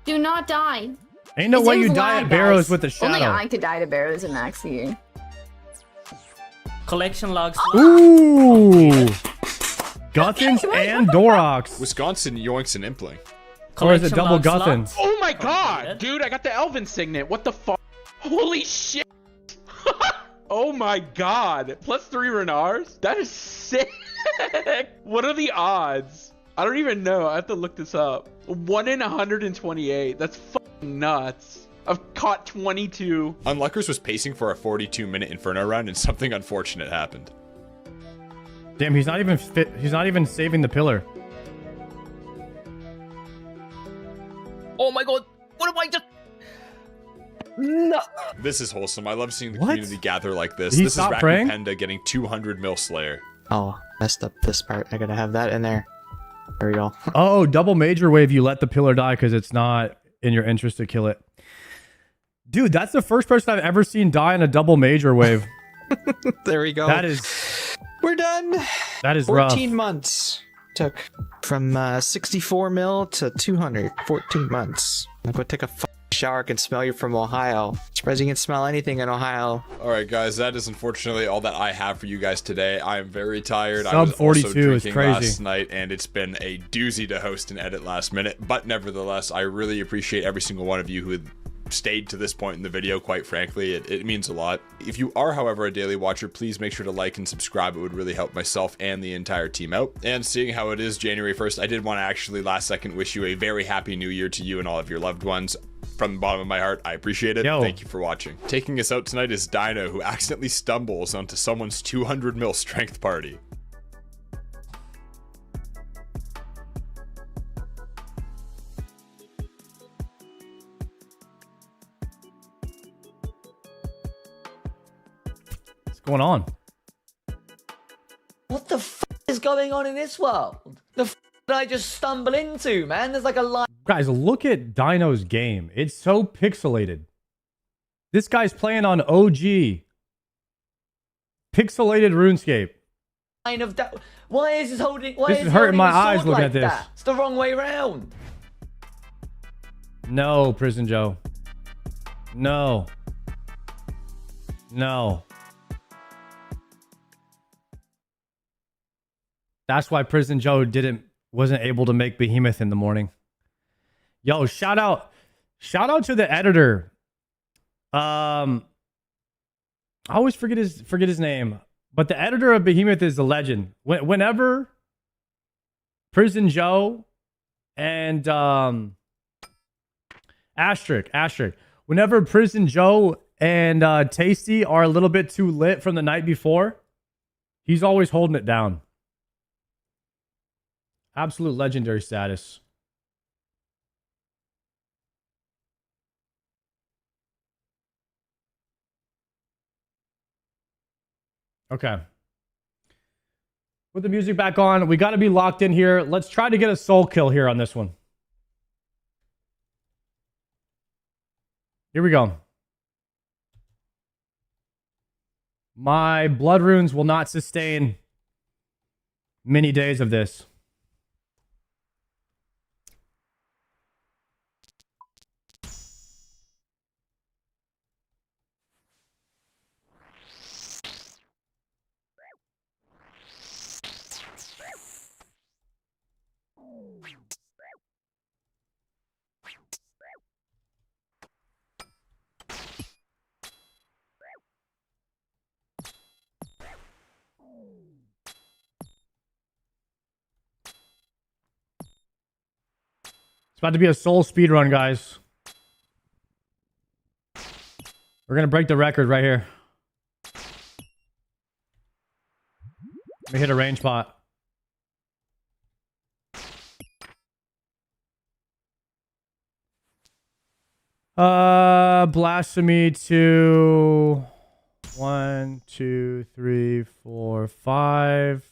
Do not die. Ain't no His way name you is die Lag, at Barrows guys. with a shadow. Only I could die to Barrows in max gear. Collection logs. Ooh. Guthins and Dorox. Wisconsin yoinks and impling. Or is it double Guthins? Oh my god, dude, I got the Elven Signet. What the fuck? Holy shit. Oh my god. +3 Renars? That is sick. What are the odds? I don't even know. I have to look this up. 1 in 128. That's fucking nuts. I've caught 22. Unluckers was pacing for a 42-minute Inferno run, and something unfortunate happened. Damn, he's not even fit. He's not even saving the pillar. Oh my god, what am I just... No. This is wholesome. I love seeing the What? community gather like this. Did he This is stop praying? Rakupenda getting 200 mil Slayer. Oh, messed up this part. I gotta have that in there. There we go. Oh, double major wave. You let the pillar die because it's not in your interest to kill it. Dude, that's the first person I've ever seen die in a double major wave. There we go. That is We're done. that is 14 rough. months. Took from 64 mil to 200. 14 months. I'm gonna take a shower. I can smell you from Ohio. Surprised you can smell anything in Ohio. All right, guys, that is unfortunately all that I have for you guys today. I am very tired. I Sub was 42 also is drinking crazy. last night, and it's been a doozy to host and edit last minute. But nevertheless, I really appreciate every single one of you who stayed to this point in the video. Quite frankly, it means a lot. If you are, however, a daily watcher, please make sure to like and subscribe. It would really help myself and the entire team out. And seeing how it is January 1st, I did want to actually last second wish you a very happy new year to you and all of your loved ones. From the bottom of my heart, I appreciate it. Yo. Thank you for watching. Taking us out tonight is Dino, who accidentally stumbles onto someone's 200 mil strength party. going on? What the f is going on in this world? The f did I just stumble into, man? There's like a line. Guys, look at Dino's game. It's so pixelated. This guy's playing on OG. Pixelated RuneScape. Of that. Why is this holding? Why This is is he hurting holding my his sword eyes looking like at this. That? It's the wrong way round. No, Prison Joe. No. No. That's why Prison Joe wasn't able to make Behemoth in the morning. Yo, shout out to the editor. I always forget his name, but the editor of Behemoth is a legend. Whenever Prison Joe and Asterisk, whenever Prison Joe and Tasty are a little bit too lit from the night before, he's always holding it down. Absolute legendary status. Okay. Put the music back on. We got to be locked in here. Let's try to get a soul kill here on this one. Here we go. My blood runes will not sustain many days of this. It's about to be a soul speed run, guys. We're gonna break the record right here. Let me hit a range pot. Blasphemy to 1, 2, 3, 4, 5.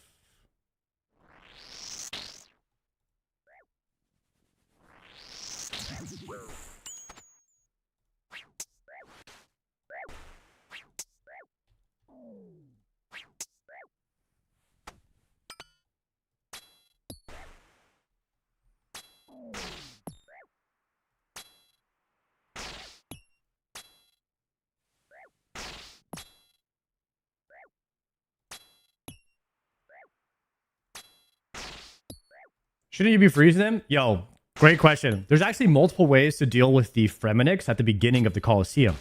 Shouldn't you be freezing them? Yo, great question. There's actually multiple ways to deal with the Fremenix at the beginning of the Colosseum.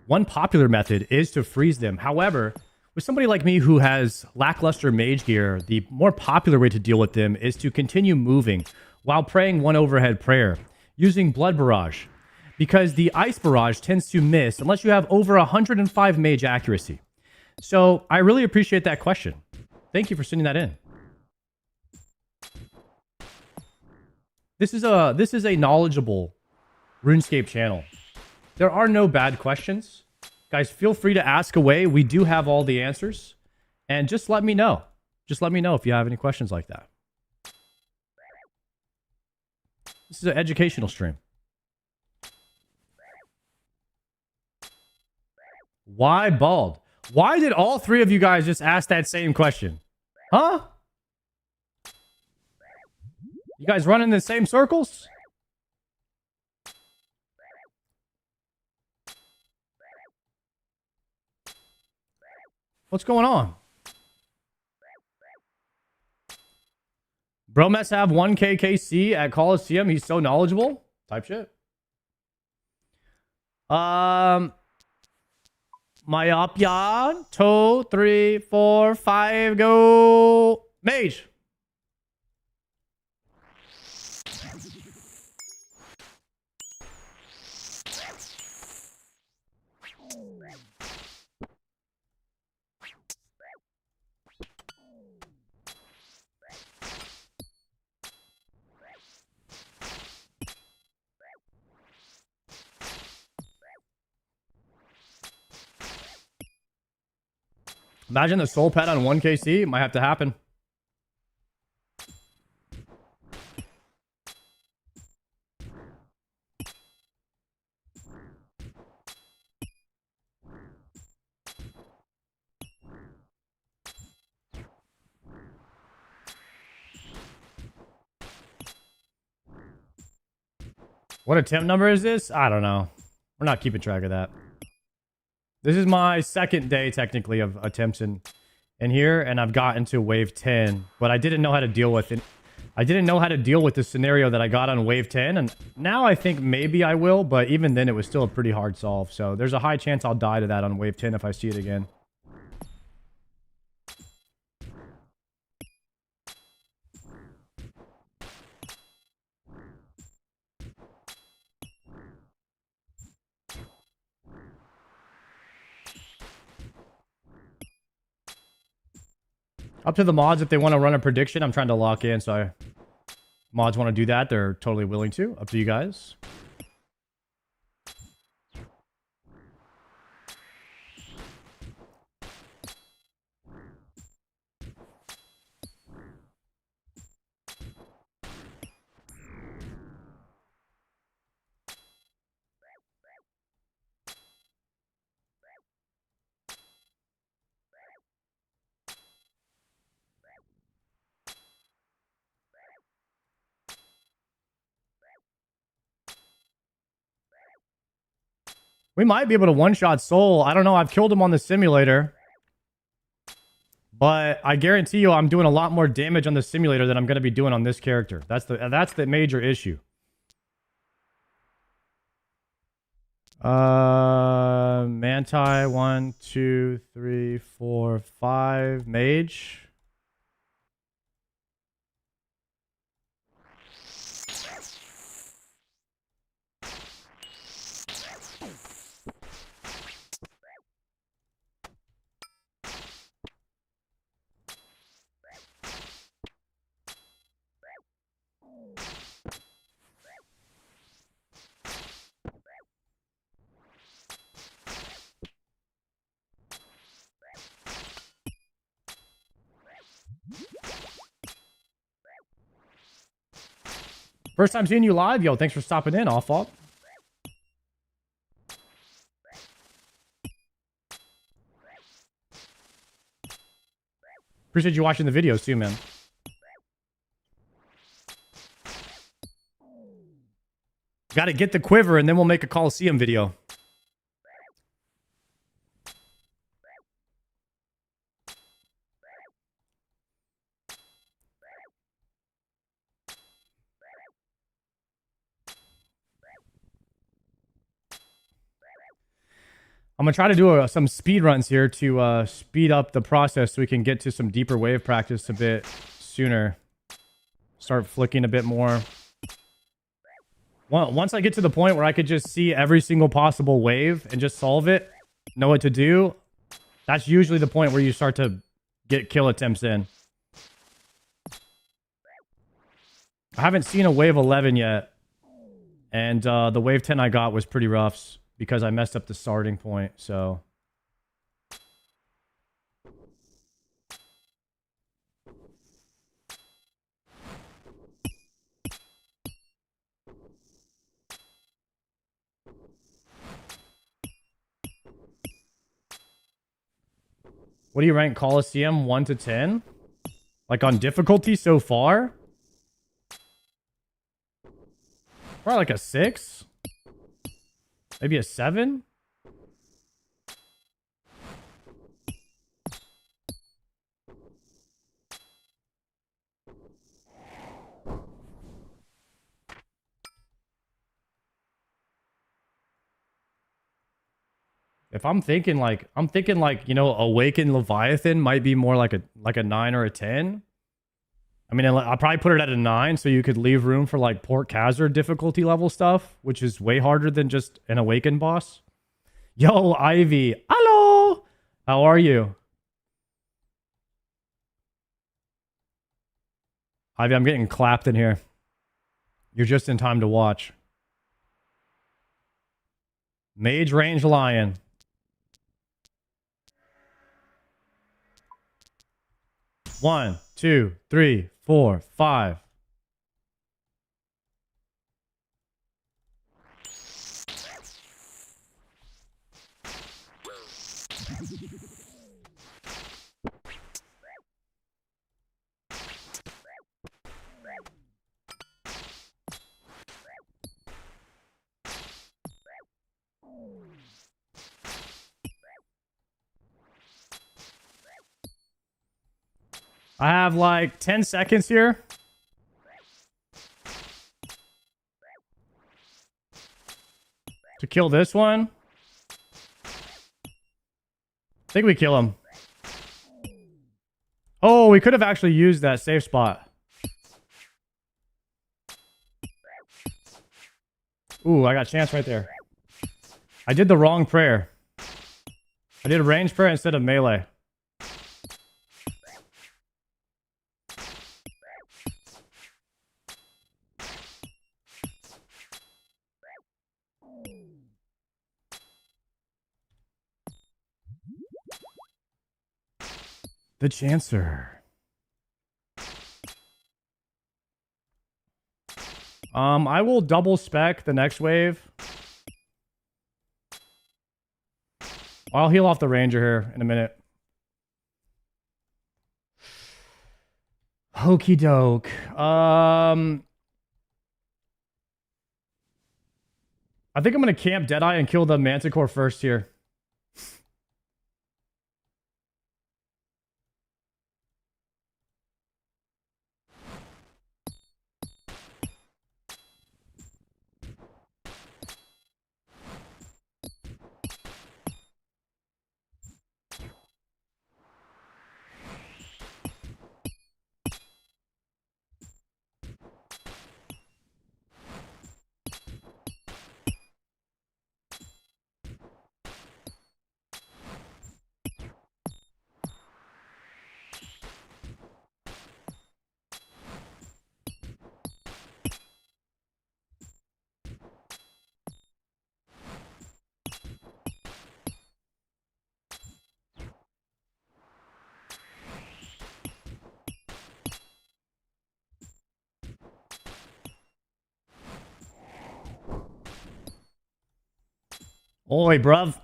One popular method is to freeze them. However, with somebody like me who has lackluster mage gear, the more popular way to deal with them is to continue moving while praying one overhead prayer using Blood Barrage, because the Ice Barrage tends to miss unless you have over 105 mage accuracy. So I really appreciate that question. Thank you for sending that in. This is a knowledgeable RuneScape channel. There are no bad questions. Guys, feel free to ask away. We do have all the answers. And just let me know. Just let me know if you have any questions like that. This is an educational stream. Why bald? Why did all three of you guys just ask that same question? Huh? You guys running in the same circles? What's going on? Bro must have 1K KC at Colosseum. He's so knowledgeable. Type shit. Myopia. 2, 3, 4, 5. Go. Mage. Imagine the soul pet on 1KC. Might have to happen. What attempt number is this? I don't know. We're not keeping track of that. This is my second day, technically, of attempts in here, and I've gotten to wave 10, but I didn't know how to deal with it. I didn't know how to deal with the scenario that I got on wave 10, and now I think maybe I will, but even then it was still a pretty hard solve, so there's a high chance I'll die to that on wave 10 if I see it again. Up to the mods if they want to run a prediction. I'm trying to lock in, so mods want to do that. They're totally willing to. Up to you guys. We might be able to one-shot Soul. I don't know. I've killed him on the simulator. But I guarantee you I'm doing a lot more damage on the simulator than I'm going to be doing on this character. That's the major issue. Manti, 1, 2, 3, 4, 5. Mage. First time seeing you live. Yo, thanks for stopping in, All Fault. Appreciate you watching the videos too, man. Got to get the quiver and then we'll make a Colosseum video. I'm going to try to do some speed runs here to speed up the process so we can get to some deeper wave practice a bit sooner. Start flicking a bit more. Once I get to the point where I could just see every single possible wave and just solve it, know what to do, that's usually the point where you start to get kill attempts in. I haven't seen a wave 11 yet, and the wave 10 I got was pretty rough because I messed up the starting point, so... What do you rank Colosseum 1 to 10? Like on difficulty so far? Probably like a 6? Maybe a 7? If I'm thinking like, you know, Awakened Leviathan might be more like a 9 or a 10. I mean, I'll probably put it at a 9 so you could leave room for like Port Khazar difficulty level stuff, which is way harder than just an Awakened boss. Yo, Ivy. Hello! How are you? Ivy, I'm getting clapped in here. You're just in time to watch. Mage Range Lion. 1, 2, 3, 4, 5. I have like 10 seconds here. To kill this one. I think we kill him. Oh, we could have actually used that safe spot. Ooh, I got a chance right there. I did the wrong prayer. I did a range prayer instead of melee. The Chancer. I will double spec the next wave. I'll heal off the Ranger here in a minute. Hokey doke. I think I'm gonna camp Deadeye and kill the Manticore first here. Oi, bruv.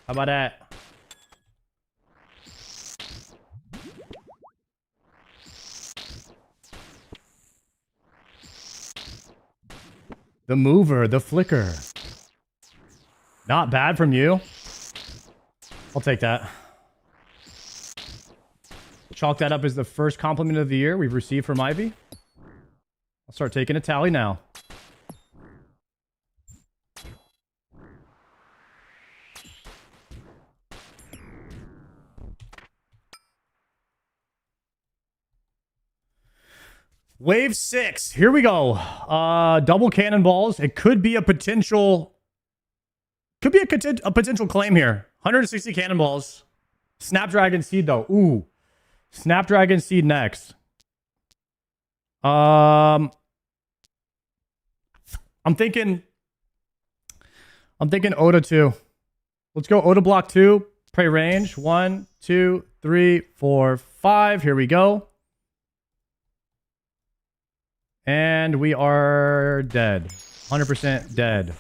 How about that? The mover, the flicker. Not bad from you. I'll take that. Chalk that up as the first compliment of the year we've received from Ivy. I'll start taking a tally now. Wave 6. Here we go. Double cannonballs. It could be a potential... Could be a potential claim here. 160 cannonballs. Snapdragon Seed, though. Ooh. Snapdragon Seed next. I'm thinking Oda 2. Let's go Oda block 2. Pray range. 1, 2, 3, 4, 5. Here we go. And we are dead. 100% dead.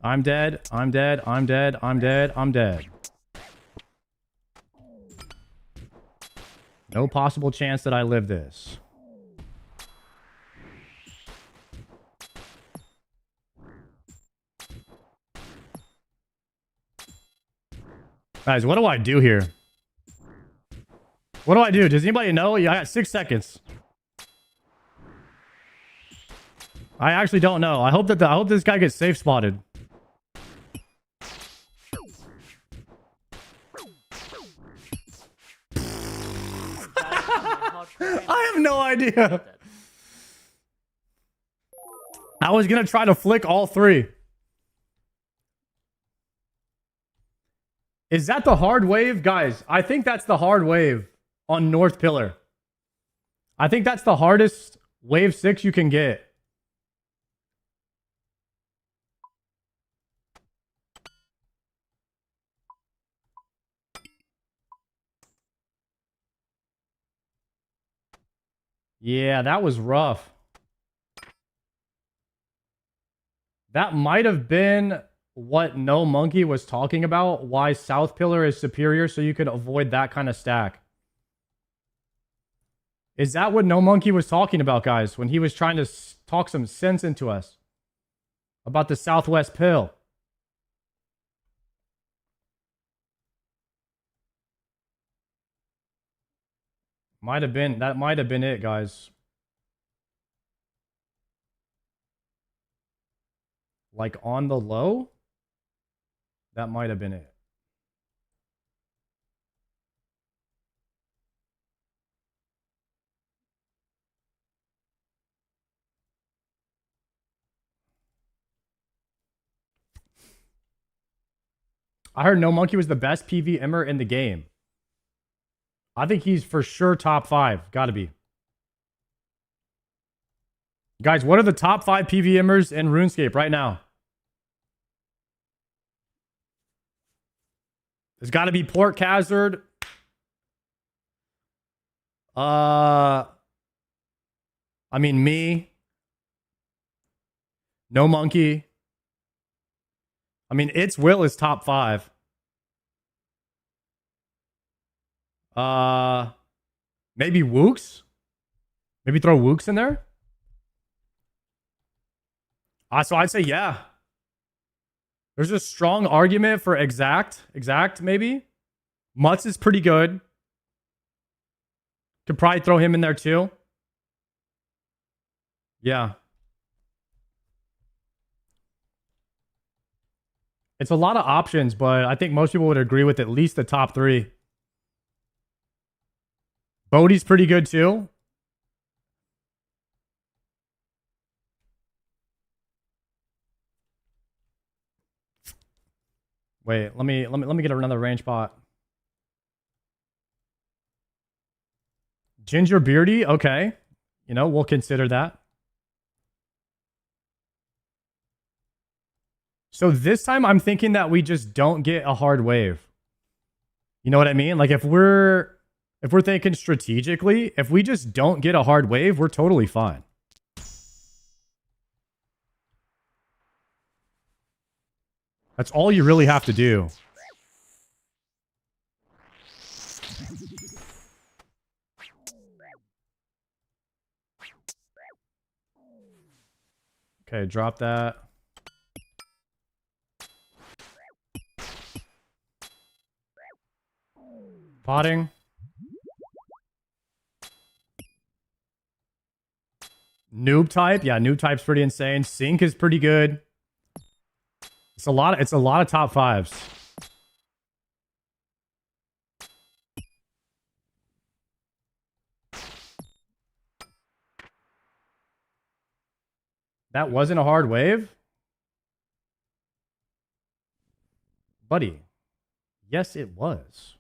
I'm dead. I'm dead. I'm dead. I'm dead. I'm dead. No possible chance that I live this. Guys, what do I do here? What do I do? Does anybody know? Yeah, I got 6 seconds. I actually don't know. I hope that I hope this guy gets safe spotted. I have no idea. I was gonna try to flick all 3. Is that the hard wave? Guys, I think that's the hard wave on North Pillar. I think that's the hardest wave 6 you can get. Yeah, that was rough. That might have been what No Monkey was talking about, why South Pillar is superior, so you could avoid that kind of stack. Is that what No Monkey was talking about, guys, when he was trying to talk some sense into us about the Southwest Pill? Might have been, that might have been it, guys. Like on the low? That might have been it. I heard No Monkey was the best PVMer in the game. I think he's for sure top 5. Gotta be. Guys, what are the top 5 PVMers in RuneScape right now? There's got to be Port Hazard. I mean, me. No Monkey. I mean, It's Will is top 5. Maybe Wooks? Maybe throw Wooks in there? So I'd say yeah. There's a strong argument for Exact. Exact, maybe. Mutz is pretty good. Could probably throw him in there too. Yeah. It's a lot of options, but I think most people would agree with at least the top 3. Bodhi's pretty good too. Wait, let me get another range bot. Ginger Beardy, okay. You know, we'll consider that. So this time I'm thinking that we just don't get a hard wave. You know what I mean? Like if we're thinking strategically, if we just don't get a hard wave, we're totally fine. That's all you really have to do. Okay, drop that. Potting. Noob type. Yeah, noob type's pretty insane. Sync is pretty good. It's a lot of top 5s. That wasn't a hard wave? Buddy. Yes, it was.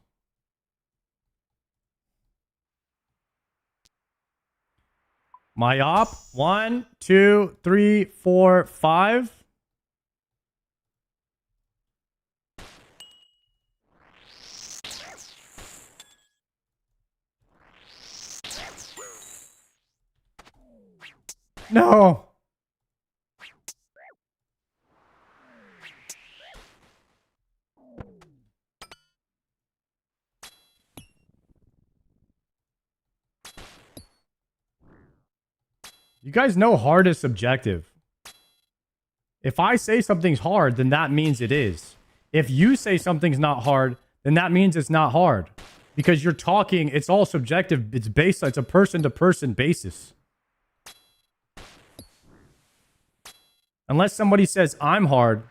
My op. 1, 2, 3, 4, 5. No. You guys know hard is subjective. If I say something's hard, then that means it is. If you say something's not hard, then that means it's not hard. Because you're talking, it's all subjective. It's a person-to-person basis. Unless somebody says I'm hard,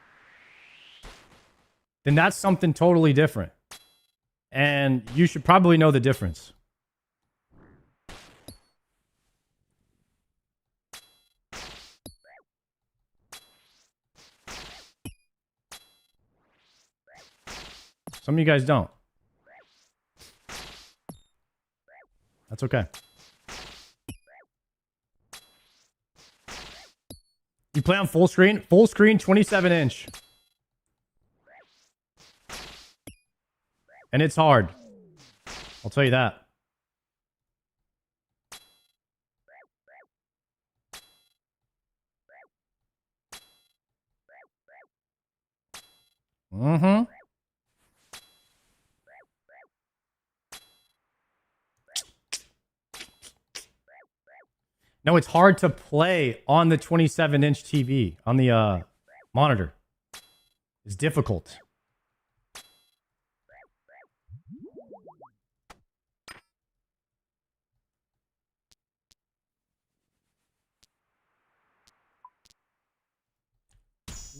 then that's something totally different. And you should probably know the difference. Some of you guys don't. That's okay. You play on full screen? Full screen, 27-inch. And it's hard. I'll tell you that. Mm-hmm. No, it's hard to play on the 27-inch TV, on the monitor. It's difficult.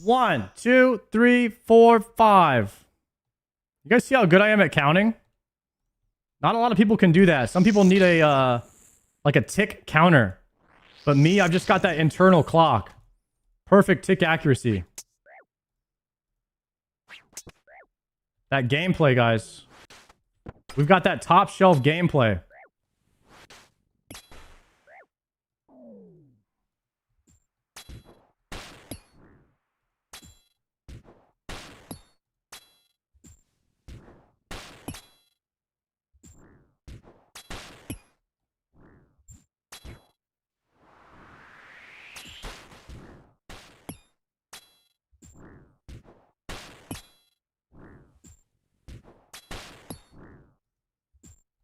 One, two, three, four, five. You guys see how good I am at counting? Not a lot of people can do that. Some people need a like a tick counter. But me, I've just got that internal clock. Perfect tick accuracy. That gameplay, guys. We've got that top shelf gameplay.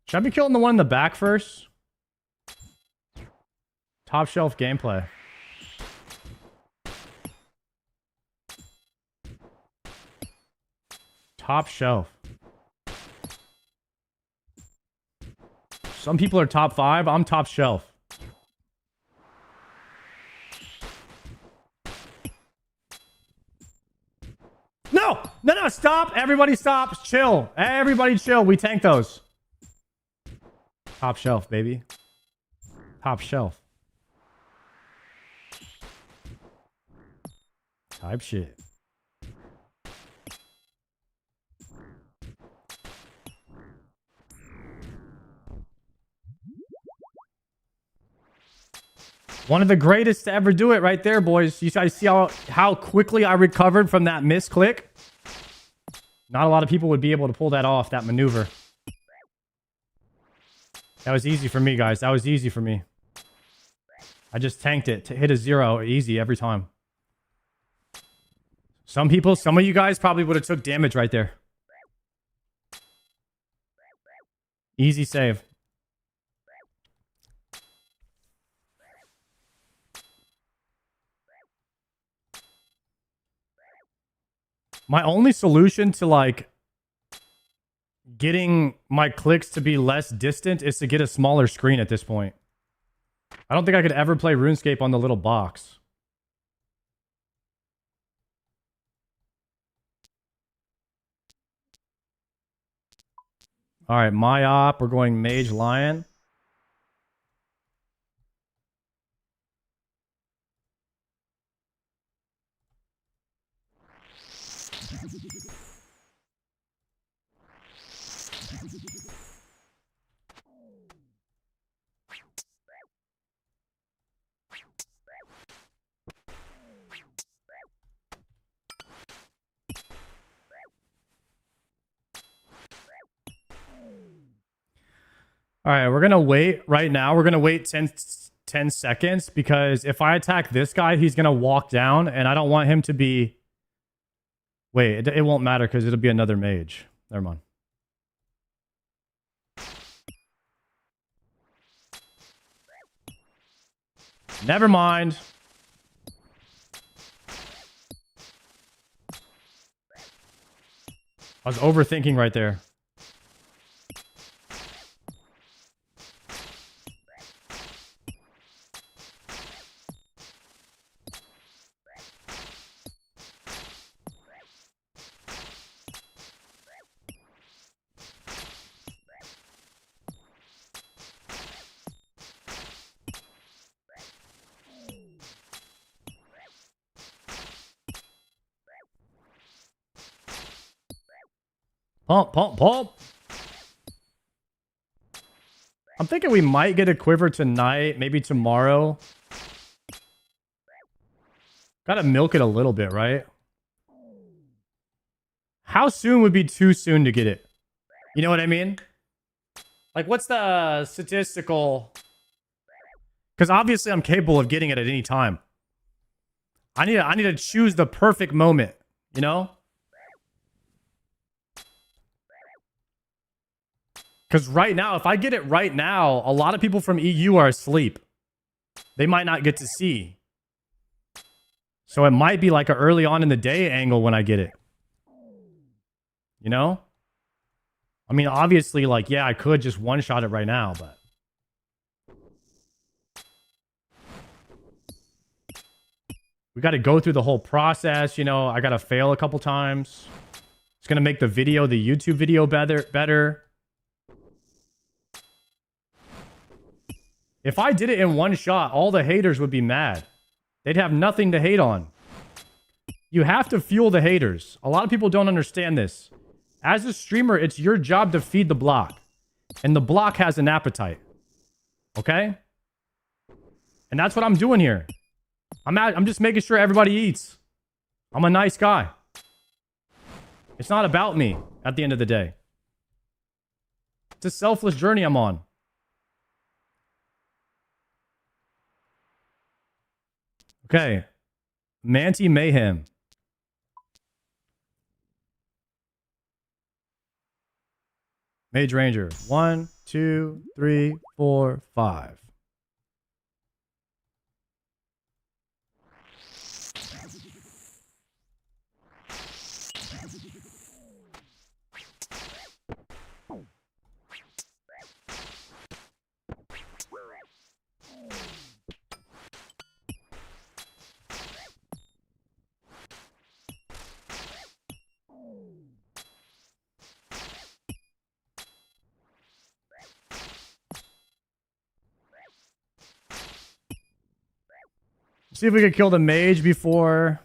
Should I be killing the one in the back first? Top shelf gameplay. Top shelf. Some people are top 5. I'm top shelf. No! No, no, stop! Everybody stop! Chill. Everybody chill. We tank those. Top shelf, baby. Top shelf. Type shit. One of the greatest to ever do it right there, boys. You guys see how quickly I recovered from that misclick? Not a lot of people would be able to pull that off, that maneuver. That was easy for me, guys. That was easy for me. I just tanked it to hit a 0 easy every time. Some people, some of you guys probably would have took damage right there. Easy save. My only solution to like getting my clicks to be less distant is to get a smaller screen at this point. I don't think I could ever play RuneScape on the little box. All right, my op. We're going Mage Lion. All right, we're going to wait right now. We're going to wait 10 seconds because if I attack this guy, he's going to walk down and I don't want him to be... Wait, it won't matter because it'll be another mage. Never mind. Never mind. I was overthinking right there. Pump, pump, pump. I'm thinking we might get a quiver tonight, maybe tomorrow. Gotta milk it a little bit, right? How soon would be too soon to get it? You know what I mean? Like, what's the statistical... Because obviously I'm capable of getting it at any time. I need to choose the perfect moment, you know? Because right now, if I get it right now, a lot of people from EU are asleep. They might not get to see. So it might be like an early on in the day angle when I get it. You know? I mean, obviously, like, yeah, I could just one-shot it right now, but... we got to go through the whole process, you know. I got to fail a couple times. It's going to make the video, the YouTube video better. If I did it in one shot, all the haters would be mad. They'd have nothing to hate on. You have to fuel the haters. A lot of people don't understand this. As a streamer, it's your job to feed the block. And the block has an appetite. Okay? And that's what I'm doing here. I'm just making sure everybody eats. I'm a nice guy. It's not about me at the end of the day. It's a selfless journey I'm on. Okay. Manti Mayhem. Mage Ranger. 1, 2, 3, 4, 5. See if we can kill the mage before...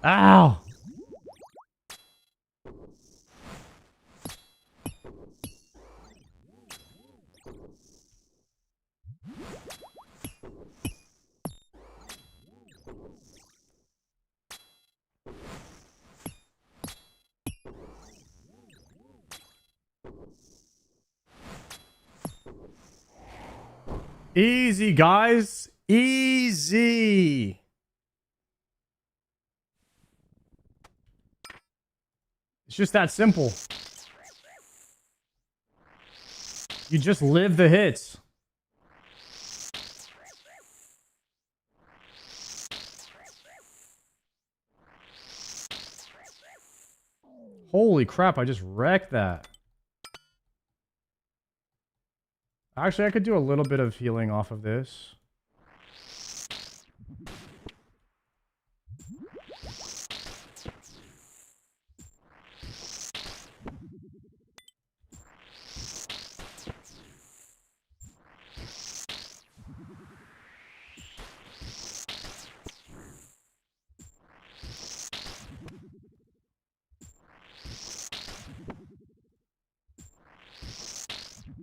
Ow! Easy, guys. Easy. It's just that simple. You just live the hits. Holy crap, I just wrecked that. Actually, I could do a little bit of healing off of this.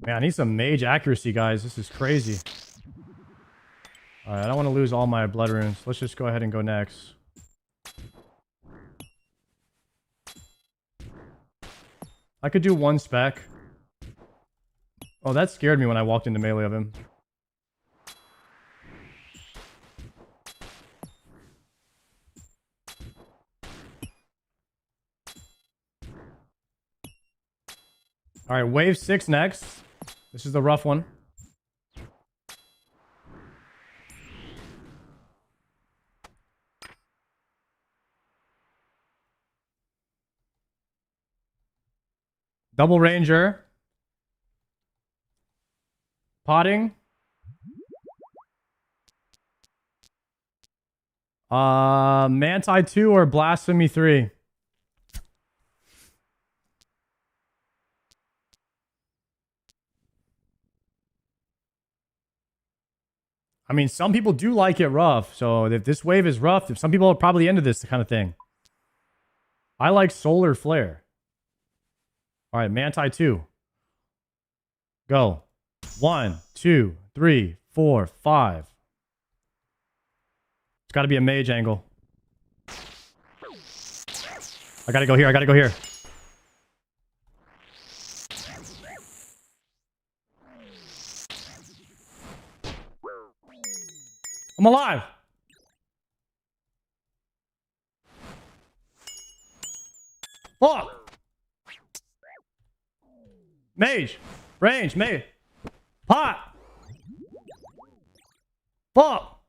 Man, I need some mage accuracy, guys. This is crazy. Alright, I don't want to lose all my blood runes. Let's just go ahead and go next. I could do one spec. Oh, that scared me when I walked into melee of him. Alright, wave 6 next. This is the rough one. Double Ranger. Potting. Manti 2 or Blasphemy 3. I mean, some people do like it rough. So if this wave is rough, some people are probably into this kind of thing. I like Solar Flare. All right, Manti 2. Go. 1, 2, 3, 4, 5. It's got to be a mage angle. I got to go here. I got to go here. I'm alive. Fuck. Mage. Range. Mage. Pot. Fuck.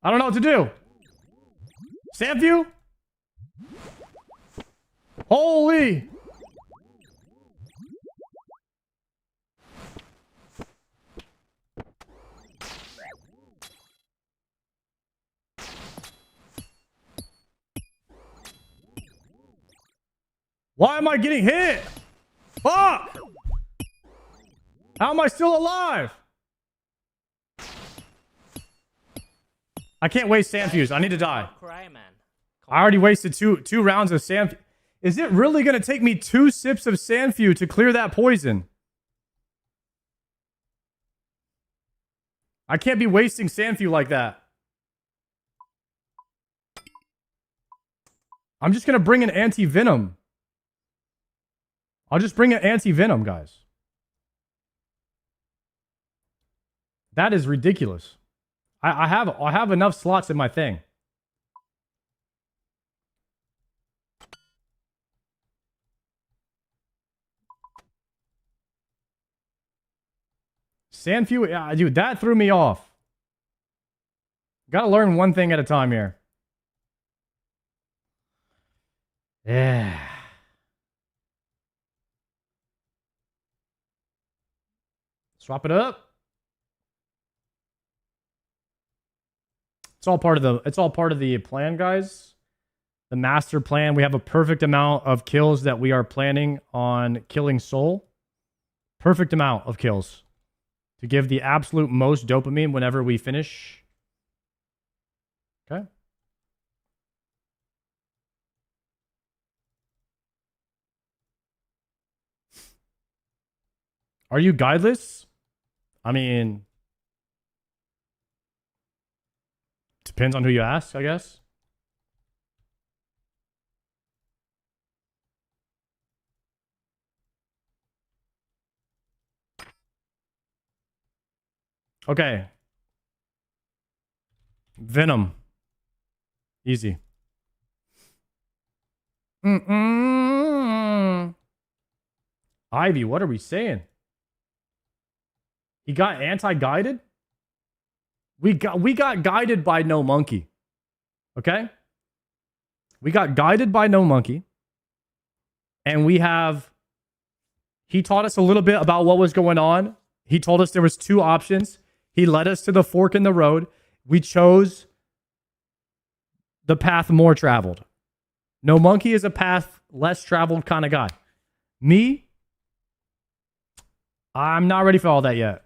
I don't know what to do. Sandview? Holy. Why am I getting hit? Fuck! How am I still alive? I can't waste sand fuse. I need to die. I already wasted two rounds of sand. Is it really going to take me 2 sips of sand fuse to clear that poison? I can't be wasting sand fuse like that. I'm just going to bring an anti-venom. I'll just bring an anti-venom, guys. That is ridiculous. I have enough slots in my thing. Sandfew, yeah, dude, that threw me off. Gotta learn one thing at a time here. Yeah. Swap it up. It's all part of the plan, guys. The master plan. We have a perfect amount of kills that we are planning on killing Soul. Perfect amount of kills to give the absolute most dopamine whenever we finish. Okay. Are you guideless? I mean, depends on who you ask, I guess. Okay. Venom. Easy. Ivy, what are we saying? He got anti-guided? We got guided by No Monkey. Okay? We got guided by No Monkey. And he taught us a little bit about what was going on. He told us there was 2 options. He led us to the fork in the road. We chose the path more traveled. No Monkey is a path less traveled kind of guy. Me, I'm not ready for all that yet.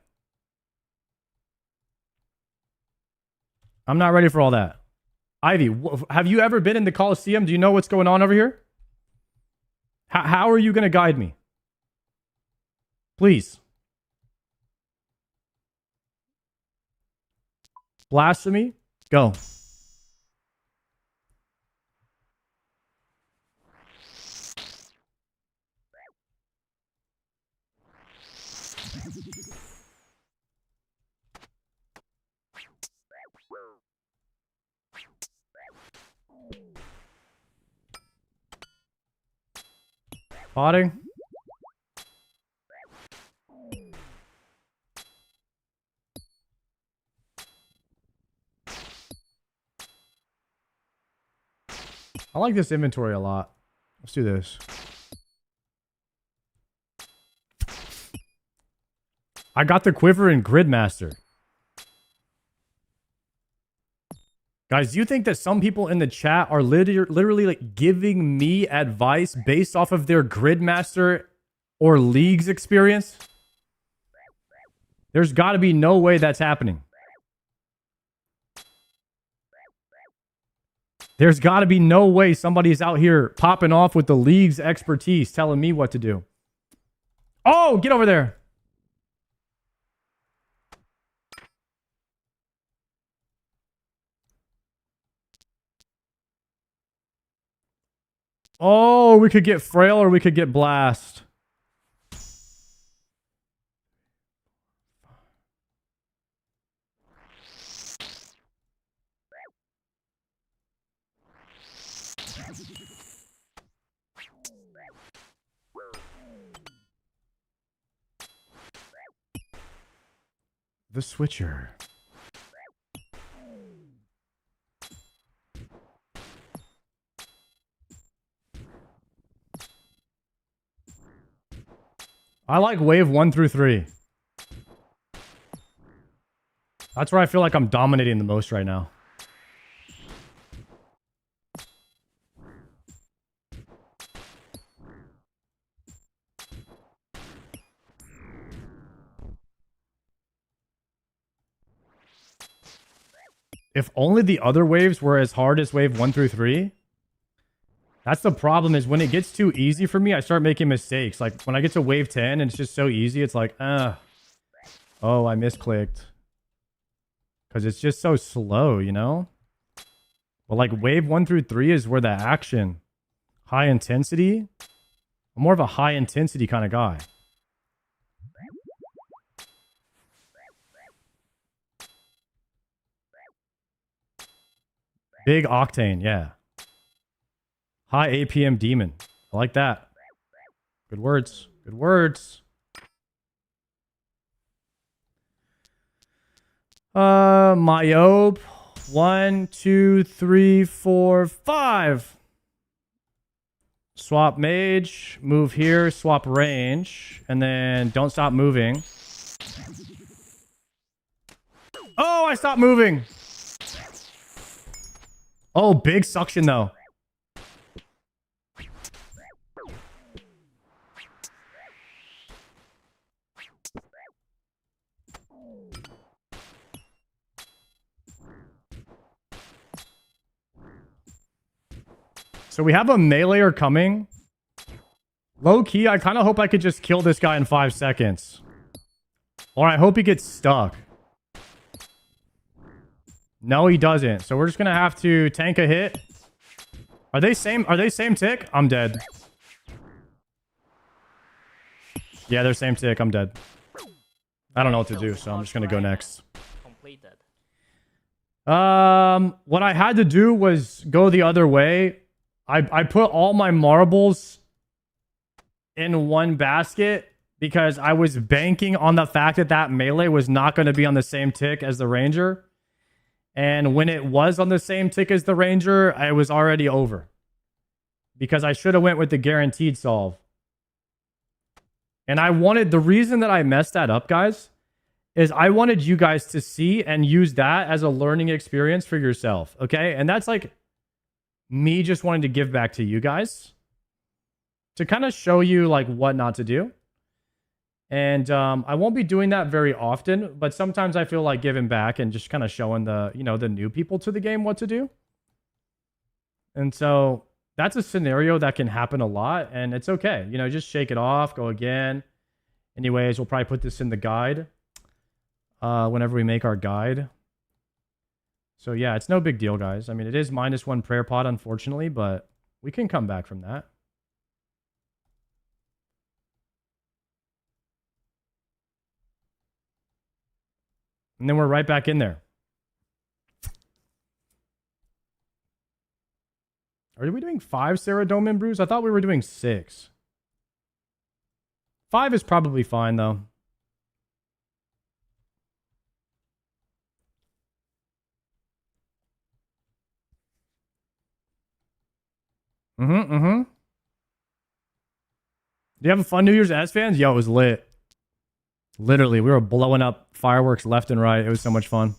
I'm not ready for all that. Ivy, have you ever been in the Colosseum? Do you know what's going on over here? How are you going to guide me? Please. Blasphemy, go. Potting. I like this inventory a lot. Let's do this. I got the quiver and Gridmaster. Guys, do you think that some people in the chat are literally like giving me advice based off of their Gridmaster or League's experience? There's got to be no way that's happening. There's got to be no way somebody's out here popping off with the league's expertise telling me what to do. Oh, get over there. Oh, we could get Frail or we could get Blast. The Switcher. I like wave 1 through 3. That's where I feel like I'm dominating the most right now. If only the other waves were as hard as wave 1 through 3. That's the problem, is when it gets too easy for me, I start making mistakes. Like when I get to wave 10 and it's just so easy, it's like, oh, I misclicked. Because it's just so slow, you know? But like wave 1 through 3 is where the action, high intensity. I'm more of a high intensity kind of guy. Big octane, yeah. High APM demon. I like that. Good words. Good words. Myope. 1, 2, 3, 4, 5. Swap mage. Move here. Swap range. And then don't stop moving. Oh, I stopped moving. Oh, big suction though. So we have a meleeer coming. Low key, I kind of hope I could just kill this guy in 5 seconds. Or I hope he gets stuck. No, he doesn't. So we're just gonna have to tank a hit. Are they same tick? I'm dead. Yeah, they're same tick. I'm dead. I don't know what to do, so I'm just gonna go next. Completed. What I had to do was go the other way. I put all my marbles in one basket because I was banking on the fact that that melee was not going to be on the same tick as the ranger. And when it was on the same tick as the ranger, I was already over. Because I should have went with the guaranteed solve. And the reason that I messed that up, guys, is I wanted you guys to see and use that as a learning experience for yourself. Okay? And that's like me just wanting to give back to you guys to kind of show you like what not to do. And I won't be doing that very often, but sometimes I feel like giving back and just kind of showing the new people to the game what to do. And so that's a scenario that can happen a lot, and it's okay. Just shake it off, go again. Anyways, we'll probably put this in the guide whenever we make our guide. So yeah, it's no big deal, guys. I mean, it is -1 prayer pot, unfortunately, but we can come back from that. And then we're right back in there. Are we doing 5 Ceradome brews? I thought we were doing 6. 5 is probably fine, though. Do you have a fun New Year's, as fans? Yo, it was lit. Literally, we were blowing up fireworks left and right. It was so much fun.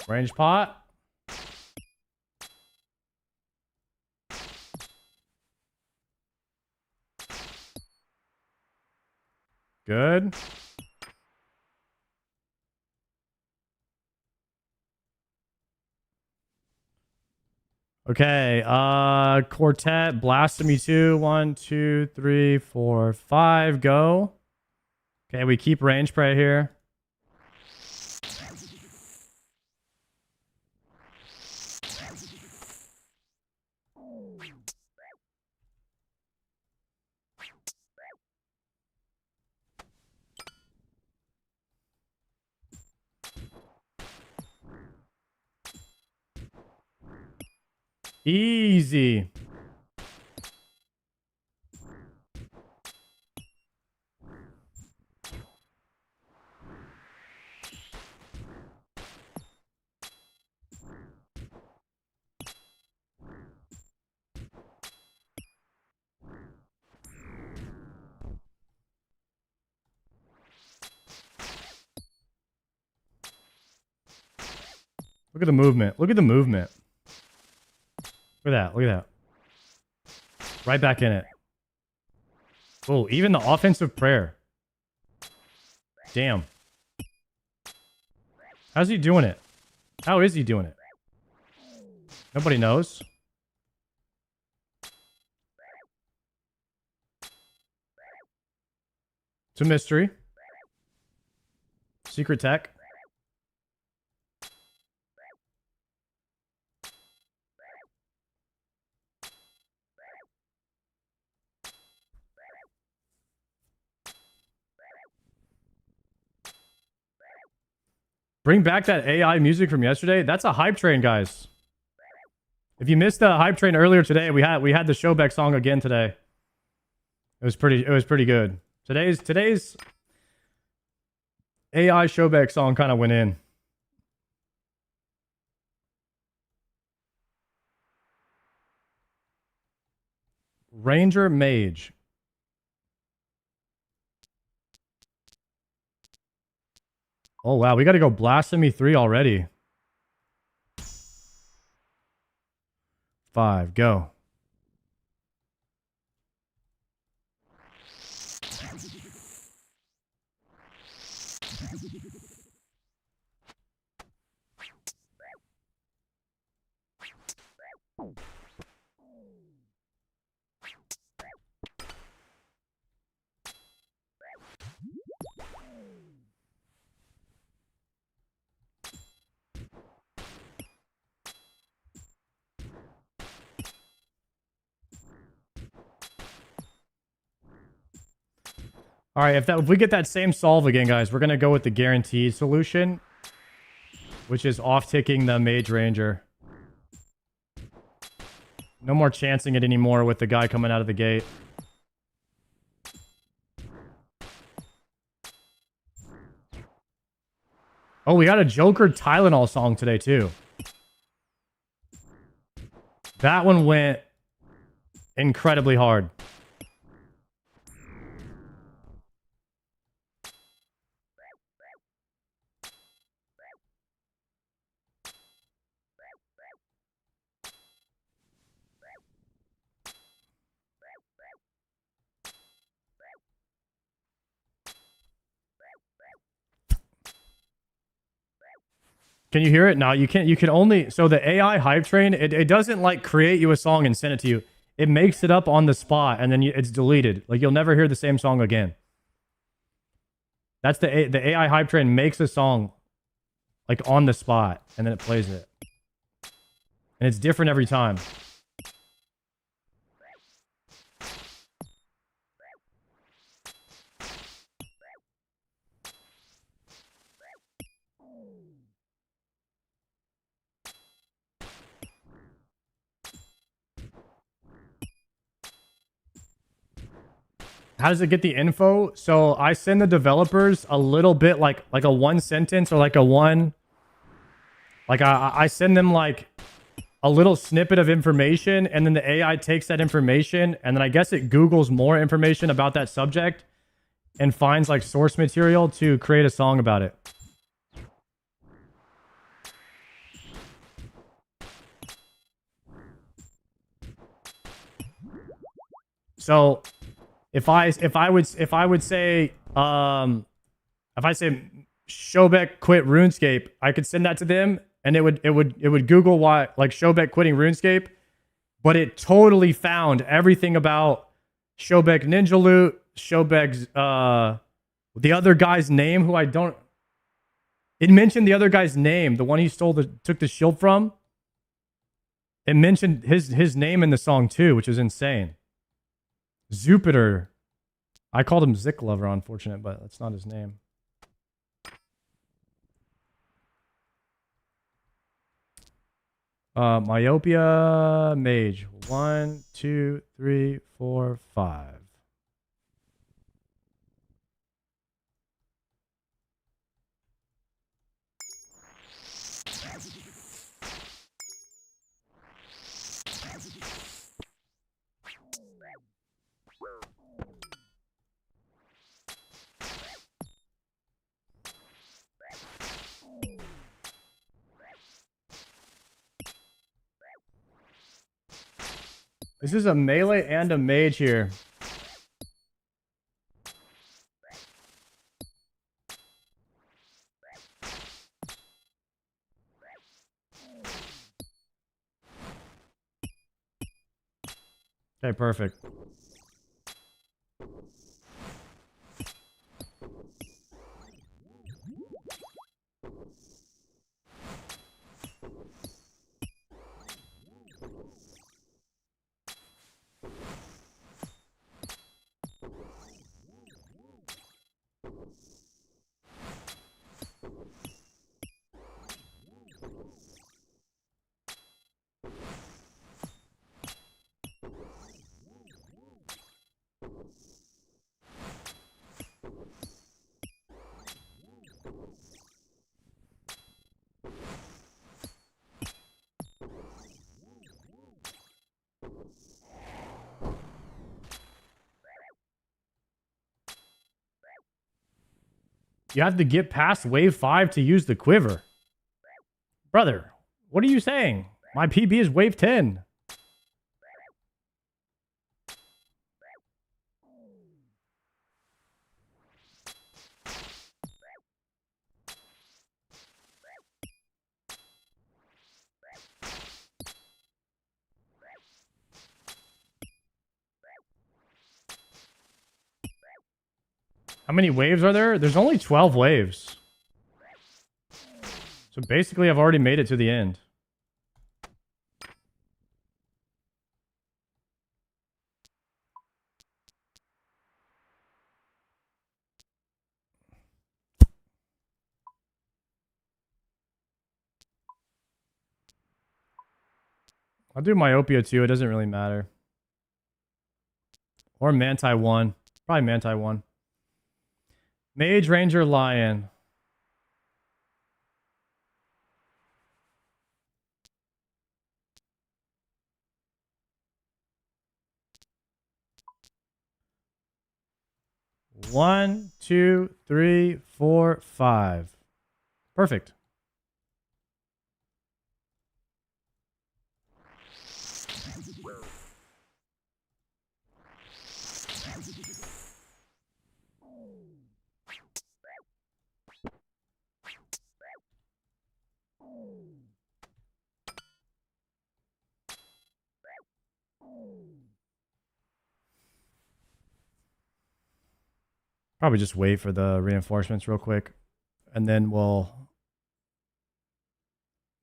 Range pot. Good. Okay, quartet, blasphemy 2, 1, 2, 3, 4, 5, go. Okay, we keep range spray here. Easy. Look at the movement. Look at the movement. Look at that. Look at that. Right back in it. Oh, even the offensive prayer. Damn. How's he doing it? How is he doing it? Nobody knows. It's a mystery. Secret tech. Bring back that AI music from yesterday. That's a hype train, guys. If you missed the hype train earlier today, we had the Showbeck song again today. It was pretty good. Today's AI Showbeck song kind of went in. Ranger Mage. Oh, wow. We got to go Blasphemy 3 already. 5, go. All right, if we get that same solve again, guys, we're going to go with the guaranteed solution, which is off-ticking the Mage Ranger. No more chancing it anymore with the guy coming out of the gate. Oh, we got a Joker Tylenol song today, too. That one went incredibly hard. Can you hear it? No, you can't. You can only... So the AI hype train, it doesn't like create you a song and send it to you. It makes it up on the spot and then it's deleted. Like you'll never hear the same song again. That's the AI hype train makes a song like on the spot and then it plays it. And it's different every time. How does it get the info? So I send the developers a little bit like a one sentence or like a one... Like I send them like a little snippet of information and then the AI takes that information and then I guess it Googles more information about that subject and finds like source material to create a song about it. So if I would say if I say Shobek quit RuneScape, I could send that to them and it would Google why like Shobek quitting RuneScape, but it totally found everything about Shobek Ninja Loot, Shobek's the other guy's name who I don't. It mentioned the other guy's name, the one he took the shield from. It mentioned his name in the song too, which is insane. Jupiter. I called him Zick Lover, unfortunate, but that's not his name. Myopia Mage. 1, 2, 3, 4, 5. This is a melee and a mage here. Okay, perfect. You have to get past wave 5 to use the quiver. Brother, what are you saying? My PB is wave 10. How many waves are there? There's only 12 waves. So basically, I've already made it to the end. I'll do Myopia too. It doesn't really matter. Or Manti 1. Probably Manti 1. Mage, Ranger, Lion. One, 2, 3, 4, 5. Perfect. Probably just wait for the reinforcements real quick. And then we'll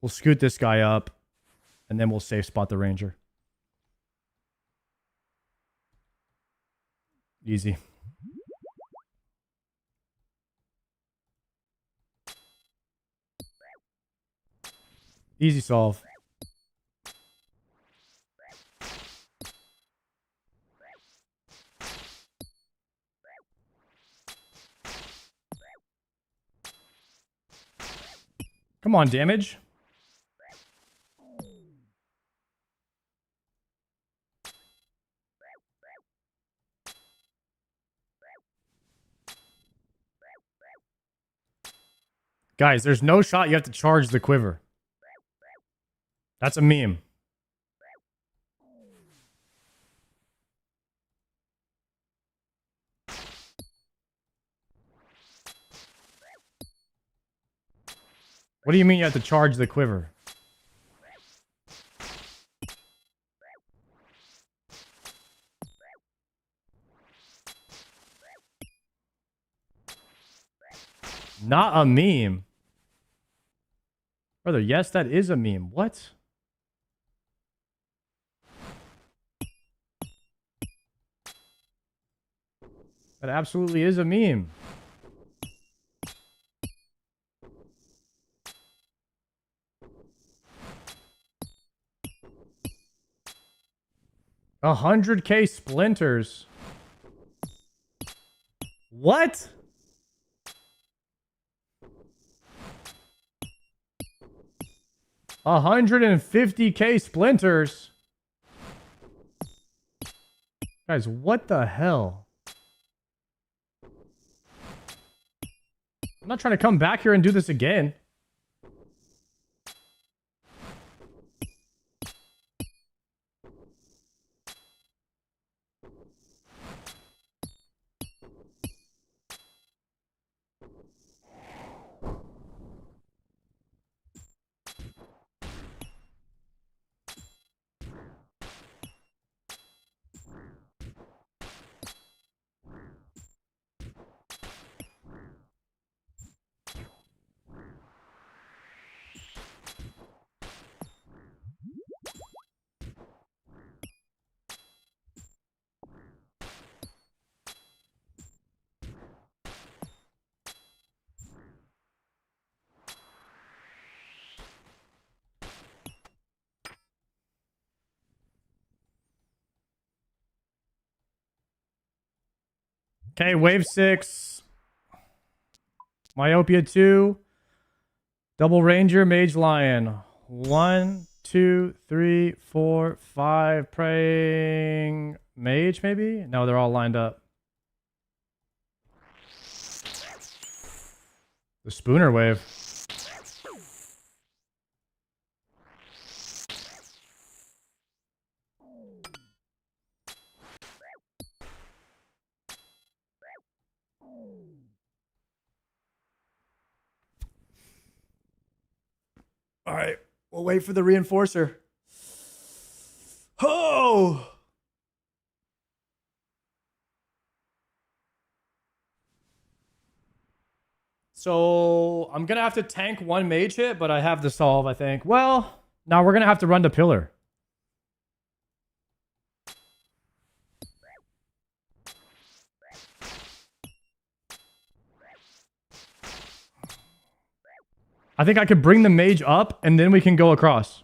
scoot this guy up. And then we'll safe spot the ranger. Easy. Easy solve. Come on, damage. Guys, there's no shot you have to charge the quiver. That's a meme. What do you mean you have to charge the quiver? Not a meme. Brother, yes, that is a meme. What? That absolutely is a meme. $100K splinters. What? $150K splinters. Guys, what the hell? I'm not trying to come back here and do this again. Okay, wave 6. Myopia 2. Double Ranger, Mage Lion. 1, 2, 3, 4, 5. Praying Mage, maybe? No, they're all lined up. The Spooner wave. All right, we'll wait for the reinforcer. Oh! So I'm gonna have to tank one mage hit, but I have the solve, I think. Well, now we're gonna have to run to pillar. I think I could bring the mage up and then we can go across.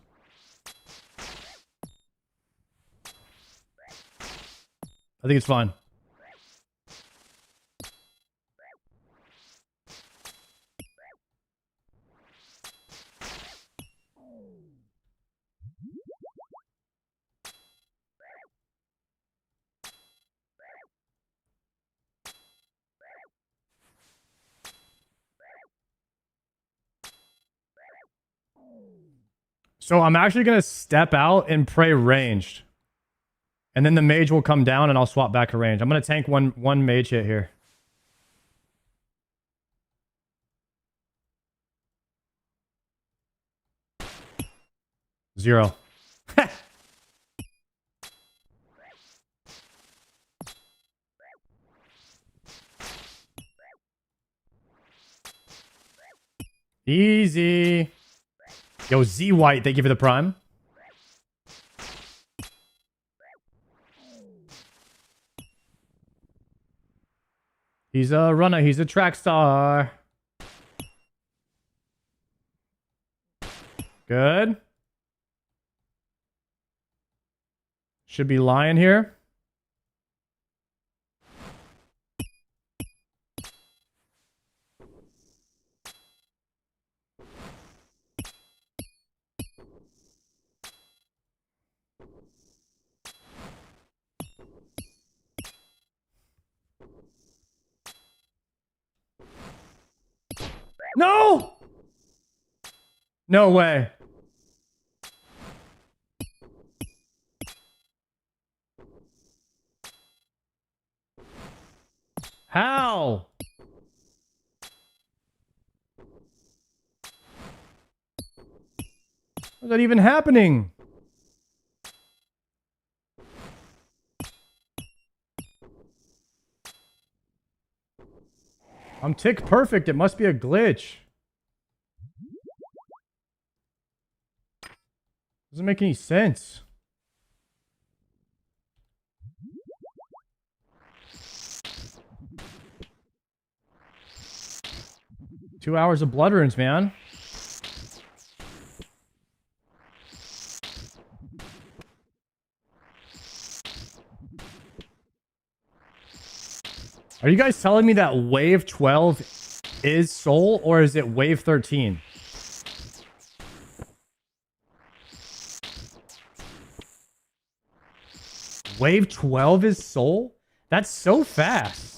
I think it's fine. So I'm actually going to step out and pray ranged. And then the mage will come down and I'll swap back to range. I'm going to tank one mage hit here. Zero. Easy. Yo, Z White, thank you for the prime. He's a runner. He's a track star. Good. Should be lion here. No! No way. How? How's that even happening? I'm tick perfect. It must be a glitch. Doesn't make any sense. Two hours of blood runes, man. Are you guys telling me that wave 12 is soul, or is it wave 13? Wave 12 is soul? That's so fast.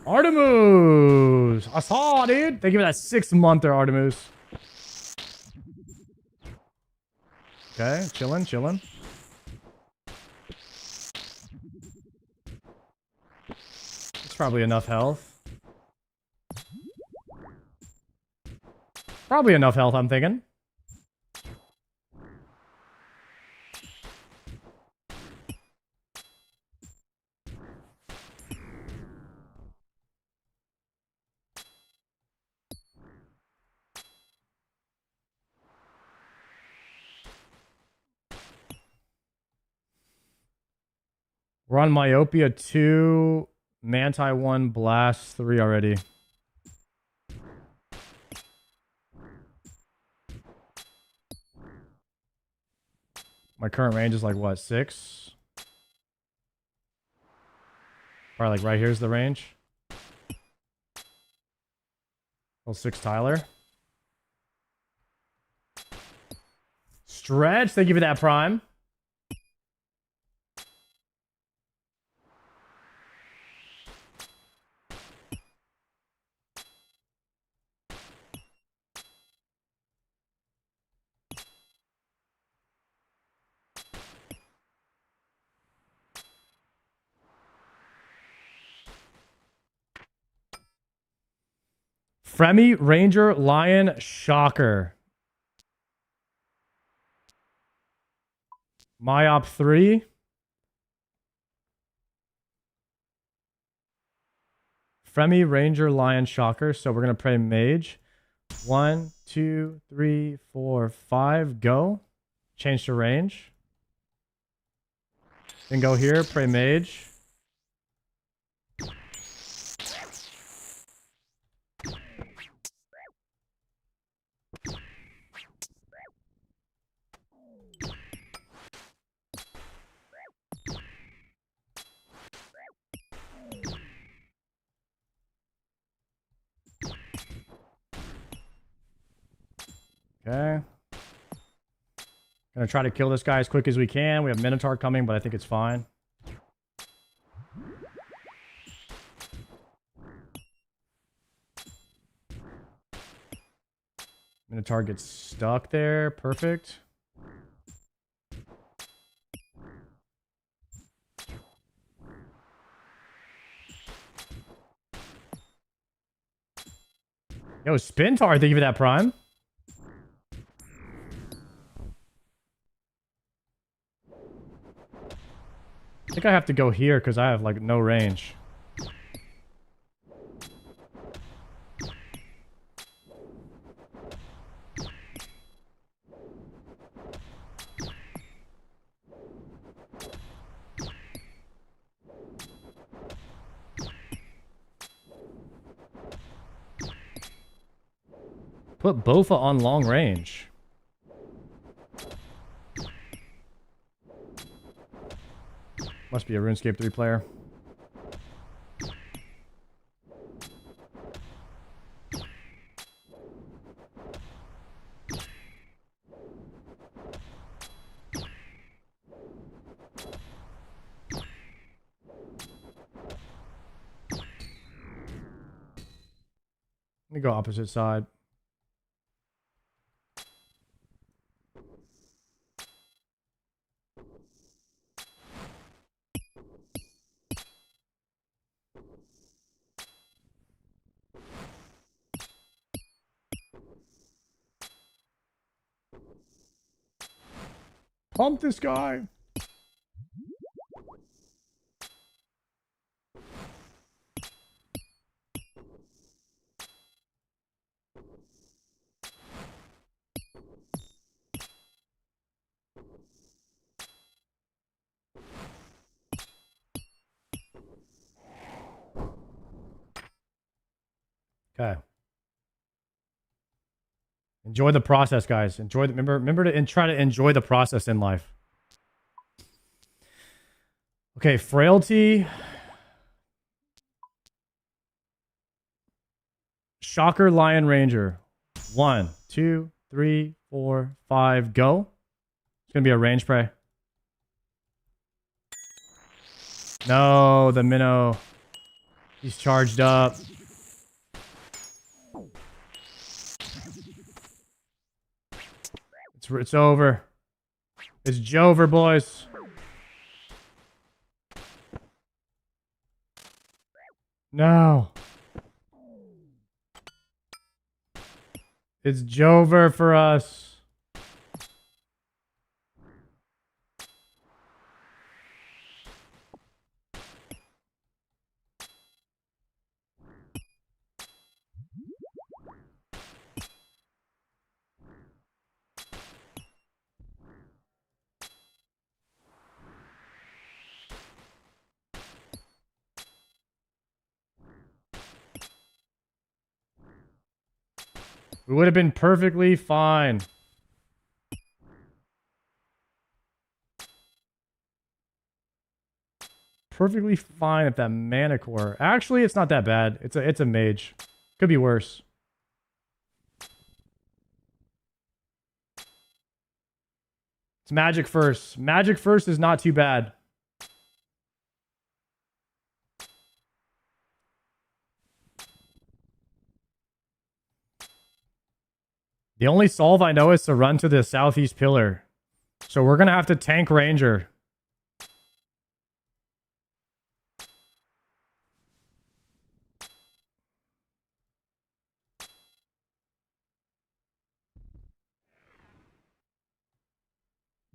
Artemus! I saw, dude. Thank you for that 6-monther, Artemus. Okay, chilling, chilling. It's probably enough health. Probably enough health, I'm thinking. We're on Myopia 2, Manti 1, Blast 3 already. My current range is like, what, 6? Probably like right here's the range. Oh, 6 Tyler. Stretch, thank you for that prime. Fremi, Ranger, Lion, Shocker. Myop 3. Fremi, Ranger, Lion, Shocker. So we're going to play Mage. 1, 2, 3, 4, 5. Go. Change to range. Then go here. Pray Mage. Okay. Gonna try to kill this guy as quick as we can. We have Minotaur coming, but I think it's fine. Minotaur gets stuck there. Perfect. Yo, Spintar, thank you for that prime. I think I have to go here because I have like no range. Put Bofa on long range. Must be a RuneScape 3 player. me go opposite side. Pump this guy. Okay. Enjoy the process, guys. Enjoy the remember to try to enjoy the process in life. Okay, frailty. Shocker, Lion, Ranger. 1, 2, 3, 4, 5. Go. It's gonna be a range prey. No, the minnow. He's charged up. It's over. It's Jover, boys. No. It's Jover for us. We would have been perfectly fine. Perfectly fine if that Manicore. Actually, it's not that bad. It's a mage. Could be worse. It's magic first. Magic first is not too bad. The only solve I know is to run to the southeast pillar. So we're going to have to tank Ranger.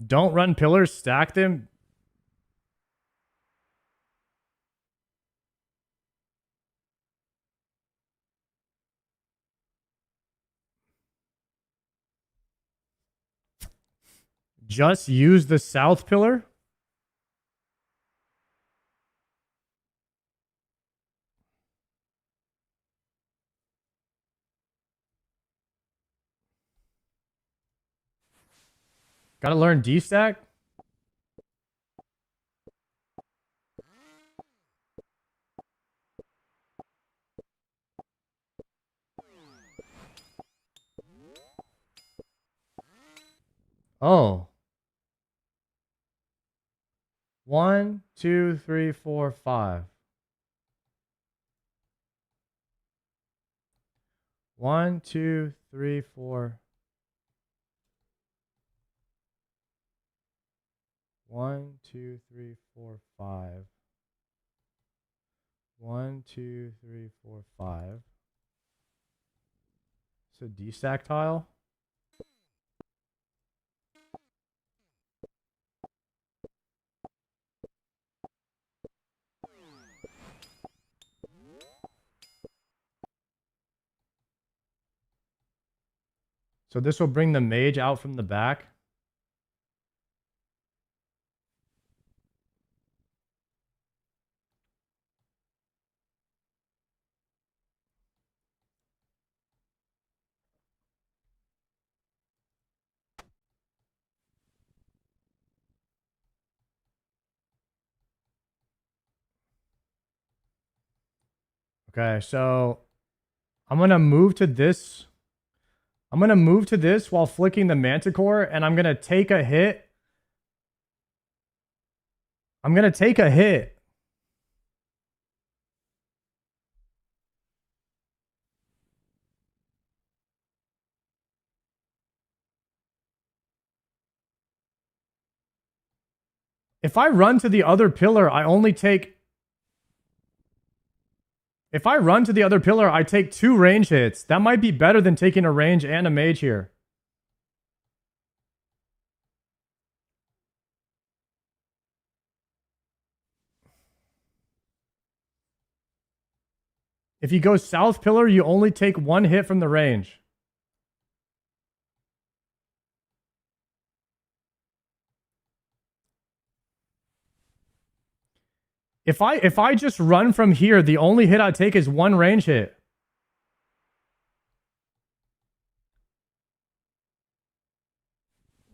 Don't run pillars, stack them. Just use the south pillar? Gotta learn D-stack? Oh. 1, 2, 3, 4, 5. 1, 2, 3, 4. 1, 2, 3, 4, 5. 1, 2, 3, 4, 5. So D-stack tile. So this will bring the mage out from the back. Okay, so I'm going to move to this. I'm going to move to this while flicking the Manticore, and I'm going to take a hit. I'm going to take a hit. If I run to the other pillar, I only take... If I run to the other pillar, I take 2 range hits. That might be better than taking a range and a mage here. If you go south pillar, you only take 1 hit from the range. If I just run from here, the only hit I take is 1 range hit.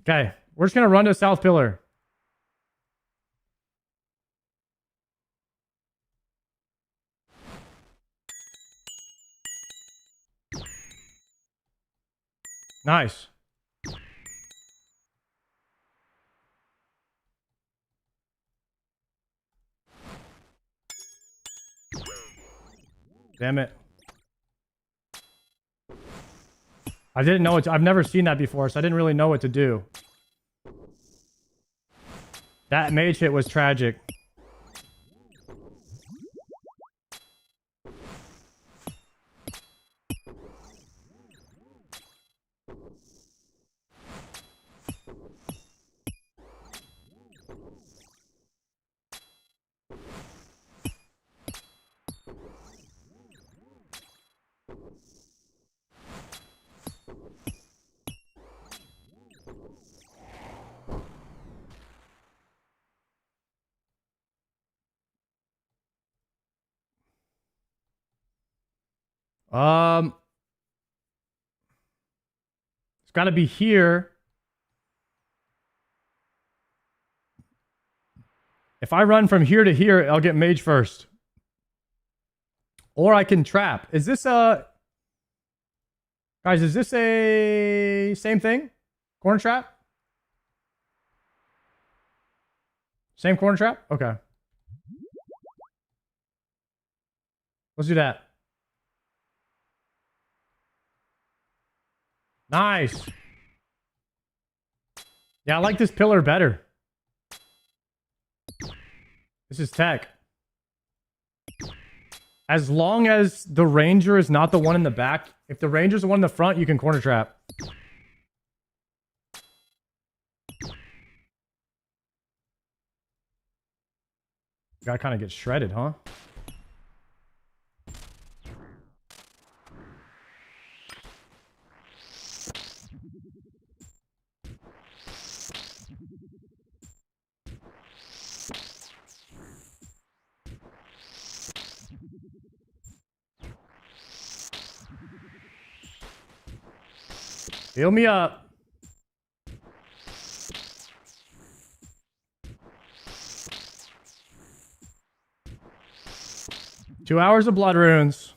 Okay, we're just gonna run to south pillar. Nice. Damn it. I didn't know it. I've never seen that before, so I didn't really know what to do. That mage hit was tragic. It's got to be here. If I run from here to here, I'll get mage first. Or I can trap. Is this a... Guys, is this a... Same thing? Corner trap? Same corner trap? Okay. Let's do that. Nice. Yeah, I like this pillar better. This is tech. As long as the ranger is not the one in the back. If the ranger's the one in the front, you can corner trap. Guy kind of gets shredded, huh? Heal me up. Two hours of blood runes.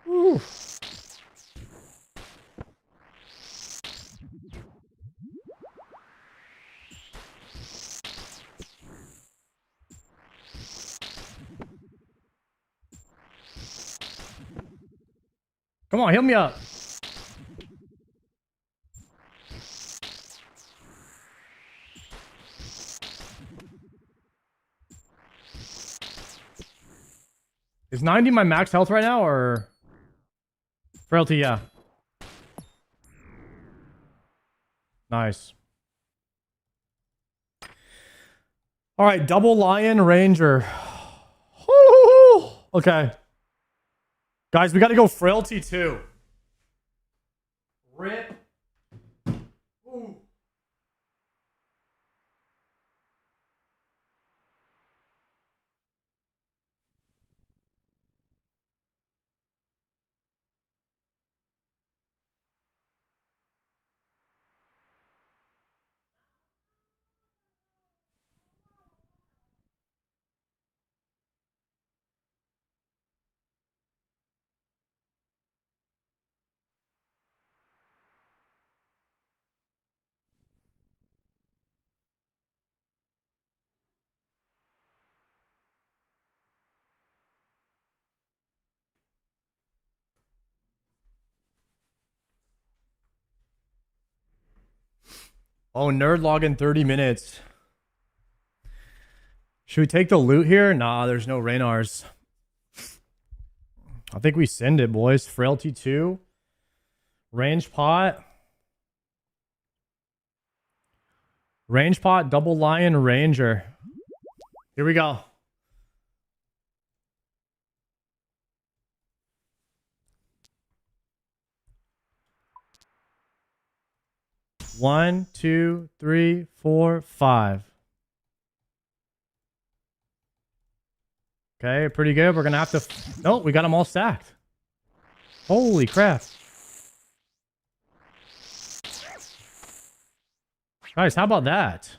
Ooh. Come on, heal me up. Is 90 my max health right now, or... Frailty, yeah. Nice. All right, double lion ranger. Okay. Guys, we got to go frailty too. Rip. Ooh. Oh, nerd log in 30 minutes. Should we take the loot here? Nah, there's no Raynars. I think we send it, boys. Frailty 2. Range pot. Range pot, double lion, ranger. Here we go. One, two, three, four, five. Okay, pretty good. We're gonna have to. Nope, we got them all stacked. Holy crap. Guys, how about that?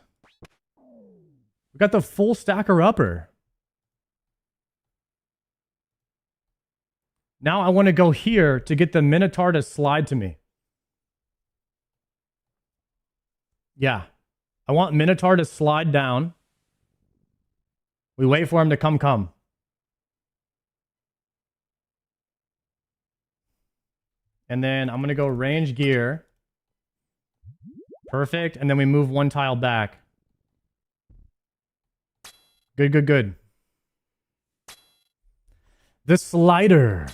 We got the full stacker upper. Now I want to go here to get the Minotaur to slide to me. Yeah. I want Minotaur to slide down. We wait for him to come. And then I'm going to go range gear. Perfect. And then we move one tile back. Good. The slider.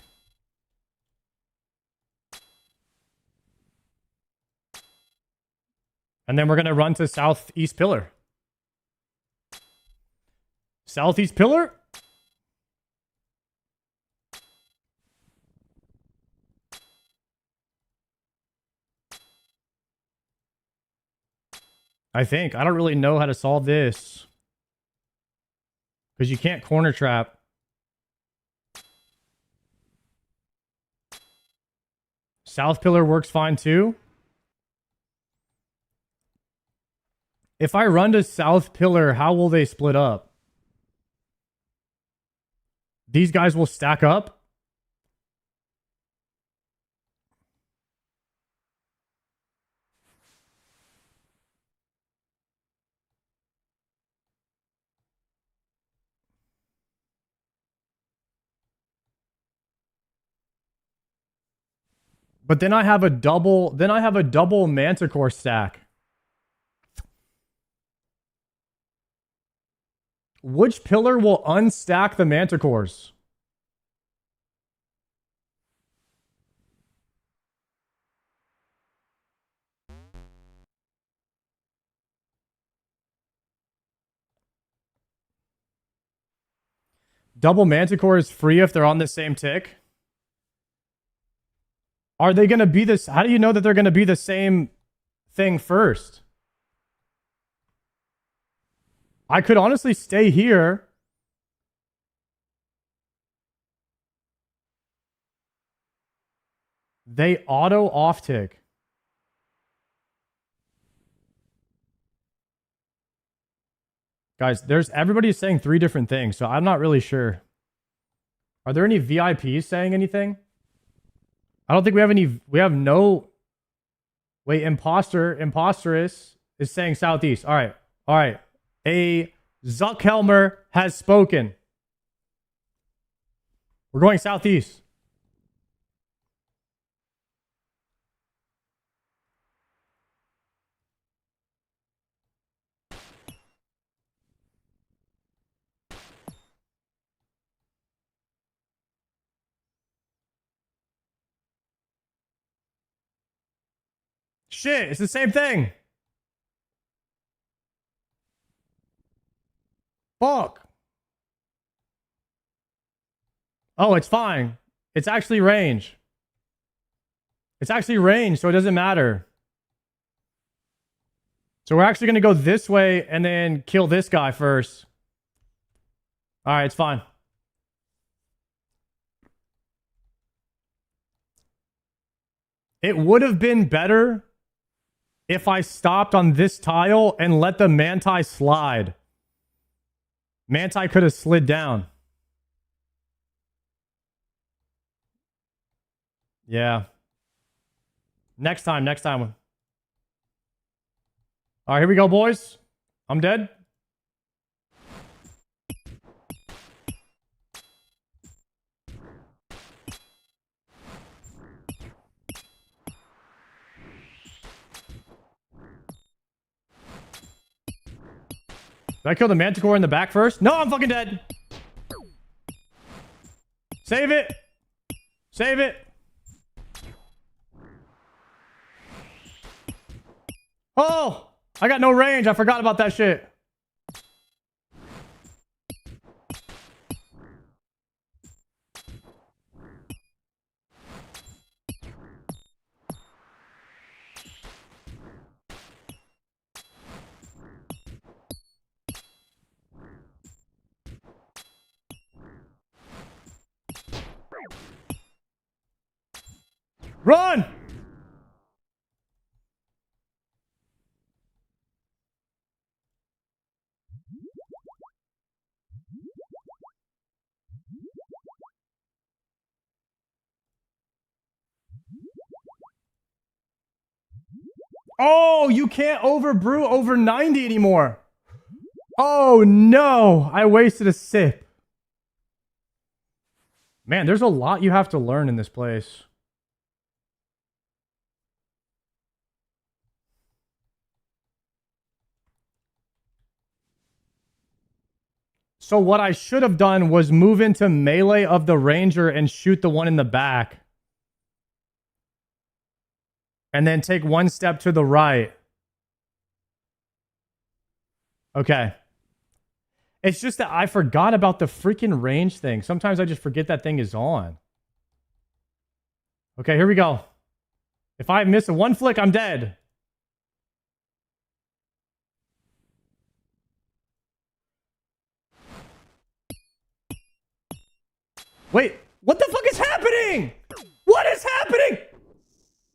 And then we're going to run to southeast pillar. Southeast pillar. I think. I don't really know how to solve this. Because you can't corner trap. South pillar works fine too. If I run to south pillar, how will they split up? These guys will stack up. But then I have a double Manticore stack. Which pillar will unstack the Manticores? Double Manticore is free if they're on the same tick. Are they going to be this? How do you know that they're going to be the same thing first? I could honestly stay here. They auto off tick. Guys, everybody's saying 3 different things, so I'm not really sure. Are there any VIPs saying anything? I don't think we have any. We have no. Wait, Imposterous is saying southeast. All right. A Zuckhelmer has spoken. We're going southeast. Shit, it's the same thing. Fuck. Oh, it's fine. It's actually range. It's actually range, so it doesn't matter. So we're actually going to go this way and then kill this guy first. All right, it's fine. It would have been better if I stopped on this tile and let the Manti slide. Manti could have slid down. Yeah. Next time. All right, here we go, boys. I'm dead. Did I kill the manticore in the back first? No, I'm fucking dead. Save it. Save it. Oh, I got no range. I forgot about that shit. Run! Oh, you can't overbrew over 90 anymore. Oh no, I wasted a sip. Man, there's a lot you have to learn in this place. So what I should have done was move into melee of the ranger and shoot the one in the back. And then take one step to the right. Okay. It's just that I forgot about the freaking range thing. Sometimes I just forget that thing is on. Okay, here we go. If I miss a one flick, I'm dead. Wait, what the fuck is happening? What is happening?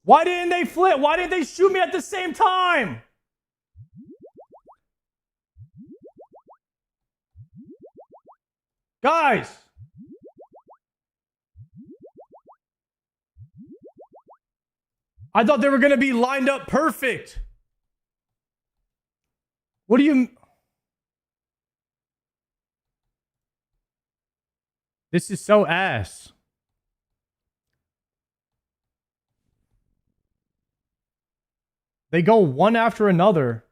Why didn't they flip? Why didn't they shoot me at the same time? Guys! I thought they were going to be lined up perfect. What do you... This is so ass. They go one after another.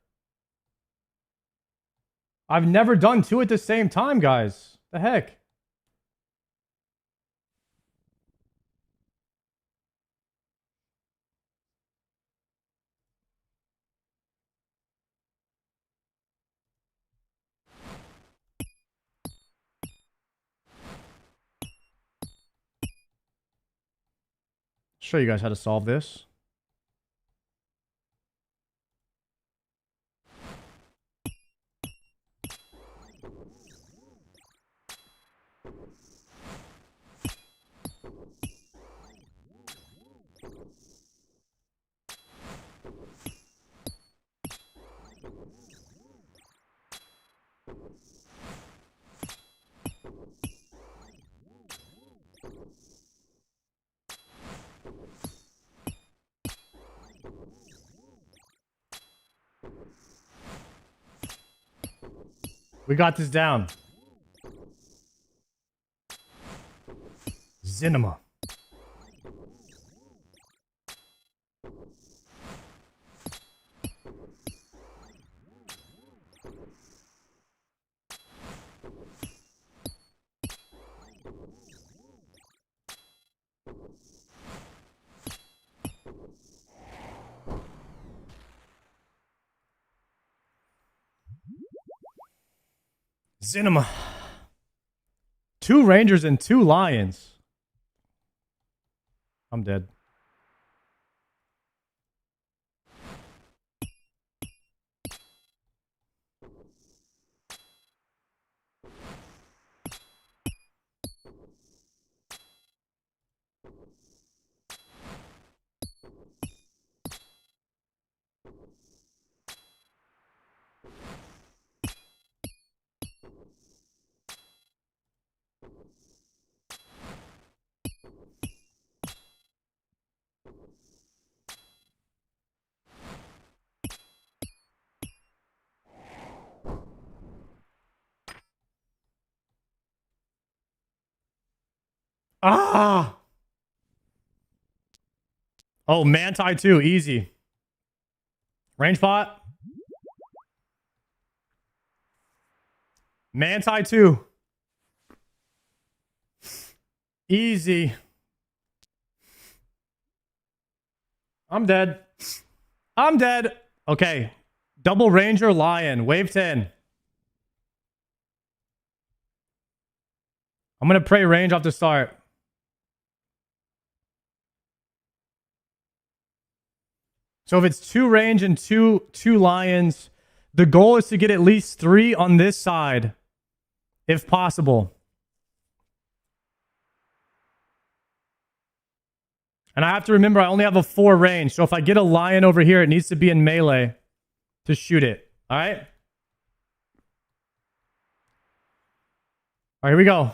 I've never done two at the same time, guys. The heck? Show you guys how to solve this. We got this down. Cinema. Cinema. 2 rangers and 2 lions. I'm dead. Ah! Oh, Manti too. Easy. Range pot. Manti 2. Easy. I'm dead. I'm dead. Okay. Double Ranger Lion. Wave 10. I'm going to pray range off the start. So if it's 2 range and two lions, the goal is to get at least 3 on this side, if possible. And I have to remember I only have a 4 range. So if I get a lion over here, it needs to be in melee to shoot it. All right? All right, here we go.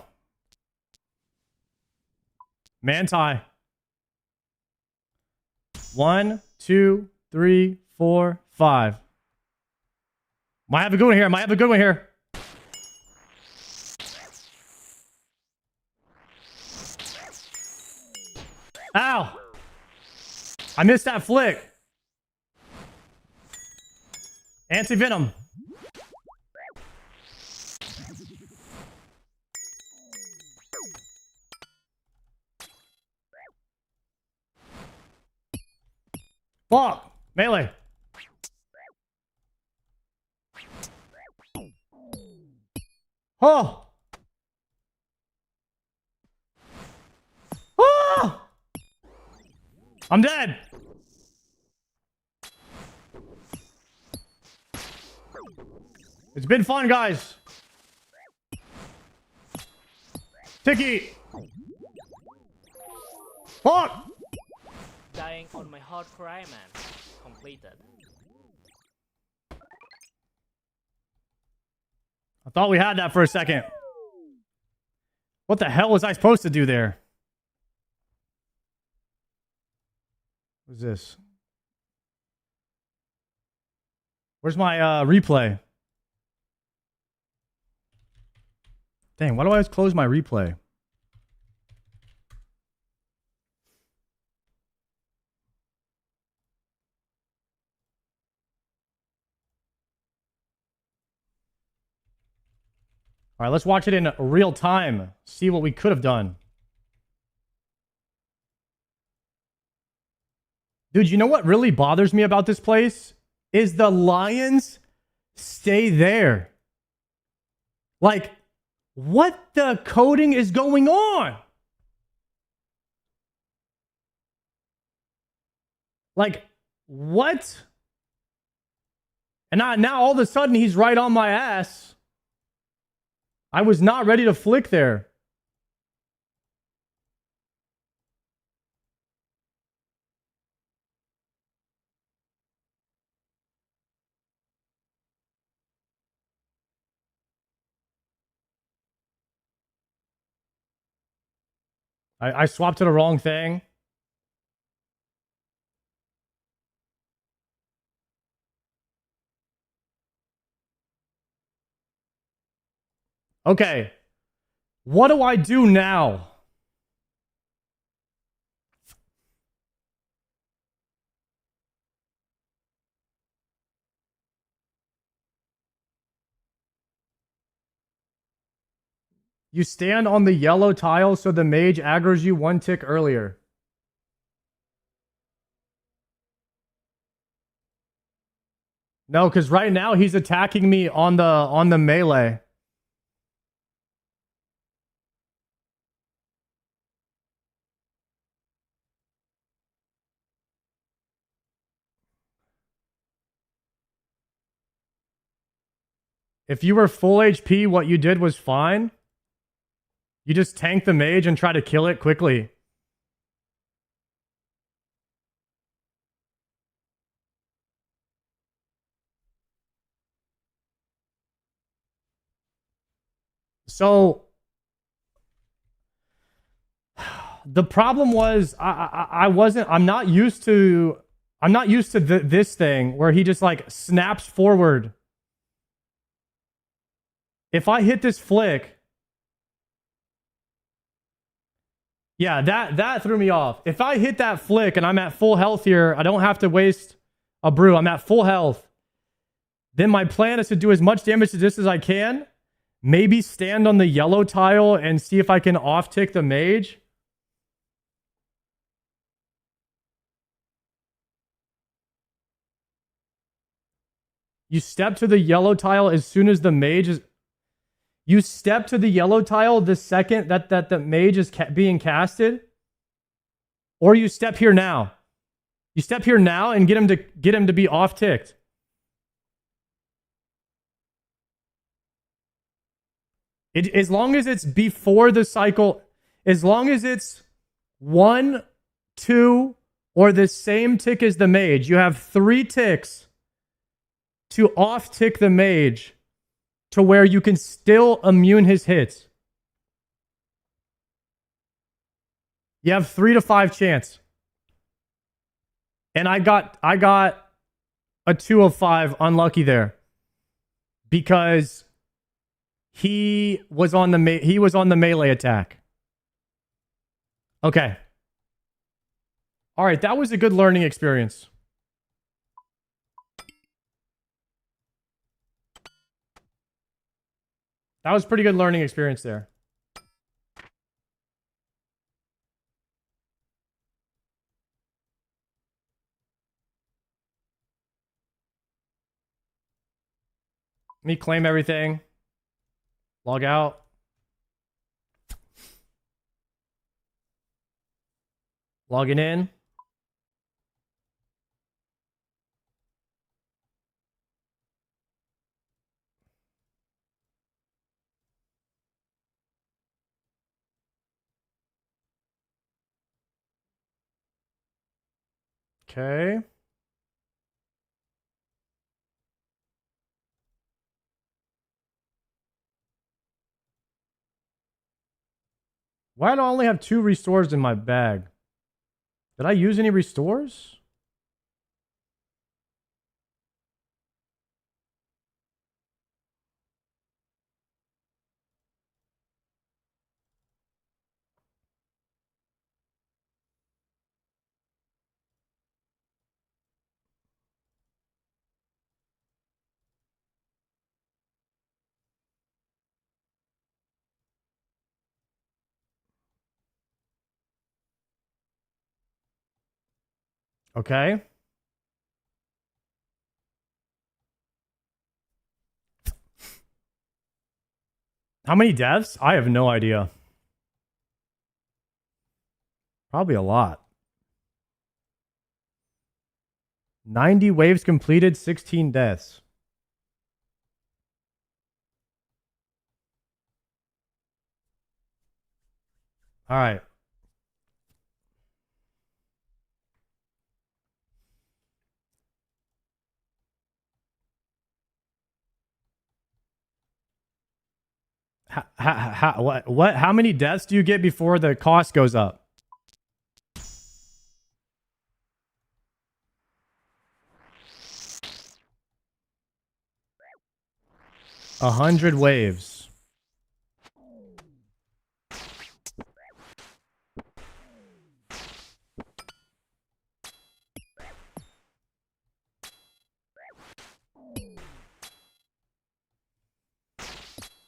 Manti. 1, 2, 3, 4, 5. Might have a good one here. Might have a good one here. Ow! I missed that flick. Anti-venom. Fuck! Melee. Oh! Oh! I'm dead. It's been fun, guys. Tiki. Fuck. Dying on my hardcore Iron Man. Completed. I thought we had that for a second. What the hell was I supposed to do there? What's this? Where's my replay? Dang, why do I always close my replay? All right, let's watch it in real time. See what we could have done. Dude, you know what really bothers me about this place? Is the lions stay there. Like, what the coding is going on? Like, what? And now all of a sudden he's right on my ass. I was not ready to flick there. I swapped to the wrong thing. Okay. What do I do now? You stand on the yellow tile so the mage aggroes you 1 tick earlier. No, because right now he's attacking me on the melee. If you were full HP, what you did was fine. You just tank the mage and try to kill it quickly. So the problem was I'm not used to this thing where he just like snaps forward. If I hit this flick, yeah, that threw me off. If I hit that flick and I'm at full health here, I don't have to waste a brew. I'm at full health. Then my plan is to do as much damage to this as I can. Maybe stand on the yellow tile and see if I can off-tick the mage. You step to the yellow tile as soon as the mage is... You step to the yellow tile the second that the mage is being casted. Or you step here now. You step here now and get him to be off-ticked. As long as it's before the cycle, as long as it's 1, 2, or the same tick as the mage, you have 3 ticks to off-tick the mage to where you can still immune his hits. You have 3 to 5 chance. And I got a 2 of 5 unlucky there. Because he was on the melee attack. Okay. All right, that was a good learning experience. That was a pretty good learning experience there. Let me claim everything. Log out. Logging in. Okay. Why do I only have 2 restores in my bag? Did I use any restores? Okay. How many deaths? I have no idea. Probably a lot. 90 waves completed, 16 deaths. All right. How many deaths do you get before the cost goes up? A 100 waves.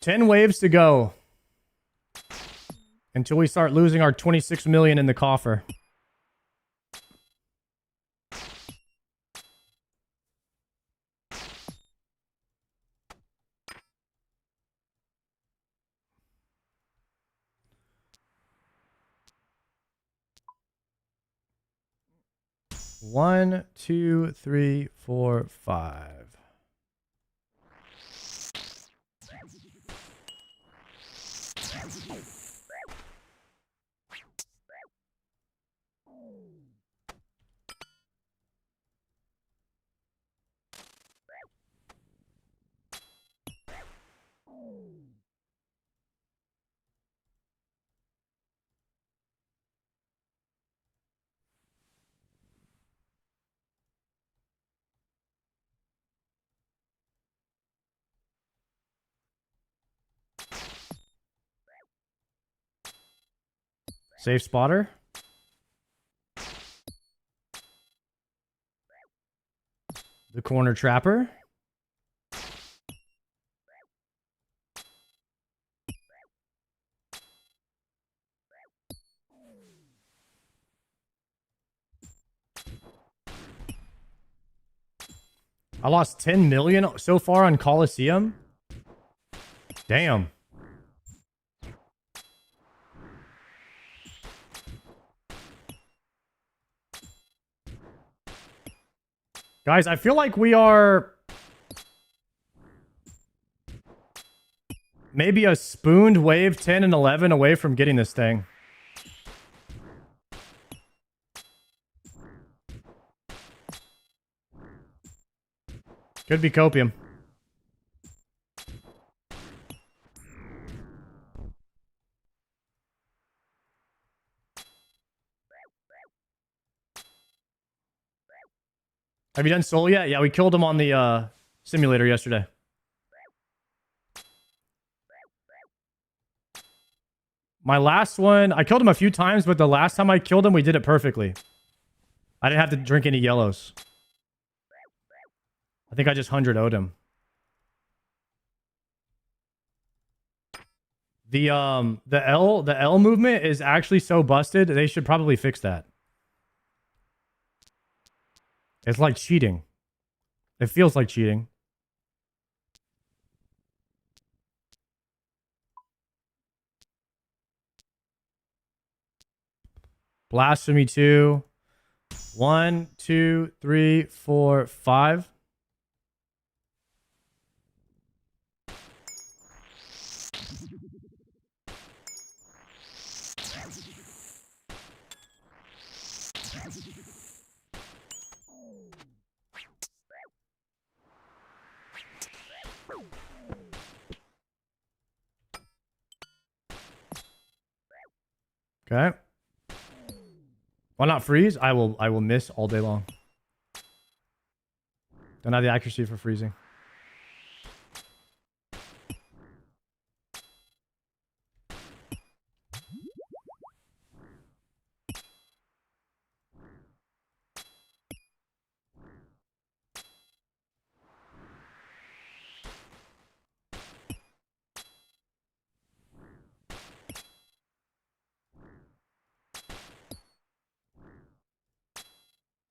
Ten waves to go until we start losing our 26 million in the coffer. One, two, three, four, 5. Safe spotter. The corner trapper. I lost 10 million so far on Colosseum. Damn. Guys, I feel like we are maybe a spooned wave 10 and 11 away from getting this thing. Could be copium. Have you done Soul yet? Yeah, we killed him on the simulator yesterday. My last one, I killed him a few times, but the last time I killed him, we did it perfectly. I didn't have to drink any yellows. I think I just 100 O'd him. The L movement is actually so busted, they should probably fix that. It's like cheating. It feels like cheating. Blasphemy 2. 1, 2, 3, 4, 5. Okay. Why not freeze? I will miss all day long. Don't have the accuracy for freezing.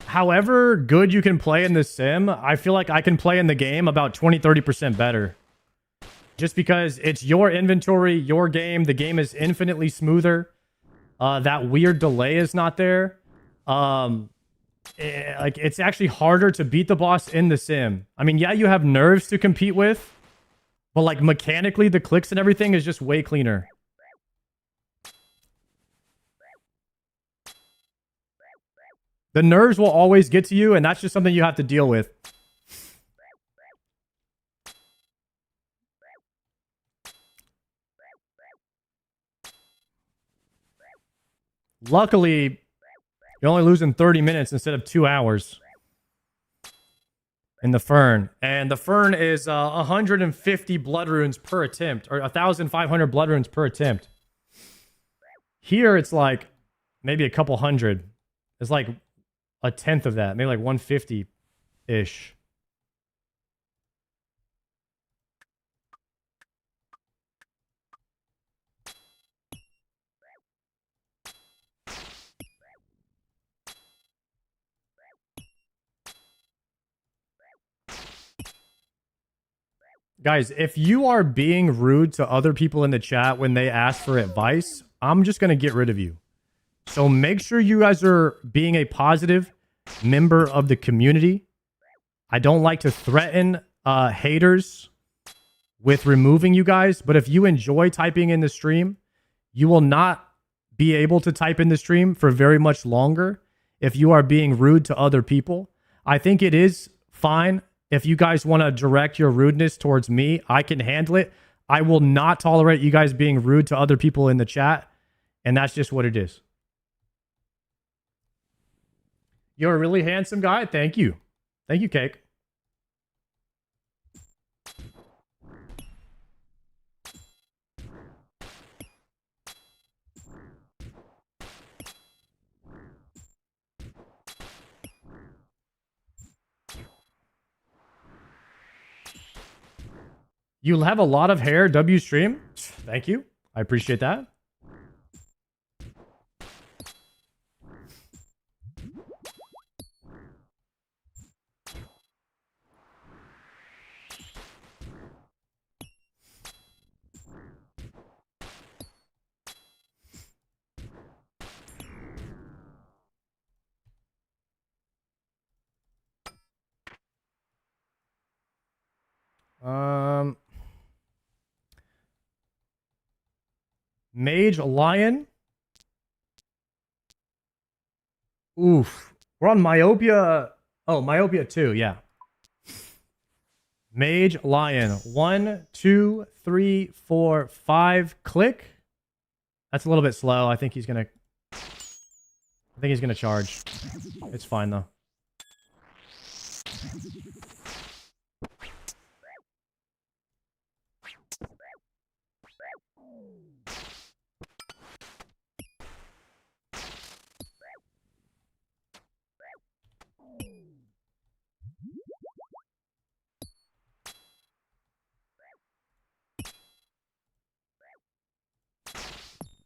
However good you can play in the sim, I feel like I can play in the game about 20-30% better. Just because it's your inventory, your game, the game is infinitely smoother. That weird delay is not there. It's actually harder to beat the boss in the sim. I mean, yeah, you have nerves to compete with, but like mechanically, the clicks and everything is just way cleaner. The nerves will always get to you, and that's just something you have to deal with. Luckily, you're only losing 30 minutes instead of 2 hours in the Fern. And the Fern is 150 blood runes per attempt, or 1,500 blood runes per attempt. Here, it's like maybe a couple hundred. It's like a tenth of that, maybe like 150-ish. Guys, if you are being rude to other people in the chat when they ask for advice, I'm just going to get rid of you. So make sure you guys are being a positive member of the community. I don't like to threaten haters with removing you guys, but if you enjoy typing in the stream, you will not be able to type in the stream for very much longer if you are being rude to other people. I think it is fine if you guys want to direct your rudeness towards me. I can handle it. I will not tolerate you guys being rude to other people in the chat, and that's just what it is. You're a really handsome guy. Thank you. Thank you, Cake. You'll have a lot of hair, W stream. Thank you. I appreciate that. Mage, Lion. Oof. We're on Myopia. Oh, Myopia 2, yeah. Mage, Lion. 1, 2, 3, 4, 5. Click. That's a little bit slow. I think he's gonna charge. It's fine though.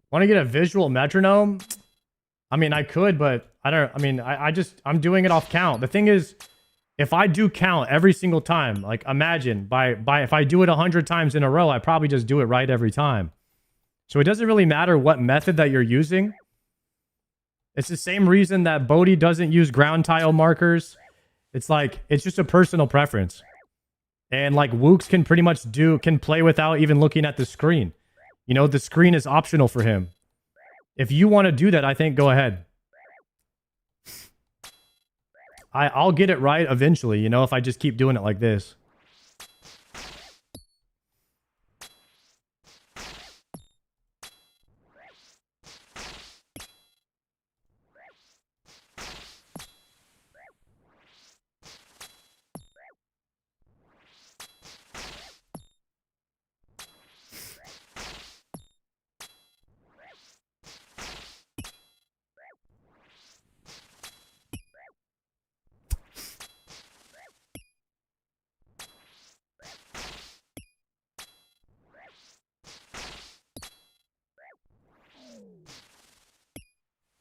Want to get a visual metronome? I mean, I could, but I don't. I mean, I'm doing it off count. The thing is, if I do count every single time, like imagine if I do it 100 times in a row, I probably just do it right every time. So it doesn't really matter what method that you're using. It's the same reason that Bodhi doesn't use ground tile markers. It's like, it's just a personal preference. And like Wooks can pretty much can play without even looking at the screen. You know, the screen is optional for him. If you want to do that, I think go ahead. I'll get it right eventually, you know, if I just keep doing it like this.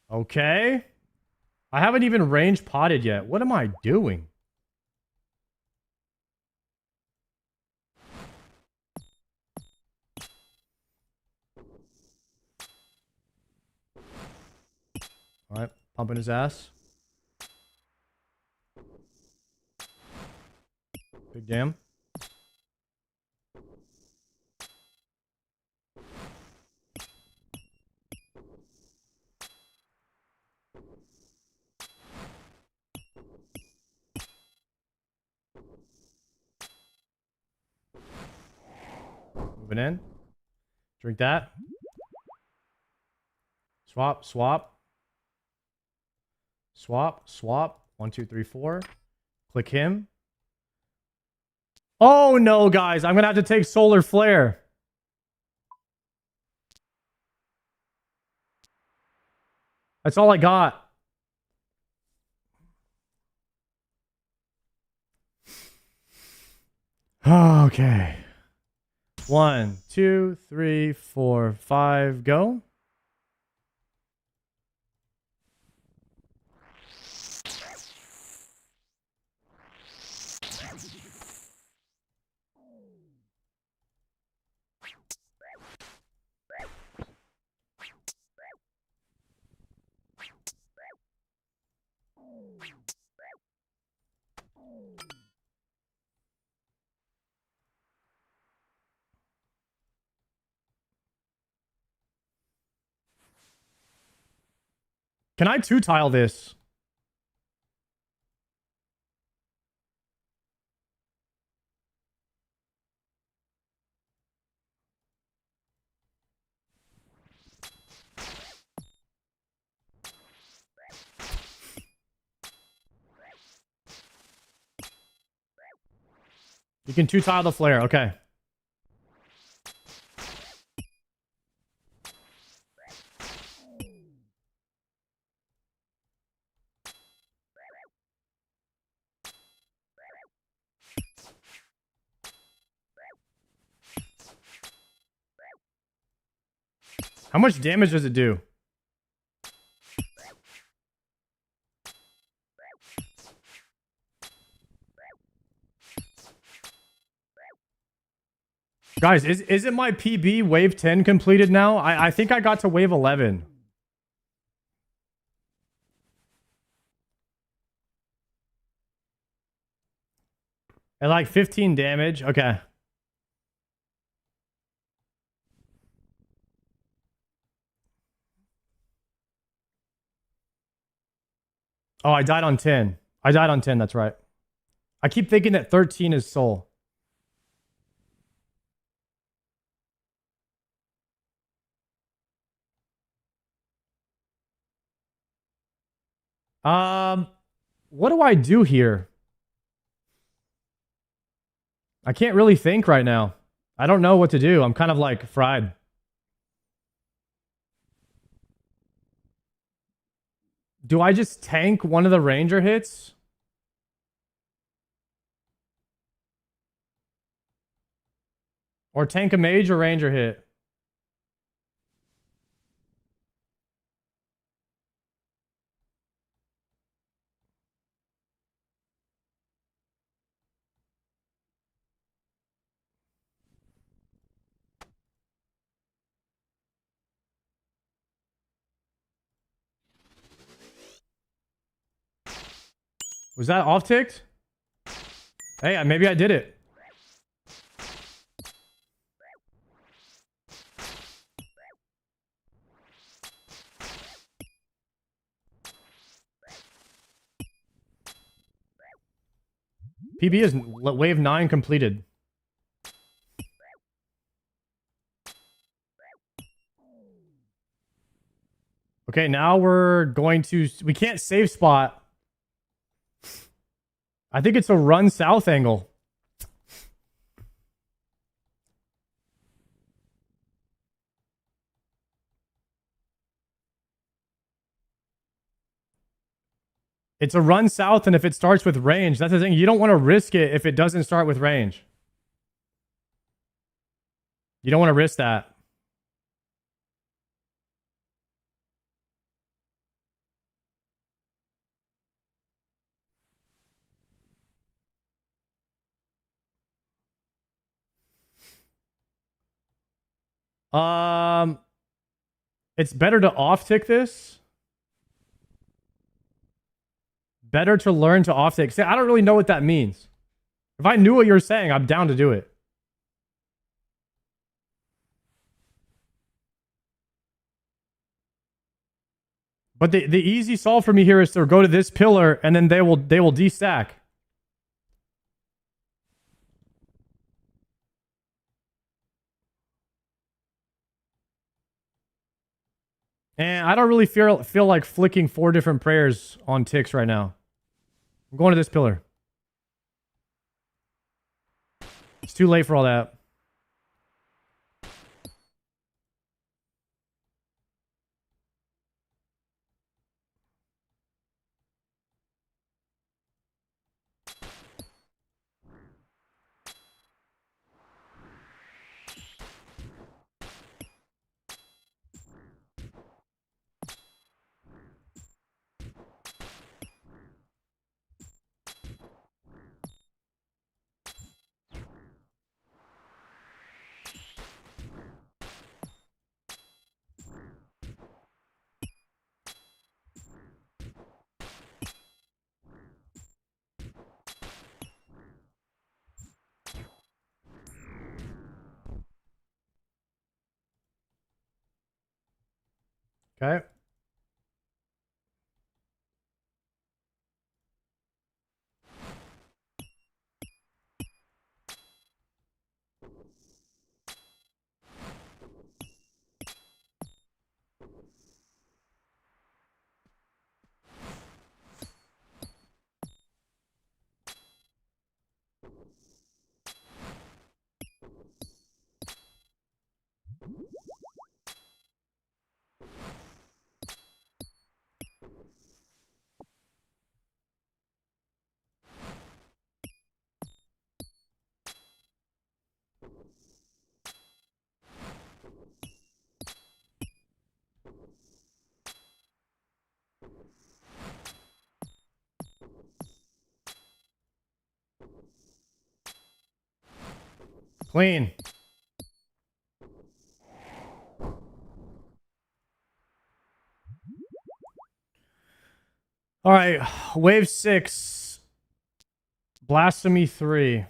Okay. I haven't even range potted yet. What am I doing? All right, pumping his ass. Big damn. Moving in. Drink that. Swap, swap. Swap, swap. 1, 2, 3, 4. Click him. Oh no, guys. I'm going to have to take Solar Flare. That's all I got. Okay. 1, 2, 3, 4, 5, go. Can I two-tile this? You can two-tile the flare. Okay. How much damage does it do? Guys, isn't my PB wave 10 completed now? I think I got to wave 11. At like 15 damage. Okay. Oh, I died on 10. I died on 10, that's right. I keep thinking that 13 is soul. What do I do here? I can't really think right now. I don't know what to do. I'm kind of like fried. Do I just tank one of the ranger hits? Or tank a mage or ranger hit? Was that off ticked? Hey, maybe I did it. PB is wave 9 completed. Okay, now we're going to... We can't save spot. I think it's a run south angle. It's a run south, and if it starts with range, that's the thing. You don't want to risk it if it doesn't start with range. You don't want to risk that. It's better to off-tick this. Better to learn to off-tick. See, I don't really know what that means. If I knew what you're saying, I'm down to do it. But the easy solve for me here is to go to this pillar, and then they will destack. And I don't really feel like flicking 4 different prayers on ticks right now. I'm going to this pillar. It's too late for all that. Okay. Clean. All right, wave 6. Blasphemy 3.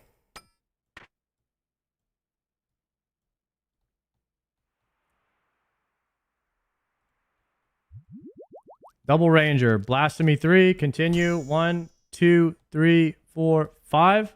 Double Ranger. Blasphemy 3. Continue. 1, 2, 3, 4, 5.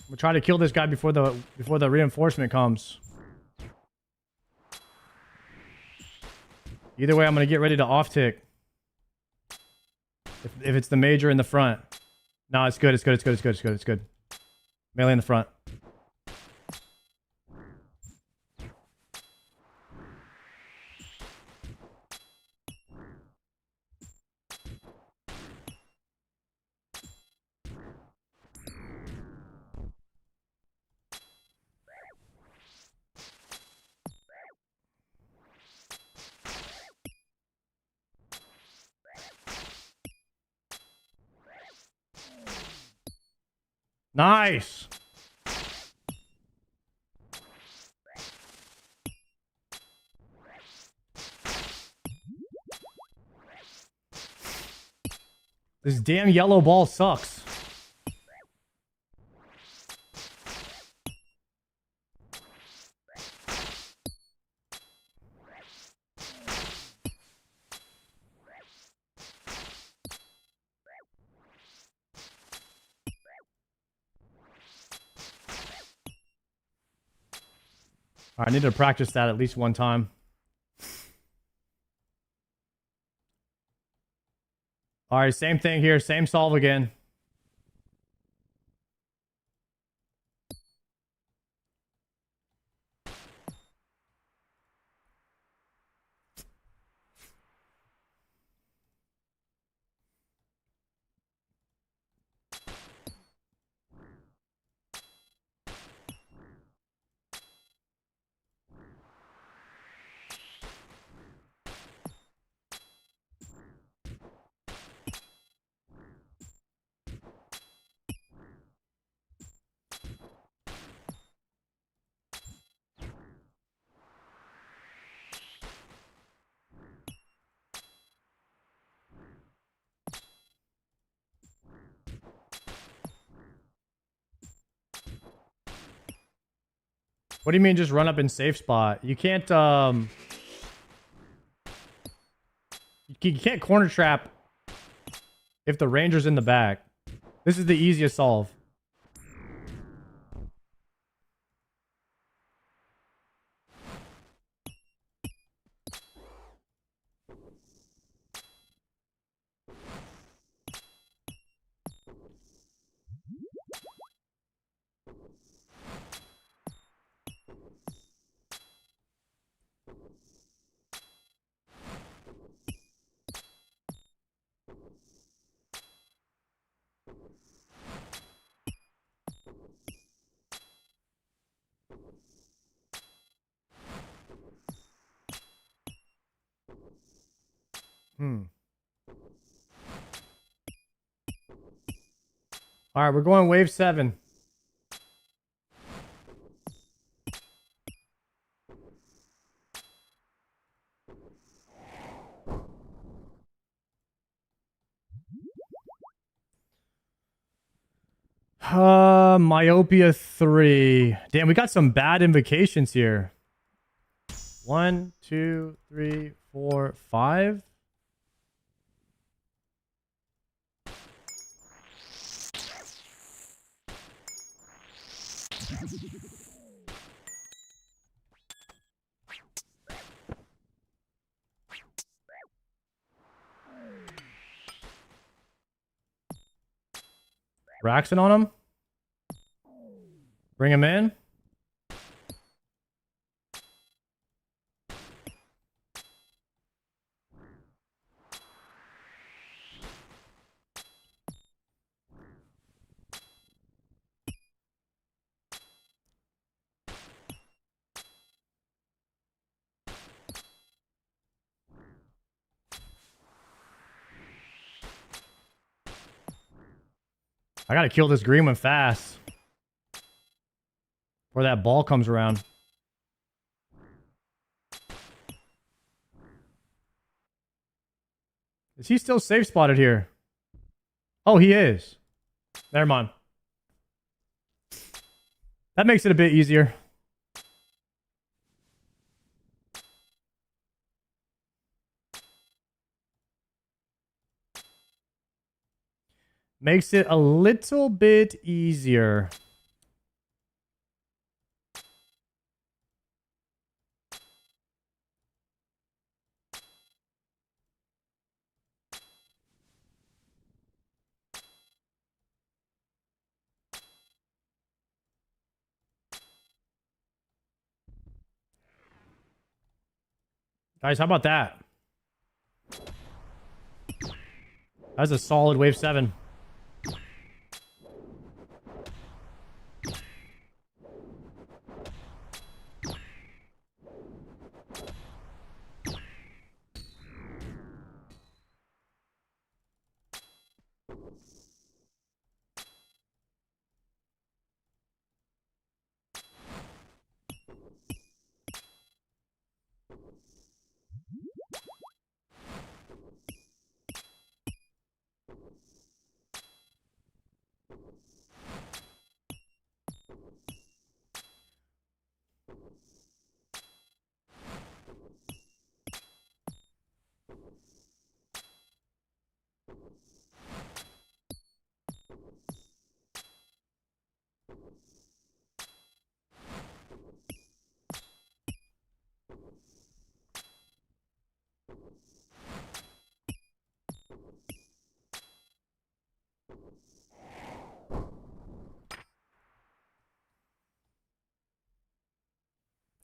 We'll try to kill this guy before the reinforcement comes. Either way, I'm gonna get ready to off tick. If it's the major in the front. No, it's good. It's good. It's good. It's good. It's good. It's good. Melee in the front. Nice. This damn yellow ball sucks. I need to practice that at least one time. All right, same thing here. Same solve again. What do you mean just run up in safe spot? You can't you can't corner trap if the ranger's in the back. This is the easiest solve. All right, we're going wave 7. Myopia 3. Damn, we got some bad invocations here. 1, 2, 3, 4, 5. Raxin on him. Bring him in. I gotta kill this green one fast. Before that ball comes around. Is he still safe spotted here? Oh, he is. Never mind. That makes it a bit easier. Makes it a little bit easier. Guys, how about that? That's a solid wave 7.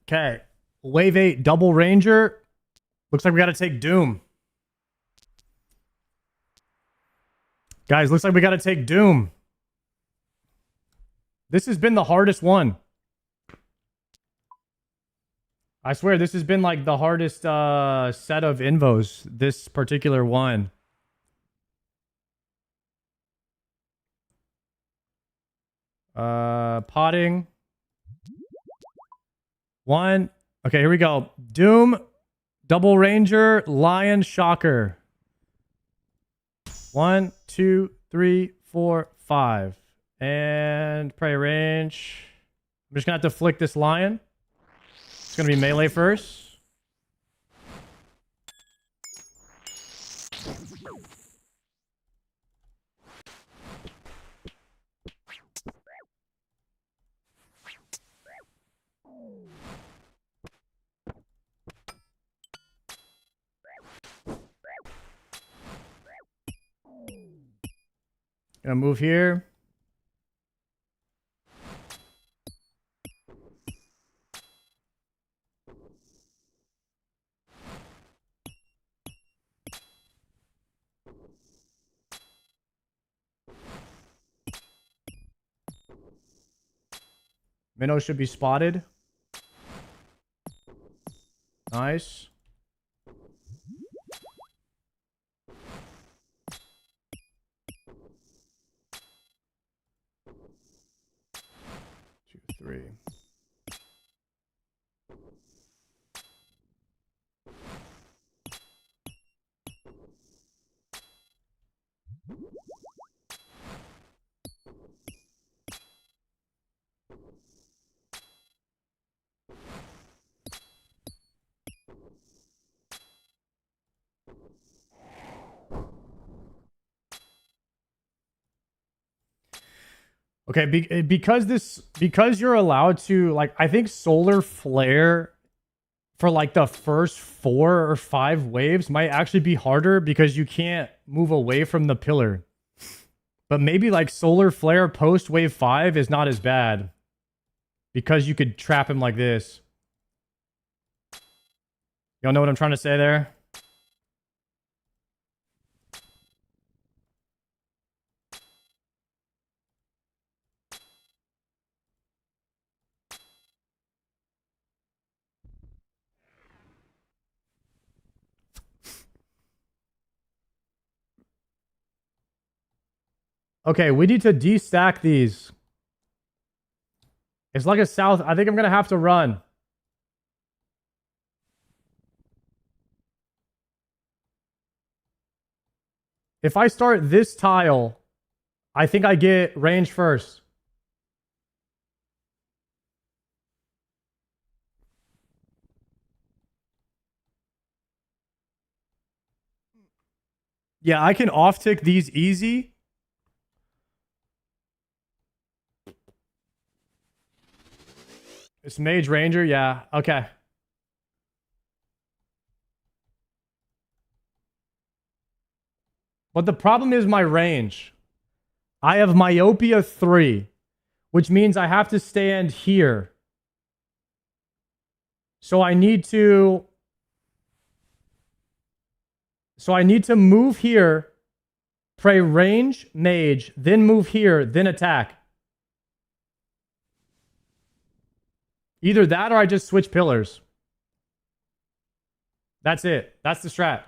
Okay. Wave 8 double ranger. Looks like we got to take Doom. Guys, looks like we got to take Doom. This has been the hardest one. I swear, this has been like the hardest set of invos, this particular one. Potting. 1. Okay, here we go. Doom, double ranger, lion, shocker. 1, 2, 3, 4, 5. And prey range. I'm just going to have to flick this lion. It's going to be melee first. Gonna move here. Minnow should be spotted. Nice. Two, three. Okay, because you're allowed to, like, I think solar flare for like the first 4 or 5 waves might actually be harder because you can't move away from the pillar. But maybe like solar flare post wave 5 is not as bad because you could trap him like this. Y'all know what I'm trying to say there? Okay, we need to destack these. It's like a south. I think I'm going to have to run. If I start this tile, I think I get range first. Yeah, I can off-tick these easy. It's Mage Ranger, yeah. Okay. But the problem is my range. I have Myopia 3, which means I have to stand here. So I need to move here, pray range, mage, then move here, then attack. Either that or I just switch pillars. That's it. That's the strat.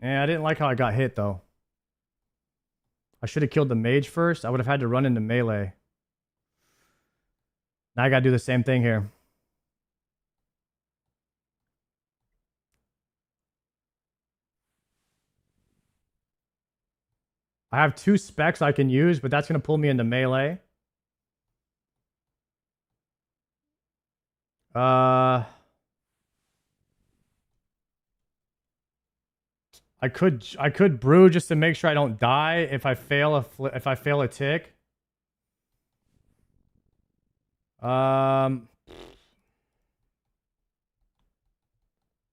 Yeah, I didn't like how I got hit, though. I should have killed the mage first. I would have had to run into melee. Now I gotta do the same thing here. I have 2 specs I can use, but that's gonna pull me into melee. I could brew just to make sure I don't die if I fail a tick. Or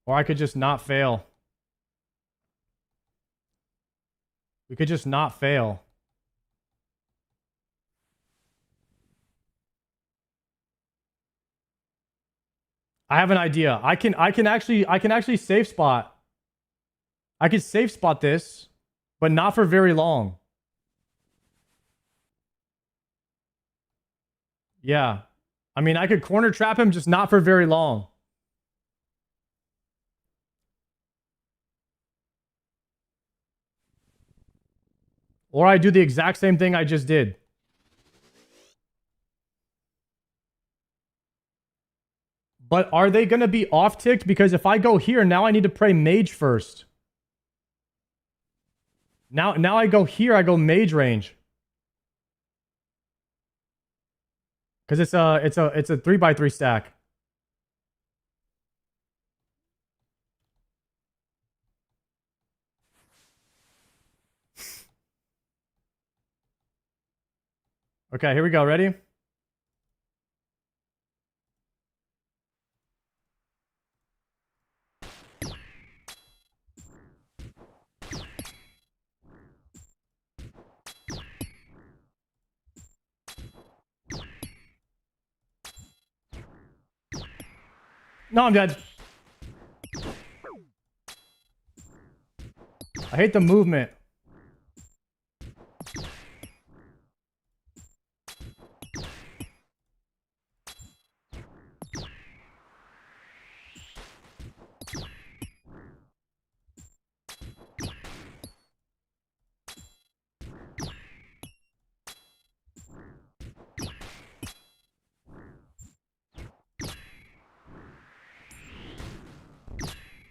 I could just not fail. We could just not fail. I have an idea. I can actually safe spot. I could safe spot this, but not for very long. Yeah. I mean, I could corner trap him, just not for very long. Or I do the exact same thing I just did. But are they going to be off-ticked? Because if I go here, now I need to pray mage first. Now I go here, I go mage range. Because it's a 3x3 stack. Okay, here we go. Ready? No, I'm dead. I hate the movement.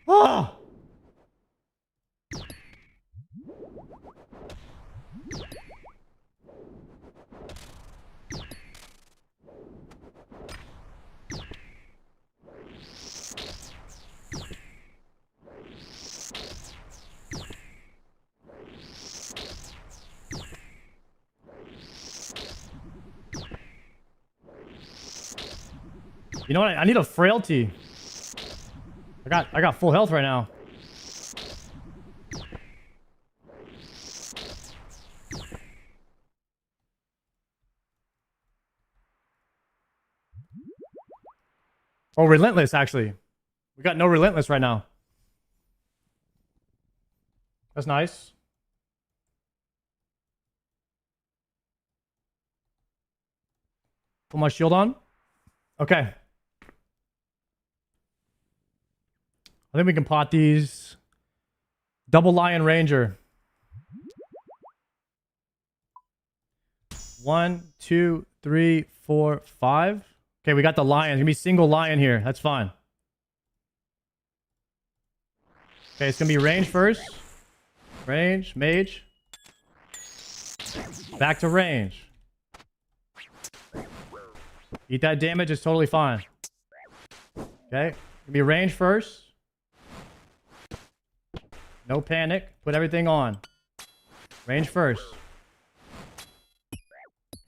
Oh! You know what? I need a frailty. I got full health right now. Oh, relentless, actually. We got no relentless right now. That's nice. Put my shield on. Okay. I think we can pot these. Double Lion Ranger. 1, 2, 3, 4, 5. Okay, we got the lion. It's gonna be single lion here. That's fine. Okay, it's gonna be range first. Range, mage. Back to range. Eat that damage, it's totally fine. Okay, gonna be range first. No panic. Put everything on. Range first.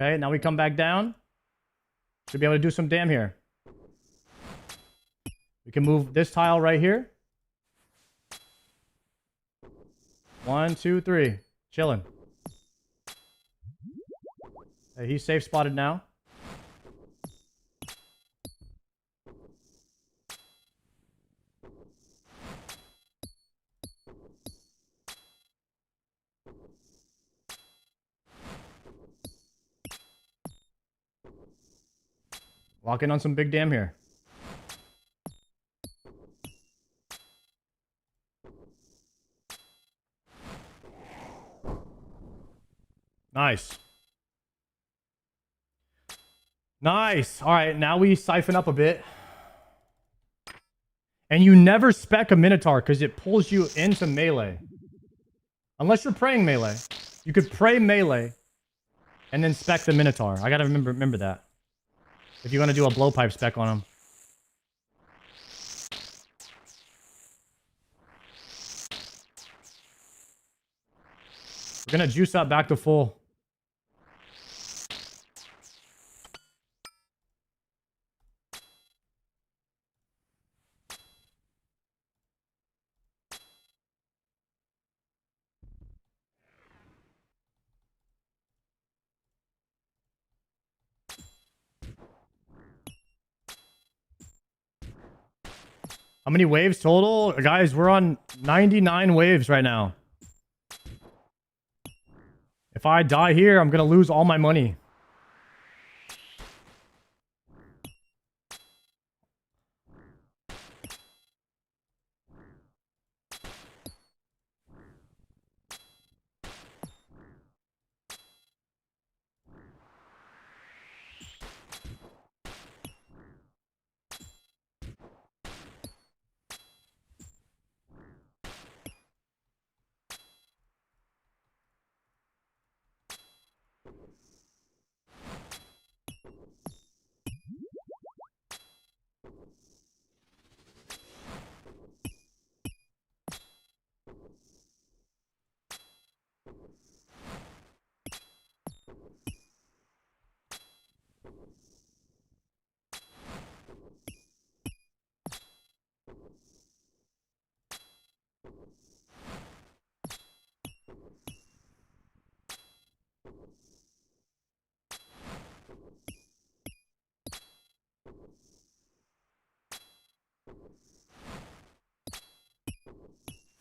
Okay, now we come back down. Should be able to do some damn here. We can move this tile right here. 1, 2, 3. Chilling. Hey, he's safe spotted now. Walking on some big dam here. Nice. Nice. All right, now we siphon up a bit. And you never spec a Minotaur because it pulls you into melee. Unless you're praying melee. You could pray melee and then spec the Minotaur. I gotta remember that. If you're gonna do a blowpipe spec on him. We're gonna juice up back to full. How many waves total? Guys, we're on 99 waves right now. If I die here, I'm going to lose all my money.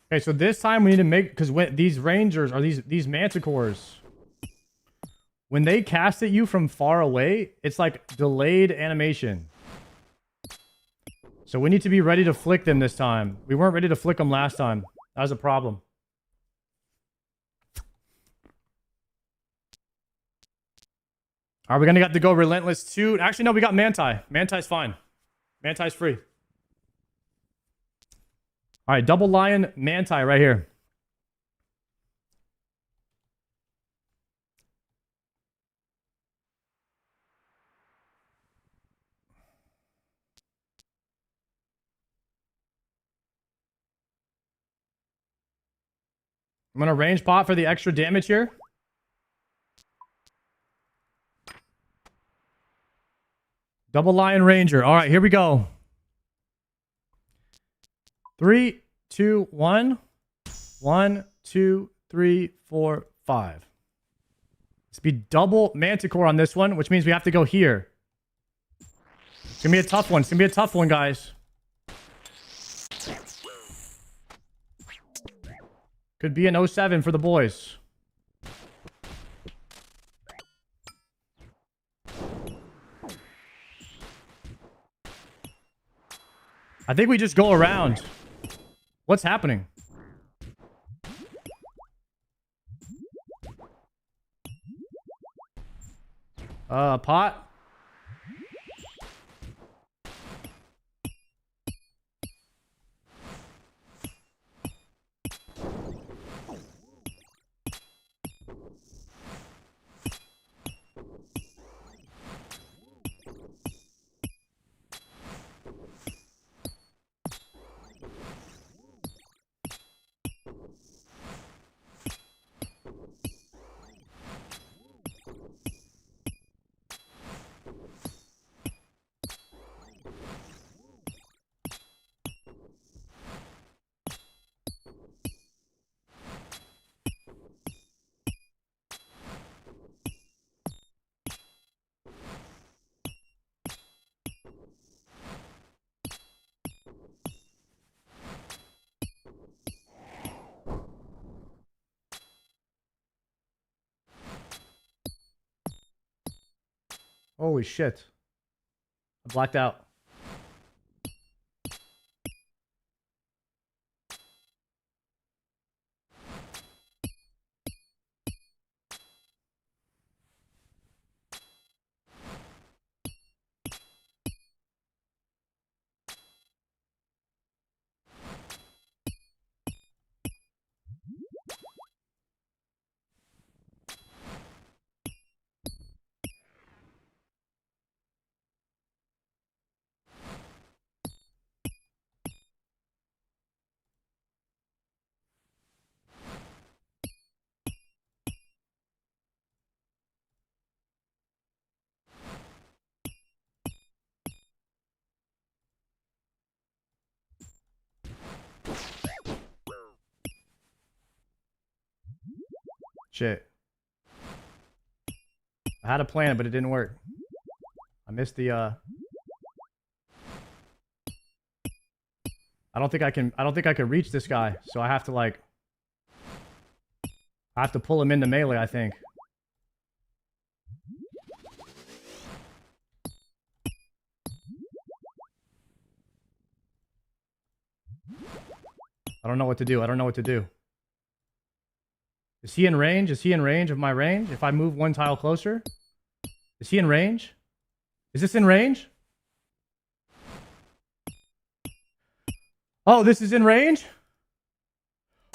Okay, so this time we need to make, because when these rangers or these manticores, when they cast at you from far away, it's like delayed animation. So we need to be ready to flick them this time. We weren't ready to flick them last time. That was a problem. Are we gonna have to go relentless too? Actually, no, we got Manti. Manti's fine. Manti's free. All right, double lion Manti right here. I'm gonna range pot for the extra damage here. Double Lion Ranger. All right, here we go. 3, 2, 1. 1, 2, 3, 4, 5. Let's be double Manticore on this one, which means we have to go here. It's gonna be a tough one. It's gonna be a tough one, guys. Could be an 07 for the boys. I think we just go around. What's happening? Pot? Holy shit. I blacked out. Shit. I had a plan, but it didn't work. I missed the, I don't think I can reach this guy, so I have to, like... I have to pull him into melee, I think. I don't know what to do. I don't know what to do. Is he in range? Is he in range of my range? If I move one tile closer? Is he in range? Is this in range? Oh, this is in range?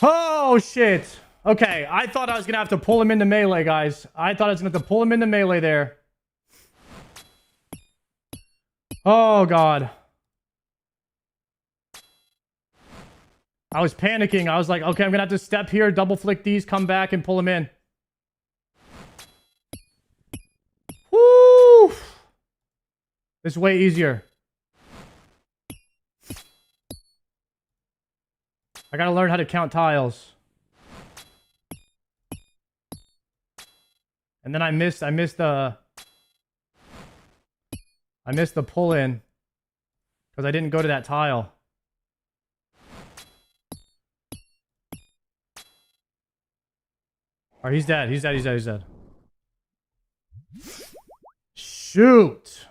Oh, shit. Okay, I thought I was going to have to pull him into melee, guys. I thought I was going to have to pull him into melee there. Oh, God. I was panicking. I was like, okay, I'm going to have to step here, double flick these, come back, and pull him in. Woo! This is way easier. I got to learn how to count tiles. And then I missed the pull in because I didn't go to that tile. All right, he's dead. He's dead. He's dead. He's dead. Shoot.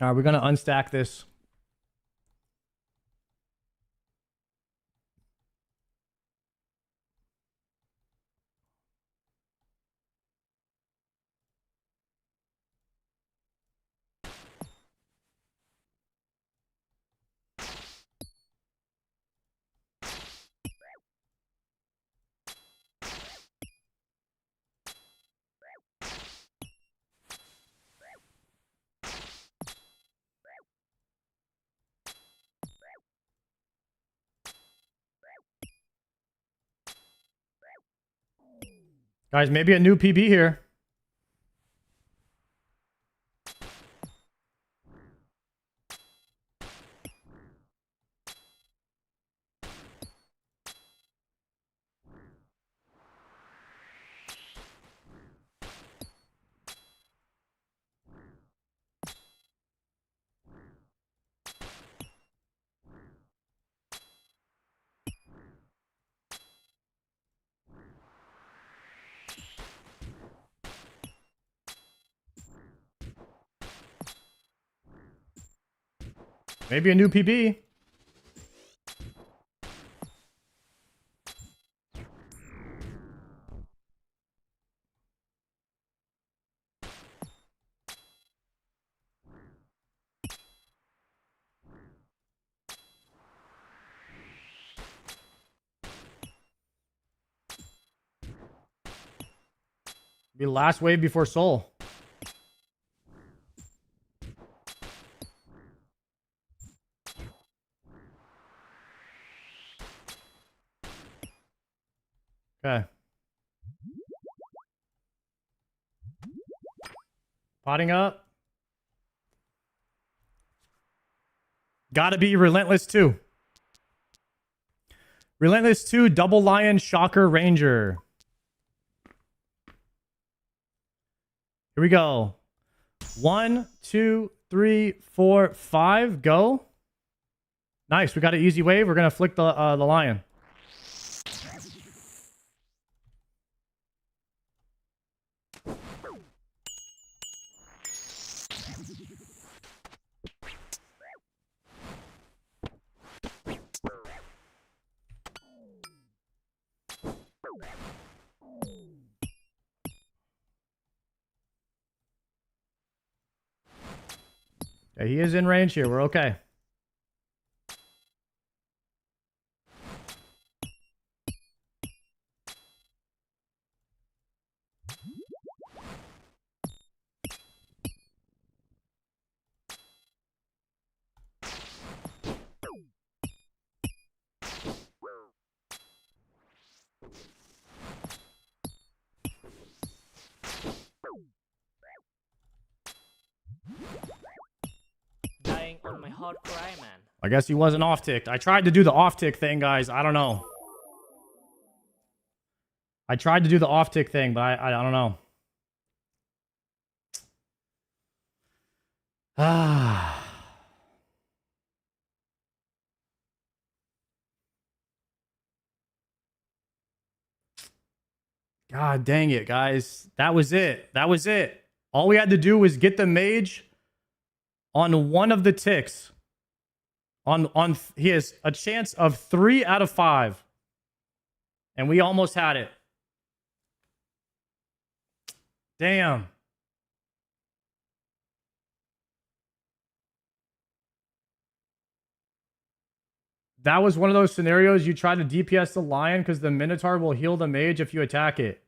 All right, we're going to unstack this. Guys, maybe a new PB here. Maybe a new PB. Be last wave before Soul. Okay. Potting up. Gotta be Relentless 2. Relentless 2, Double Lion, Shocker, Ranger. Here we go. 1, 2, 3, 4, 5. Go. Nice. We got an easy wave. We're gonna flick the lion. Yeah, he is in range here. We're okay. Dying on my hard cry, man. I guess he wasn't off ticked. I tried to do the off tick thing, guys. I don't know. I tried to do the off tick thing, but I don't know. Ah. God dang it, guys. That was it. That was it. All we had to do was get the mage on one of the ticks. He has a chance of 3 out of 5. And we almost had it. Damn. That was one of those scenarios you try to DPS the lion because the Minotaur will heal the mage if you attack it.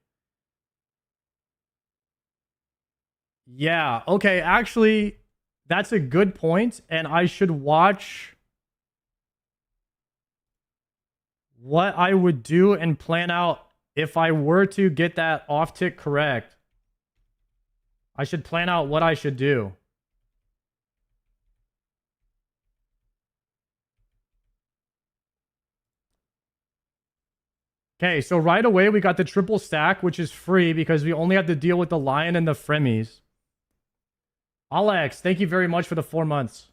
Yeah, okay, actually, that's a good point, and I should watch what I would do and plan out if I were to get that off tick correct. I should plan out what I should do. Okay, so right away we got the triple stack, which is free because we only have to deal with the lion and the fremies. Alex, thank you very much for the 4 months.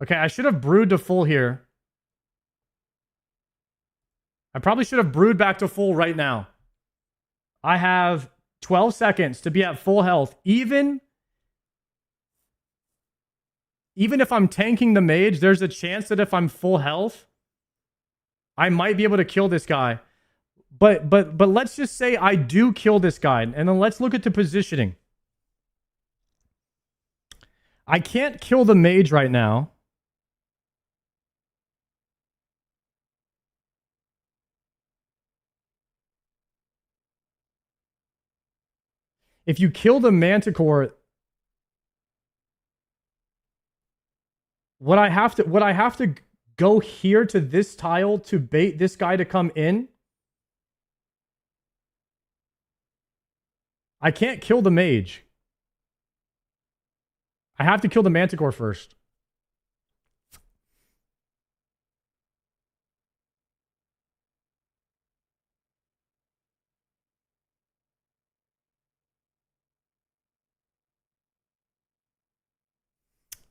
Okay, I should have brewed to full here. I probably should have brewed back to full right now. I have 12 seconds to be at full health. Even if I'm tanking the mage, there's a chance that if I'm full health, I might be able to kill this guy. But let's just say I do kill this guy. And then let's look at the positioning. I can't kill the mage right now. if you kill the Manticore, would I have to go here to this tile to bait this guy to come in? I can't kill the mage. I have to kill the Manticore first.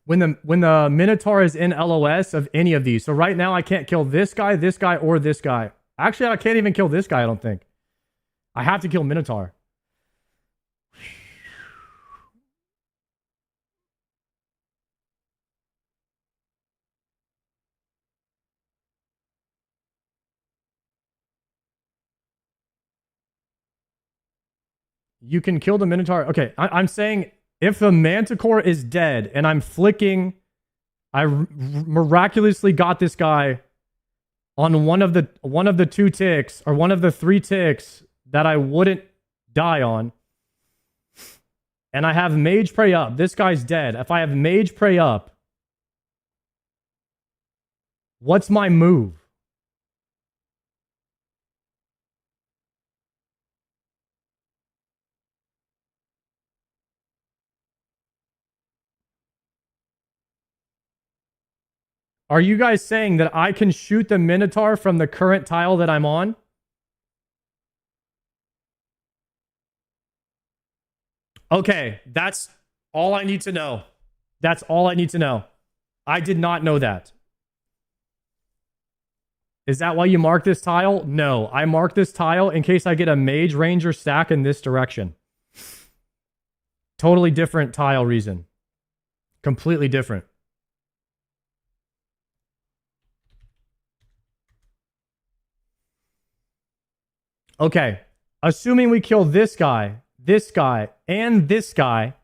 When the Minotaur is in LOS of any of these. So right now I can't kill this guy, or this guy. Actually, I can't even kill this guy, I don't think. I have to kill Minotaur. You can kill the Minotaur. Okay, I'm saying if the Manticore is dead and I'm flicking, I miraculously got this guy on one of the 2 ticks or one of the 3 ticks that I wouldn't die on. And I have Mage Pray up. This guy's dead. If I have Mage Pray up, what's my move? Are you guys saying that I can shoot the Minotaur from the current tile that I'm on? Okay, that's all I need to know. That's all I need to know. I did not know that. Is that why you mark this tile? No, I mark this tile in case I get a Mage Ranger stack in this direction. Totally different tile reason. Completely different. Okay, assuming we kill this guy, and this guy,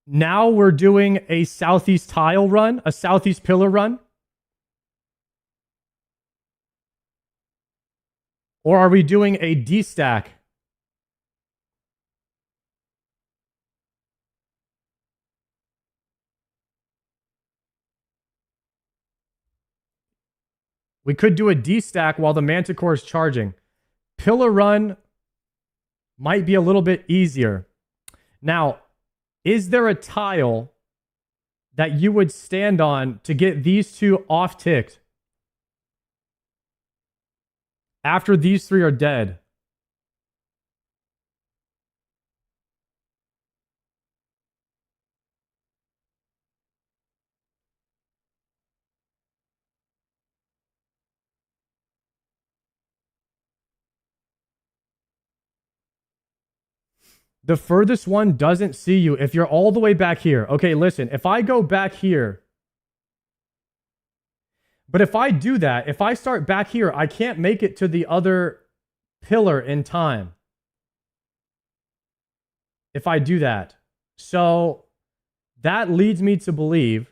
now we're doing a southeast tile run, a southeast pillar run? Or are we doing a D-stack? We could do a D-stack while the Manticore is charging. Pillar run might be a little bit easier. Now, is there a tile that you would stand on to get these 2 off-ticked after these 3 are dead? The furthest one doesn't see you if you're all the way back here. Okay, listen, if I go back here, but if I do that, if I start back here, I can't make it to the other pillar in time. If I do that. So that leads me to believe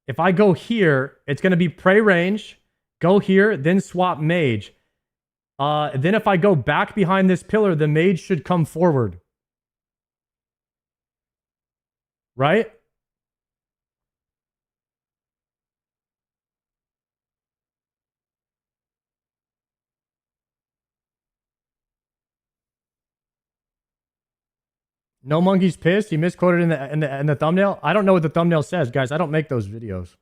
if I go here, it's going to be prey range, go here, then swap mage. Then if I go back behind this pillar, the mage should come forward. Right? No monkey's pissed. You misquoted in the thumbnail. I don't know what the thumbnail says, guys. I don't make those videos.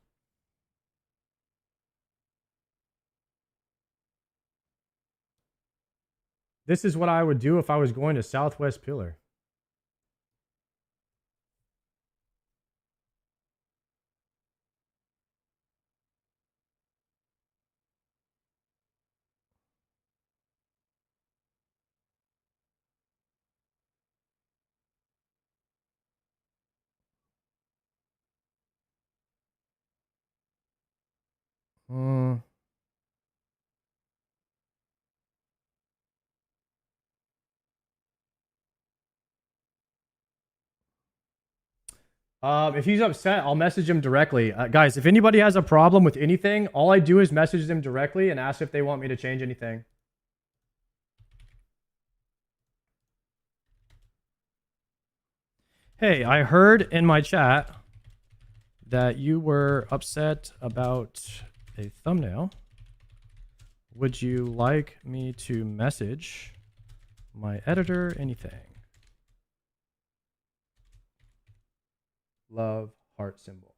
This is what I would do if I was going to Southwest Pillar. If he's upset, I'll message him directly. Guys, if anybody has a problem with anything, all I do is message them directly and ask if they want me to change anything. Hey, I heard in my chat that you were upset about a thumbnail. Would you like me to message my editor anything? Love, heart symbol.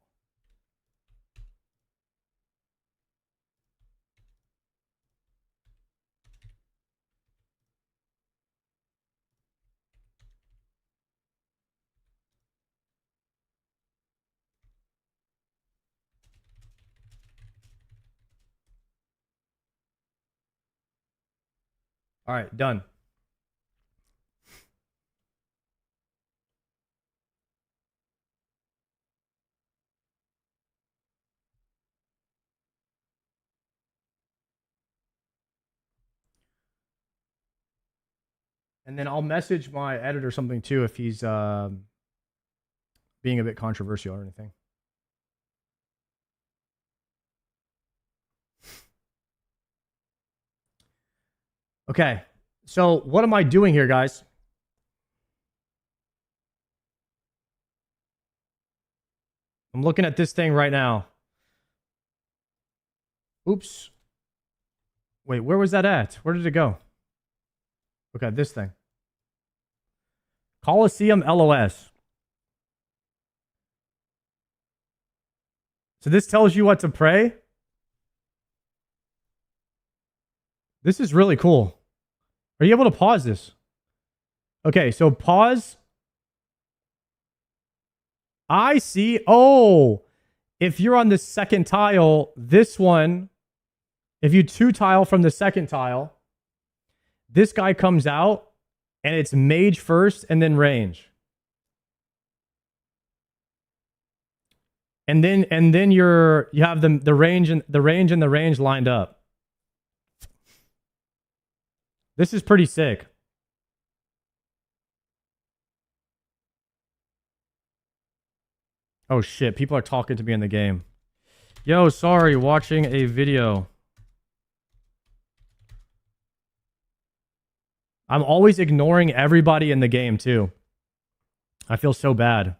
All right, done. And then I'll message my editor something too if he's being a bit controversial or anything. Okay, so what am I doing here, guys? I'm looking at this thing right now. Oops. Wait, where was that at? Where did it go? Okay, this thing. Colosseum LOS. So this tells you what to pray? This is really cool. Are you able to pause this? Okay, so pause. I see. Oh, if you're on the second tile, this one, if you two tile from the second tile, this guy comes out and it's mage first and then range. And then you have the range and the range lined up. This is pretty sick. Oh shit, people are talking to me in the game. Yo, sorry, watching a video. I'm always ignoring everybody in the game too. I feel so bad.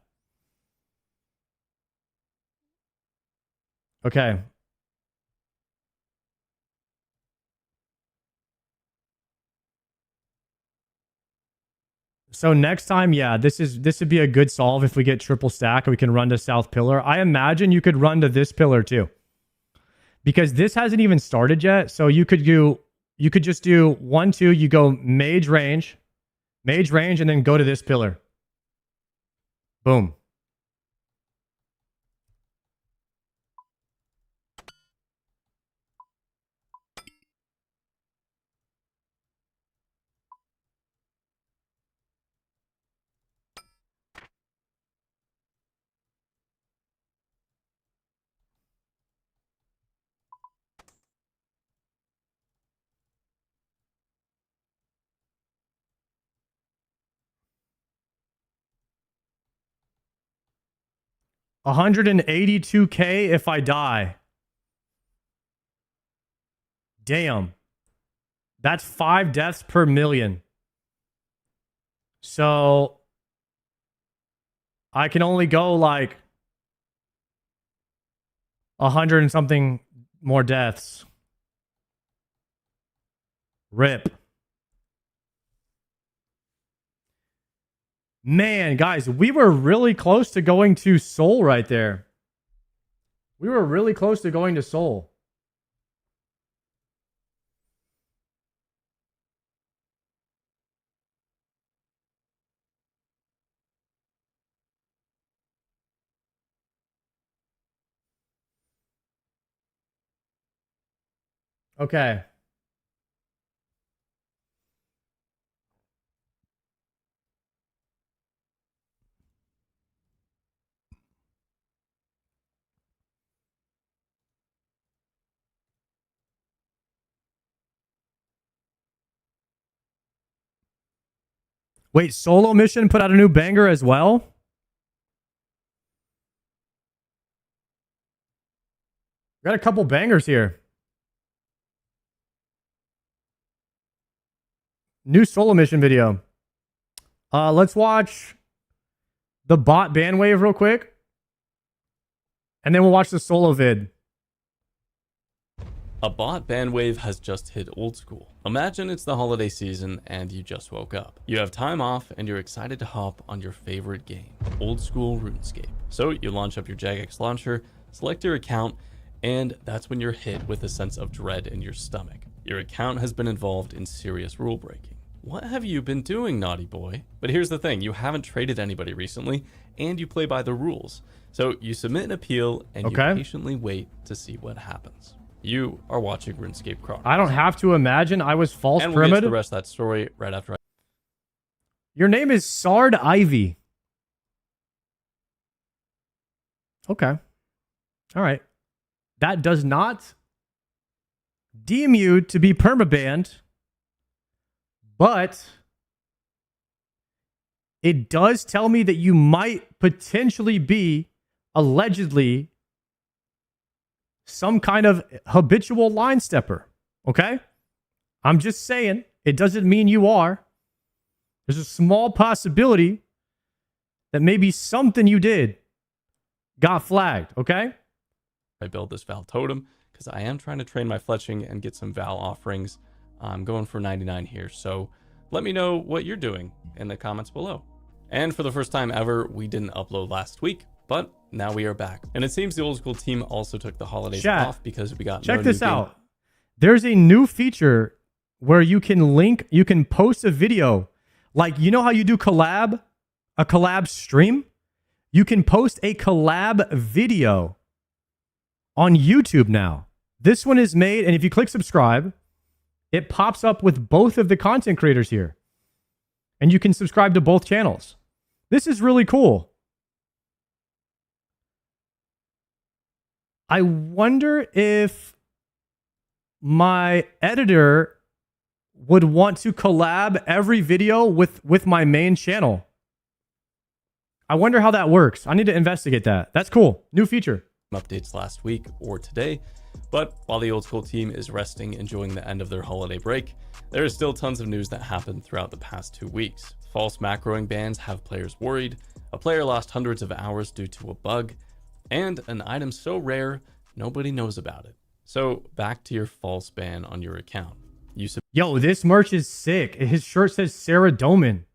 Okay. So next time, yeah, this would be a good solve if we get triple stack and we can run to South Pillar. I imagine you could run to this pillar too. Because this hasn't even started yet. So you could just do 1, 2, you go mage range, and then go to this pillar. Boom. $182K if I die. Damn. That's 5 deaths per million. So I can only go like 100 and something more deaths. RIP. Man, guys, we were really close to going to Soul right there. We were really close to going to Soul. Okay. Wait, Solo Mission put out a new banger as well? Got a couple bangers here. New solo mission video. Let's watch the bot ban wave real quick. And then we'll watch the solo vid. A bot ban wave has just hit old school. Imagine it's the holiday season and you just woke up. You have time off and you're excited to hop on your favorite game, old school RuneScape. So you launch up your Jagex launcher, select your account, and that's when you're hit with a sense of dread in your stomach. Your account has been involved in serious rule breaking. What have you been doing, naughty boy? But here's the thing, you haven't traded anybody recently, and you play by the rules. So you submit an appeal and you patiently wait to see what happens. You are watching RuneScape Chronicles. I don't have to imagine I was false and we'll get to pyramid. the rest of that story right after. Your name is Sard Ivy. Okay. All right. That does not deem you to be permabanned, but it does tell me that you might potentially be allegedly some kind of habitual line stepper. Okay? I'm just saying, it doesn't mean you are. There's a small possibility that maybe something you did got flagged. Okay? I build this Val totem because I am trying to train my fletching and get some Val offerings. I'm going for 99 here, so let me know what you're doing in the comments below. And for the first time ever, we didn't upload last week, but now we are back. And it seems the old school team also took the holidays off because we got check this out. There's a new feature where you can post a video. Like, you know how you do a collab stream? You can post a collab video on YouTube now. This one is made, and if you click subscribe, it pops up with both of the content creators here. And you can subscribe to both channels. This is really cool. I wonder if my editor would want to collab every video with my main channel. I wonder how that works. I need to investigate that. That's cool. New feature. Updates last week or today, but while the old school team is resting, enjoying the end of their holiday break, there is still tons of news that happened throughout the past 2 weeks. False macroing bans have players worried, a player lost hundreds of hours due to a bug, and an item so rare nobody knows about it. So back to your false ban on your account. Yo, this merch is sick. His shirt says Sarah Doman.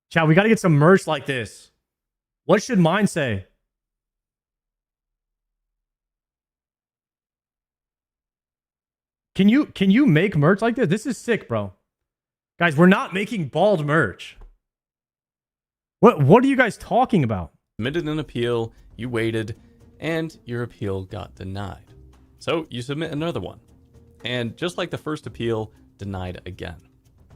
Chat, we got to get some merch like this. What should mine say? Can you make merch like this? This is sick, bro. Guys, we're not making bald merch. What are you guys talking about? Submitted an appeal, you waited, and your appeal got denied. So you submit another one. And just like the first appeal, denied again.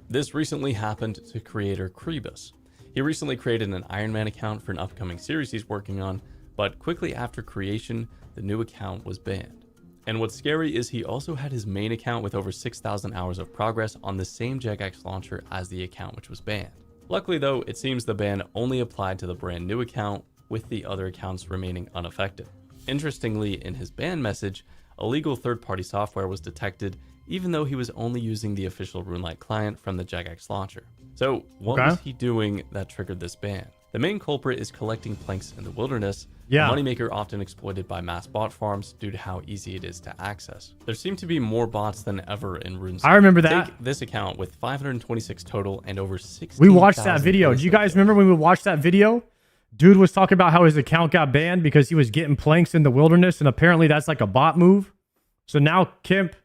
This recently happened to creator Krebus. He recently created an Iron Man account for an upcoming series he's working on, but quickly after creation, the new account was banned. And what's scary is he also had his main account with over 6,000 hours of progress on the same Jagex launcher as the account which was banned. Luckily though, it seems the ban only applied to the brand new account, with the other accounts remaining unaffected. Interestingly, in his ban message, illegal third-party software was detected even though he was only using the official RuneLite client from the Jagex launcher. So what was he doing that triggered this ban? The main culprit is collecting planks in the wilderness, a moneymaker often exploited by mass bot farms due to how easy it is to access. There seem to be more bots than ever in RuneScape. I remember that. Take this account with 526 total and over 60. We watched that video. Do you guys remember when we watched that video? Dude was talking about how his account got banned because he was getting planks in the wilderness, and apparently that's like a bot move. So now Kemp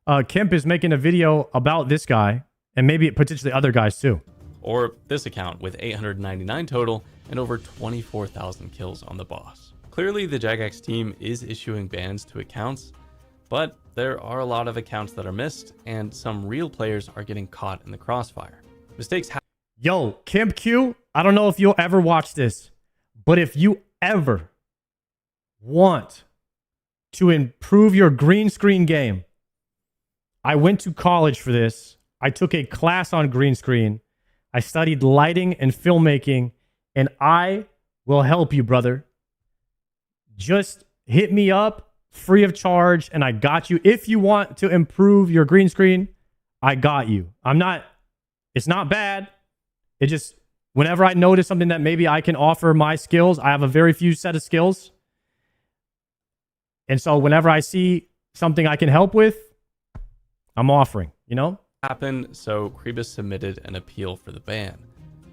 is making a video about this guy, and maybe potentially other guys too. Or this account with 899 total and over 24,000 kills on the boss. Clearly the Jagex team is issuing bans to accounts, but there are a lot of accounts that are missed, and some real players are getting caught in the crossfire. Mistakes happen. Yo, Kemp Q, I don't know if you'll ever watch this, but if you ever want to improve your green screen game, I went to college for this. I took a class on green screen. I studied lighting and filmmaking, and I will help you, brother. Just hit me up, free of charge, and I got you. If you want to improve your green screen, I got you. It's not bad. It just, whenever I notice something that maybe I can offer my skills, I have a very few set of skills. And so whenever I see something I can help with, I'm offering, you know? Happened, so Kribus submitted an appeal for the ban.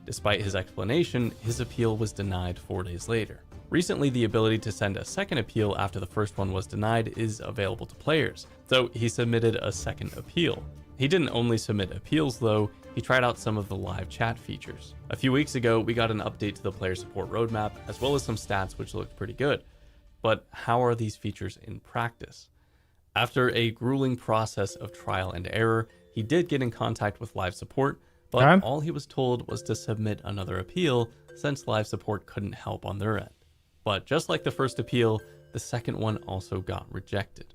Despite his explanation, his appeal was denied 4 days later. Recently, the ability to send a second appeal after the first one was denied is available to players, so he submitted a second appeal. He didn't only submit appeals though, he tried out some of the live chat features. A few weeks ago, we got an update to the player support roadmap, as well as some stats which looked pretty good. But how are these features in practice? After a grueling process of trial and error, he did get in contact with live support, but all he was told was to submit another appeal since live support couldn't help on their end. But just like the first appeal, the second one also got rejected.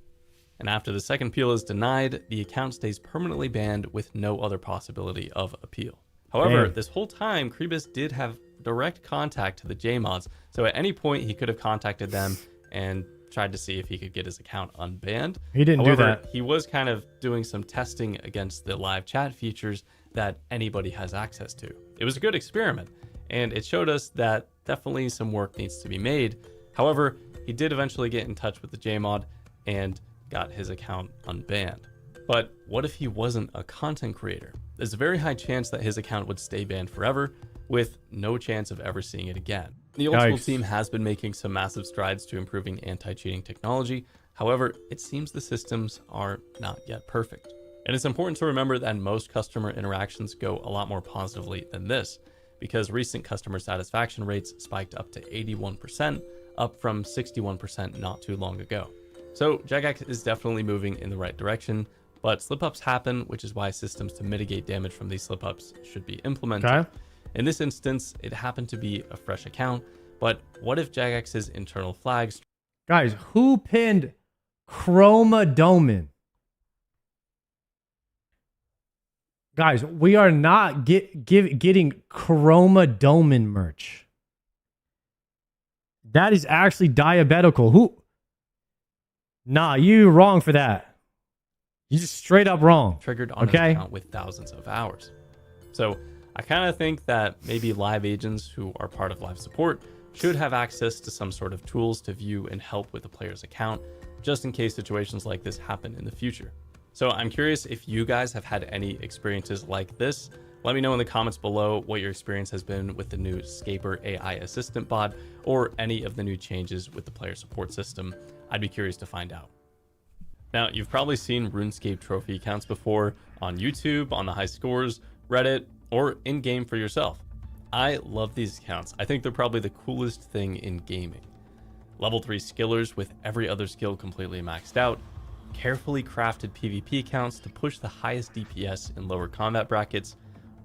And after the second appeal is denied, the account stays permanently banned with no other possibility of appeal. However, this whole time, Kribus did have direct contact to the JMods, so at any point he could have contacted them and tried to see if he could get his account unbanned. He didn't do that. He was kind of doing some testing against the live chat features that anybody has access to. It was a good experiment, and it showed us that definitely some work needs to be made. However, he did eventually get in touch with the JMod and got his account unbanned. But what if he wasn't a content creator? There's a very high chance that his account would stay banned forever, with no chance of ever seeing it again. The Old School team has been making some massive strides to improving anti-cheating technology. However, it seems the systems are not yet perfect. And it's important to remember that most customer interactions go a lot more positively than this, because recent customer satisfaction rates spiked up to 81%, up from 61% not too long ago. So Jagex is definitely moving in the right direction, but slip-ups happen, which is why systems to mitigate damage from these slip-ups should be implemented. In this instance, it happened to be a fresh account, but what if Jagex's internal flags... Guys, who pinned Chromadomin? Guys, we are not getting Chromadomin merch. That is actually diabetical. Who? Nah, you wrong for that. You just straight up wrong. Triggered on an account with thousands of hours. So I kind of think that maybe live agents who are part of live support should have access to some sort of tools to view and help with the player's account, just in case situations like this happen in the future. So I'm curious if you guys have had any experiences like this. Let me know in the comments below what your experience has been with the new Scaper AI assistant bot or any of the new changes with the player support system. I'd be curious to find out. Now, you've probably seen RuneScape trophy accounts before on YouTube, on the high scores, Reddit, or in-game for yourself. I love these accounts. I think they're probably the coolest thing in gaming. Level 3 skillers with every other skill completely maxed out, carefully crafted PvP accounts to push the highest DPS in lower combat brackets,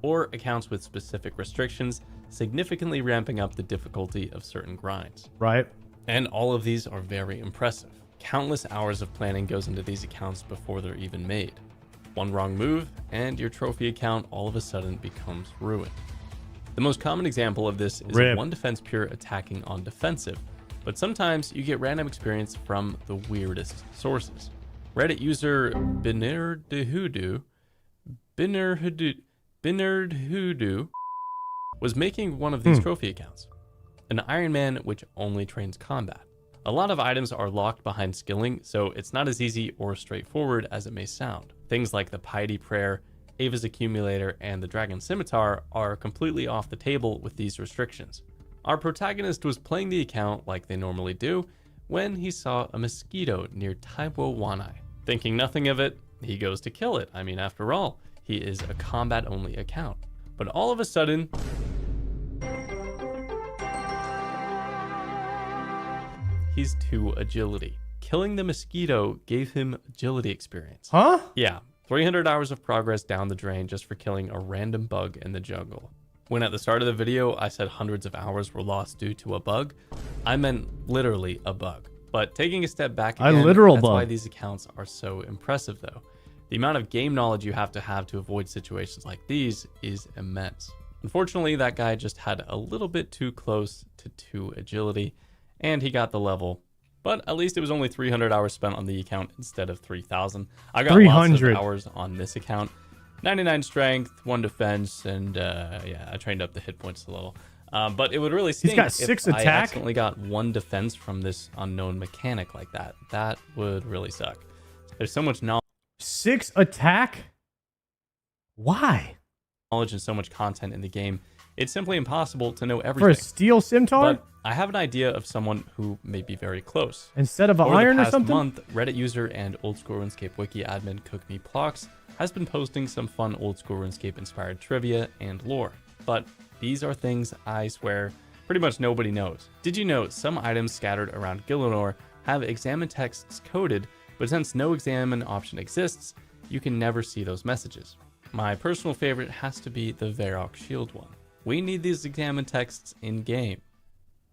or accounts with specific restrictions, significantly ramping up the difficulty of certain grinds. Right. And all of these are very impressive. Countless hours of planning goes into these accounts before they're even made. One wrong move, and your trophy account all of a sudden becomes ruined. The most common example of this is a one defense pure attacking on defensive, but sometimes you get random experience from the weirdest sources. Reddit user Binerdhudu was making one of these trophy accounts, an Iron Man which only trains combat. A lot of items are locked behind skilling, so it's not as easy or straightforward as it may sound. Things like the Piety Prayer, Ava's Accumulator, and the Dragon Scimitar are completely off the table with these restrictions. Our protagonist was playing the account like they normally do when he saw a mosquito near Taibo Wanai. Thinking nothing of it, he goes to kill it. I mean, after all, he is a combat-only account. But all of a sudden, he's 2 agility. Killing the mosquito gave him agility experience. Huh? Yeah, 300 hours of progress down the drain just for killing a random bug in the jungle. When at the start of the video, I said hundreds of hours were lost due to a bug, I meant literally a bug. But taking a step back again, that's why these accounts are so impressive though. The amount of game knowledge you have to avoid situations like these is immense. Unfortunately, that guy just had a little bit too close to 2 agility, and he got the level, but at least it was only 300 hours spent on the account instead of 3,000. I got 300 lots of hours on this account. 99 strength, 1 defense, and yeah, I trained up the hit points a little. But it would really stink got 6 if I attack? accidentally got 1 defense from this unknown mechanic like that. That would really suck. There's so much knowledge. 6 attack? Why? Knowledge and so much content in the game. It's simply impossible to know everything. For a steel scimitar? But I have an idea of someone who may be very close. Instead of an Over iron the or past something? month, Reddit user and old school RuneScape wiki admin CookMePlox has been posting some fun old school RuneScape inspired trivia and lore. But these are things, I swear, pretty much nobody knows. Did you know some items scattered around Gielinor have examine texts coded, but since no examine option exists, you can never see those messages? My personal favorite has to be the Varrock Shield one. We need these examine texts in game.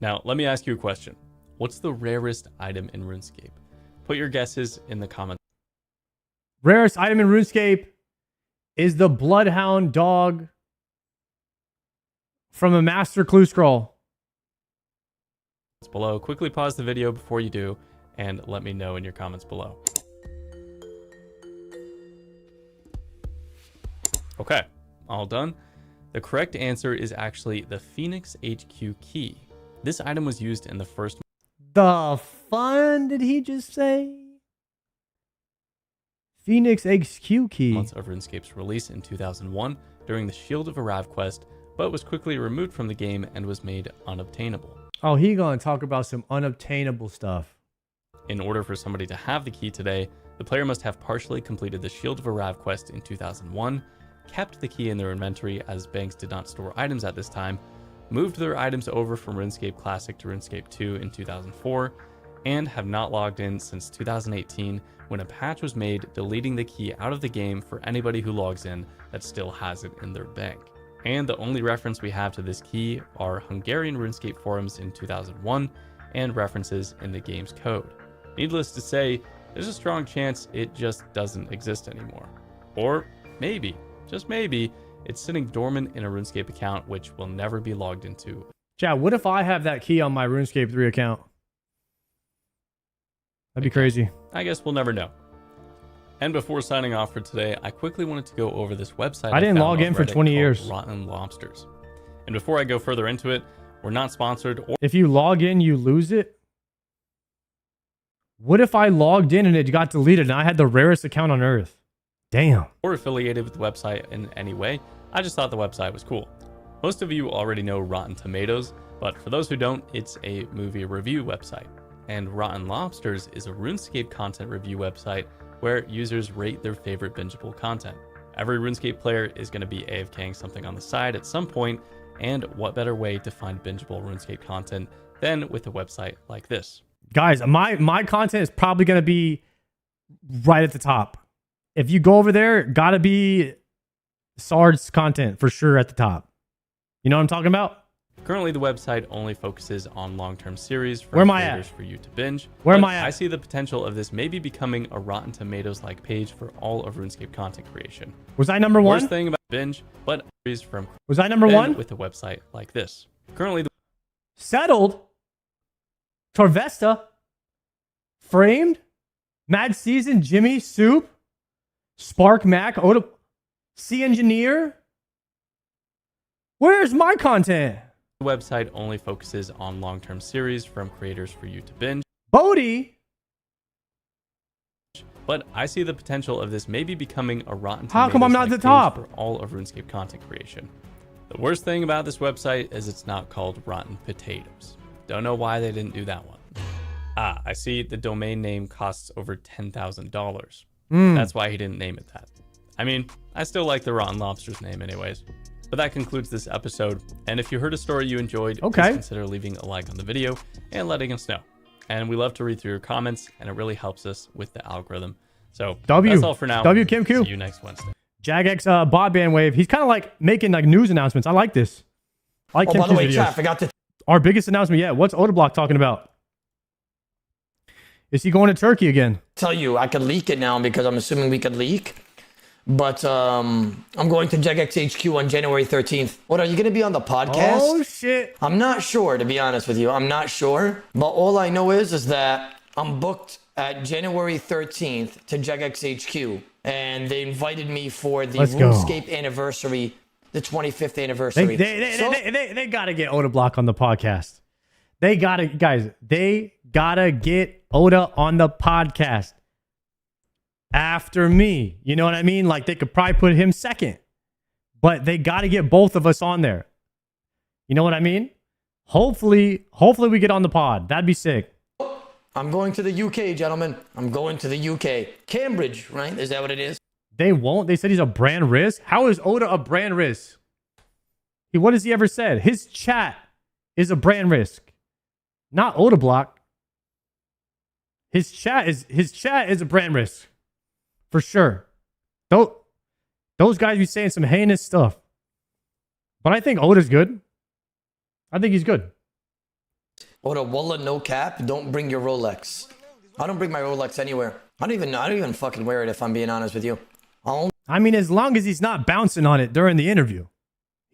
Now, let me ask you a question. What's the rarest item in RuneScape? Put your guesses in the comments. Rarest item in RuneScape is the Bloodhound dog from a Master Clue Scroll. Below. Quickly pause the video before you do, and let me know in your comments below. Okay, all done. The correct answer is actually the Phoenix HQ key. This item was used in the first... The fun did he just say? Phoenix HQ key. ...months of RuneScape's release in 2001 during the Shield of Arav quest, but was quickly removed from the game and was made unobtainable. Oh, he gonna talk about some unobtainable stuff. In order for somebody to have the key today, the player must have partially completed the Shield of Arav quest in 2001, kept the key in their inventory as banks did not store items at this time, moved their items over from RuneScape Classic to RuneScape 2 in 2004, and have not logged in since 2018 when a patch was made deleting the key out of the game for anybody who logs in that still has it in their bank. And the only reference we have to this key are Hungarian RuneScape forums in 2001 and references in the game's code. Needless to say, there's a strong chance it just doesn't exist anymore. Or maybe, just maybe, it's sitting dormant in a RuneScape account which will never be logged into. Chad, what if I have that key on my RuneScape 3 account? That'd be crazy. I guess we'll never know. And before signing off for today, I quickly wanted to go over this website I didn't found log on in for Reddit 20 called years. Rotten Lobsters. And before I go further into it, we're not sponsored or... If you log in, you lose it? What if I logged in and it got deleted and I had the rarest account on earth? Damn. Or affiliated with the website in any way. I just thought the website was cool. Most of you already know Rotten Tomatoes, but for those who don't, it's a movie review website. And Rotten Lobsters is a RuneScape content review website where users rate their favorite bingeable content. Every RuneScape player is going to be AFKing something on the side at some point, and what better way to find bingeable RuneScape content than with a website like this? Guys, my content is probably going to be right at the top. If you go over there, gotta be Sard's content for sure at the top. You know what I'm talking about? Currently, the website only focuses on long-term series from Where am I creators at? for you to binge. Where am but I at? I see the potential of this maybe becoming a Rotten Tomatoes-like page for all of RuneScape content creation. Was I number one? Worst thing about binge, but series from Was I number then one? with a website like this. Currently, the Settled. Torvesta. Framed. Mad Season. Jimmy. Soup. Spark Mac. Oda. C Engineer. Where's my content? The website only focuses on long-term series from creators for you to binge. Bodhi. But I see the potential of this maybe becoming a Rotten How come I'm not Tomatoes-like at the top? page for all of RuneScape content creation. The worst thing about this website is it's not called Rotten Potatoes. Don't know why they didn't do that one. Ah, I see the domain name costs over $10,000. That's why he didn't name it that. I mean, I still like the Rotten Lobsters name anyways. But that concludes this episode. And if you heard a story you enjoyed, please consider leaving a like on the video and letting us know. And we love to read through your comments, and it really helps us with the algorithm. So that's all for now. W Kim Q. See you next Wednesday. Jagex bot band wave. He's kind of like making like news announcements. I like this. I like Kim Q's videos. Chat, I forgot to Our biggest announcement yet. What's Odablock talking about? Is he going to Turkey again? tell you. I could leak it now because I'm assuming we could leak. But I'm going to JegX HQ on January 13th. What, are you going to be on the podcast? Oh, shit. I'm not sure, to be honest with you. I'm not sure. But all I know is that I'm booked at January 13th to Jagex HQ, and they invited me for the RuneScape anniversary, the 25th anniversary. They gotta get Oda Block on the podcast. They gotta get Oda on the podcast after me. You know what I mean? Like, they could probably put him second, but they gotta get both of us on there. You know what I mean? Hopefully we get on the pod. That'd be sick. I'm going to the UK, gentlemen. I'm going to the UK. Cambridge, right? Is that what it is? They won't. They said he's a brand risk. How is Oda a brand risk? What has he ever said? His chat is a brand risk, not Oda Block. His chat is a brand risk, for sure. Those guys be saying some heinous stuff, but I think Oda's good. I think he's good. Oda, wallah, no cap. Don't bring your Rolex. I don't bring my Rolex anywhere. I don't even fucking wear it, if I'm being honest with you. I mean, as long as he's not bouncing on it during the interview,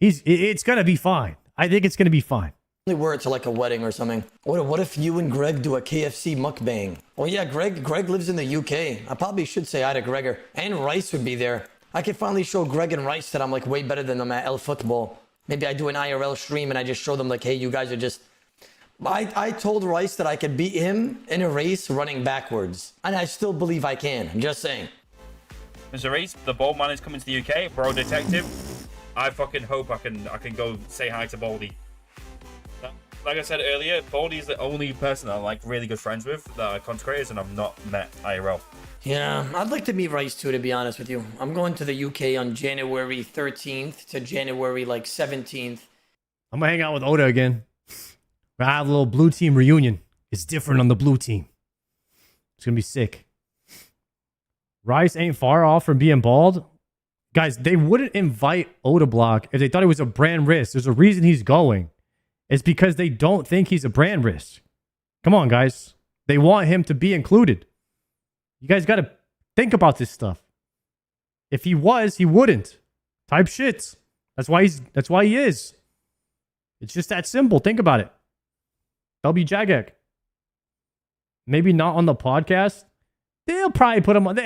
it's gonna be fine. I think it's gonna be fine. Only wear it to like a wedding or something. What if you and Greg do a KFC mukbang? Oh yeah, Greg lives in the UK. I probably should say hi to Gregor. And Rice would be there. I could finally show Greg and Rice that I'm like way better than them at L Football. Maybe I do an IRL stream and I just show them like, hey, you guys are just... I told Rice that I could beat him in a race running backwards. And I still believe I can. I'm just saying. Mr. Reese, the Bald Man is coming to the UK. Bro Detective. I fucking hope I can go say hi to Baldy. Like I said earlier, Baldy is the only person that I'm like really good friends with that are content creators, and I've not met IRL. Yeah, I'd like to meet Rice too, to be honest with you. I'm going to the UK on January 13th to January like 17th. I'm gonna hang out with Oda again. I have a little blue team reunion. It's different on the blue team. It's gonna be sick. Rice ain't far off from being bald. Guys, they wouldn't invite Oda Block if they thought it was a brand risk. There's a reason he's going. It's because they don't think he's a brand risk. Come on, guys. They want him to be included. You guys got to think about this stuff. If he was, he wouldn't. Type shit. That's why he is. It's just that simple. Think about it. LB Jagek. Maybe not on the podcast. They'll probably put him on.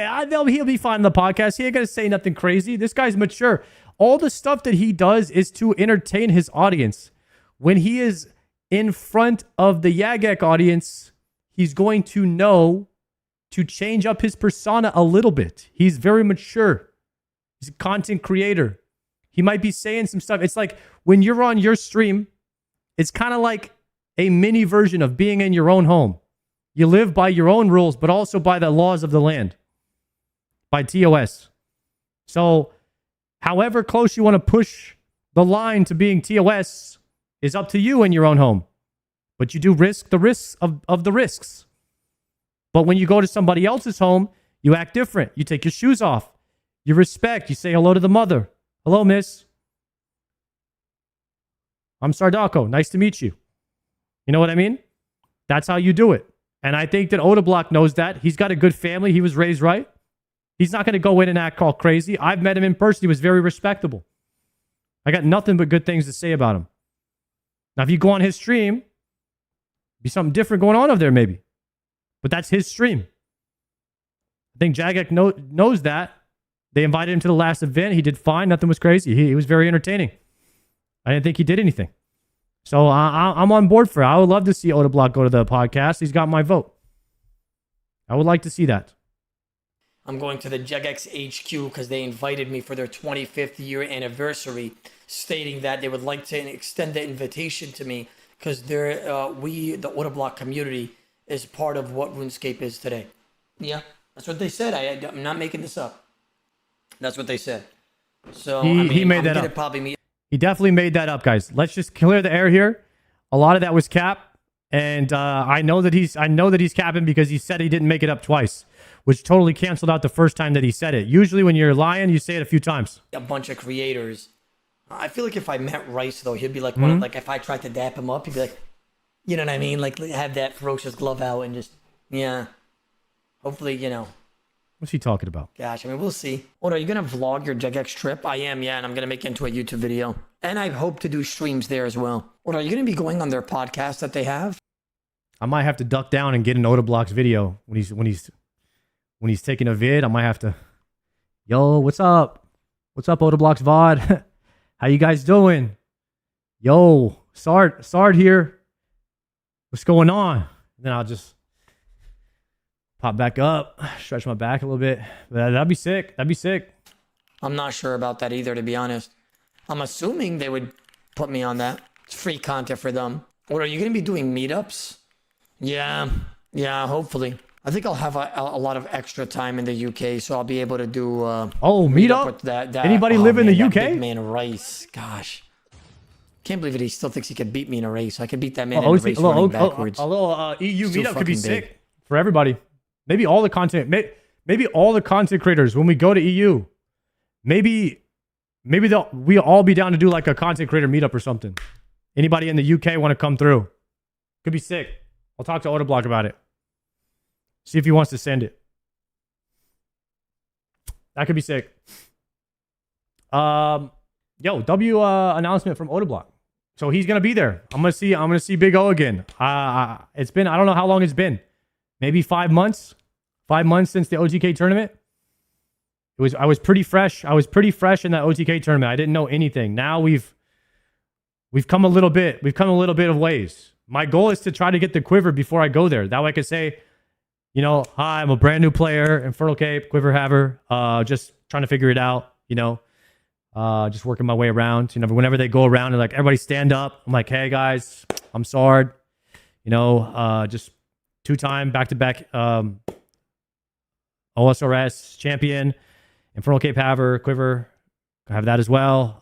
He'll be fine on the podcast. He ain't going to say nothing crazy. This guy's mature. All the stuff that he does is to entertain his audience. When he is in front of the Yagek audience, he's going to know to change up his persona a little bit. He's very mature. He's a content creator. He might be saying some stuff. It's like when you're on your stream, it's kind of like a mini version of being in your own home. You live by your own rules, but also by the laws of the land, by TOS. So however close you want to push the line to being TOS is up to you in your own home. But you do risk the risks of the risks. But when you go to somebody else's home, you act different. You take your shoes off. You respect. You say hello to the mother. Hello, miss. I'm Sardako. Nice to meet you. You know what I mean? That's how you do it. And I think that Oda Block knows that. He's got a good family. He was raised right. He's not going to go in and act all crazy. I've met him in person. He was very respectable. I got nothing but good things to say about him. Now, if you go on his stream, be something different going on over there maybe. But that's his stream. I think Jagek knows that. They invited him to the last event. He did fine. Nothing was crazy. He was very entertaining. I didn't think he did anything. So I'm on board for it. I would love to see Oda Block go to the podcast. He's got my vote. I would like to see that. I'm going to the Jagex HQ because they invited me for their 25th year anniversary, stating that they would like to extend the invitation to me because the Oda Block community, is part of what RuneScape is today. Yeah, that's what they said. I'm not making this up. That's what they said. So he made that up. He definitely made that up, guys. Let's just clear the air here. A lot of that was cap, and I know that he's capping because he said he didn't make it up twice, which totally canceled out the first time that he said it. Usually, when you're lying, you say it a few times. A bunch of creators. I feel like if I met Rice though, he'd be like one of, like if I tried to dap him up, he'd be like, you know what I mean? Like have that ferocious glove out and just hopefully, you know. What's he talking about? Gosh, I mean, we'll see. Are you going to vlog your Jagex trip? I am, yeah, and I'm going to make it into a YouTube video. And I hope to do streams there as well. Are you going to be going on their podcast that they have? I might have to duck down and get an Otoblox video when he's taking a vid. I might have to. Yo, what's up? What's up, Otoblox VOD? How you guys doing? Yo, Sard here. What's going on? And then I'll just pop back up, stretch my back a little bit. That'd be sick. That'd be sick. I'm not sure about that either, to be honest. I'm assuming they would put me on that. It's free content for them. Or are you going to be doing meetups? Yeah, hopefully. I think I'll have a lot of extra time in the UK, so I'll be able to do... meetup? With that, Anybody live in the UK? Big man Rice. Gosh. Can't believe it. He still thinks he could beat me in a race. I could beat that man in a race running backwards. A little EU Still meetup could be fucking big. sick for everybody. Maybe all the content, maybe all the content creators when we go to EU. Maybe we'll all be down to do like a content creator meetup or something. Anybody in the UK want to come through? Could be sick. I'll talk to Otoblock about it. See if he wants to send it. That could be sick. Announcement from Otoblock. So he's gonna be there. I'm gonna see Big O again. It's been, I don't know how long it's been. Maybe 5 months. 5 months since the OTK tournament. I was pretty fresh. I was pretty fresh in that OTK tournament. I didn't know anything. Now we've come a little bit. We've come a little bit of ways. My goal is to try to get the quiver before I go there. That way I could say, you know, hi, I'm a brand new player, Infernal Cape, Quiver Haver. Just trying to figure it out, you know. Just working my way around. You know, whenever they go around and like everybody stand up, I'm like, hey guys, I'm Sard. You know, just 2-time back-to-back OSRS champion, Infernal Cape Haver, Quiver. I have that as well.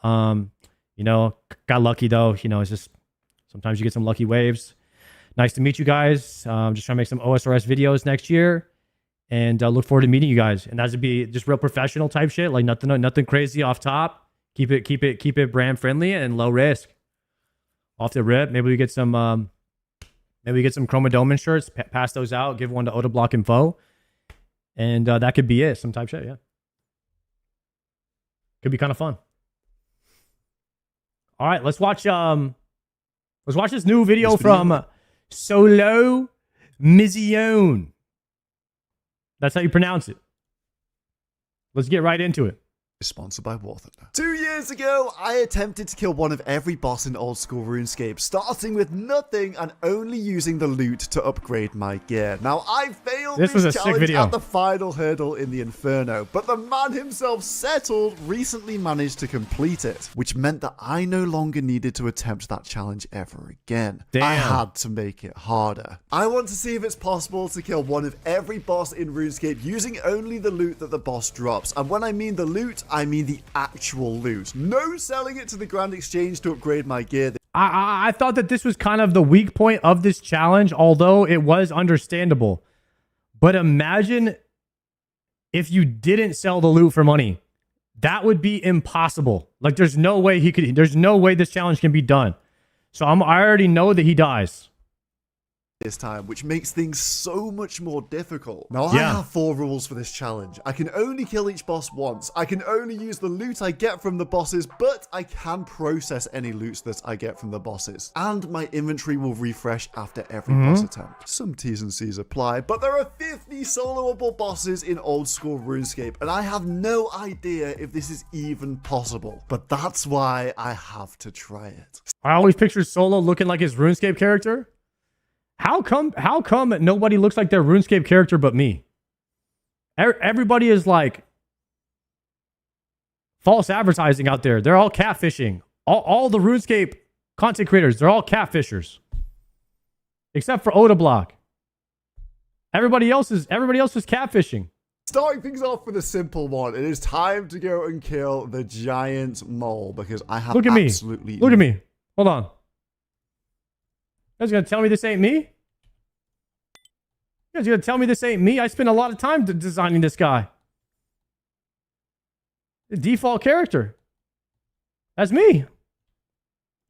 You know, got lucky though. You know, it's just sometimes you get some lucky waves. Nice to meet you guys. Just trying to make some OSRS videos next year, and look forward to meeting you guys. And that would be just real professional type shit, like nothing crazy off top. Keep it brand friendly and low risk. Off the rip, maybe we get some Chromodomin shirts. Pass those out. Give one to Otoblock Info, and that could be it. Some type shit, yeah. Could be kind of fun. All right, let's watch this new video from Solo Mizione. That's how you pronounce it. Let's get right into it. Sponsored by War Thunder. 2 years ago, I attempted to kill one of every boss in old school RuneScape, starting with nothing and only using the loot to upgrade my gear. Now, I failed this challenge at the final hurdle in the Inferno, but the man himself settled recently managed to complete it, which meant that I no longer needed to attempt that challenge ever again. Damn. I had to make it harder. I want to see if it's possible to kill one of every boss in RuneScape using only the loot that the boss drops. And when I mean the loot, I mean the actual loot. No selling it to the Grand Exchange to upgrade my gear. I thought that this was kind of the weak point of this challenge, although it was understandable. But imagine if you didn't sell the loot for money. That would be impossible. Like, there's no way there's no way this challenge can be done. So I already know that he dies this time, which makes things so much more difficult. Now, I have 4 rules for this challenge. I can only kill each boss once. I can only use the loot I get from the bosses, but I can process any loot that I get from the bosses. And my inventory will refresh after every boss attempt. Some T's and C's apply, but there are 50 soloable bosses in old school RuneScape, and I have no idea if this is even possible. But that's why I have to try it. I always picture Solo looking like his RuneScape character. How come nobody looks like their RuneScape character but me? Everybody is like false advertising out there. They're all catfishing. All the RuneScape content creators, they're all catfishers. Except for Otoblock. Everybody else is catfishing. Starting things off with a simple one. It is time to go and kill the giant mole because I have absolutely... Look at me. Hold on. You guys gonna tell me this ain't me? You guys gonna tell me this ain't me? I spent a lot of time designing this guy. The default character. That's me.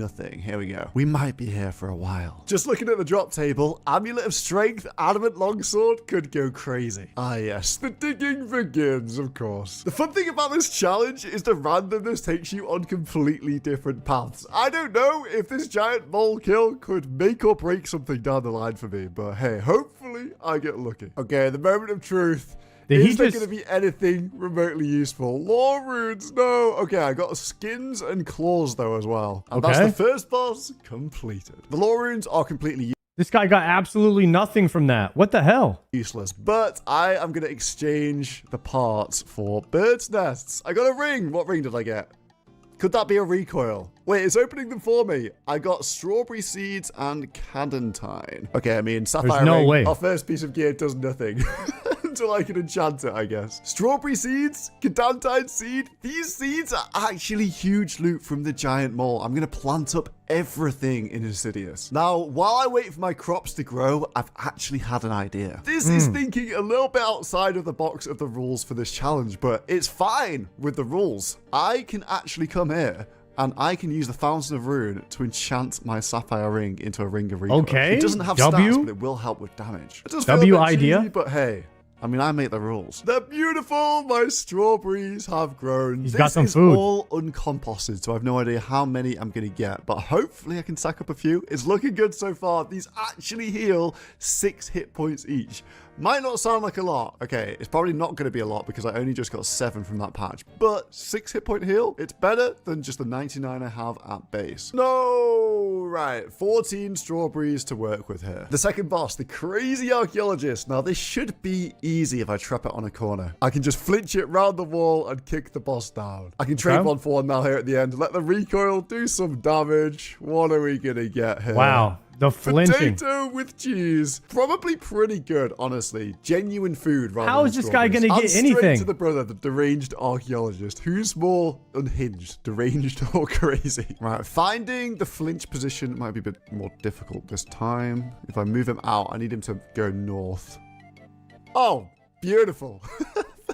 nothing. Here we go. We might be here for a while. Just looking at the drop table, Amulet of Strength, Adamant Longsword could go crazy. Ah yes, the digging begins, of course. The fun thing about this challenge is the randomness takes you on completely different paths. I don't know if this giant mole kill could make or break something down the line for me, but hey, hopefully I get lucky. Okay, the moment of truth. Is there going to be anything remotely useful? Lore runes, no. Okay, I got skins and claws though as well. And that's the first boss completed. The lore runes are completely This guy got absolutely nothing from that. What the hell? Useless. But I am going to exchange the parts for bird's nests. I got a ring. What ring did I get? Could that be a recoil? Wait, it's opening them for me. I got strawberry seeds and cadentine. Okay, I mean, sapphire There's no ring. way. Our first piece of gear does nothing. Until I can enchant it, I guess. Strawberry seeds, cadentine seed. These seeds are actually huge loot from the giant mole. I'm going to plant up everything in Insidious. Now, while I wait for my crops to grow, I've actually had an idea. This is thinking a little bit outside of the box of the rules for this challenge, but it's fine with the rules. I can actually come here and I can use the Fountain of Rune to enchant my sapphire ring into a ring of recoil. Okay. It doesn't have stats, but it will help with damage. It does feel a W bit idea. cheesy, but hey. I mean, I make the rules. They're beautiful. My strawberries have grown. He's got some This is food. all uncomposted, so I have no idea how many I'm going to get. But hopefully I can stack up a few. It's looking good so far. These actually heal 6 hit points each. Might not sound like a lot. Okay, it's probably not going to be a lot because I only just got 7 from that patch. But 6 hit point heal, it's better than just the 99 I have at base. No, right. 14 strawberries to work with here. The second boss, the crazy archaeologist. Now, this should be easy if I trap it on a corner. I can just flinch it round the wall and kick the boss down. I can trade 1 for 1 now here at the end. Let the recoil do some damage. What are we going to get here? Wow. The flinching. Potato with cheese. Probably pretty good, honestly. Genuine food rather How than is this guy strawberries. gonna get And straight anything? to the brother, the deranged archaeologist. Who's more unhinged, deranged or crazy? Right, finding the flinch position might be a bit more difficult this time. If I move him out, I need him to go north. Oh, beautiful.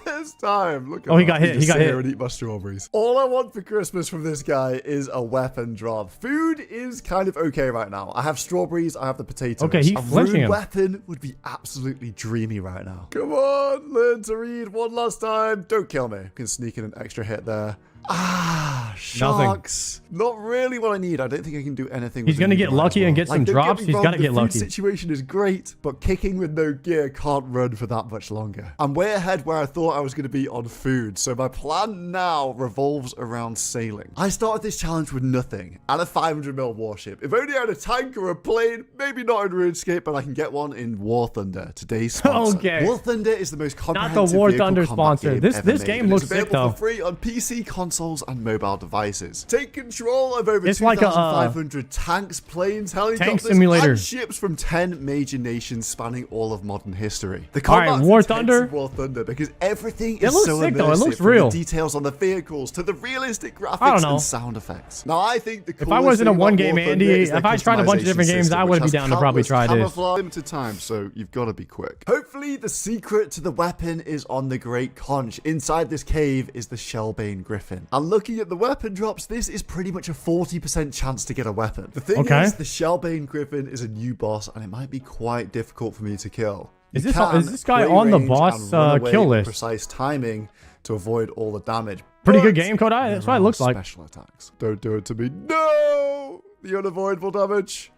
First time. Look at he got hit. He got hit. And eat my strawberries. All I want for Christmas from this guy is a weapon drop. Food is kind of okay right now. I have strawberries. I have the potatoes. Okay, he's a flinching rune him. weapon would be absolutely dreamy right now. Come on, learn to read one last time. Don't kill me. Can sneak in an extra hit there. Ah, sharks. Not really what I need. I don't think I can do anything. He's going to get lucky and get some drops. He's got to get lucky. The food situation is great, but kicking with no gear can't run for that much longer. I'm way ahead where I thought I was going to be on food, so my plan now revolves around sailing. I started this challenge with nothing and a 500ml warship. If only I had a tank or a plane, maybe not in RuneScape, but I can get one in War Thunder, today's sponsor. Okay. War Thunder is the most comprehensive Not the War vehicle Thunder combat sponsor. game This ever made, game and looks it's sick available though. for free on PC, consoles, and mobile devices. Take control of over It's like a, 2,500 tanks, planes, helicopters, simulator. and ships from 10 major nations spanning all of modern history. The All right, combat's War intense Thunder. in War Thunder because everything It is looks so sick, immersive. though. It looks from real. the details on the vehicles to the realistic I don't graphics know. and sound effects. Now, I think the If I wasn't a coolest thing one-game about War Andy, Thunder is their if I tried a bunch of different customization games, I system, would which be has down to probably countless try this. camouflage. Limited time, so you've got to be quick. Hopefully, the secret to the weapon is on the Great Conch. Inside this cave is the Shellbane Griffin. And looking at the weapon drops, this is pretty much a 40% chance to get a weapon. The thing is, the Shellbane Griffin is a new boss, and it might be quite difficult for me to kill. Is You this can guy play on the range boss and run away kill with list? Precise timing to avoid all the damage. Pretty But good game, Kodai. That's what it looks like. Special attacks. Don't do it to me. No! The unavoidable damage.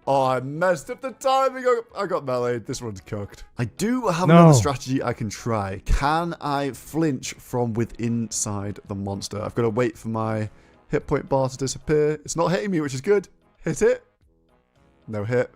Oh, I messed up the timing. I got meleeed. This one's cooked. I do have another strategy I can try. Can I flinch from within inside the monster? I've got to wait for my hit point bar to disappear. It's not hitting me, which is good. Hit it. No hit.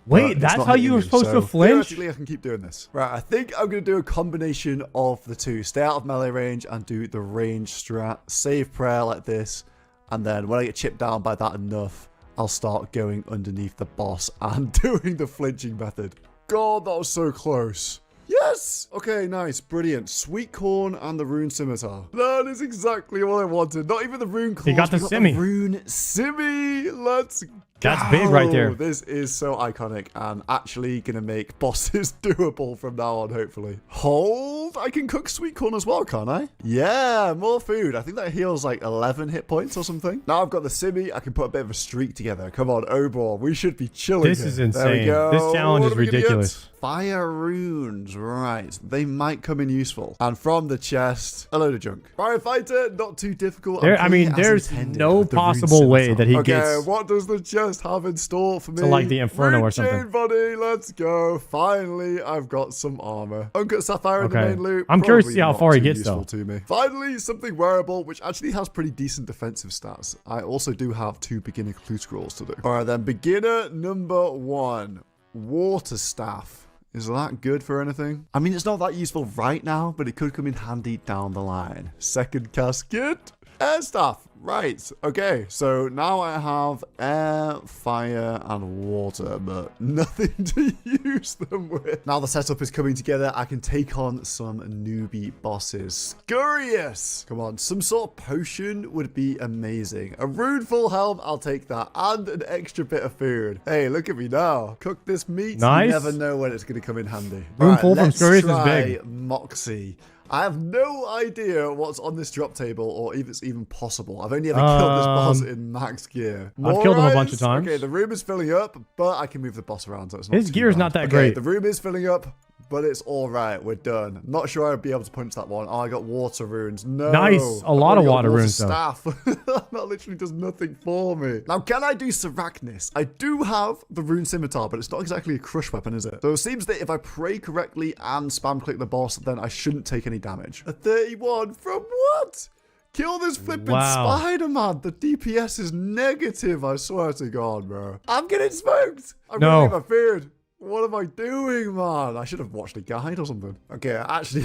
Wait, It's that's not how hitting you were me, supposed so to flinch? Theoretically, I can keep doing this. Right, I think I'm going to do a combination of the two. Stay out of melee range and do the range strat. Save prayer like this. And then when I get chipped down by that enough, I'll start going underneath the boss and doing the flinching method. God, that was so close. Yes! Okay, nice. Brilliant. Sweet corn and the rune scimitar. That is exactly what I wanted. Not even the rune claws. You got the we simmy. The rune simmy. Let's That's big right there. This is so iconic and actually gonna make bosses doable from now on, hopefully. Hold. I can cook sweet corn as well, can't I? Yeah, more food. I think that heals like 11 hit points or something. Now I've got the simmy. I can put a bit of a streak together. Come on, Obor. We should be chilling. This is insane. There we go. This challenge is ridiculous. Fire runes, right. They might come in useful. And from the chest, a load of junk. Firefighter, not too difficult. I mean, there's no possible way that he gets... Okay, what does the chest have in store for me? To like the Inferno or something. Chain body, let's go. Finally, I've got some armor. Uncut sapphire in the main loot. I'm curious to see how far he gets, though. To me. Finally, something wearable, which actually has pretty decent defensive stats. I also do have 2 beginner clue scrolls to do. All right, then. Beginner number 1. Water staff. Is that good for anything? I mean, it's not that useful right now, but it could come in handy down the line. Second casket. Air staff. Right. Okay. So now I have air, fire, and water, but nothing to use them with. Now the setup is coming together. I can take on some newbie bosses. Scurious. Come on. Some sort of potion would be amazing. A rune full helm. I'll take that. And an extra bit of food. Hey, look at me now. Cook this meat. Nice. You never know when it's going to come in handy. Rune full from let's Scurious is try big. Moxie. I have no idea what's on this drop table or if it's even possible. I've only ever killed this boss in max gear. I've killed him a bunch of times. Okay, the room is filling up, but I can move the boss around. So it's not His gear is not that okay, great. The room is filling up, but it's all right. We're done. Not sure I'd be able to punch that one. Oh, I got water runes. No. Nice. A lot of water runes, though. Staff. That literally does nothing for me. Now, can I do Sarachnis? I do have the rune scimitar, but it's not exactly a crush weapon, is it? So it seems that if I pray correctly and spam click the boss, then I shouldn't take any damage. A 31 from what? Kill this flipping Spider-Man. The DPS is negative, I swear to God, bro. I'm getting smoked. I'm getting my food. What am I doing, man? I should have watched a guide or something. Okay, actually,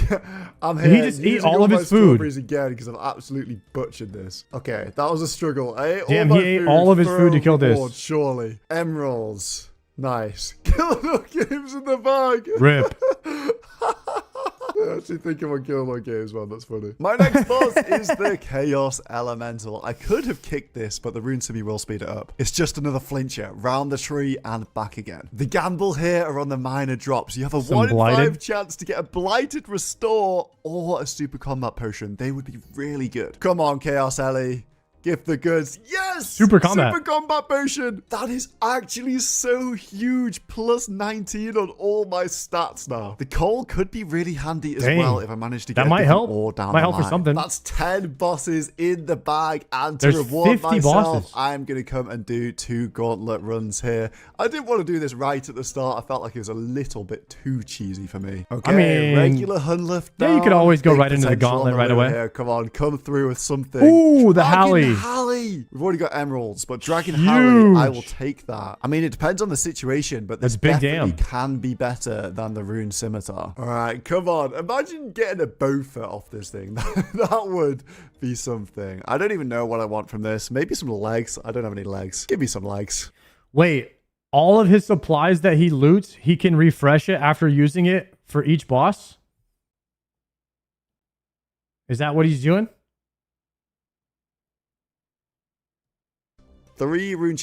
I'm here. Did he just eat all of his food? Again, because I've absolutely butchered this. Okay, that was a struggle. Damn, he ate all of his food to kill this. Surely. Emeralds. Nice. Killer games in the bag. Rip. I actually think I'm on Killer Games, man. That's funny. My next boss is the Chaos Elemental. I could have kicked this, but the rune simi will speed it up. It's just another flincher. Round the tree and back again. The gamble here are on the minor drops. You have a 1 in 5 chance to get a Blighted Restore or a Super Combat Potion. They would be really good. Come on, Chaos Ellie. Give the goods. Yes! Super combat. Super combat potion. That is actually so huge. Plus 19 on all my stats now. The coal could be really handy as well if I manage to get that might help. Ore down might the help line. for something. That's 10 bosses in the bag. And to There's reward 50 myself, bosses. I'm going to come and do 2 gauntlet runs here. I didn't want to do this right at the start. I felt like it was a little bit too cheesy for me. Okay, I mean, regular Hunlift. Yeah, you could always go right into the gauntlet right away. Here. Come on, come through with something. Ooh, the Halley. We've already got emeralds, but Dragon Halley, I will take that. I mean, it depends on the situation, but this definitely can be better than the Rune Scimitar. All right, come on. Imagine getting a Bowfer off this thing. That would be something. I don't even know what I want from this. Maybe some legs. I don't have any legs. Give me some legs. Wait, all of his supplies that he loots, he can refresh it after using it for each boss? Is that what he's doing? 3 rune.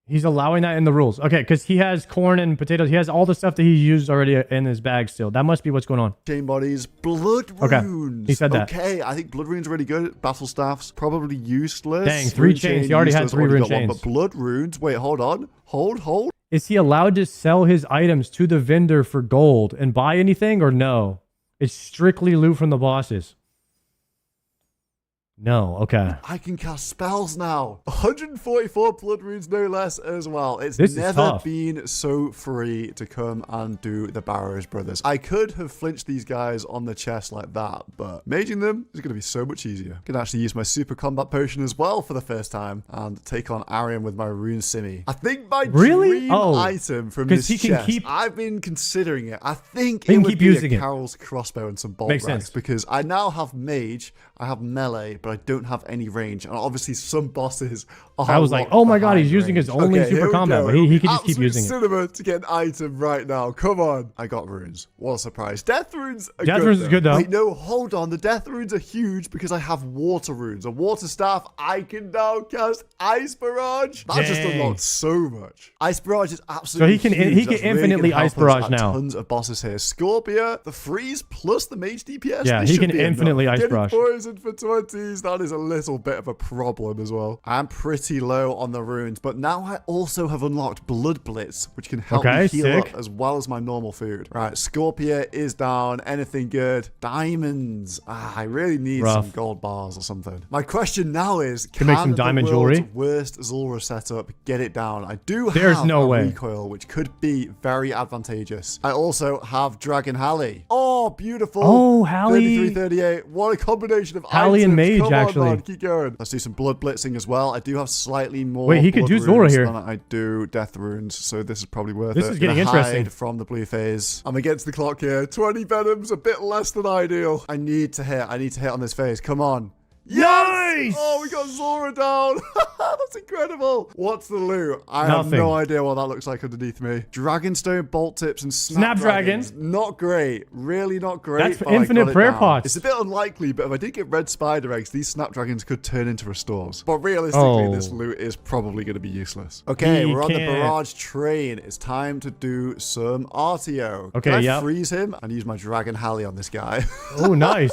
He's allowing that in the rules. Okay, because he has corn and potatoes. He has all the stuff that he used already in his bag still. That must be what's going on. Chain bodies, blood runes. He said that. Okay, I think blood runes are really good. Battle staffs, probably useless. Dang, 3 chains. He already had 3 rune chains. But blood runes, wait, hold on. Hold. Is he allowed to sell his items to the vendor for gold and buy anything or no? It's strictly loot from the bosses. No, okay. I can cast spells now. 144 blood runes, no less, as well. It's never been so free to come and do the Barrows Brothers. I could have flinched these guys on the chest like that, but maging them is going to be so much easier. I can actually use my super combat potion as well for the first time and take on Arian with my rune simi. I think my dream item from this chest, I've been considering it. I think it would be a Carol's crossbow and some bolt racks because I now have mage, I have melee, but I don't have any range. And obviously some bosses are I was like, oh my god, he's using his only super combat, but he can just keep using it. Cinema to get an item right now. Come on. I got runes. What a surprise. Death runes are Death good. runes is good though. Wait, no, hold on. The death runes are huge because I have water runes. A water staff, I can now cast Ice Barrage. That just unlocked so much. Ice Barrage is absolutely So he can huge. That's infinitely really Ice Barrage now. Tons of bosses here. Scorpia, the freeze plus the mage DPS. Yeah, This he should can be infinitely enough. Ice Barrage. Getting poisoned for 20s, that is a little bit of a problem as well. I'm pretty low on the runes, but now I also have unlocked Blood Blitz, which can help me heal up as well as my normal food. Right, Scorpia is down. Anything good? Diamonds. I really need some gold bars or something. My question now is, can make some diamond the world's jewelry? worst Zulrah setup get it down? I do There's have no a way. recoil, which could be very advantageous. I also have Dragon Hallie. Oh, beautiful. Oh, Hallie. 33, 38. What a combination of Hallie items. and Mage, Come on, actually. man. Keep going. Let's do some blood blitzing as well. I do have slightly more Wait, he could blood do Zulrah runes here. than I do death runes, so this is probably worth This it. is getting Gonna interesting. hide from the blue phase. I'm against the clock here. 20 venoms, a bit less than ideal. I need to hit on this phase. Come on. Yes! Oh, we got Zora down. That's incredible. What's the loot? I have Nothing. no idea what that looks like underneath me. Dragonstone, bolt tips, and Snapdragon. snapdragons. Not great. Really not great. That's but I infinite got it prayer down. pots. It's a bit unlikely, but if I did get red spider eggs, these snapdragons could turn into restores. But realistically, this loot is probably going to be useless. Okay, we're on the barrage train. It's time to do some RTO. Okay, Can I freeze him and use my Dragon Hallie on this guy? Oh, nice.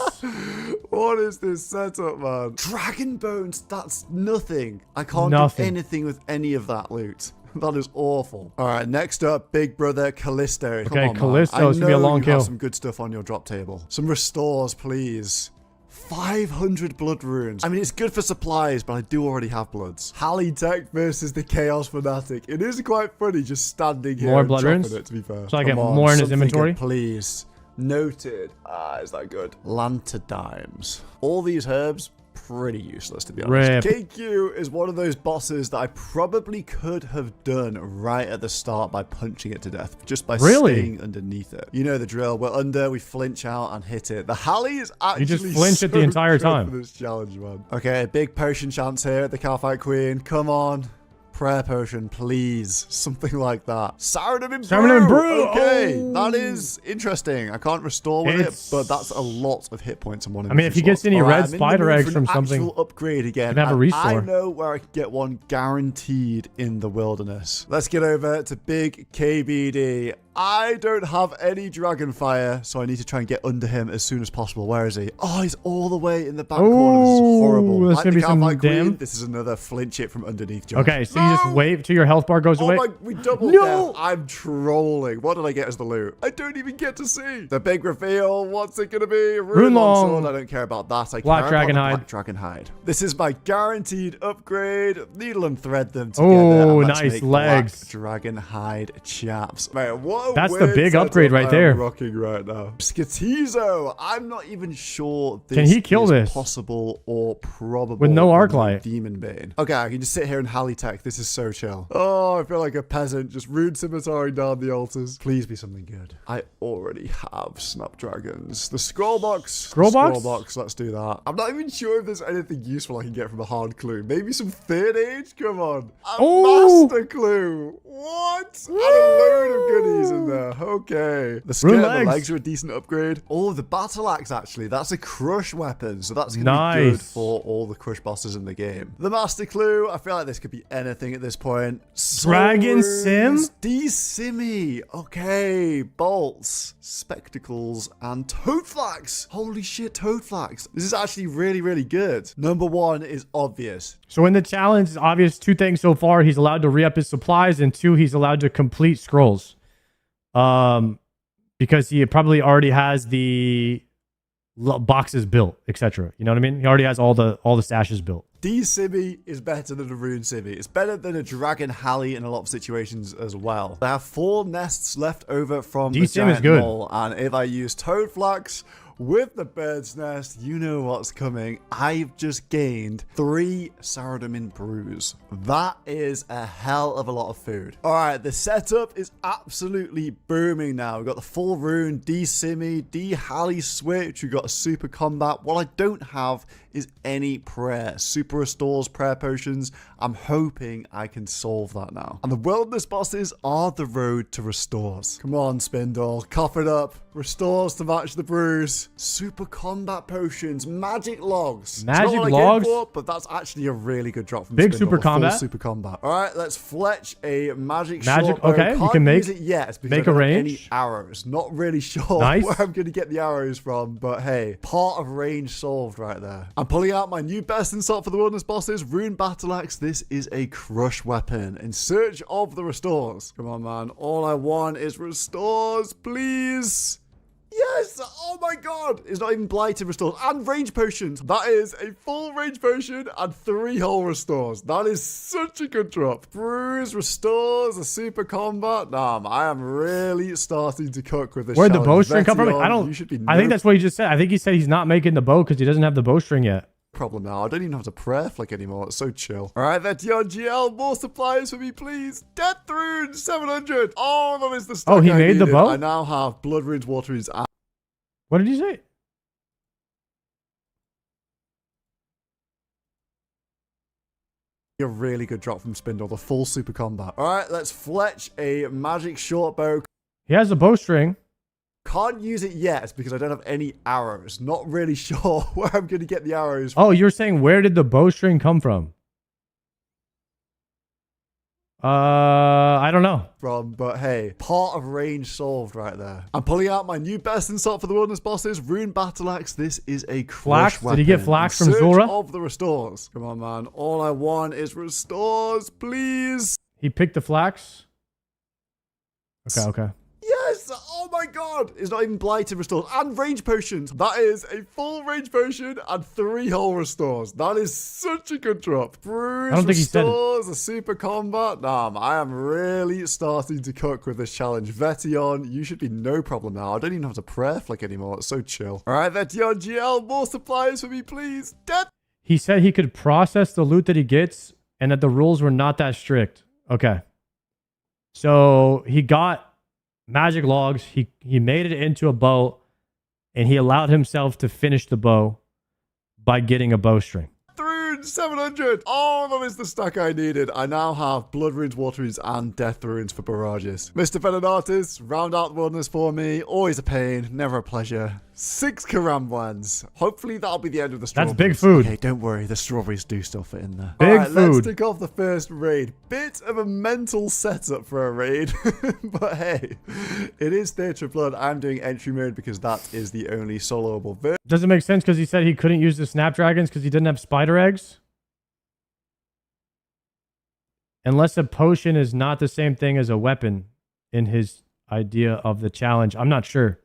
What is this setup, man? Dragon bones, that's nothing. I can't Nothing. do anything with any of that loot. That is awful. All right, next up, big brother Callisto. Come Okay, on, Callisto man. is gonna be a long you kill. have some good stuff on your drop table. Some restores, please. 500 blood runes. I mean, it's good for supplies, but I do already have bloods. Hallie Tech versus the Chaos Fanatic. It is quite funny just standing here More and blood dropping runes? it, to be fair. So I get Come on, more in his something good, inventory? please. Noted. Is that good? Lanterdimes. All these herbs, pretty useless, to be honest. Rip. KQ is one of those bosses that I probably could have done right at the start by punching it to death, just by staying underneath it. You know the drill. We're under, we flinch out and hit it. The Hallie is actually You just flinch it the entire good time. for this challenge, man. Okay, big potion chance here at the Calfight Queen. Come on. Prayer potion, please. Something like that. Saradin and Brew. Saradin and Brew. Okay, Oh. that is interesting. I can't restore with it, but that's a lot of hit points on one. I mean, if he gets any red spider eggs from something, upgrade again. can have a and restore. I know where I can get one guaranteed in the wilderness. Let's get over to Big KBD. I don't have any Dragonfire, so I need to try and get under him as soon as possible. Where is he? Oh, he's all the way in the back corner. This is horrible. That's Like gonna the be some Calfight Queen, damn. this is another flinch it from underneath jump. Okay, so you just wait till your health bar goes away. Oh my, we doubled No! death. I'm trolling. What did I get as the loot? I don't even get to see. The big reveal. What's it going to be? Rune Long. Sword. I don't care about that. I Black care Dragon about the Hide. Black Dragon Hide. This is my guaranteed upgrade. Needle and thread them together. Oh, and let's nice make legs. Black Dragon Hide chaps. Man, what a That's the weird big setup upgrade right I am there. rocking right now. Skatizo. I'm not even sure this Can he kill is this? possible or probable With no arc my light? Demon Bane. Okay, I can just sit here and Hallie Tech. This is so chill. Oh, I feel like a peasant just rune scimitari down the altars. Please be something good. I already have Snapdragons. The scroll box. Scroll box? Scroll box. Let's do that. I'm not even sure if there's anything useful I can get from a hard clue. Maybe some third age? Come on. A Oh! master clue. What? And a load of goodies in there. Okay. The skirt and the legs. legs are a decent upgrade. Oh, the battle axe actually. That's a crush weapon. So that's going to be good Nice. for all the crush bosses in the game. The master clue. I feel like this could be anything at this point. Dragon Soul Sim? runes, D-Simmy. Okay. Bolts, spectacles, and toad flax. Holy shit, toad flax. This is actually really, really good. Number one is obvious. So in the challenge, it's obvious two things so far. He's allowed to re-up his supplies, and two, he's allowed to complete scrolls. Because he probably already has the boxes built, etc. You know what I mean? He already has all the stashes built. D-Simmy is better than a Rune Simmy. It's better than a Dragon Hallie in a lot of situations as well. I have 4 nests left over from the D-Sim is giant good. mole, and if I use Toad Flax with the bird's nest, you know what's coming. I've just gained 3 Saradin brews. That is a hell of a lot of food. All right, the setup is absolutely booming now. We've got the full rune, D-Simmy, D-Hallie switch. We've got a super combat. What I don't have is any prayer. Super restores, prayer potions. I'm hoping I can solve that now. And the wilderness bosses are the road to restores. Come on, Spindle. Cough it up. Restores to match the bruise. Super combat potions. Magic logs. Magic it's not what logs? I came for, but that's actually a really good drop from Big Spindle. super The full combat? super combat. All right, let's fletch a magic Magic, short bow. okay, you Can't can make- use it yet because make I don't a have range. any arrows. Not really sure Nice. where I'm going to get the arrows from, but hey, part of range solved right there. I'm pulling out my new best insult for the wilderness bosses, Rune Battle Axe. This is a crush weapon in search of the restores. Come on, man. All I want is restores, please. Yes! Oh my god! It's not even blighted restores. And range potions. That is a full range potion and 3 whole restores. That is such a good drop. Bruise, restores, a super combat. Nah, I am really starting to cook with this. Where'd the challenge. bowstring come from? Veteon, I don't. you should be I think that's what he just said. I think he said he's not making the bow because he doesn't have the bowstring yet. problem now. I don't even have to prayer flick anymore. It's so chill. All right, Veteon GL, more supplies for me, please. Death runes, 700. Oh, that is the stuff. Oh, he made the bow? I now have blood runes, water runes. What did you say? A really good drop from Spindle, the full super combat. All right, let's fletch a magic short bow. He has a bowstring. Can't use it yet because I don't have any arrows. Not really sure where I'm going to get the arrows from. Oh, you're saying where did the bowstring come from? I don't know. But hey, part of range solved right there. I'm pulling out my new best insult for the wilderness bosses, Rune Battle Axe. This is a crush Flax? weapon. Did he get flax In from search Zora? of the restores. Come on, man. All I want is restores, please. He picked the flax. Okay. Yes! Oh my god! It's not even blighted restores. And range potions. That is a full range potion and 3 whole restores. That is such a good drop. Bruise, I don't think he said it. restores, a super combat. Nah, I am really starting to cook with this challenge. Veteon, you should be no problem now. I don't even have to prayer flick anymore. It's so chill. Alright, Veteon GL, more supplies for me, please. Death! He said he could process the loot that he gets and that the rules were not that strict. Okay. So he got magic logs. He made it into a bow, and he allowed himself to finish the bow by getting a bowstring. 700. Oh, that is the stack I needed. I now have blood runes, water runes, and death runes for barrages. Mr. Venenatis, round out the wilderness for me. Always a pain, never a pleasure. 6 karambwans. Hopefully that'll be the end of the strawberries. That's big food. Okay, don't worry. The strawberries do still fit in there. Big All right, let's food. tick off the first raid. Bit of a mental setup for a raid. But hey, it is Theatre of Blood. I'm doing entry mode because that is the only soloable version. Doesn't make sense because he said he couldn't use the snapdragons because he didn't have spider eggs. Unless a potion is not the same thing as a weapon in his idea of the challenge. I'm not sure.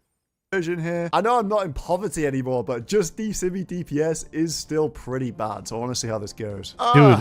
Here. I know I'm not in poverty anymore, but just DCV DPS is still pretty bad, so I want to see how this goes. Dude,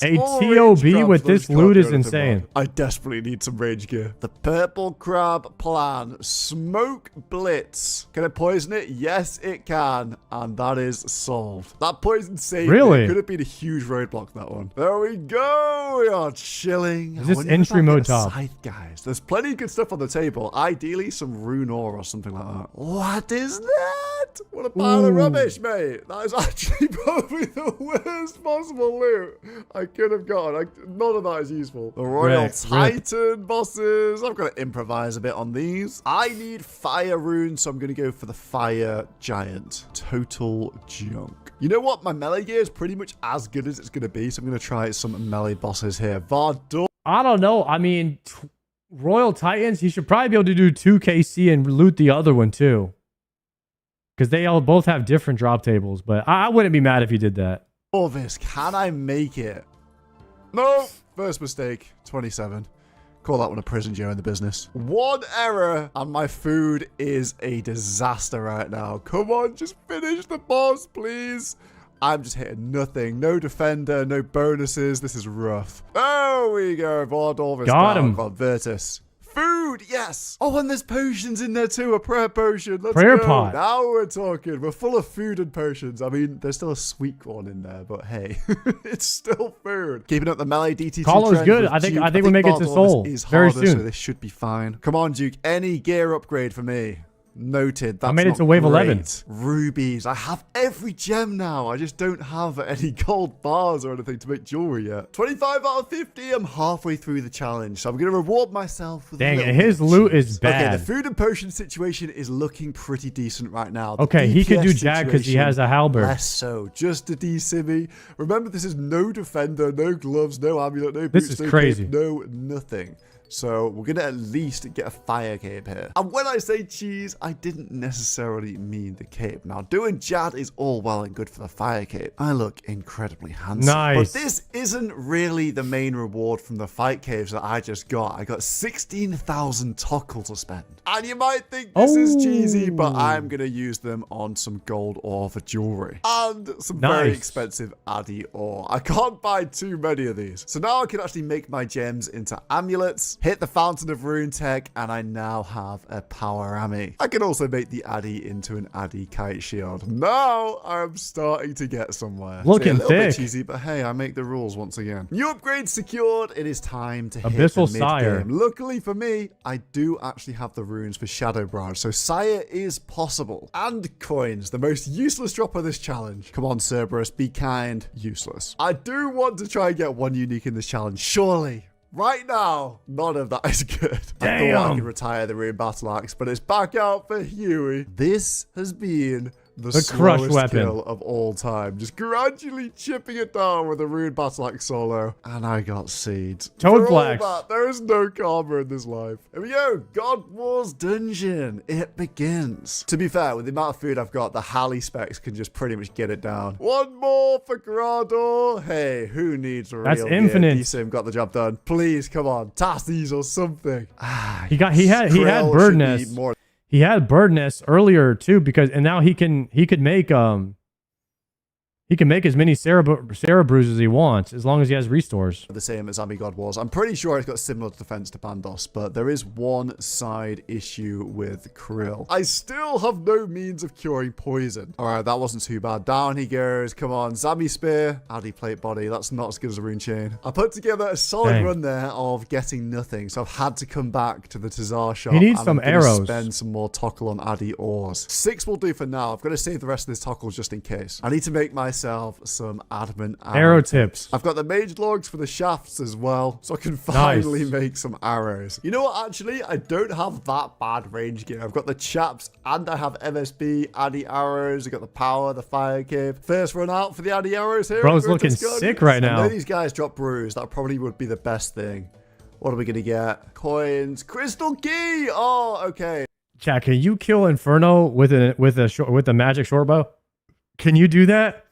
a TOB with this loot is insane. I desperately need some rage gear. The purple crab plan. Smoke blitz. Can I poison it? Yes, it can. And that is solved. That poison saved Really? me. Could have been a huge roadblock, that one. There we go. We are chilling. Is this When you entry back mode at a top? scythe, guys. There's plenty of good stuff on the table. Ideally, some rune ore or something like that. What is that? What a pile of rubbish, mate. That is actually probably the worst possible loot I could have gotten. None of that is useful. The Royal Titan bosses. I've got to improvise a bit on these. I need fire runes, so I'm going to go for the fire giant. Total junk. You know what? My melee gear is pretty much as good as it's going to be, so I'm going to try some melee bosses here. Vardor. I don't know. I mean, Royal Titans, he should probably be able to do 2 KC and loot the other one too. Because they all both have different drop tables. But I wouldn't be mad if he did that. Orvis, can I make it? No. First mistake. 27. Call that one a prison Joe in the business. One error and my food is a disaster right now. Come on, just finish the boss, please. I'm just hitting nothing. No defender, no bonuses. This is rough. There we go. Vardorvis Got him. Got Virtus. Food, yes. Oh, and there's potions in there too. A prayer potion. Let's Prayer go. pot. Now we're talking. We're full of food and potions. I mean, there's still a sweet one in there, but hey, it's still food. Keeping up the melee DT2 Colo's trend good. with I think Duke. we make it to Vardorvis Soul is very harder, soon. so this should be fine. Come on, Duke. Any gear upgrade for me? Noted. That's I made it not to wave great. 11. Rubies. I have every gem now. I just don't have any gold bars or anything to make jewelry yet. 25 out of 50. I'm halfway through the challenge, so I'm going to reward myself with a Dang little it, his bit of loot cheese. is bad. Okay, the food and potion situation is looking pretty decent right now. The Okay, he could do DPS Jag because he situation, has a halberd. Less so. Just a D-Simmy. Remember, this is no defender, no gloves, no amulet, no This boots, is no crazy. cape, no nothing. So we're going to at least get a fire cape here. And when I say cheese, I didn't necessarily mean the cape. Now, doing Jad is all well and good for the fire cape. I look incredibly handsome. Nice. But this isn't really the main reward from the fight caves that I just got. I got 16,000 tockle to spend. And you might think this is cheesy, but I'm going to use them on some gold ore for jewelry. And some very Nice. expensive Addy ore. I can't buy too many of these. So now I can actually make my gems into amulets. Hit the Fountain of Rune Tech, and I now have a Power Ami. I can also make the Addy into an Addy Kite Shield. Now I'm starting to get somewhere. Looking a little bit thick. cheesy, but hey, I make the rules once again. New upgrades secured. It is time to hit Abyssal the Sire. mid-game. Luckily for me, I do actually have the runes for Shadow Branch, so Sire is possible. And coins, the most useless drop of this challenge. Come on, Cerberus, be kind. Useless. I do want to try and get one unique in this challenge, surely. Right now, none of that is good. I thought I could retire the Rune Battle Axe, but it's back out for Huey. This has been the crush slowest weapon kill of all time. Just gradually chipping it down with a Rune Battle Axe solo. And I got seeds. Toad For all flax. that, there is no karma in this life. Here we go. God Wars Dungeon. It begins. To be fair, with the amount of food I've got, the Halley specs can just pretty much get it down. One more for Grador. Hey, who needs a real That's gear? infinite. D-Sim got the job done. Please, come on. Tasties or something. He had Krill bird should be nest. more. He had bird nest earlier too, and now he could make he can make as many Cerebrus as he wants as long as he has restores. The same as Ami God Wars. I'm pretty sure it's got similar defense to Bandos, but there is one side issue with Krill. I still have no means of curing poison. All right, that wasn't too bad. Down he goes. Come on, Zami Spear. Addy Plate Body. That's not as good as a Rune Chain. I put together a solid Dang. run there of getting nothing, so I've had to come back to the Tazar shop. He needs and some I'm gonna arrows. Spend some more Tockle on Addy ores. 6 will do for now. I've got to save the rest of this Tockle just in case. I need to make myself some adamant Arrow tips. I've got the mage logs for the shafts as well, so I can finally make some arrows. You know what, actually? I don't have that bad range gear. I've got the chaps, and I have MSB, Addy arrows. I've got the power, the fire cave. First run out for the Addy arrows here. Bro's looking sick right I now. know these guys drop brews. That probably would be the best thing. What are we going to get? Coins. Crystal key! Oh, okay. Chat, can you kill Inferno with a magic short bow? Can you do that?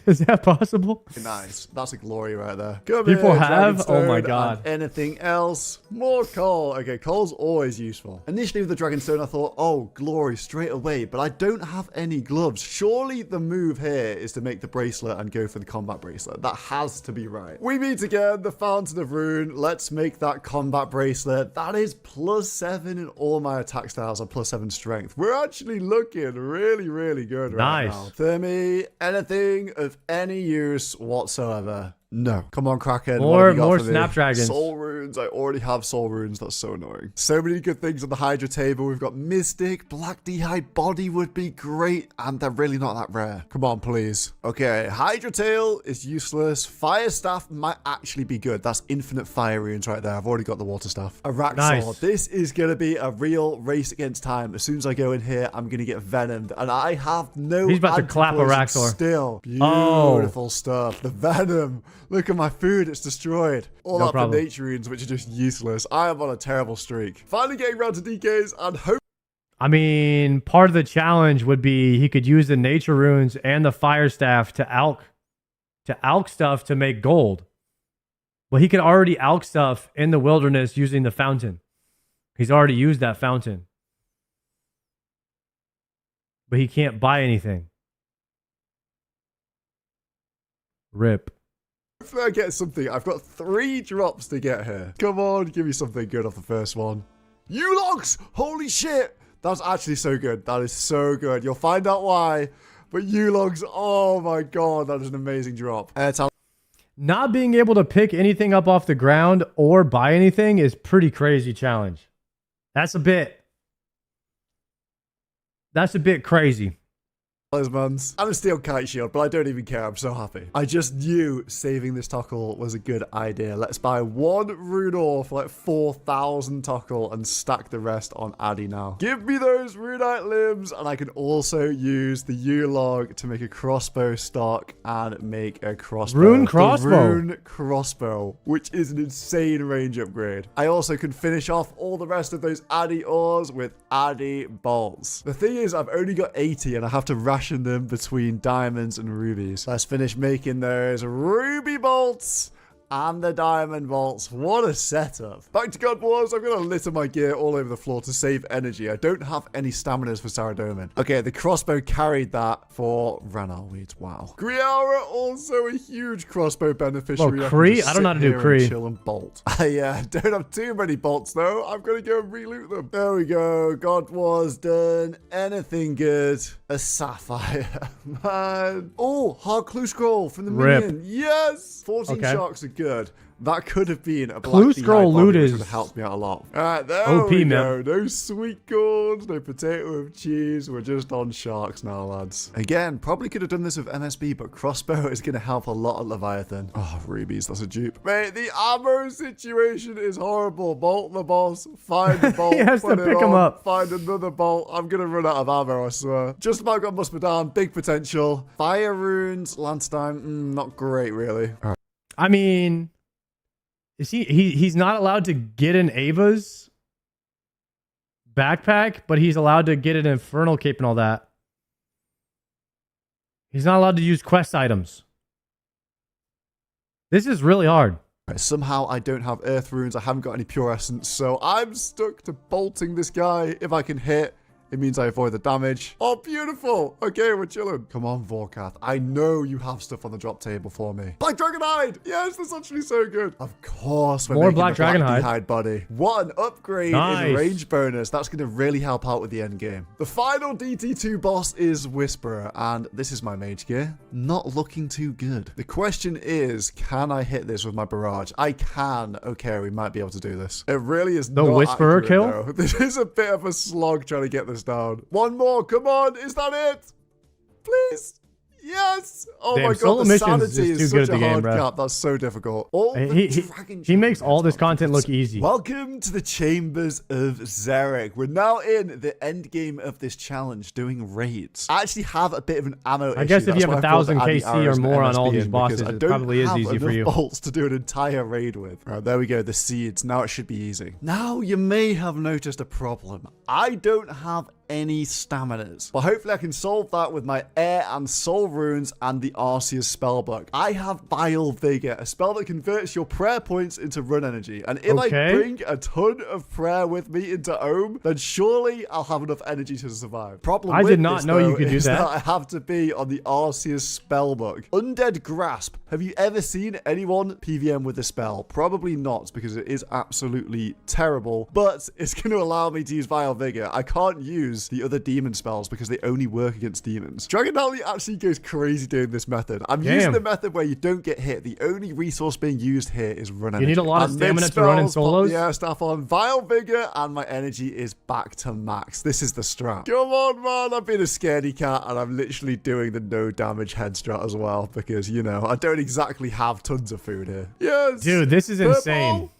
Is that possible? Nice. That's a glory right there. Come People here, have? Dragonstone, Oh my God. and anything else? More coal. Okay, coal's always useful. Initially with the Dragonstone, I thought, oh, glory straight away, but I don't have any gloves. Surely the move here is to make the bracelet and go for the combat bracelet. That has to be right. We meet again, the Fountain of Rune. Let's make that combat bracelet. That is +7 in all my attack styles and +7 strength. We're actually looking really, really good right Nice. now. Thermi, anything of any use whatsoever? No. Come on, Kraken. What have you got More for me? Snapdragons. Soul runes. I already have soul runes. That's so annoying. So many good things on the Hydra table. We've got Mystic, Black D'Hide Body would be great, and they're really not that rare. Come on, please. Okay, Hydra Tail is useless. Fire Staff might actually be good. That's infinite fire runes right there. I've already got the water staff. Araxor. Nice. This is going to be a real race against time. As soon as I go in here, I'm going to get venomed, and I have no He's about to clap anti-poison Araxor. still. Beautiful stuff. The venom. Look at my food. It's destroyed. All No that for problem. nature runes, which are just useless. I am on a terrible streak. Finally getting around to DKs and hope. I mean, part of the challenge would be he could use the nature runes and the fire staff to alch stuff to make gold. Well, he could already alch stuff in the wilderness using the fountain. He's already used that fountain. But he can't buy anything. Rip. Hopefully I get something. I've got 3 drops to get here. Come on, give me something good off the first one. U-Logs! Holy shit! That's actually so good. That is so good. You'll find out why. But U-Logs, oh my god, that is an amazing drop. Not being able to pick anything up off the ground or buy anything is pretty crazy challenge. That's a bit. That's a bit crazy. Months. I'm a steel kite shield, but I don't even care. I'm so happy. I just knew saving this tockle was a good idea. Let's buy 1 rune ore for like 4,000 tockle and stack the rest on Addy now. Give me those runite limbs, and I can also use the U-log to make a crossbow stock and make a crossbow. Rune crossbow. The rune crossbow, which is an insane range upgrade. I also can finish off all the rest of those Addy ores with Addy bolts. The thing is, I've only got 80 and I have to ration them between diamonds and rubies. Let's finish making those ruby bolts and the diamond bolts. What a setup. Back to God Wars. I'm going to litter my gear all over the floor to save energy. I don't have any staminas for Saradomin. Okay, the crossbow carried that for Ranarweed. Wow. Griara, also a huge crossbow beneficiary. Well, Kree? I don't know how to do Kree. Chill and bolt. I don't have too many bolts, though. I'm going to go and reloot them. There we go. God Wars done. Anything good? A sapphire. Man. Oh, hard clue scroll from the minion. Yes. 14 sharks are good. That could have been a black clue scroll loot which is would have helped me out a lot. Alright, there OP, we man. go. No sweet corns, no potato with cheese. We're just on sharks now, lads. Again, probably could have done this with MSB, but crossbow is going to help a lot at Leviathan. Oh, rubies, that's a dupe. Mate, the ammo situation is horrible. Bolt the boss, find the bolt, He has to put it pick him on, up. find another bolt. I'm going to run out of ammo, I swear. Just about got Musmadan, big potential. Fire runes, lance time, not great, really. I mean, is he's not allowed to get an Ava's backpack, but he's allowed to get an Infernal Cape and all that. He's not allowed to use quest items. This is really hard. Somehow I don't have earth runes. I haven't got any pure essence, so I'm stuck to bolting this guy. If I can hit, it means I avoid the damage. Oh, beautiful. Okay, we're chilling. Come on, Vorkath. I know you have stuff on the drop table for me. Black Dragon Hide. Yes, that's actually so good. Of course, we're More making Black the Dragon Hide. Hide, buddy. What an upgrade Nice. in range bonus. That's going to really help out with the end game. The final DT2 boss is Whisperer, and this is my mage gear. Not looking too good. The question is, can I hit this with my barrage? I can. Okay, we might be able to do this. It really is The not Whisperer accurate, kill? though. This is a bit of a slog trying to get this down. One more. Come on. Is that it? Please. Yes. Oh Damn, my solo god, the missions sanity is is too good such at a the game, hard bro. cap. That's so difficult. All the dragon He makes all this content look easy. Welcome to the Chambers of Zarek. We're now in the end game of this challenge, doing raids. I actually have a bit of an ammo I guess issue. if you That's have why I brought 1,000 the KC anti-arrows or and more on all MSB these in, bosses, because I it don't probably is have easy for enough you. bolts to do an entire raid with. Right, there we go. The seeds. Now it should be easy. Now you may have noticed a problem. I don't have any staminas, but hopefully I can solve that with my air and soul runes and the Arceus spellbook. I have Vile Vigor, a spell that converts your prayer points into run energy, and if I bring a ton of prayer with me into Ohm, then surely I'll have enough energy to survive. Problem I with did not this, know you though, could do is that. I have to be on the Arceus spellbook. Undead Grasp. Have you ever seen anyone PVM with the spell? Probably not, because it is absolutely terrible, but it's going to allow me to use Vile Vigor. I can't use the other demon spells because they only work against demons. Dragon Alley actually goes crazy doing this method. I'm using the method where you don't get hit. The only resource being used here is run energy. You need a lot of stamina to run in solos? Yeah, staff on Vile Vigor, and my energy is back to max. This is the strat. Come on, man. I've been a scaredy cat, and I'm literally doing the no damage head strat as well, because, you know, I don't exactly have tons of food here. Yes. Dude, this is Purple? insane.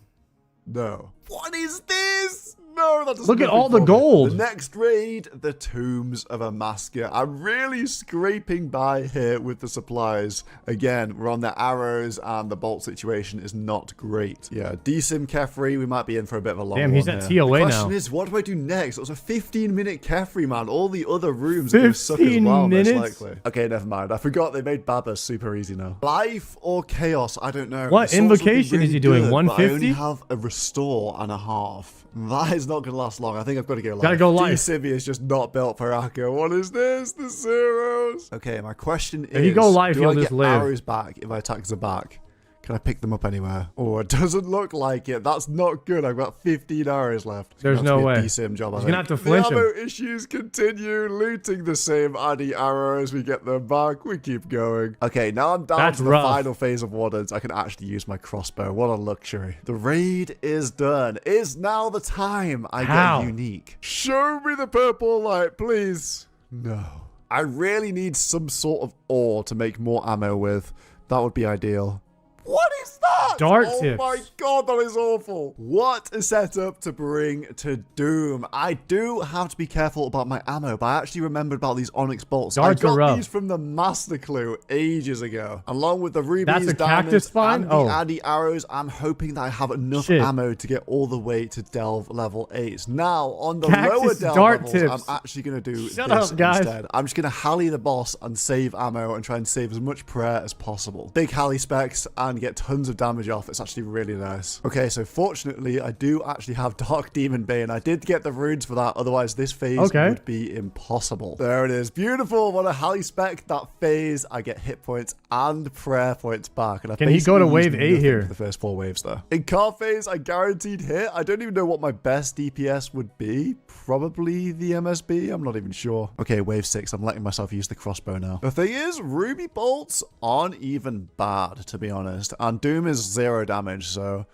No. What is this? No, that doesn't Look at nothing all the for me. gold. The next raid, the Tombs of Amaska. I'm really scraping by here with the supplies. Again, we're on the arrows, and the bolt situation is not great. Yeah, Decim Kefri, we might be in for a bit of a long Damn, he's one at here. TOA The question now. is, what do I do next? It was a 15-minute Kefri, man. All the other rooms are going to suck as 15 well, most minutes? likely. Okay, never mind. I forgot they made Baba super easy now. Life or Chaos? I don't know. What The swords would be invocation is really he doing? good, but I 150? only have a restore and a half. That is not going to last long. I think I've got to go live. Gotta go live. D-Sibby is just not built for Akka. What is this? The zeros. Okay, my question is, If you go live, do you'll I just get live. arrows back if I attack Zabak? Can I pick them up anywhere? Oh, it doesn't look like it. That's not good. I've got 15 arrows left. There's no way. Sim job, He's gonna have to flinch the ammo him. issues continue. Looting the same Addy arrows. We get them back. We keep going. Okay, now I'm down to the final phase of Wardens. I can actually use my crossbow. What a luxury. The raid is done. Is now the time I get unique. Show me the purple light, please. No. I really need some sort of ore to make more ammo with. That would be ideal. What is that? Dart Oh tips. my god, that is awful. What a setup to bring to Doom. I do have to be careful about my ammo, but I actually remembered about these onyx bolts. Darts I are got rough. these from the Master Clue ages ago. Along with the rubies, That's a diamonds, cactus spine? and the Oh. Addy arrows, I'm hoping that I have enough Shit. ammo to get all the way to Delve level 8. Now, on the Cactus lower Delve dart levels, tips. I'm actually going to do Shut this up, guys. instead. I'm just going to Halley the boss and save ammo and try and save as much prayer as possible. Big Halley specs and get tons of damage off. It's actually really nice. Okay, so fortunately, I do actually have Dark Demon Bane. I did get the runes for that, otherwise this phase would be impossible. There it is. Beautiful. What a Halley spec. That phase, I get hit points and prayer points back. And I Can he go to basically wave used 8 nothing here? for the first 4 waves there. In car phase, I guaranteed hit. I don't even know what my best DPS would be. Probably the MSB. I'm not even sure. Okay, wave 6. I'm letting myself use the crossbow now. The thing is, ruby bolts aren't even bad, to be honest. And Doom is 0 damage, so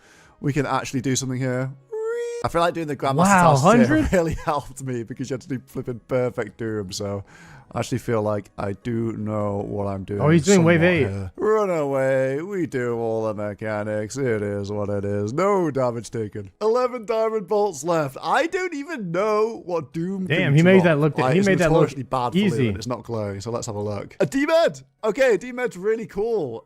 we can actually do something here. I feel like doing the Grandmaster task here 100? really helped me because you had to do flipping perfect Doom, so I actually feel like I do know what I'm doing. Oh, he's doing wave somewhat 8. here. Run away. We do all the mechanics. It is what it is. No damage taken. 11 diamond bolts left. I don't even know what Doom Damn, can he made drop. that look. Like, He it's made that look notoriously bad for easy. loot. It's not glowing, so let's have a look. A D-Med. Okay, a D-Med's really cool.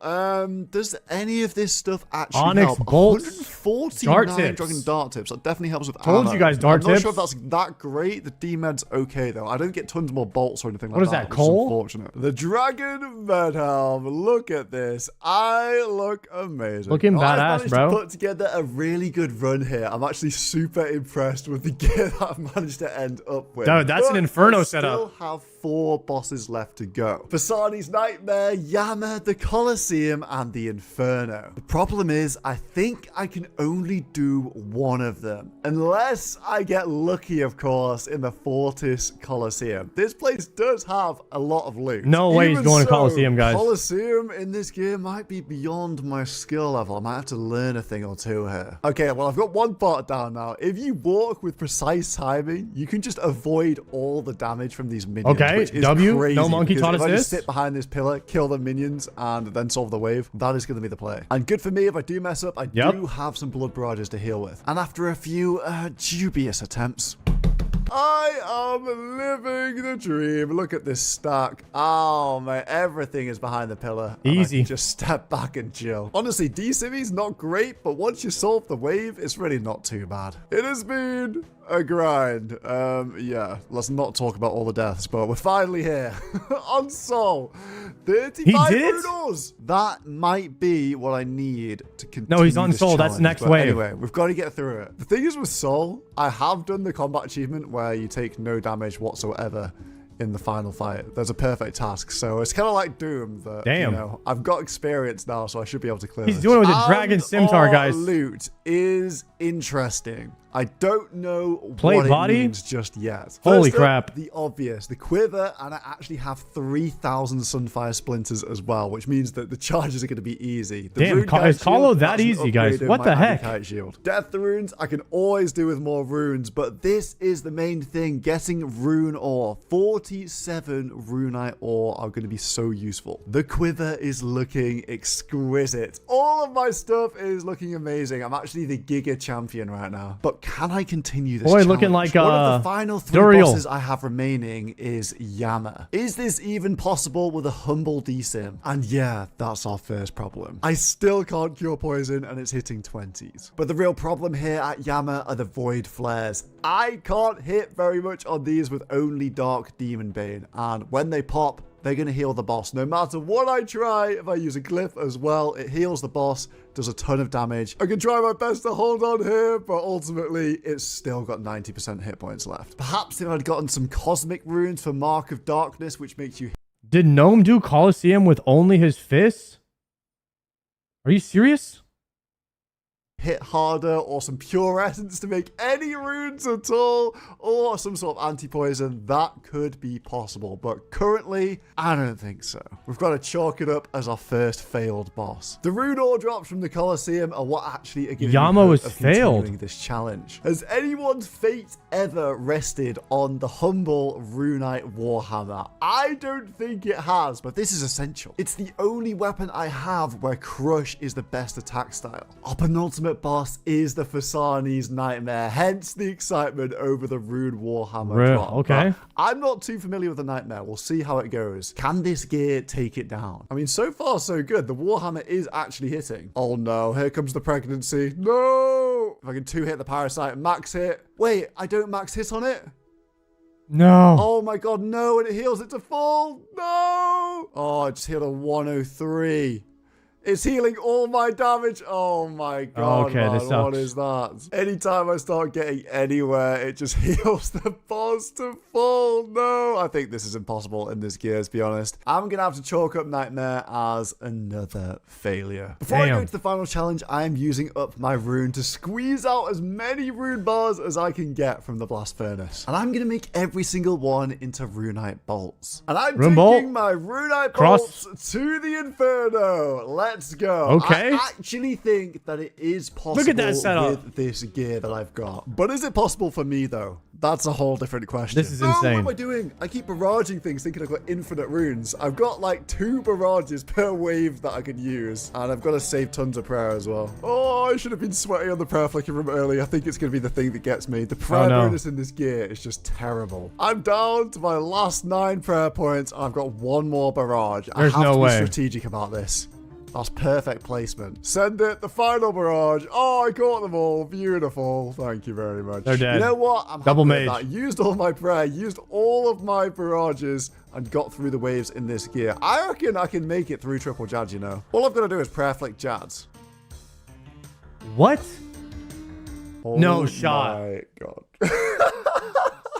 Does any of this stuff actually Onyx help? bolts, 149 dart tips. dragon dart tips. That definitely helps with Told armor. you guys, dart I'm not tips. sure if that's that great. The D-Med's okay, though. I don't get tons more bolts or anything like What is that. that, which coal? Unfortunate. The Dragon Med Helm. Look at this. I look amazing. Looking I've badass, managed bro. to put together a really good run here. I'm actually super impressed with the gear that I've managed to end up with. Dude, that's an Inferno I setup. still have 4 bosses left to go. Fasani's Nightmare, Yama, the Colosseum, and the Inferno. The problem is, I think I can only do one of them. Unless I get lucky, of course, in the Fortis Colosseum. This place does have a lot of loot. No way he's Even going to so, Colosseum, guys. Colosseum in this game might be beyond my skill level. I might have to learn a thing or two here. Okay, well, I've got one part down now. If you walk with precise timing, you can just avoid all the damage from these minions. Okay, Which is W, crazy, no monkey because taught if us I just this. sit behind this pillar, kill the minions, and then solve the wave, that is going to be the play. And good for me, if I do mess up, I do have some blood barrages to heal with. And after a few dubious attempts, I am living the dream. Look at this stack. Oh, man. Everything is behind the pillar. And Easy. I can just step back and chill. Honestly, D-Civi's not great, but once you solve the wave, it's really not too bad. It has been a grind. Yeah, let's not talk about all the deaths, but we're finally here. On Sol. 35 He did? Runos. That might be what I need to continue. No, he's on this Sol. That's challenge, next but wave. Anyway, we've got to get through it. The thing is with Sol, I have done the combat achievement where you take no damage whatsoever in the final fight. There's a perfect task, so it's kind of like Doom. That, Damn. You know, I've got experience now, so I should be able to clear He's this. doing it with a Dragon And Scimitar, our guys. Loot is interesting. I don't know Plate what body? it means just yet. Holy First up, crap. the obvious, the quiver, and I actually have 3,000 Sunfire Splinters as well, which means that the charges are going to be easy. The Damn, rune kite is Colo shield, that that's an easy, guys? upgrade in What my the heck? anti-kite shield. Death runes, I can always do with more runes, but this is the main thing, getting rune ore. 47 runite ore are going to be so useful. The quiver is looking exquisite. All of my stuff is looking amazing. I'm actually the Giga champion right now. But can I continue this Boy, challenge? looking like, One of the final 3 Duriel. bosses I have remaining is Yama. Is this even possible with a humble DSIM? And yeah, that's our first problem. I still can't cure poison and it's hitting 20s. But the real problem here at Yama are the void flares. I can't hit very much on these with only Dark Demon Bane. And when they pop, they're going to heal the boss. No matter what I try, if I use a glyph as well, it heals the boss, does a ton of damage. I can try my best to hold on here, but ultimately, it's still got 90% hit points left. Perhaps if I'd gotten some cosmic runes for Mark of Darkness, which makes you... Did Gnome do Colosseum with only his fists? Are you serious? Hit harder, or some pure essence to make any runes at all, or some sort of anti-poison, that could be possible. But currently, I don't think so. We've got to chalk it up as our first failed boss. The rune ore drops from the Colosseum are what actually are giving Yama me was hope of failed. continuing this challenge. Has anyone's fate ever rested on the humble runite Warhammer? I don't think it has, but this is essential. It's the only weapon I have where Crush is the best attack style. Our penultimate boss is the Fasani's Nightmare, hence the excitement over the Rune Warhammer drop. Okay. But I'm not too familiar with the Nightmare. We'll see how it goes. Can this gear take it down? I mean, so far so good. The Warhammer is actually hitting. Oh no, here comes the pregnancy. No! If I can 2-hit the Parasite, max hit. Wait, I don't max hit on it? No. Oh my god, no, and it heals it to full. No! Oh, I just hit a 103. It's healing all my damage. Oh my god, Okay, man, this sucks. what is that? Anytime I start getting anywhere, it just heals the boss to full. No, I think this is impossible in this gear, to be honest. I'm going to have to chalk up Nightmare as another failure. Before I go to the final challenge, I am using up my rune to squeeze out as many rune bars as I can get from the Blast Furnace. And I'm going to make every single one into runite bolts. And I'm Rune taking bolt? my runite Cross. bolts to the Inferno. Let's go. Okay. I actually think that it is possible Look at that setup. with this gear that I've got. But is it possible for me, though? That's a whole different question. This is No, insane. what am I doing? I keep barraging things thinking I've got infinite runes. I've got like 2 barrages per wave that I could use. And I've got to save tons of prayer as well. Oh, I should have been sweaty on the prayer flicker from earlier. I think it's going to be the thing that gets me. The prayer bonus in this gear is just terrible. I'm down to my last 9 prayer points. And I've got 1 more barrage. There's I have no to way. be strategic about this. That's perfect placement. Send it, the final barrage. Oh, I caught them all. Beautiful. Thank you very much. They're dead. You know what? I'm Double happy with mage. that. Used all my prayer, used all of my barrages, and got through the waves in this gear. I reckon I can make it through triple Jads, you know. All I've got to do is prayer flick Jads. What? Oh No shot. my god.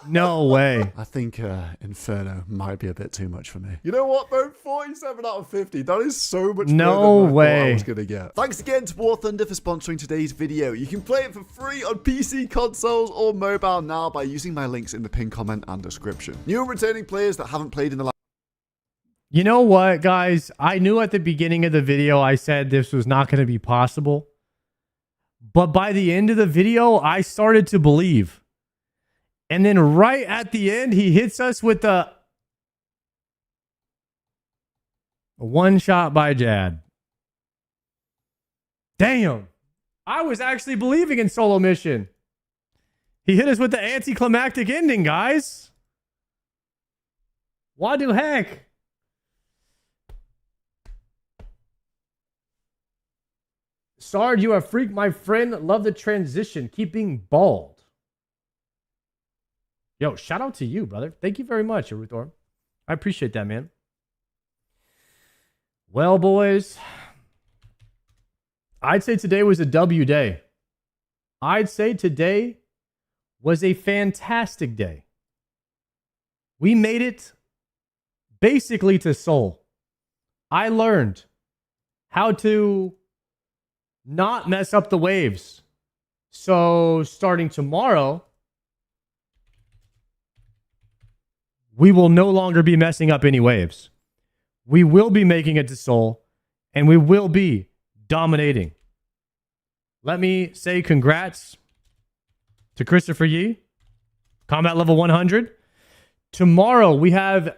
No way. I think Inferno might be a bit too much for me. You know what, though? 47 out of 50. That is so much No further than I thought I way. was going to get. Thanks again to War Thunder for sponsoring today's video. You can play it for free on PC, consoles, or mobile now by using my links in the pinned comment and description. New and returning players that haven't played in the last... You know what, guys? I knew at the beginning of the video I said this was not going to be possible. But by the end of the video, I started to believe. And then right at the end, he hits us with a one shot by Jad. Damn. I was actually believing in solo mission. He hit us with the anticlimactic ending, guys. What the heck? Sard, you are a freak, my friend. Love the transition. Keep being bald. Yo, shout out to you, brother. Thank you very much, Aruthor. I appreciate that, man. Well, boys, I'd say today was a W day. I'd say today was a fantastic day. We made it basically to Soul. I learned how to not mess up the waves. So starting tomorrow, we will no longer be messing up any waves. We will be making it to Soul, and we will be dominating. Let me say congrats to Christopher Yee, combat level 100. Tomorrow we have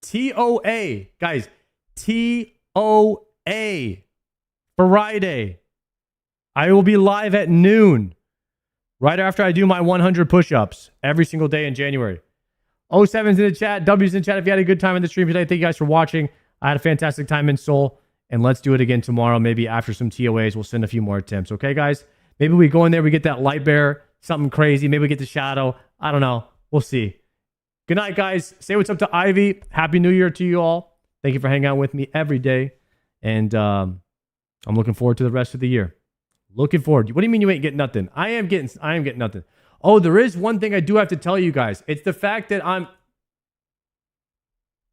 TOA. Guys, TOA Friday. I will be live at noon, right after I do my 100 push-ups every single day in January. 07's in the chat, W's in the chat. If you had a good time in the stream today, thank you guys for watching. I had a fantastic time in Seoul, and let's do it again tomorrow. Maybe after some TOAs, we'll send a few more attempts. Okay, guys? Maybe we go in there, we get that light bear, something crazy. Maybe we get the shadow. I don't know. We'll see. Good night, guys. Say what's up to Ivy. Happy New Year to you all. Thank you for hanging out with me every day, and I'm looking forward to the rest of the year. Looking forward. What do you mean you ain't getting nothing? I am getting nothing. Oh, there is one thing I do have to tell you guys. It's the fact that I'm